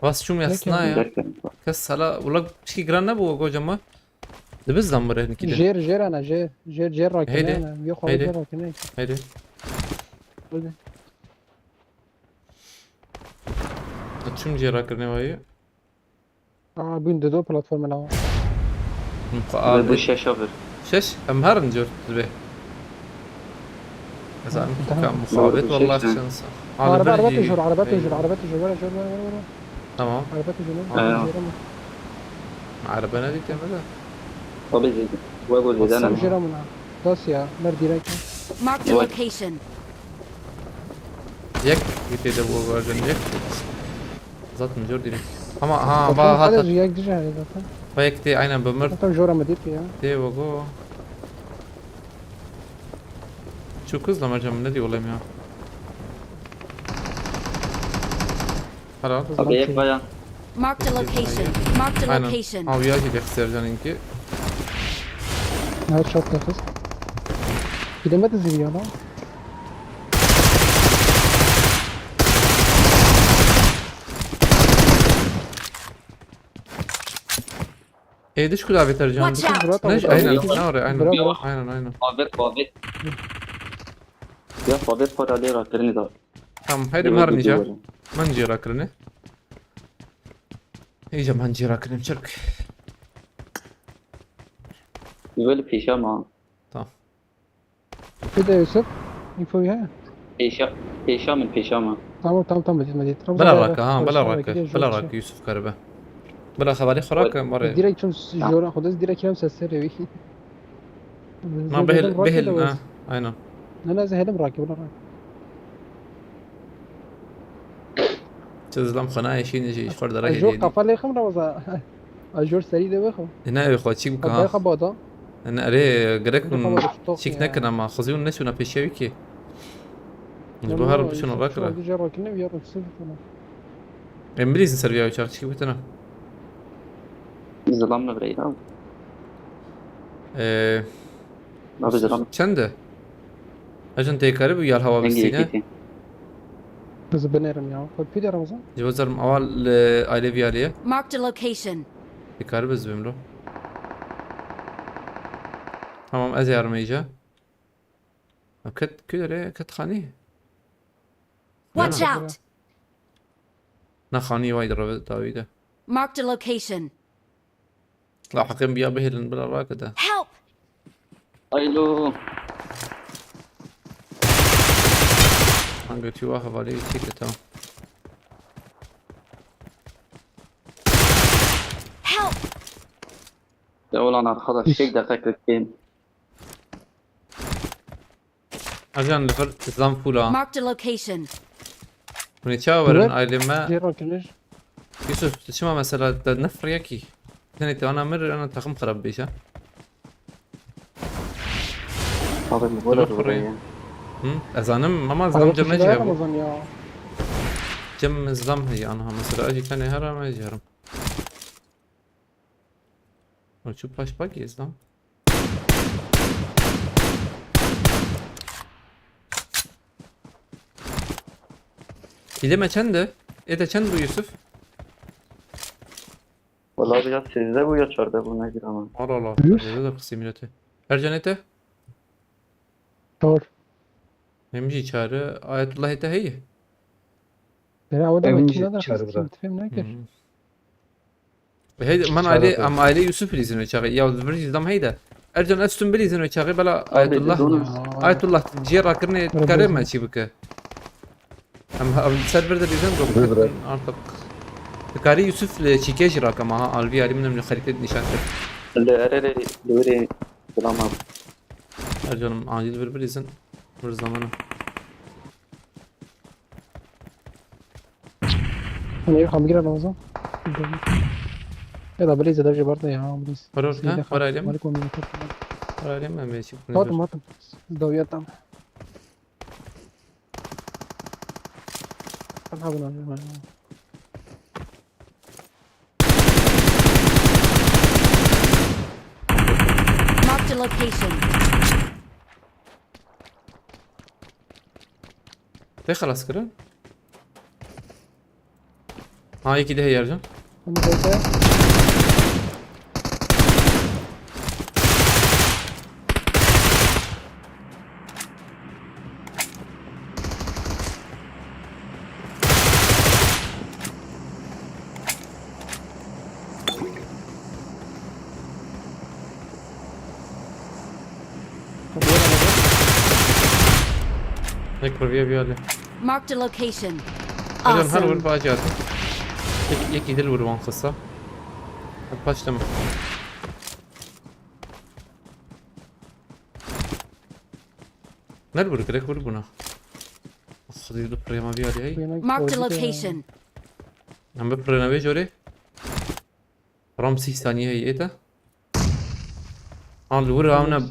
Vas şum yasna ya. Derken. Kes hala ulak pişki gran ne bu kocama? De biz lan buraya nikide. جير انا جير راكنه هيدي. انا يا خالد هيدي. جير راكنه Haydi. چون جیرا کرنه وایی بین دو پلتفرم لا Bu şaşa ver. شش هم هرن جور تبه مثلا كان مخابط والله شانس عربات بلجي. تجر عربات تجر عربات تجر ولا شو ولا تمام عربات تجر عربنا دي تعملها Tabii zeydi. Bu gol zeyden ama. تجر من داسيا نر ديريكت Marked a What? location. يك يتيدا بو فيرجن يك زات من جور دي اما ها با هذا هات جيك ديجا هذا بايك تي عينا بمر انت جورا مدير فيها تي وغو شو كز لما جا من ندي والله يا خلاص Abi ek bayan. Marked a location. Marked a aynen location. ha وياك يدك سيرجان انكي هذا شوت نفس كده ما تزيد يلا ايه ديش كلها بترجان Watch out. ليش عينا نوري عينا برافو. عينا Babet. Ya babet para lira kırını da. تمام هيدي مهرني جا من جيرا كرني ايجا من جيرا كرني مشرك Böyle peşa mı? كده يوسف يفويها Peşa mı? تمام مديد بلا راك ها بلا راك بلا راك يوسف كربه بلا خبري خراك مرة ديريكت شون جورا خدس ديريكت يوم سسري ما بهل اينا انا زهلم راكب ولا راكب تزلم خناي شي نجي فرد اجور راجل قفل خمره وزا اجور سري ده بخو هنا يا اخوات شيك قبل بكا خبوطه انا اري قريك خبر من الشطوق شيك يعني. نكنا ما خزيون الناس ونا بيشاوي كي البهار بشنو راكرا جرى كنا يا ركسف امبريز نسرفيا وشار شيك بتنا Zılamla burayı da. ايه Abi zılam. چنده اجن تيكاري بو يال هوا Hangi بستينا ekiti? بس بنيرم يا خد في رمضان جوزر اول ايلي فياليه Marked a location. تيكاري بس بمرو تمام ازي ارميجا كت كده ليه كت خاني Watch out. نا خاني وايد ربط داويده Marked a location. لا حقين بيا بهلن بلا راكده Help. Alo. hangi tüva havali çekti Help. Ya ulan arkadaş 2 dakika kırkayım. ajan لفر اسلام فولا Marked a location. ونتشاورن ايلما جرى كلش يوسف تشما مثلا نفر يكي ثاني انا مر انا تخم خرب بيشا Abi bu kadar buraya. ازانم ماما زلم جم نجي رمضان يا جم زلم هي انا مثلا اجي كان هرم ما يجي هرم وشو باش باقي اسلام İle mi çende? Ede çend bu Yusuf? Vallahi ya sizde bu yaşarda buna gir ama. Allah Allah. Ede de kısım mileti. Ercan ete? طور Memci çağrı Ayetullah ete heyi. انا اول أمين ما كنا شعر برا. تفهم ناكر هيدا من aile am aile Yusuf bilizin ve çağı. Ya bir dam heyda. Ercan üstün bilizin ve çağı bela Ayetullah. Ayetullah ciğer kırne karem mi çibike? Am serverde bizden Bırak. artık. Kari Yusuf le çikeş rakama ha alvi alimle من خريطة nişan. Erere dövre bulama. Ercan'ım acil bir bilizin. Bir zamanı. انا يرحم جرى رمضان يلا بليز درجة برضه يا عم بليز Horor ha? Var ailem. عليكم من Var ailem mi? Meşik. ماطم ماطم الضويات طبعا مرحبا Marked a location. Te خلاص كده. ها يكي ده يرجع. انا جاي يكبر بيها بيالي. Marked a location. أجل هل ور Awesome. باجات. يكي دل ور وان قصة. باش تمام. نل ور كريك ور بنا. خذي البري ما بيالي هي. Marked a location. عم ببري نبي جوري. رمسي ثانية هي إيتا. الور عمنا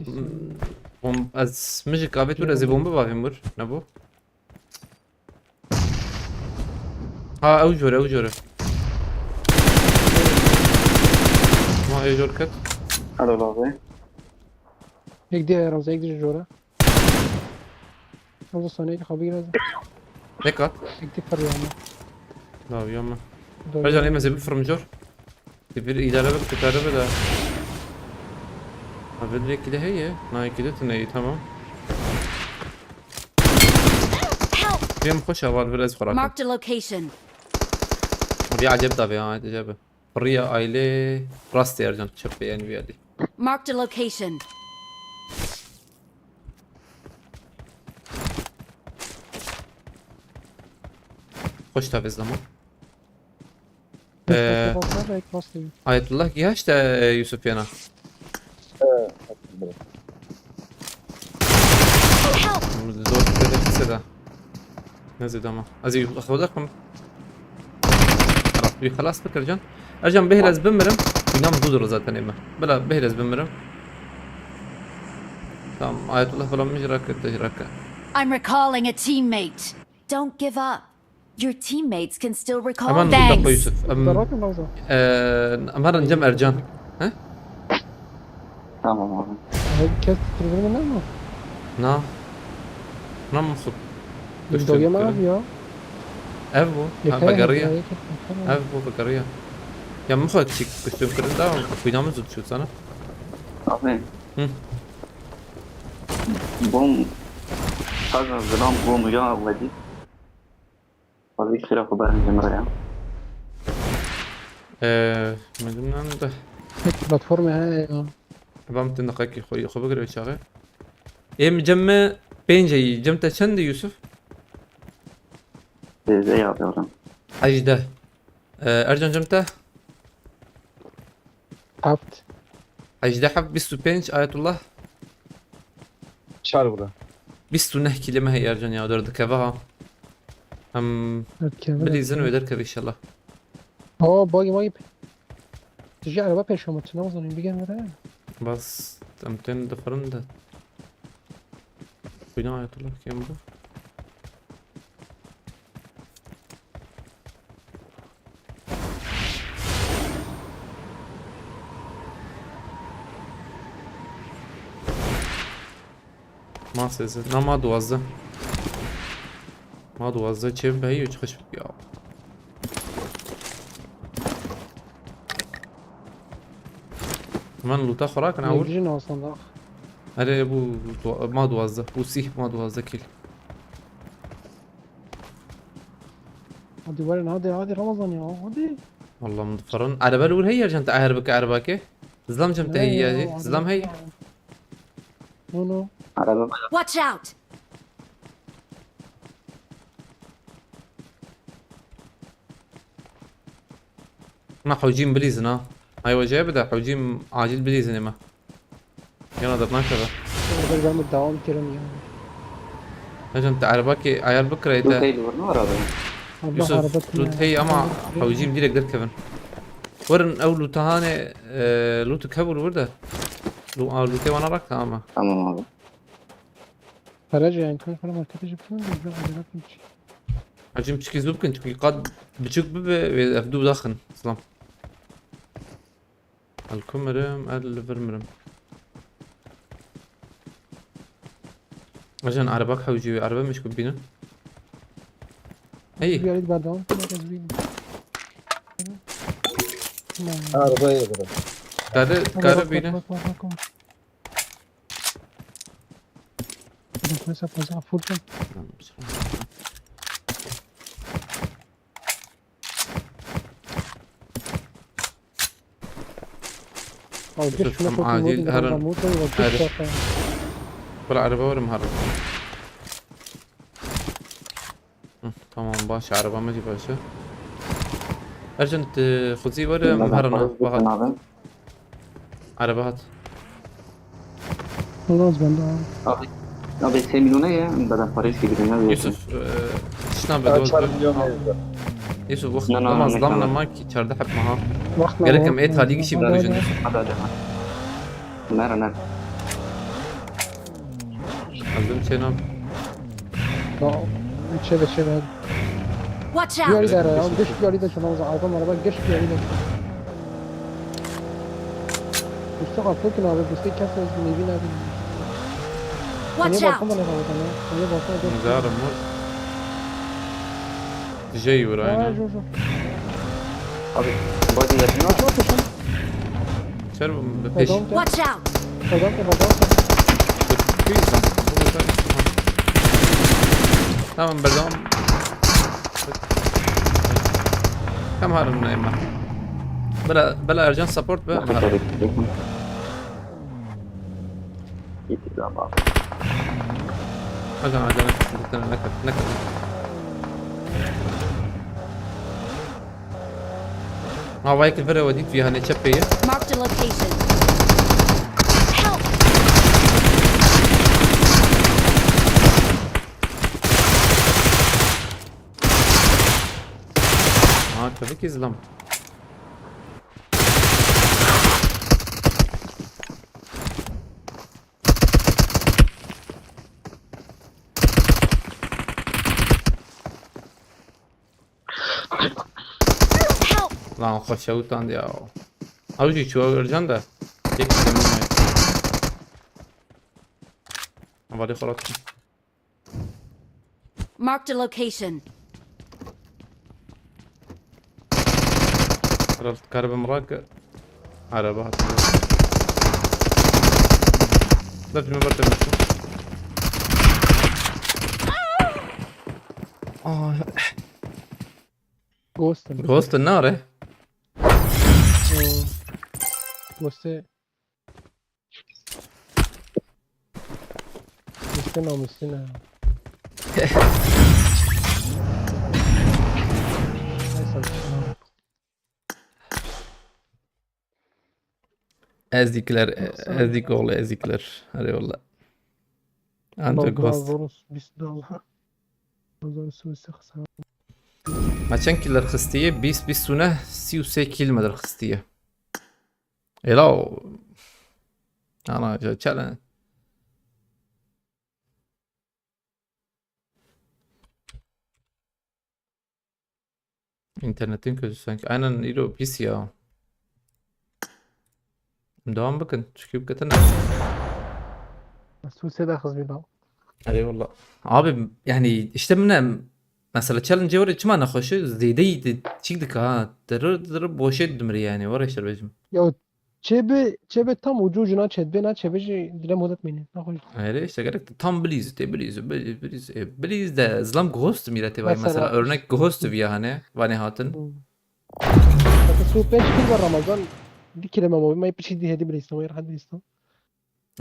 از مجك قابت ولا زي بومبا بافين ور نبو. او جوري. ما اي جور كت. هذا لازم. هيك دي يا رمزي هيك دي جورا. رمز الصناعي خبير هذا. هيك هيك دي فريانة. لا يوم رجع لي ما زي بفرم جور. تبير إدارة بك تكارب ده. ما بدري كده هي. ناي كده تناي تمام. Help! فيهم خوش أول بلاز خراك. Marked a location. أبي عجب ده بيا عجبه. بريا آيلة راستي أرجع تشوف يعني بيالي. Marked a location. خوش تافز لما. هيك بسيط. آية الله كيهاش تا يوسف يانا. Help! زور كده كده. نزل دما. أزي أخذكم. خلاص فكر جان. أرجع بهرز بمرم. بينام دود رزات تنيمة. بلا بهرز بمرم. تمام آية الله فلا مجرك تجرك. I'm recalling a teammate. Don't give up. Your teammates can still recall أمان Thanks. مدقة يوسف. ضربات الموضوع. أمر نجمع أرجان. ها؟ تمام. هيك كيف تقدر منه؟ نعم. نعم مصب. الدوية ما فيها. أبو بقرية. أبو بقرية. يا مخك شيك كنت يمكن ده في نام زود شو سنة. عظيم. هم. بوم. هذا الظلام بوم يا ولدي. هذيك خلاف بقى الجمرة يعني. من ضمن عنده. هيك بلاتفورمة هاي. بامت نقاكي خوي خو بقري شغال. إيه مجمع بين جاي جمتة شند يوسف. زي يا ولد. أجده. أرجع جمتة. عفت. أجده حب بيستو بينش آية الله. شعر ولا بيستو نحكي لما هي أرجع يا ودر دكافها. بلي زنو يدركب إن شاء الله. باقي ما يب. تجي على بابي شو ما تنوصل بيجي مرة. بس تمتين دفرنده. بينام آية الله كم ده. ما سيزن نا ما دوازده ما دوازده چه بهی و چخش بیا من لوتا خوراك انا اول يجينا اصلا اخ. اري ابو ما دوازده وسيه ما دوازده كيل هادي ورن هادي رمضان يا هادي. والله مضفرن على بالي هي رجعت اعربك اعربك زلام جمت هي زلام هي نو على باب. Watch out! ما حوجين بليزنا ايوه جاي بدا حوجين عاجل بليزنا ما يلا ضربنا كذا برجع من الدوام ترمي. رجعت اعربك عيال بكره لو يتا كيد ورنا هذا. يوسف لوت هي اما حوجين بدي اقدر كمان ورن او لوت هاني لوت كبر ورده لوت وانا راك اما تمام هذا. فرجع يعني كل ما كتجي فين برجع على نفسي. عجيم تشكي زوب كنت قد بتشوك بفدو داخن سلام الكمرم الفرمرم عشان عربك حوجي عربة مش كبينة اي بيريد بعد دوام كذا عربية برا كارب بينا بس افزع فول. عادي هرن ولا عربة ولا مهرب tamam baş arabama جي باشا ارجع انت خذي ورا مهرنا Bakın بغت abi. عربة هات خلاص بنده Abi 8 milyona ya. Badan Paris gibi dünya diyorsun. يوسف شنو بدوز 10 milyon evde. يوسف وقت لا، لا، لما لا، ظلمنا لا. ماك شار دحب معها وقتنا قال لك كم ايه هاليك شي بدو يجن Hadi hadi. Nere nere. عندهم شي نام شبه شبه Watch بيوري out! داره قش بيوري ده شنو زعلان انا بقى قش بيوري ده اشتغل فوقنا على بس كاسه نبينا Watch انا out! بقوم انا بقوم مزار موت جاي وراينا شوف Abi body yapıyor. شرب بيش Watch out! تمام بردام كم هار من ايما بلا ارجان سبورت بقى مهار Gitti abi. ارجان نكت نكت هايك الفرق وديت فيها نتشبيه Marked a location. Help! كفيك يزلم Help! lan koşavutan ya avucu çuva vereceksin de tek istemin var havali خلاص Marked a location. قررت كهرباء مراك عربة لا في المبرد نفسه وسط النار ايه مستنى ezikler hadi والله ancak bast maçan killer خستيه 20 سنه 33 كلمه در خستيه الى انا تشالنج internetin kötü sanki aynen ilo pis ya devam bakın çıkıp katına سوسه ده خذ بينا اي والله abi yani işte من mesela challenge ورا ما نخش زيدي تشيك ها در boş etdim yani var işte bacım يا çebe tam ucuna çedbe na çebeci dile modet mini نخوش öyle işte gerek tam Belize de zlam ghost mileti var mesela örnek ghost ya hani vani hatın سو 5 كيلو رمضان دي كلمه ما يبشي دي هدي بريستم غير حد بريستم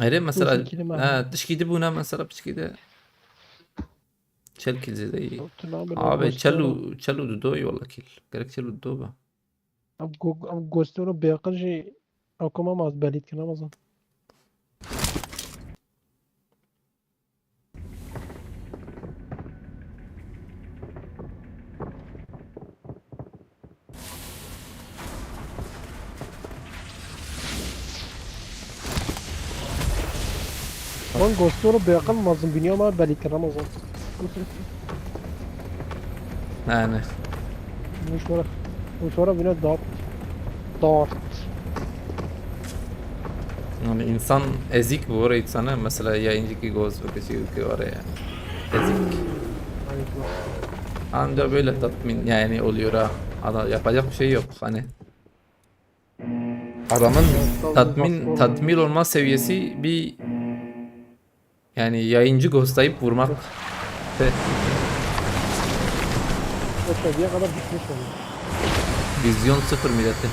öyle mesela Nasıl kelime abi? ha dışkıydı buna mesela dışkıydı çel kilzi de abi çelu dudo yolla kil gerek çelu dudo ba اب گوستو بيقجي او كما ما باليت كنا مزن وان گوستو بيقل مازن بنيو ما باليت كنا مزن yani مش ورا بنيو دارت yani insan ezik bu orayı sana mesela yayıncı goz bakışı ki oraya ezik ancak böyle tatmin yani oluyor ha adam yapacak bir şey yok hani adamın tatmin olma seviyesi bir yani yayıncı ghostlayıp vurmak السعودية قدر بيشمش والله vizyon sıfır milleti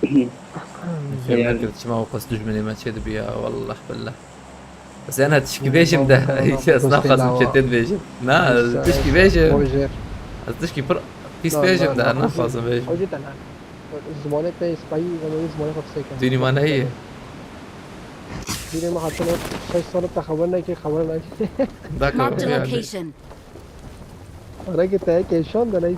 خير ذكرت ما هو قصد جملي ما تشد بيها والله بالله. بس انا تشكي بيشم ده هيك اصلا خاص مشتت بيشم لا تشكي بيشم بروجير تشكي بيس بيشم ده انا خاص بيشم حاجة أنا الزمانة تاي سباي وما الزمانة خاصة كان ديني ما انا هي دي ما حتى لو شيء صار تخبرنا كي خبرنا ذاك Marked a يعني. location. أنا كنت هيك شلون ده ليس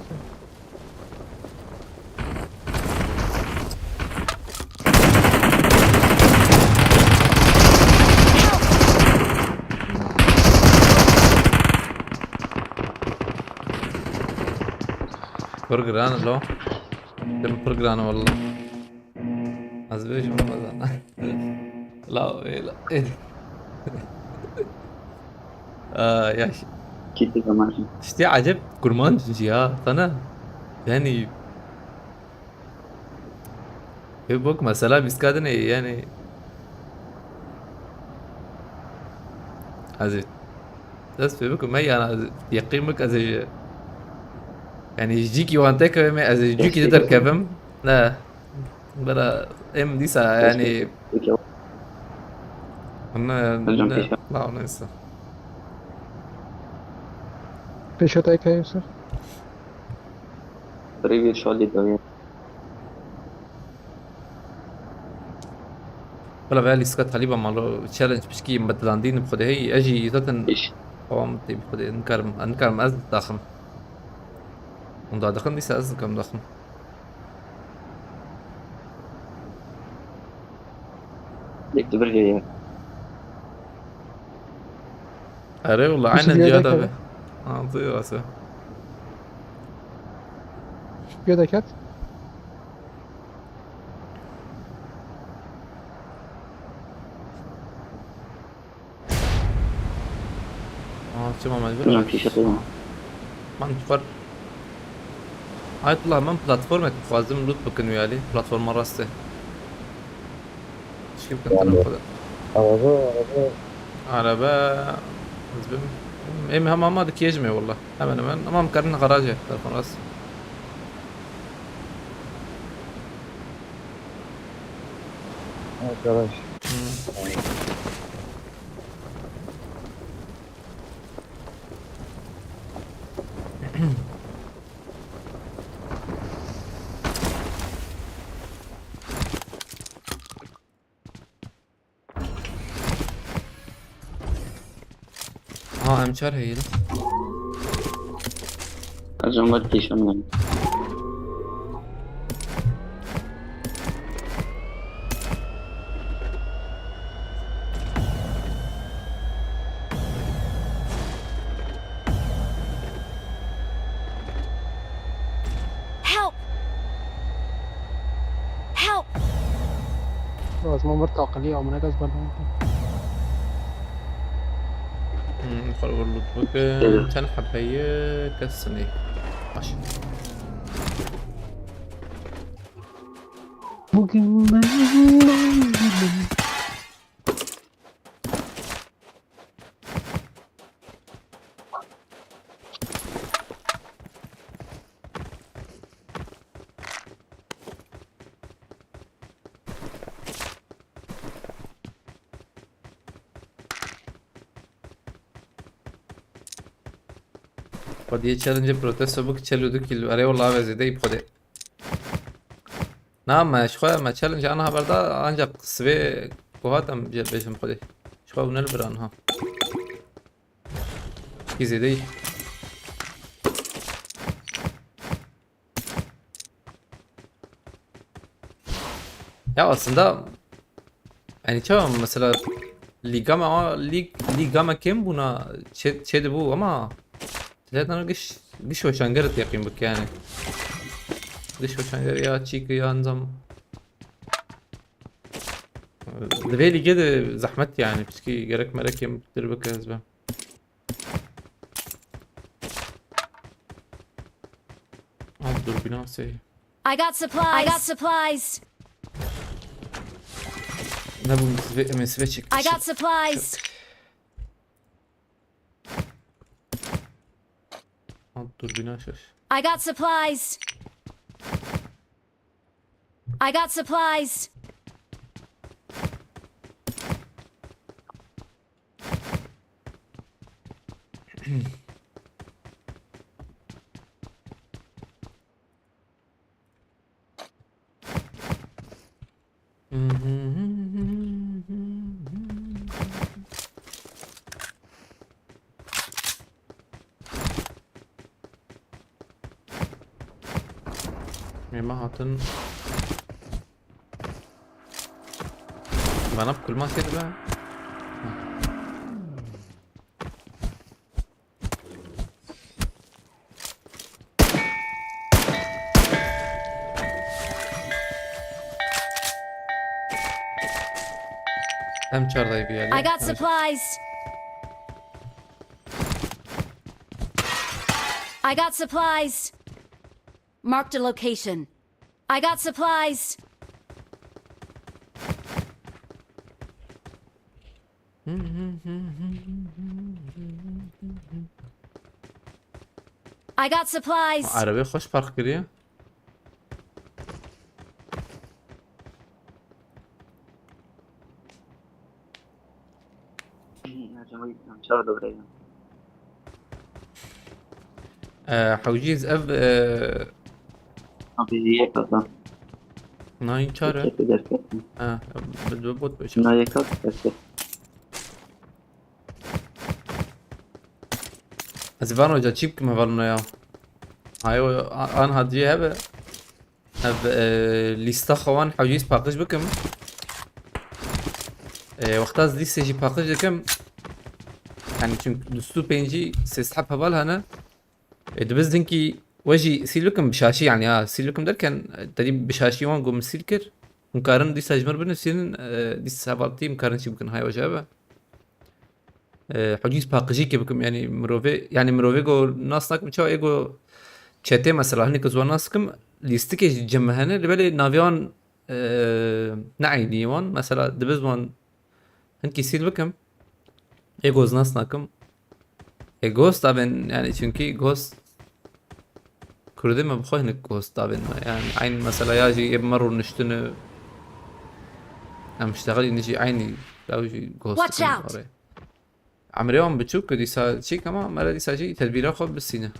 برجر انا لو دم برجر انا والله ازبيش والله انا لا إيه لا إيه. يا كده ماشي. شتي عجب كرمان جيها انا يعني يبوك مثلا بيسكادني يعني ازي بس بيبوك مي انا يقيمك ازي يعني يجيكي وانتك ما ازي يجيكي تقدر كفم لا بلا ام دي ساعة يعني انا لا ننسى في شو تايك هاي يوسف بريفيو شو اللي دوي. ولا بالي سكت حليبة مالو تشالنج بشكي مبدلاندين بخده هي اجي تتن ايش؟ قوامتي بخده انكرم از ضخم وندا دخن دي ساز كم ضخم ليك تبرجي. اري والله بس عين اليوم الجيادة ده به طيب راسه كده كات شو ما نعم مجبور في شيء. ما نفر هاي طلع من بلاتفورم خوازم لوت بكن ويالي بلاتفورم راسته شو يمكن تنفذ على با ام هم ما دك يجمع والله انا ما مكرنا غراجه تلفون راس امشار هي لا الجمل في شو من. Help! Help! خلاص ما مرت عقلية أو مناقص برضه خلوا اللوت بكن كان حبايه كسني ماشي ممكن قد ये challenge protest सब चलो दो किलो अरे والله عاوز زي بخده نعم ما شخوا ما تشالنج انا بردا انجا سبي كوهاتم بيش بخده شخوا ونلبر انها كيزي دي ya aslında yani çoğu mesela ligama kim buna şeydi bu ama zaten قش وشانجرت يقين بك يعني قش وشانجر يا تشيك يا نظام دبيلي كده زحمت يعني بسكي جرك ملك يم تربك هزبه عبدو بنفسي I got supplies. I got supplies. نبو من سفيتشك I got supplies. عبدو بناشش I got supplies. I got supplies. ما هاتن bana بكل ما كده بقى هم çar dayı bir I got supplies. I got supplies. Marked a location. I got supplies. I got supplies. Arabayı hoş park giriyor. شهر دوري حوجيز اف ابي يكذا ناين çare تقدر بالضبط بشوف لا يكذا Azivano hoca çip mi var ya? Hayo an hadiye hebe. Hab lista خوان حوجيز باقش بكم. وقتاز لسه جي باقش بكم. يعني çünkü دستو بينجي سيسحب هبال هنا. بس دينكي وجي سيلكم بشاشي يعني سيلكم دركن تدي بشاشي وان قوم سيلكر مقارن دي ساجمر بنفسين دي سابالتي مقارن شي بكن هاي وجابه حجيز باقجي كي بكم يعني مروفي جو ناس ناكم تشاو ايجو çete mesela hani kız naskım listike cemhane böyle naviyan na'ini mesela dibez wan hanki sil bakım egoz nas nakım egos taben yani çünkü ghost كردي ما بخوي هنك ghost taben يعني عين مثلا يجي مرة نشتنه أنا مشتغل نجي عيني لا يجي ghost Watch out. عمريوان بتشوف كدي سا شيء كمان مرة دي ساجي تدبيره خب بالسينة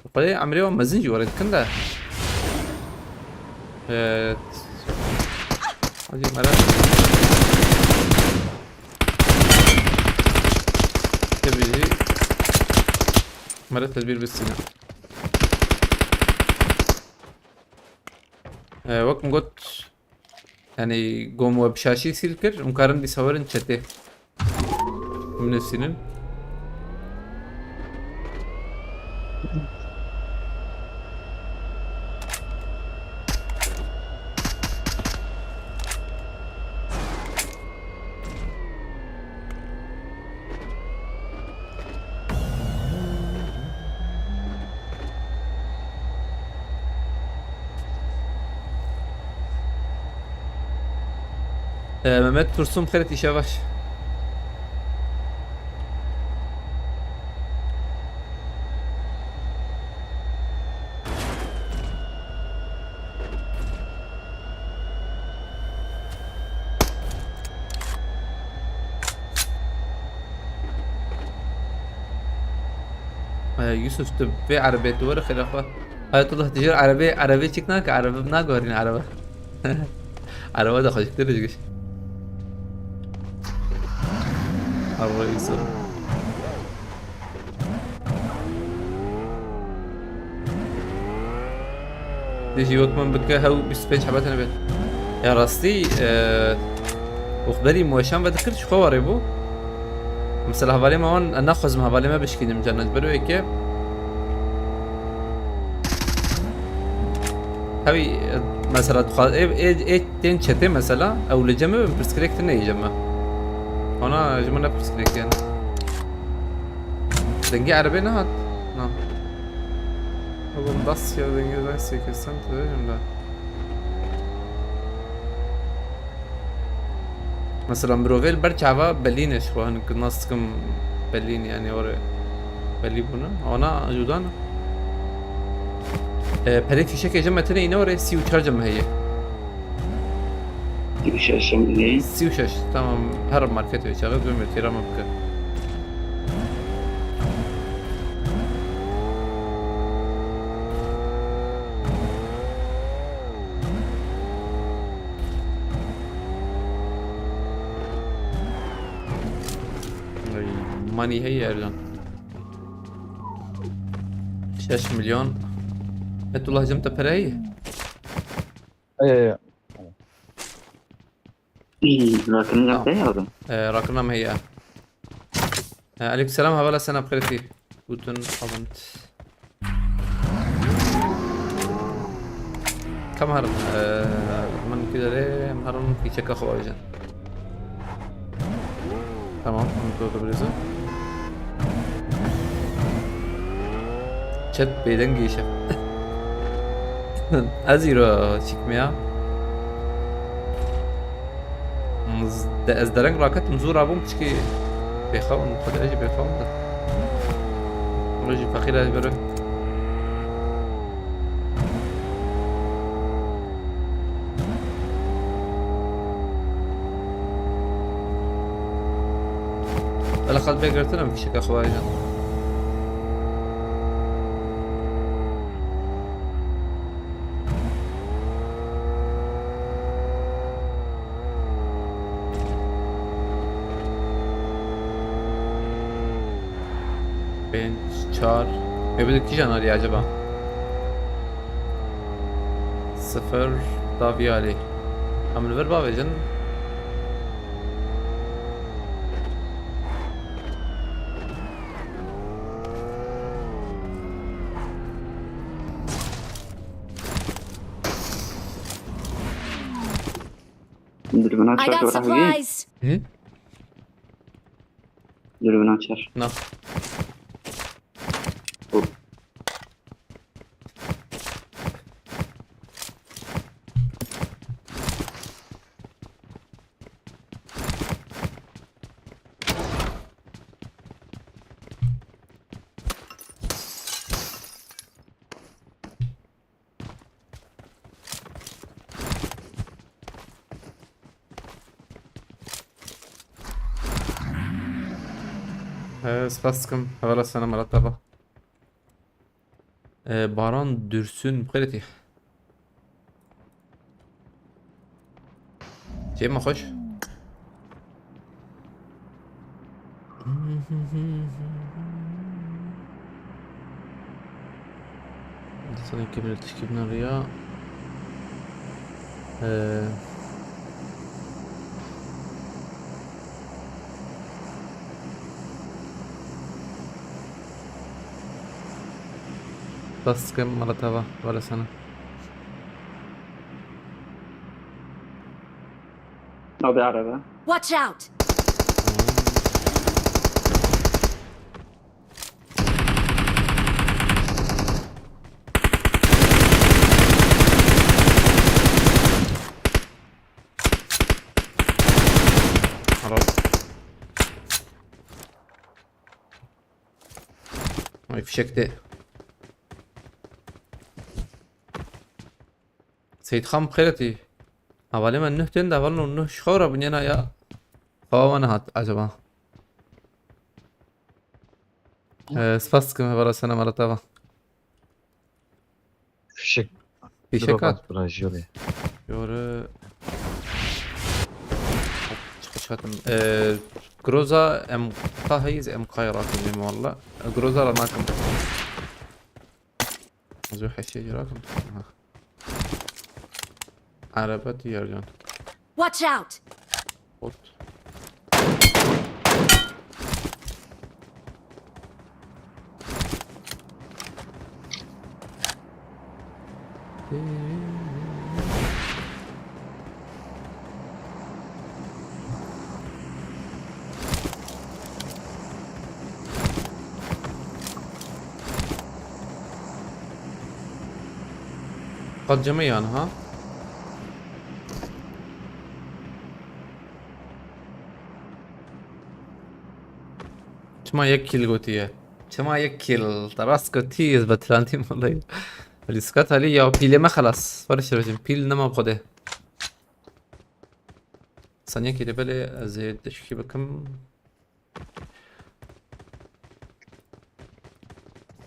وقلي عمريوان مزنجي ورد كندا هذه مرة تبيجي مرة تدبير بالسينة وقم قلت يعني قوم وبشاشي سيلكر مقارن دي صورن شتى من السنين Mehmet Tursun Ferit işe baş. يوسف تبيع عربية ورا خلافة هاي طلع تجير عربية تشكناك عربية بناك ورين عربية عربية ده خش كتير جيش الرئيس تيجي وقت من بكا هاو بيسبيج حباتنا بيت يا راستي وخبري موشان بذكرش خواري بو مثلا هبالي ما هون ناخذ ما هبالي ما بشكيني مجنن برو هيك هاوي مثلا تخاذ ايه تين شتى مثلا او لجمع برسكريكت انه يجمع هنا جمعنا برسكريكت يعني دنجي عربي نهات نعم اقول بس يا دنجي بس كسنت لا مثلا بروفيل برشعبا بلينش خو هنك ناسكم بلين يعني ورا بليبونا هنا جودانا بريك في شكل جمع تاني نوري سي وشار جمع هي 26 مليون 36 تمام هرب ماركته شغل بمرتي رمى بك ماني هي يا رجال 6 مليون انت والله جمت براي اي لكن لا هذا رقمنا هي عليكم السلام هبلا سنة بخير كثير guten Abend كم هرم من كده ليه هرم في شكا خواجن تمام انتو تبريزه chat B'den geçer. Aziro çıkmaya. ازدرنگ راکت مزور ابوم چکی بخوام خود اجی بخوام ده رجی فقیر از بره ولی خود بگرتنم فیشک اخوایی جان çağır. Öbürü ki arıyor acaba? 0 Davi Ali. Amel ver babacın. I got supplies. Hı? Dürbün açar. No. Spasticum هذا السنة مرتبة باران درسون بخيرتي شيء ما خوش صار كبر تشكيبنا ريا بس كم مرتبة ولا سنة ما بيعرف Watch out. خلاص ما في شك سيد خام بخيرتي أولي من نهتن ده والله إنه شخورة بنينا يا خوانا هات عجبا سباستكم هبرا سنة مرتبة fişek في شكات Brajoli. يوري شاتم جروزا ام قاهيز ام قايرات اللي والله جروزا رماكم زو حشي جراكم عربتي يرجون Watch out. قلت قد جميعا ها شما يكيل قوتيه شما يكيل تراس قوتيه بتلانتي والله الاسكات علي يا بيل ما خلاص فرش رجم بيل نما بخده ثانية كده بالي زي تشكي بكم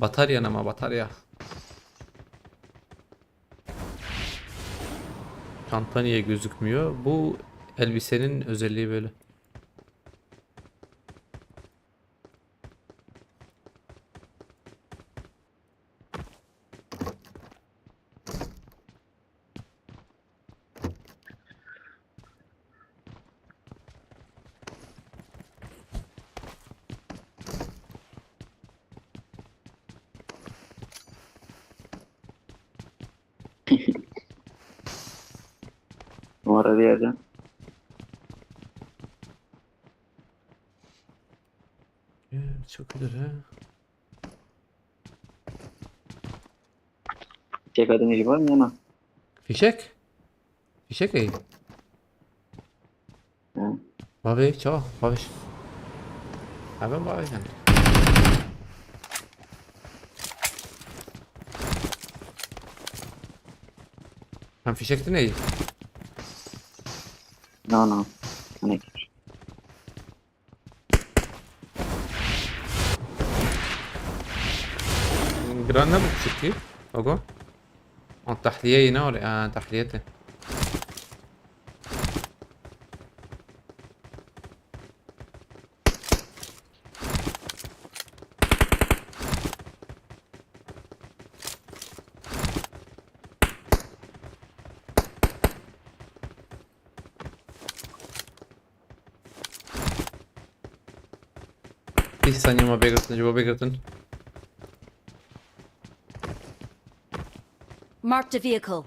batarya ama batarya. Kampanya gözükmüyor. Bu elbisenin özelliği böyle. Numara bir yerden. Çok iyidir ha. Tek adın işi var mı yana? Fişek. Fişek iyi. Hı. Babi, çao, babiş. Ha ben babiş yani. Hem fişekti neydi? No. Hani جرانا بتشكي اوكو التحلية هنا ولا تحليته Bir saniye ma begirdin, cevap begirdin. Marked a vehicle.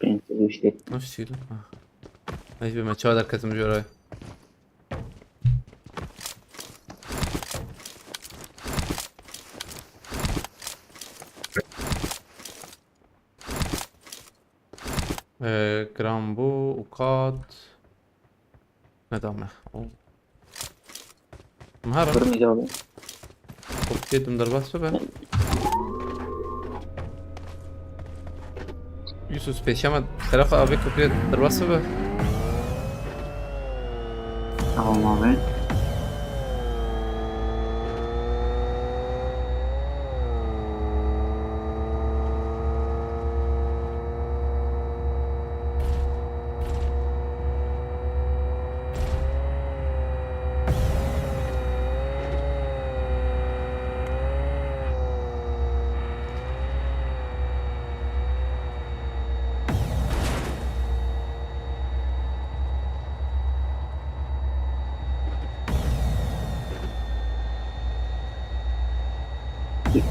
ben size işte Nasıl şey lan? Neyse bir maçı var katılımcı oraya. جرامبو وقاد ندامه مهارة durmayacağım abi. وبتيتم ضربات شبه يوسف سبيشيما ترافع ابيك وبتيت ضربات شبه Tamam abi.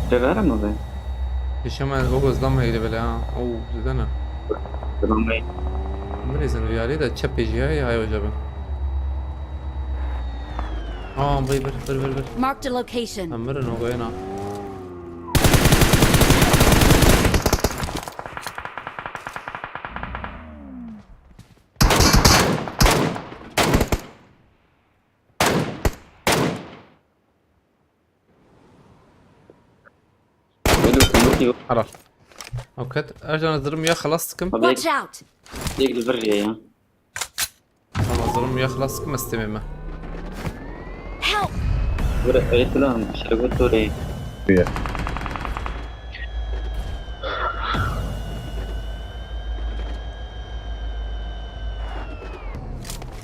Severim mi ben? سبيشيما اوغوز لما يلي بلا او زدنا Tamam bey. مريزن ريالي دا تشابي جاي هاي وجبه بي بر Marked a location. امرن وغينا Yok. خلاص اوكي ارجع نضرب يا خلصتكم Abi Watch out! ekli bir ya. نضرب يا خلصتكم استميمه Help! Buraya ayıtılan bir şey götür oraya.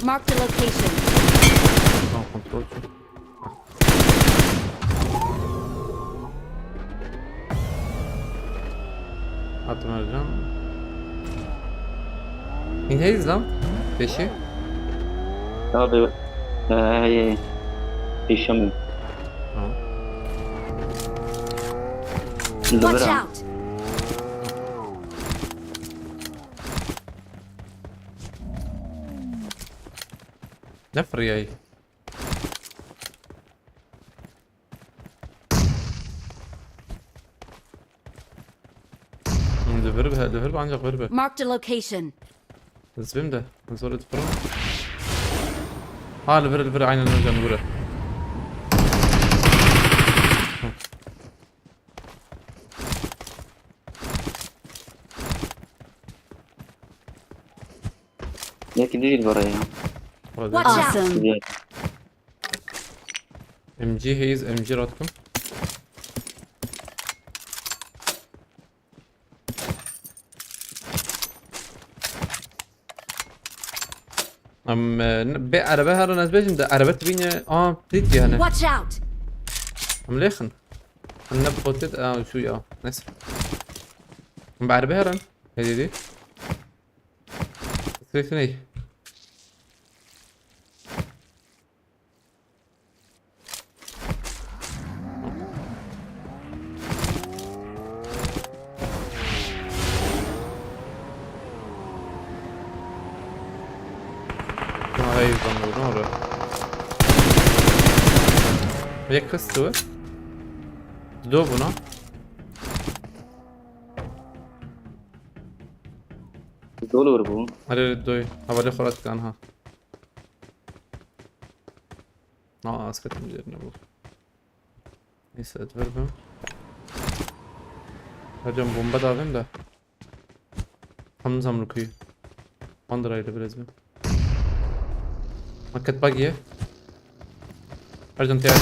Marked a location. tamam kontrol et. Attım Ercan. İnteyiz lan. Beşi. Abi yaşamıyorum. Tamam. Watch Dobra. out! Ne fırıyayı? Dövür ancak vurbe. Marked a location. Zbim de. Zor etfırım. Ha lüvür aynen öyle lüvür. یکی دیگه برای Orada Watch out! Awesome. MG هيز MG راتكم. به عربه هر ناس بيجن ده عربه تبيني بتيجي هنا Watch out! ليخن انا بقولت شو يا ناس بعربه هرن هذي دي كيفني هاي ضمور هيك كستوه دوبنا دولار بو على الدوي حوالي خلات كانها اسكت مجرنا بو يسعد فربهم هجم بومبا دافن ده حمزة ملكي اندر ايده بلازمه مكت باقية ارجم تياري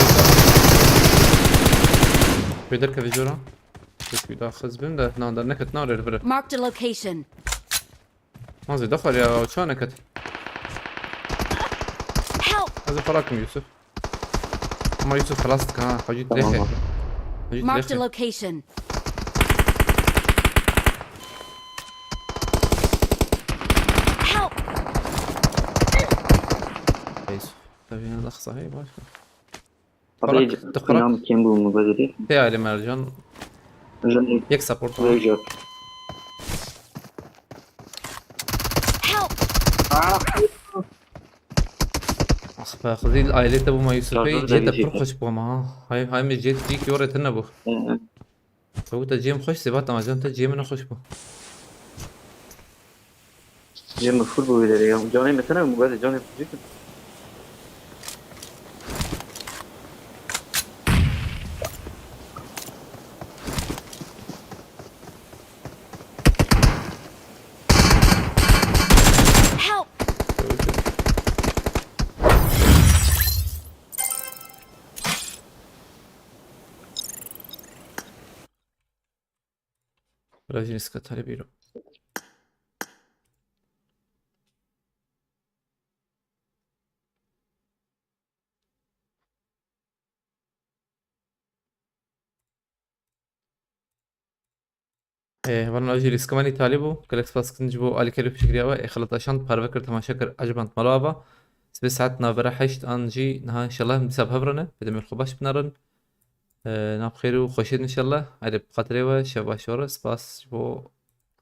بيدر كفيجورا بيدا خزبم ده ناندر نكت نار البرا Marked a location. مازي دخل يا شو نكت Help! هذا فراكم يوسف اما يوسف خلاص كان حجيت ليه حجيت Marked a ليه location. Help! يوسف طيب هنا الاخ صحيح ماشي طبيعي تخرج. نعم كم بو مبادري تيالي مرجان جن يك سبورت ويجر Help! اخ باخذي العائلة ابو ما يوسف لا، هي لا، جيت لا، لا. برخش بوما هاي مش جيت جيك يوري تنبو هو تجيم خش سبات ما جان تجيم انا خش بو جيم فول بو بدري جوني مثلا مبادر جوني جيك Help! راجل اسكت على بيرو والله راجل اسكماني طالبو كلاكس باس كنجبو على كيلو بشكل يوا خلط عشان بارفكر تما شكر اجبنت ملابا سبيس ساعتنا برا حشت انجي نها ان شاء الله بسبب هبرنا بدم الخباش بنرن ناب خير وخوشيد ان شاء الله على بخاطري شباشورس باس بو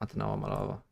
اتنا ملابا